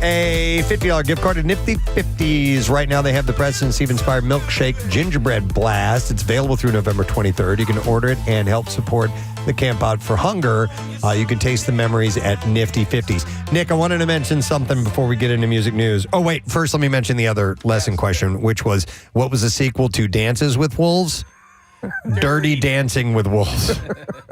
A: a $50 gift card to Nifty 50s. Right now, they have the Preston Steve Inspired Milkshake Gingerbread Blast. It's available through November 23rd. You can order it and help support the Camp Out for Hunger. You can taste the memories at Nifty 50s. Nick, I wanted to mention something before we get into music news. Oh, wait. First, let me mention the other lesson question, which was, what was the sequel to Dances with Wolves? Dirty Dancing with Wolves.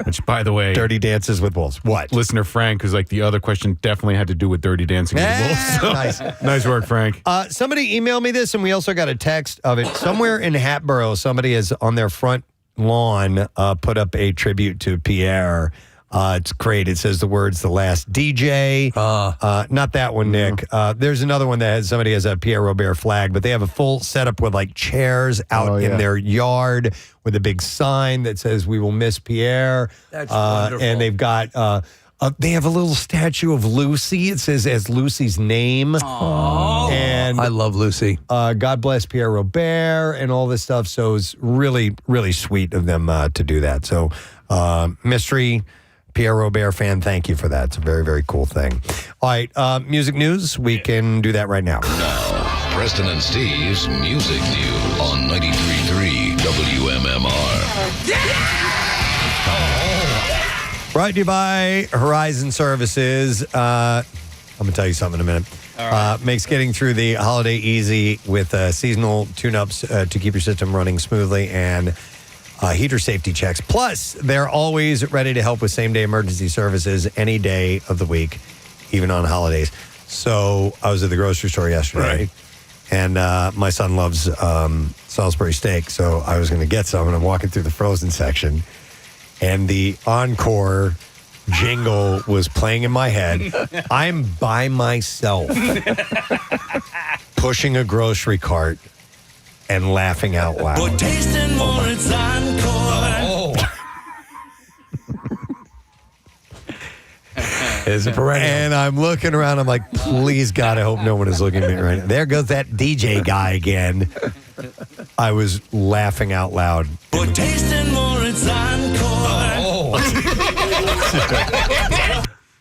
F: Which, by the way,
A: Dirty Dances with Wolves. What?
F: Listener Frank, who's like, the other question definitely had to do with Dirty Dancing with Wolves. So,
A: Nice.
F: Nice work, Frank.
A: Somebody emailed me this, and we also got a text of it. Somewhere in Hatboro, somebody is on their front lawn put up a tribute to Pierre. It's great. It says the words "The Last DJ." Not that one, Nick. There's another one that somebody has a Pierre Robert flag, but they have a full setup with like chairs out in their yard with a big sign that says "We will miss Pierre."
B: That's wonderful.
A: And they've got. They have a little statue of Lucy. It says as Lucy's name.
B: Aww.
A: And
B: I love Lucy.
A: God bless Pierre Robert and all this stuff. So it's really, really sweet of them to do that. So mystery Pierre Robert fan, thank you for that. It's a very, very cool thing. All right, music news. We can do that right now.
Q: Now, Preston and Steve's Music News on 93.3 WMMR.
A: Brought to you by Horizon Services. I'm going to tell you something in a minute. Makes getting through the holiday easy with seasonal tune-ups to keep your system running smoothly and heater safety checks. Plus, they're always ready to help with same-day emergency services any day of the week, even on holidays. So I was at the grocery store yesterday, and my son loves Salisbury steak, so I was going to get some, and I'm walking through the frozen section, and the Encore jingle was playing in my head. I'm by myself pushing a grocery cart and laughing out loud.
B: It's a perennial.
A: And I'm looking around. I'm like, please, God, I hope no one is looking at me right now. There goes that DJ guy again. I was laughing out loud.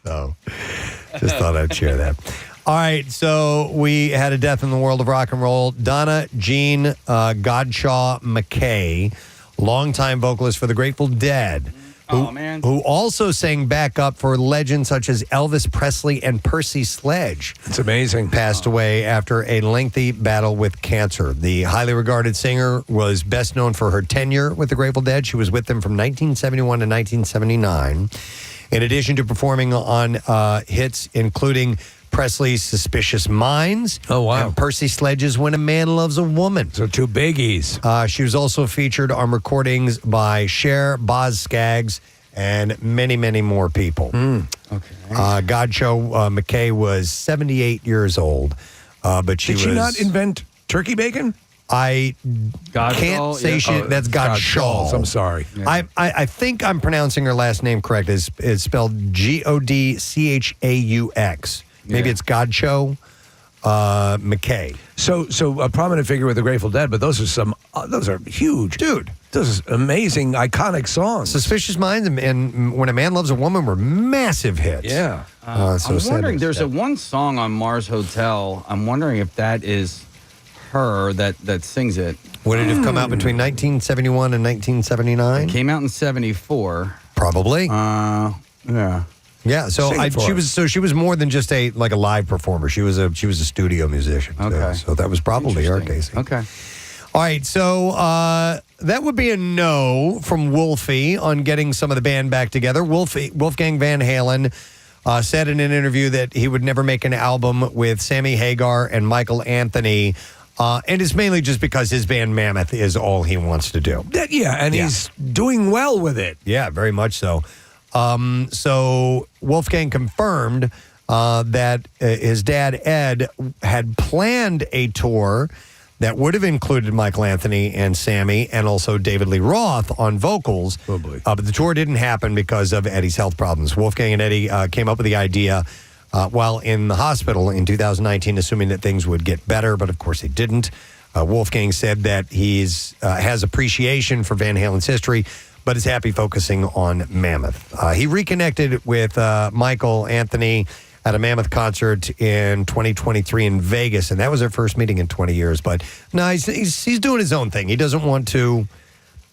A: So, just thought I'd share that. All right, so we had a death in the world of rock and roll. Donna Jean Godshaw McKay, longtime vocalist for the Grateful Dead, who also sang backup for legends such as Elvis Presley and Percy Sledge.
B: It's amazing.
A: Passed away after a lengthy battle with cancer. The highly regarded singer was best known for her tenure with the Grateful Dead. She was with them from 1971 to 1979. In addition to performing on hits including Presley's Suspicious Minds.
B: Oh, wow.
A: And Percy Sledge's When a Man Loves a Woman.
B: So two biggies.
A: She was also featured on recordings by Cher, Boz Scaggs, and many, many more people. Godshaw McKay was 78 years old, but
B: Did she not invent turkey bacon?
A: I can't say she. That's Godshaw.
B: I'm sorry.
A: Yeah. I think I'm pronouncing her last name correct. It's spelled Godchaux. Maybe it's Godshaw McKay.
B: So a prominent figure with the Grateful Dead, but those are huge,
A: dude.
B: Those are amazing, iconic songs.
A: Suspicious Minds and When a Man Loves a Woman were massive hits.
B: Yeah.
C: I'm wondering. There's a one song on Mars Hotel. I'm wondering if that is her that sings it.
A: Would it have come out between 1971 and 1979?
C: It came out in 74.
A: Probably.
C: Yeah.
A: Yeah, so she was more than just a live performer. She was a studio musician.
C: Okay.
A: So that was probably her, Casey.
C: Okay.
A: All right, so that would be a no from Wolfie on getting some of the band back together. Wolfgang Van Halen said in an interview that he would never make an album with Sammy Hagar and Michael Anthony. And it's mainly just because his band Mammoth is all he wants to do.
B: He's doing well with it.
A: Yeah, very much so. So Wolfgang confirmed that his dad, Ed, had planned a tour that would have included Michael Anthony and Sammy and also David Lee Roth on vocals.
B: Oh, boy.
A: But the tour didn't happen because of Eddie's health problems. Wolfgang and Eddie came up with the idea while in the hospital in 2019, assuming that things would get better, but of course they didn't. Wolfgang said that he's has appreciation for Van Halen's history, but is happy focusing on Mammoth. He reconnected with Michael Anthony at a Mammoth concert in 2023 in Vegas, and that was their first meeting in 20 years. But no, he's doing his own thing. He doesn't want to,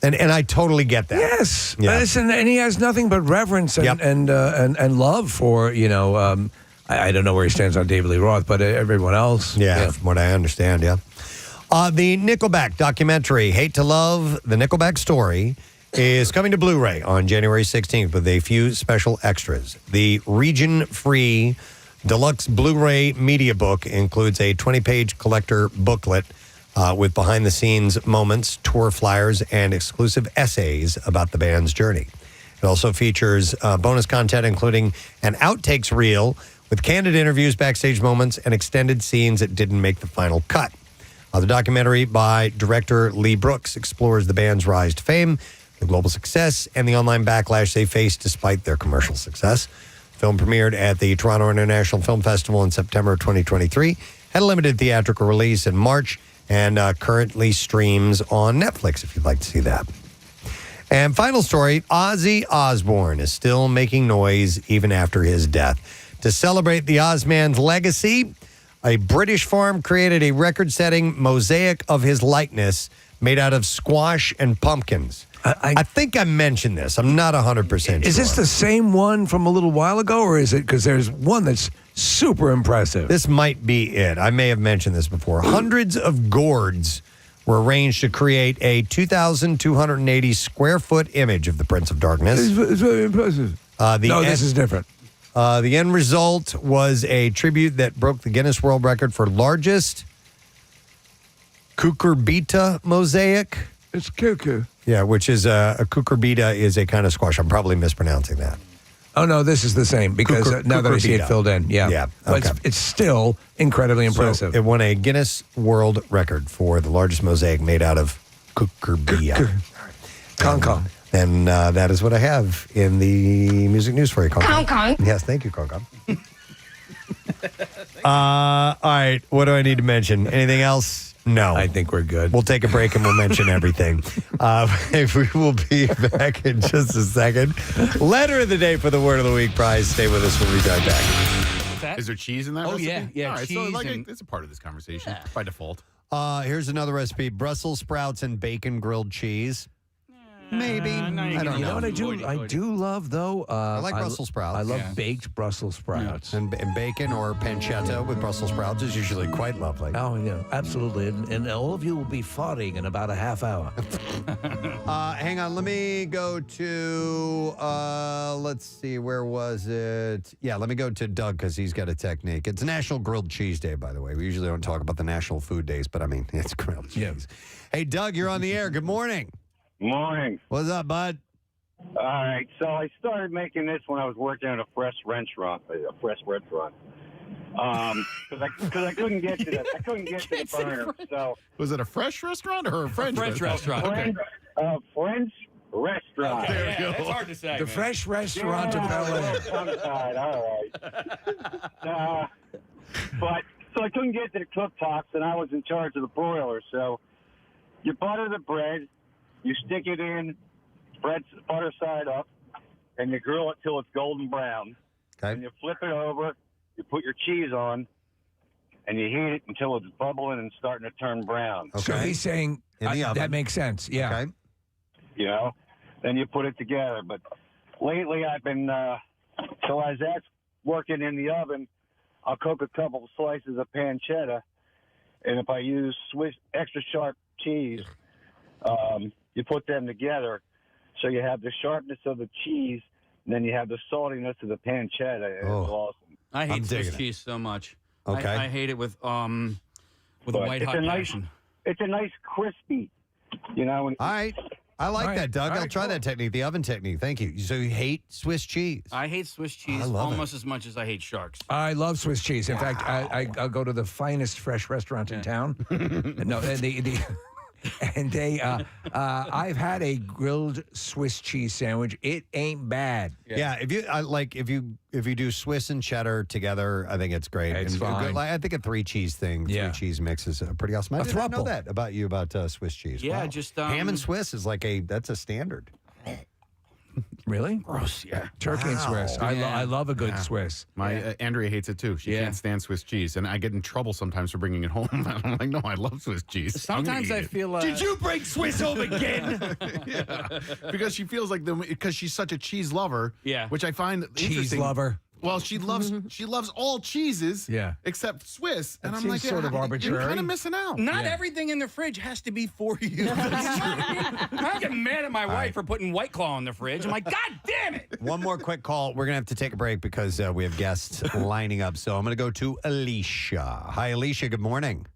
A: and I totally get that.
B: Yes,
A: Yeah.
B: Listen, and he has nothing but reverence and love for I don't know where he stands on David Lee Roth, but everyone else.
A: Yeah, from what I understand, yeah. The Nickelback documentary, Hate to Love, the Nickelback Story, is coming to Blu-ray on January 16th with a few special extras. The region-free deluxe Blu-ray media book includes a 20-page collector booklet with behind-the-scenes moments, tour flyers, and exclusive essays about the band's journey. It also features bonus content, including an outtakes reel with candid interviews, backstage moments, and extended scenes that didn't make the final cut. The documentary by director Lee Brooks explores the band's rise to fame, the global success, and the online backlash they faced despite their commercial success. The film premiered at the Toronto International Film Festival in September 2023, had a limited theatrical release in March, and currently streams on Netflix if you'd like to see that. And final story, Ozzy Osbourne is still making noise even after his death. To celebrate the Ozman's legacy, a British farm created a record-setting mosaic of his likeness made out of squash and pumpkins. I think I mentioned this. I'm not 100% sure.
B: Is this the same one from a little while ago, or is it because there's one that's super impressive?
A: This might be it. I may have mentioned this before. Hundreds of gourds were arranged to create a 2,280 square foot image of the Prince of Darkness.
B: It's very impressive. This is different.
A: The end result was a tribute that broke the Guinness World Record for largest cucurbita mosaic.
B: It's cuckoo.
A: Yeah, which is a cucurbita is a kind of squash. I'm probably mispronouncing that.
B: Oh, no, this is the same because now that I see it filled in. Yeah.
A: Yeah.
B: But
A: Okay.
B: it's still incredibly impressive.
A: So it won a Guinness World Record for the largest mosaic made out of cucurbita.
B: Kong.
A: And that is what I have in the music news for you, Kong.
G: Kong.
A: Yes, thank you, Kong. All right, what do I need to mention? Anything else? No.
B: I think we're good.
A: We'll take a break and we'll mention everything. We will be back in just a second. Letter of the day for the Word of the Week prize. Stay with us. We'll be right back.
F: Is there cheese in that recipe?
S: Yeah,
F: All right,
S: cheese
F: so
S: and-
F: it's a part of this conversation by default.
A: Here's another recipe. Brussels sprouts and bacon grilled cheese. Maybe. I don't know.
B: You know what I do love, though?
A: I like Brussels sprouts.
B: I love baked Brussels sprouts.
A: And bacon or pancetta with Brussels sprouts is usually quite lovely.
B: Oh, yeah, absolutely. And all of you will be farting in about a half hour.
A: Hang on. Let me go to, let's see, where was it? Yeah, let me go to Doug because he's got a technique. It's National Grilled Cheese Day, by the way. We usually don't talk about the National Food Days, but I mean, it's grilled cheese.
B: Yeah.
A: Hey, Doug, you're on the air. Good morning.
R: Morning.
A: What's up, bud?
R: All right, so I started making this when I was working at a fresh restaurant. Because I couldn't get to the burner. So
F: Was it a fresh restaurant or a French
S: restaurant. Okay.
R: French restaurant.
F: There we go.
S: It's hard to say.
B: The fresh restaurant of Bel Air.
R: All right. So I couldn't get to the cooktops, and I was in charge of the broiler. So you butter the bread, you stick it in, butter side up, and you grill it till it's golden brown.
A: Okay.
R: And you flip it over, you put your cheese on, and you heat it until it's bubbling and starting to turn brown.
A: Okay.
B: So he's saying
A: In the oven.
B: that makes sense. Yeah.
A: Okay.
R: You know, then you put it together. But lately I've been, so as that's working in the oven, I'll cook a couple of slices of pancetta, and if I use Swiss extra sharp cheese, you put them together, so you have the sharpness of the cheese, and then you have the saltiness of the pancetta. And It's awesome.
S: I hate
A: I'm digging
S: Swiss
A: it.
S: cheese so much.
A: Okay.
S: I hate it with a
R: But
S: white
R: it's
S: hot
R: a nice,
S: passion.
R: it's a nice crispy, you know. And
A: All right. I like
B: All right.
A: that, Doug.
B: All
A: I'll
B: right,
A: try
B: cool.
A: that technique, the oven technique. Thank you. So you hate Swiss cheese?
S: I hate Swiss cheese
A: I love
S: almost as much as I hate sharks.
B: I love Swiss cheese. In fact, I'll go to the finest fresh restaurant in town. No, and they I've had a grilled Swiss cheese sandwich. It ain't bad.
A: Yeah, if you do Swiss and cheddar together, I think it's great.
B: It's
A: And
B: fine.
A: I think a three cheese thing,
B: Yeah.
A: three cheese mix is pretty awesome. I did not know
B: throuple.
A: that about you about Swiss cheese.
S: Yeah,
A: Wow.
S: just,
A: ham and Swiss is that's a standard.
B: Really?
S: Gross, yeah.
B: Turkey and Swiss. I love a good Swiss.
F: My Andrea hates it too. She can't stand Swiss cheese, and I get in trouble sometimes for bringing it home. I'm like, no, I love Swiss cheese.
S: Sometimes I feel
A: Did you bring Swiss home again?
F: Yeah, because she feels like because she's such a cheese lover.
S: Yeah.
F: which I find
B: Cheese
F: interesting.
B: lover.
F: Well, she loves all cheeses, except Swiss, and
B: That
F: I'm like,
B: seems sort of arbitrary.
F: You're kind of missing out.
S: Not everything in the fridge has to be for you. I get mad at my wife for putting White Claw in the fridge. I'm like, God damn it!
A: One more quick call. We're going to have to take a break because we have guests lining up. So I'm going to go to Alicia. Hi, Alicia. Good morning.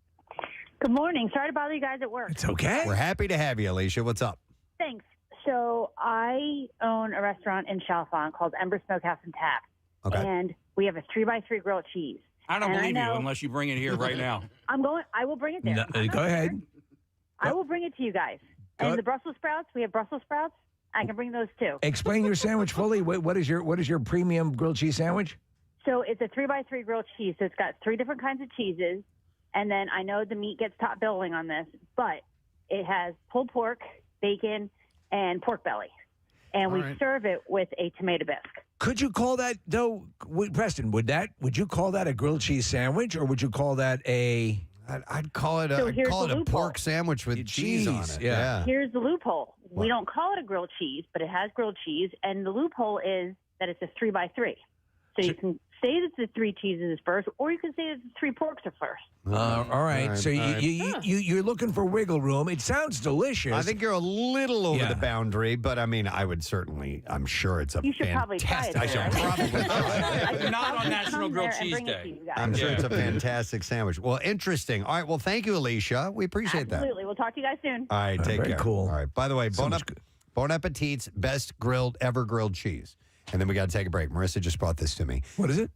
E: Good morning. Sorry to bother you guys at work.
B: It's okay.
A: We're happy to have you, Alicia. What's up?
E: Thanks. So I own a restaurant in Chalfont called Ember Smokehouse and Tap.
A: Okay.
E: And we have a 3x3 grilled cheese.
S: I don't believe you unless you bring it here right now.
E: I will bring it there.
B: Go ahead.
E: I will bring it to you guys. And the Brussels sprouts, we have Brussels sprouts. I can bring those too.
B: Explain your sandwich fully. What is your premium grilled cheese sandwich?
E: So it's a 3x3 grilled cheese. So it's got 3 different kinds of cheeses. And then I know the meat gets top billing on this, but it has pulled pork, bacon, and pork belly. And we serve it with a tomato bisque.
B: Could you call that, though, Preston, would you call that a grilled cheese sandwich, or would you call that a...
A: I'd call it a pork sandwich with cheese on it. Yeah.
E: Here's the loophole. We don't call it a grilled cheese, but it has grilled cheese. And the loophole is that it's a 3x3. So you can say that the 3 cheeses is first, or you can say that the 3 porks are first.
B: All right. So you're looking for wiggle room. It sounds delicious.
A: I think you're a little over the boundary, but I mean, I'm sure it's a
E: You should probably try it.
A: I should probably try it.
S: Not on National Grilled Cheese Day.
A: I'm sure it's a fantastic sandwich. Well, interesting. All right. Well, thank you, Alicia. We appreciate that.
E: Absolutely. We'll talk to you guys soon.
A: All right. Take
B: very
A: care.
B: cool.
A: All right. By the way, Bon Appetit's best ever grilled cheese. And then we got to take a break. Marissa just brought this to me.
B: What is it?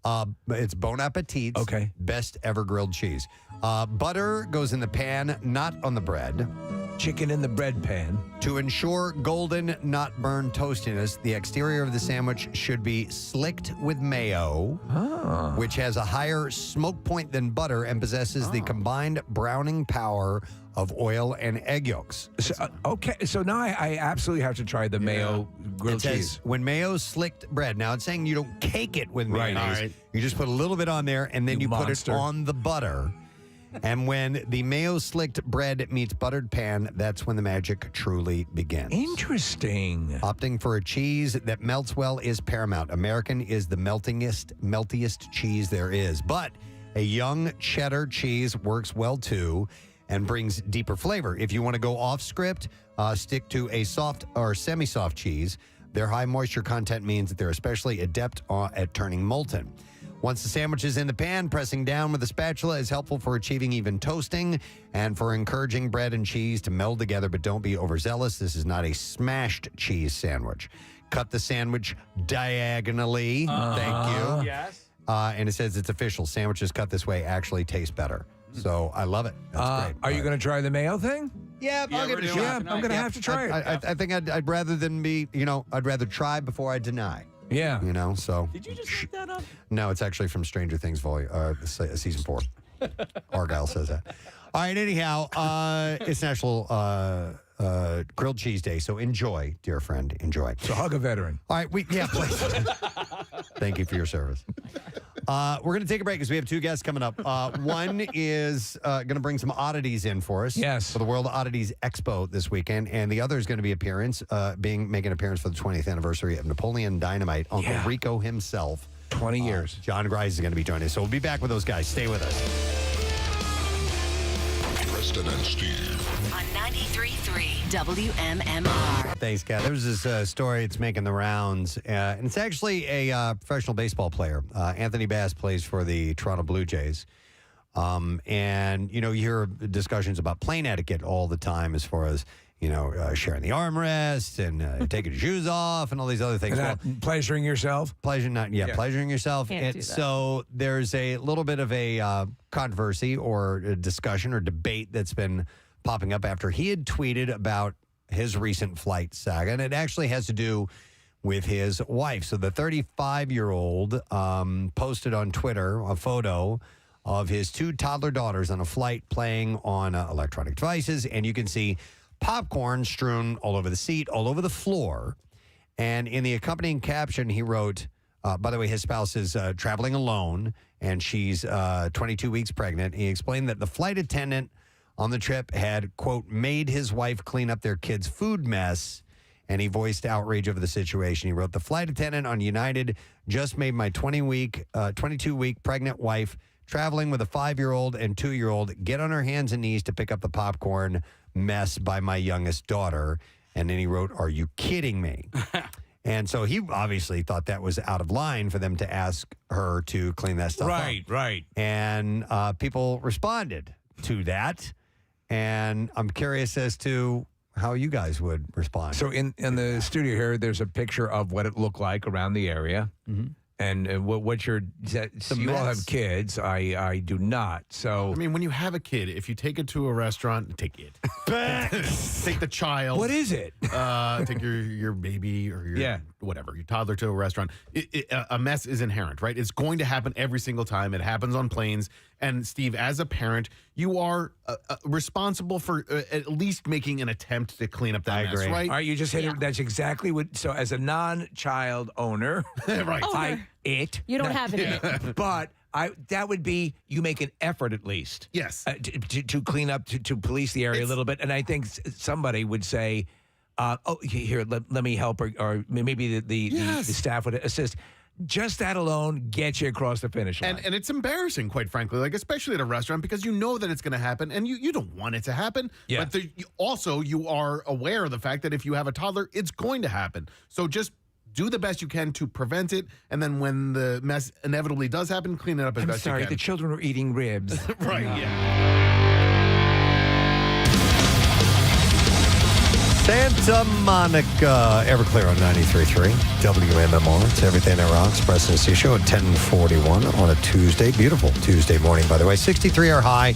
A: It's Bon Appetit's best ever grilled cheese. Butter goes in the pan, not on the bread.
B: Chicken in the bread pan.
A: To ensure golden, not burned toastiness, the exterior of the sandwich should be slicked with mayo, which has a higher smoke point than butter and possesses the combined browning power of oil and egg yolks.
B: So now I absolutely have to try the mayo grilled cheese.
A: When mayo slicked bread, now it's saying you don't cake it with mayonnaise.
B: All right.
A: You just put a little bit on there and then you put it on the butter. And when the mayo slicked bread meets buttered pan, that's when the magic truly begins.
B: Interesting.
A: Opting for a cheese that melts well is paramount. American is the meltiest cheese there is. But a young cheddar cheese works well too and brings deeper flavor. If you want to go off script, stick to a soft or semi-soft cheese. Their high moisture content means that they're especially adept at turning molten. Once the sandwich is in the pan, pressing down with a spatula is helpful for achieving even toasting and for encouraging bread and cheese to meld together, but don't be overzealous. This is not a smashed cheese sandwich. Cut the sandwich diagonally. Thank you.
S: Yes.
A: And it says it's official. Sandwiches cut this way actually taste better. So I love it. That's great.
B: Are you going to try the mayo thing?
A: Yeah, I'll give it a shot.
B: Yeah, I'm going to have to try it.
A: I think I'd rather than be, I'd rather try before I deny.
B: Yeah.
A: So.
S: Did you just make that up?
A: No, it's actually from Stranger Things season 4. Argyle says that. All right, anyhow, it's National Grilled Cheese Day, so enjoy, dear friend, enjoy.
B: So hug a veteran.
A: All right, please. Thank you for your service. We're going to take a break because we have 2 guests coming up. One is going to bring some oddities in for us.
B: Yes.
A: For the World Oddities Expo this weekend. And the other is going to be making an appearance for the 20th anniversary of Napoleon Dynamite. Uncle Rico himself.
B: 20 years.
A: John Grice is going to be joining us. So we'll be back with those guys. Stay with us.
Q: Preston and Steve.
G: On 93.3 WMMR.
A: Thanks, Kat. There's this story. It's making the rounds. And it's actually a professional baseball player. Anthony Bass plays for the Toronto Blue Jays. And, you hear discussions about plane etiquette all the time as far as, sharing the armrest and taking your shoes off and all these other things.
B: Pleasuring yourself?
A: Pleasuring yourself.
J: Can't do that.
A: So there's a little bit of a controversy or a discussion or debate that's been popping up after he had tweeted about his recent flight saga. And it actually has to do with his wife. So the 35-year-old posted on Twitter a photo of his 2 toddler daughters on a flight playing on electronic devices. And you can see popcorn strewn all over the seat, all over the floor. And in the accompanying caption, he wrote, by the way, his spouse is traveling alone, and she's 22 weeks pregnant. He explained that the flight attendant on the trip had, quote, made his wife clean up their kids' food mess and he voiced outrage over the situation. He wrote, "The flight attendant on United just made my 22-week pregnant wife traveling with a 5-year-old and 2-year-old get on her hands and knees to pick up the popcorn mess by my youngest daughter." And then he wrote, "Are you kidding me?" And so he obviously thought that was out of line for them to ask her to clean that stuff up.
B: Right.
A: And people responded to that. And I'm curious as to how you guys would respond.
B: So in the studio here, there's a picture of what it looked like around the area.
A: Mm-hmm.
B: And what you all have kids. I do not. So
F: I mean, when you have a kid, if you take it to a restaurant, take it. Take the child.
B: What is it?
F: Take your baby or your whatever, your toddler to a restaurant. A mess is inherent, right? It's going to happen every single time. It happens on planes. And Steve, as a parent, you are responsible for at least making an attempt to clean up that mess, right?
B: All right, you just hit it. That's exactly what. So, as a non-child owner,
F: right?
V: You don't have it.
B: But that would be you make an effort at least.
F: Yes.
B: To clean up, to police the area a little bit. And I think somebody would say, here, let me help, or maybe the staff would assist. Just that alone gets you across the finish line.
F: And it's embarrassing, quite frankly, like especially at a restaurant, because you know that it's going to happen and you don't want it to happen.
B: Yeah.
F: But you are aware of the fact that if you have a toddler, it's going to happen. So just do the best you can to prevent it. And then when the mess inevitably does happen, clean it up as best you can.
B: The children were eating ribs.
F: Right, yeah.
A: Santa Monica, Everclear on 93.3 WMMR. It's Everything That Rocks. Preston and Steve Show at 10:41 on a Tuesday. Beautiful Tuesday morning, by the way. 63 are high.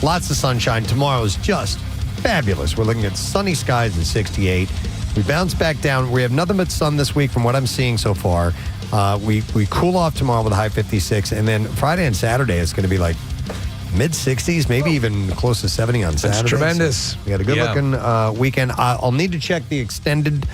A: Lots of sunshine. Tomorrow is just fabulous. We're looking at sunny skies and 68. We bounce back down. We have nothing but sun this week from what I'm seeing so far. We cool off tomorrow with a high 56. And then Friday and Saturday, it's going to be like mid-60s, maybe even close to 70 on Saturday.
B: That's tremendous.
A: So we had a good-looking weekend. I'll need to check the extended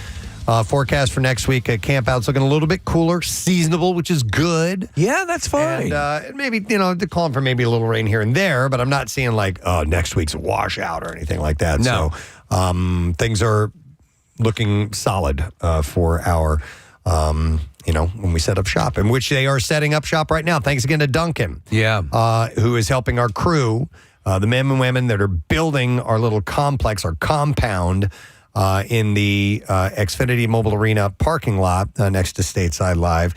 A: forecast for next week. Camp out's looking a little bit cooler, seasonable, which is good.
B: Yeah, that's fine.
A: And maybe, they're calling for maybe a little rain here and there, but I'm not seeing like, next week's a washout or anything like that.
B: No.
A: So things are looking solid for our when we set up shop, in which they are setting up shop right now. Thanks again to Duncan, who is helping our crew, the men and women that are building our little complex, our compound in the Xfinity Mobile Arena parking lot next to Stateside Live.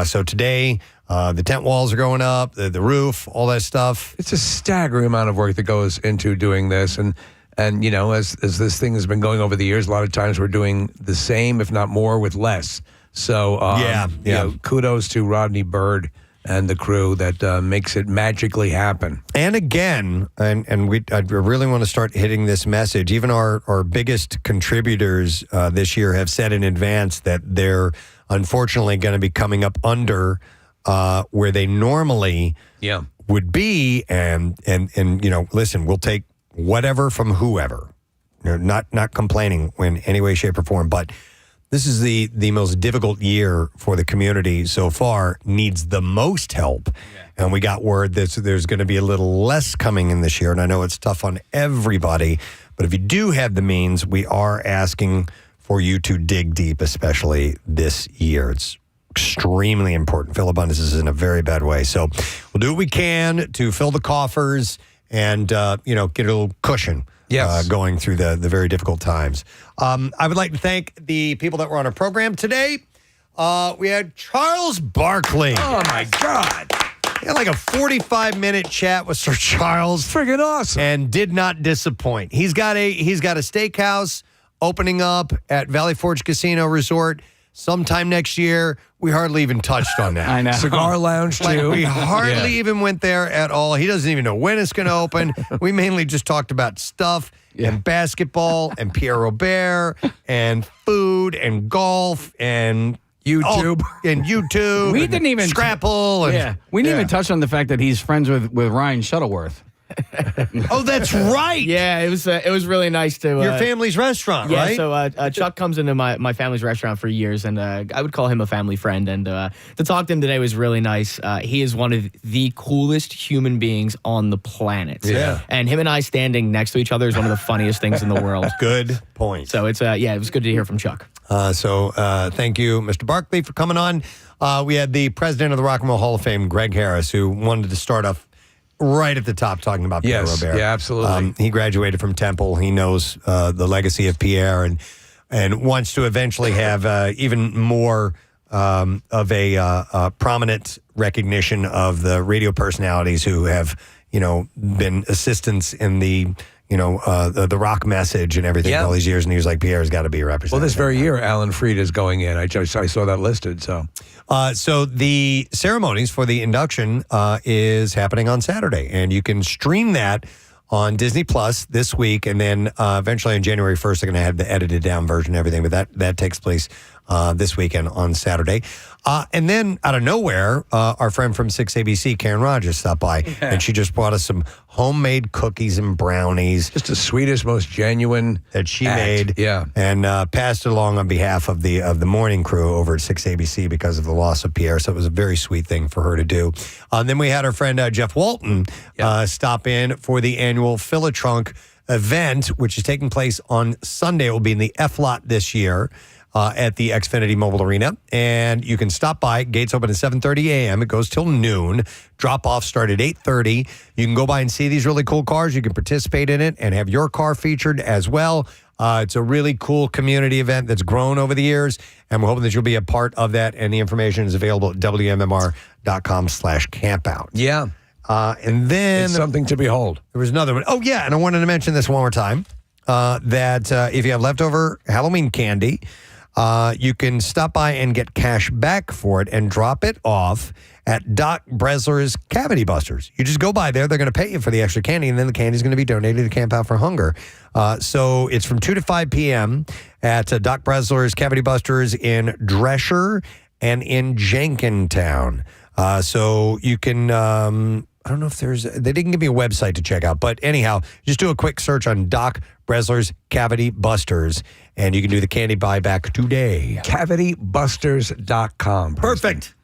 A: So today, the tent walls are going up, the roof, all that stuff.
B: It's a staggering amount of work that goes into doing this. And as this thing has been going over the years, a lot of times we're doing the same, if not more, with less. So, kudos to Rodney Bird and the crew that makes it magically happen.
A: And again, I really want to start hitting this message. Even our biggest contributors this year have said in advance that they're unfortunately going to be coming up under where they normally would be. And listen, we'll take whatever from whoever. Not complaining in any way, shape, or form, but this is the most difficult year for the community so far, needs the most help. Yeah. And we got word that there's going to be a little less coming in this year. And I know it's tough on everybody, but if you do have the means, we are asking for you to dig deep, especially this year. It's extremely important. Phil Abundance is in a very bad way. So we'll do what we can to fill the coffers and, get a little cushion.
B: Yes.
A: Going through the very difficult times. I would like to thank the people that were on our program today. We had Charles Barkley.
B: Oh, my God.
A: He had like a 45-minute chat with Sir Charles.
B: Friggin' awesome.
A: And did not disappoint. He's got a steakhouse opening up at Valley Forge Casino Resort sometime next year. We hardly even touched on that.
C: I know.
B: Cigar lounge, too.
A: We hardly even went there at all. He doesn't even know when it's going to open. We mainly just talked about stuff and basketball and Pierre Robert and food and golf and
B: YouTube.
A: YouTube.
C: We didn't even
A: Scrapple.
C: We didn't even touch on the fact that he's friends with Ryan Shuttleworth.
A: Oh, that's right.
T: Yeah, it was really nice to
A: Your family's restaurant,
T: yeah,
A: right?
T: So Chuck comes into my family's restaurant for years, and I would call him a family friend. And to talk to him today was really nice. He is one of the coolest human beings on the planet.
A: Yeah.
T: And him and I standing next to each other is one of the funniest things in the world.
A: Good point.
T: So it's it was good to hear from Chuck.
A: So thank you, Mr. Barkley, for coming on. We had the president of the Rock and Roll Hall of Fame, Greg Harris, who wanted to start off right at the top talking about Pierre
B: Yes,
A: Robert.
B: yeah, absolutely.
A: He graduated from Temple. He knows the legacy of Pierre and wants to eventually have even more of a prominent recognition of the radio personalities who have, been assistants in the the rock message and everything for all these years. And he was like, Pierre's got to be a representative.
B: Well, this very year, Alan Freed is going in. I saw that listed.
A: So the ceremonies for the induction is happening on Saturday, and you can stream that on Disney Plus this week, and then eventually on January 1st, they're going to have the edited down version and everything, but that takes place this weekend on Saturday. And then out of nowhere, our friend from 6ABC, Karen Rogers, stopped by, and she just brought us some homemade cookies and brownies.
B: Just the sweetest, most genuine
A: that she
B: act.
A: made.
B: Yeah.
A: And passed it along on behalf of the morning crew over at 6ABC because of the loss of Pierre. So it was a very sweet thing for her to do. Then we had our friend Jeff Walton stop in for the annual Fill-A-Trunk event, which is taking place on Sunday. It will be in the F lot this year. At the Xfinity Mobile Arena, and you can stop by. Gates open at 7:30 a.m. It goes till noon. Drop-off start at 8:30. You can go by and see these really cool cars. You can participate in it and have your car featured as well. It's a really cool community event that's grown over the years, and we're hoping that you'll be a part of that, and the information is available at WMMR.com/campout.
B: Yeah.
A: And then...
B: It's something to behold.
A: There was another one. Oh, yeah, and I wanted to mention this one more time, that if you have leftover Halloween candy... you can stop by and get cash back for it and drop it off at Doc Bresler's Cavity Busters. You just go by there. They're going to pay you for the extra candy, and then the candy is going to be donated to Camp Out for Hunger. So it's from 2 to 5 p.m. at Doc Bresler's Cavity Busters in Drescher and in Jenkintown. So you can... I don't know if they didn't give me a website to check out, but anyhow, just do a quick search on Doc Bresler's Cavity Busters, and you can do the candy buyback today.
B: CavityBusters.com.
A: Perfect.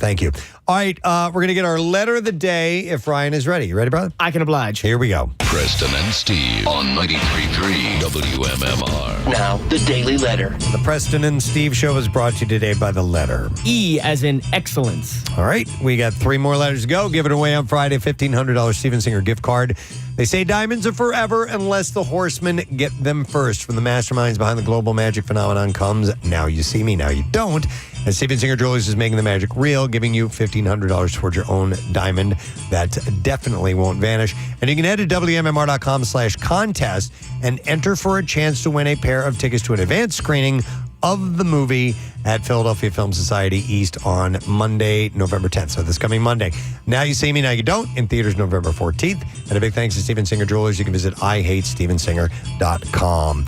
A: Thank you. All right, we're going to get our letter of the day if Ryan is ready. You ready, brother?
T: I can oblige.
A: Here we go.
Q: Preston and Steve on 93.3 WMMR.
H: Now, the Daily Letter.
A: The Preston and Steve Show is brought to you today by the letter
T: E as in excellence.
A: All right, we got 3 more letters to go. Give it away on Friday, $1,500 Steven Singer gift card. They say diamonds are forever unless the horsemen get them first. From the masterminds behind the global magic phenomenon comes Now You See Me, Now You Don't. And Steven Singer Jewelers is making the magic real, giving you $1,500 towards your own diamond that definitely won't vanish. And you can head to WMMR.com/contest and enter for a chance to win a pair of tickets to an advanced screening of the movie at Philadelphia Film Society East on Monday, November 10th. So this coming Monday. Now You See Me, Now You Don't, in theaters November 14th. And a big thanks to Steven Singer Jewelers. You can visit IHateStevenSinger.com.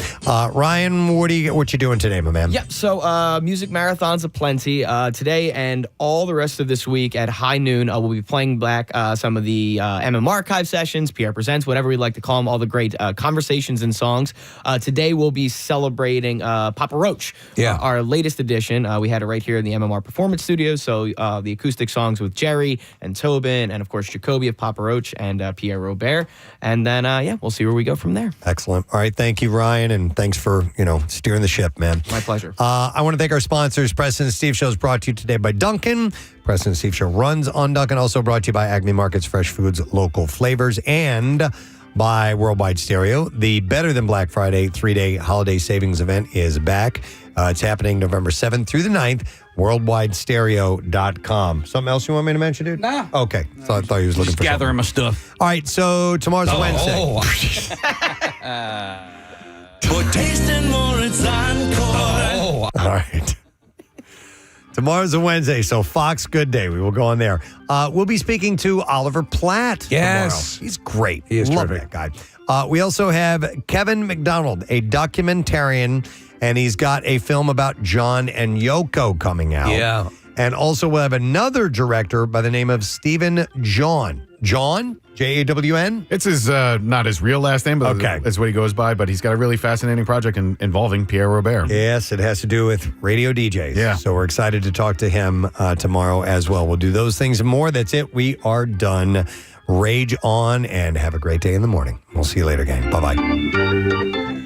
A: Ryan, what you doing today, my man?
T: Yep, so music marathons aplenty. Today and all the rest of this week at high noon, we'll be playing back some of the MM Archive sessions, PR Presents, whatever we like to call them, all the great conversations and songs. Today we'll be celebrating Papa Roach, our latest edition. We had it right here in the MMR Performance Studios. So the acoustic songs with Jerry and Tobin and, of course, Jacoby of Papa Roach and Pierre Robert. And then, we'll see where we go from there.
A: Excellent. All right. Thank you, Ryan. And thanks for, steering the ship, man.
T: My pleasure.
A: I want to thank our sponsors. Preston and Steve Show is brought to you today by Dunkin'. Preston and Steve Show runs on Dunkin'. Also brought to you by Acme Markets, Fresh Foods, Local Flavors, and by Worldwide Stereo. The Better Than Black Friday 3-day holiday savings event is back. It's happening November 7th through the 9th, worldwidestereo.com. Something else you want me to mention, dude?
T: Nah.
A: Okay. So I thought he was looking for
C: gathering
A: something.
C: my stuff.
A: All right, so tomorrow's Wednesday.
U: For tasting more, it's encore.
A: All right. Tomorrow's a Wednesday, so Fox Good Day. We will go on there. We'll be speaking to Oliver Platt
B: Yes.
A: tomorrow. He's great.
B: He is
A: Love
B: terrific.
A: that guy. We also have Kevin McDonald, a documentarian, and he's got a film about John and Yoko coming out.
B: Yeah.
A: And also we'll have another director by the name of Stephen John. John, Jawn.
F: It's his not his real last name, but that's what he goes by. But he's got a really fascinating project involving Pierre Robert.
A: Yes, it has to do with radio DJs. Yeah. So we're excited to talk to him tomorrow as well. We'll do those things and more. That's it. We are done. Rage on and have a great day in the morning. We'll see you later, gang. Bye-bye.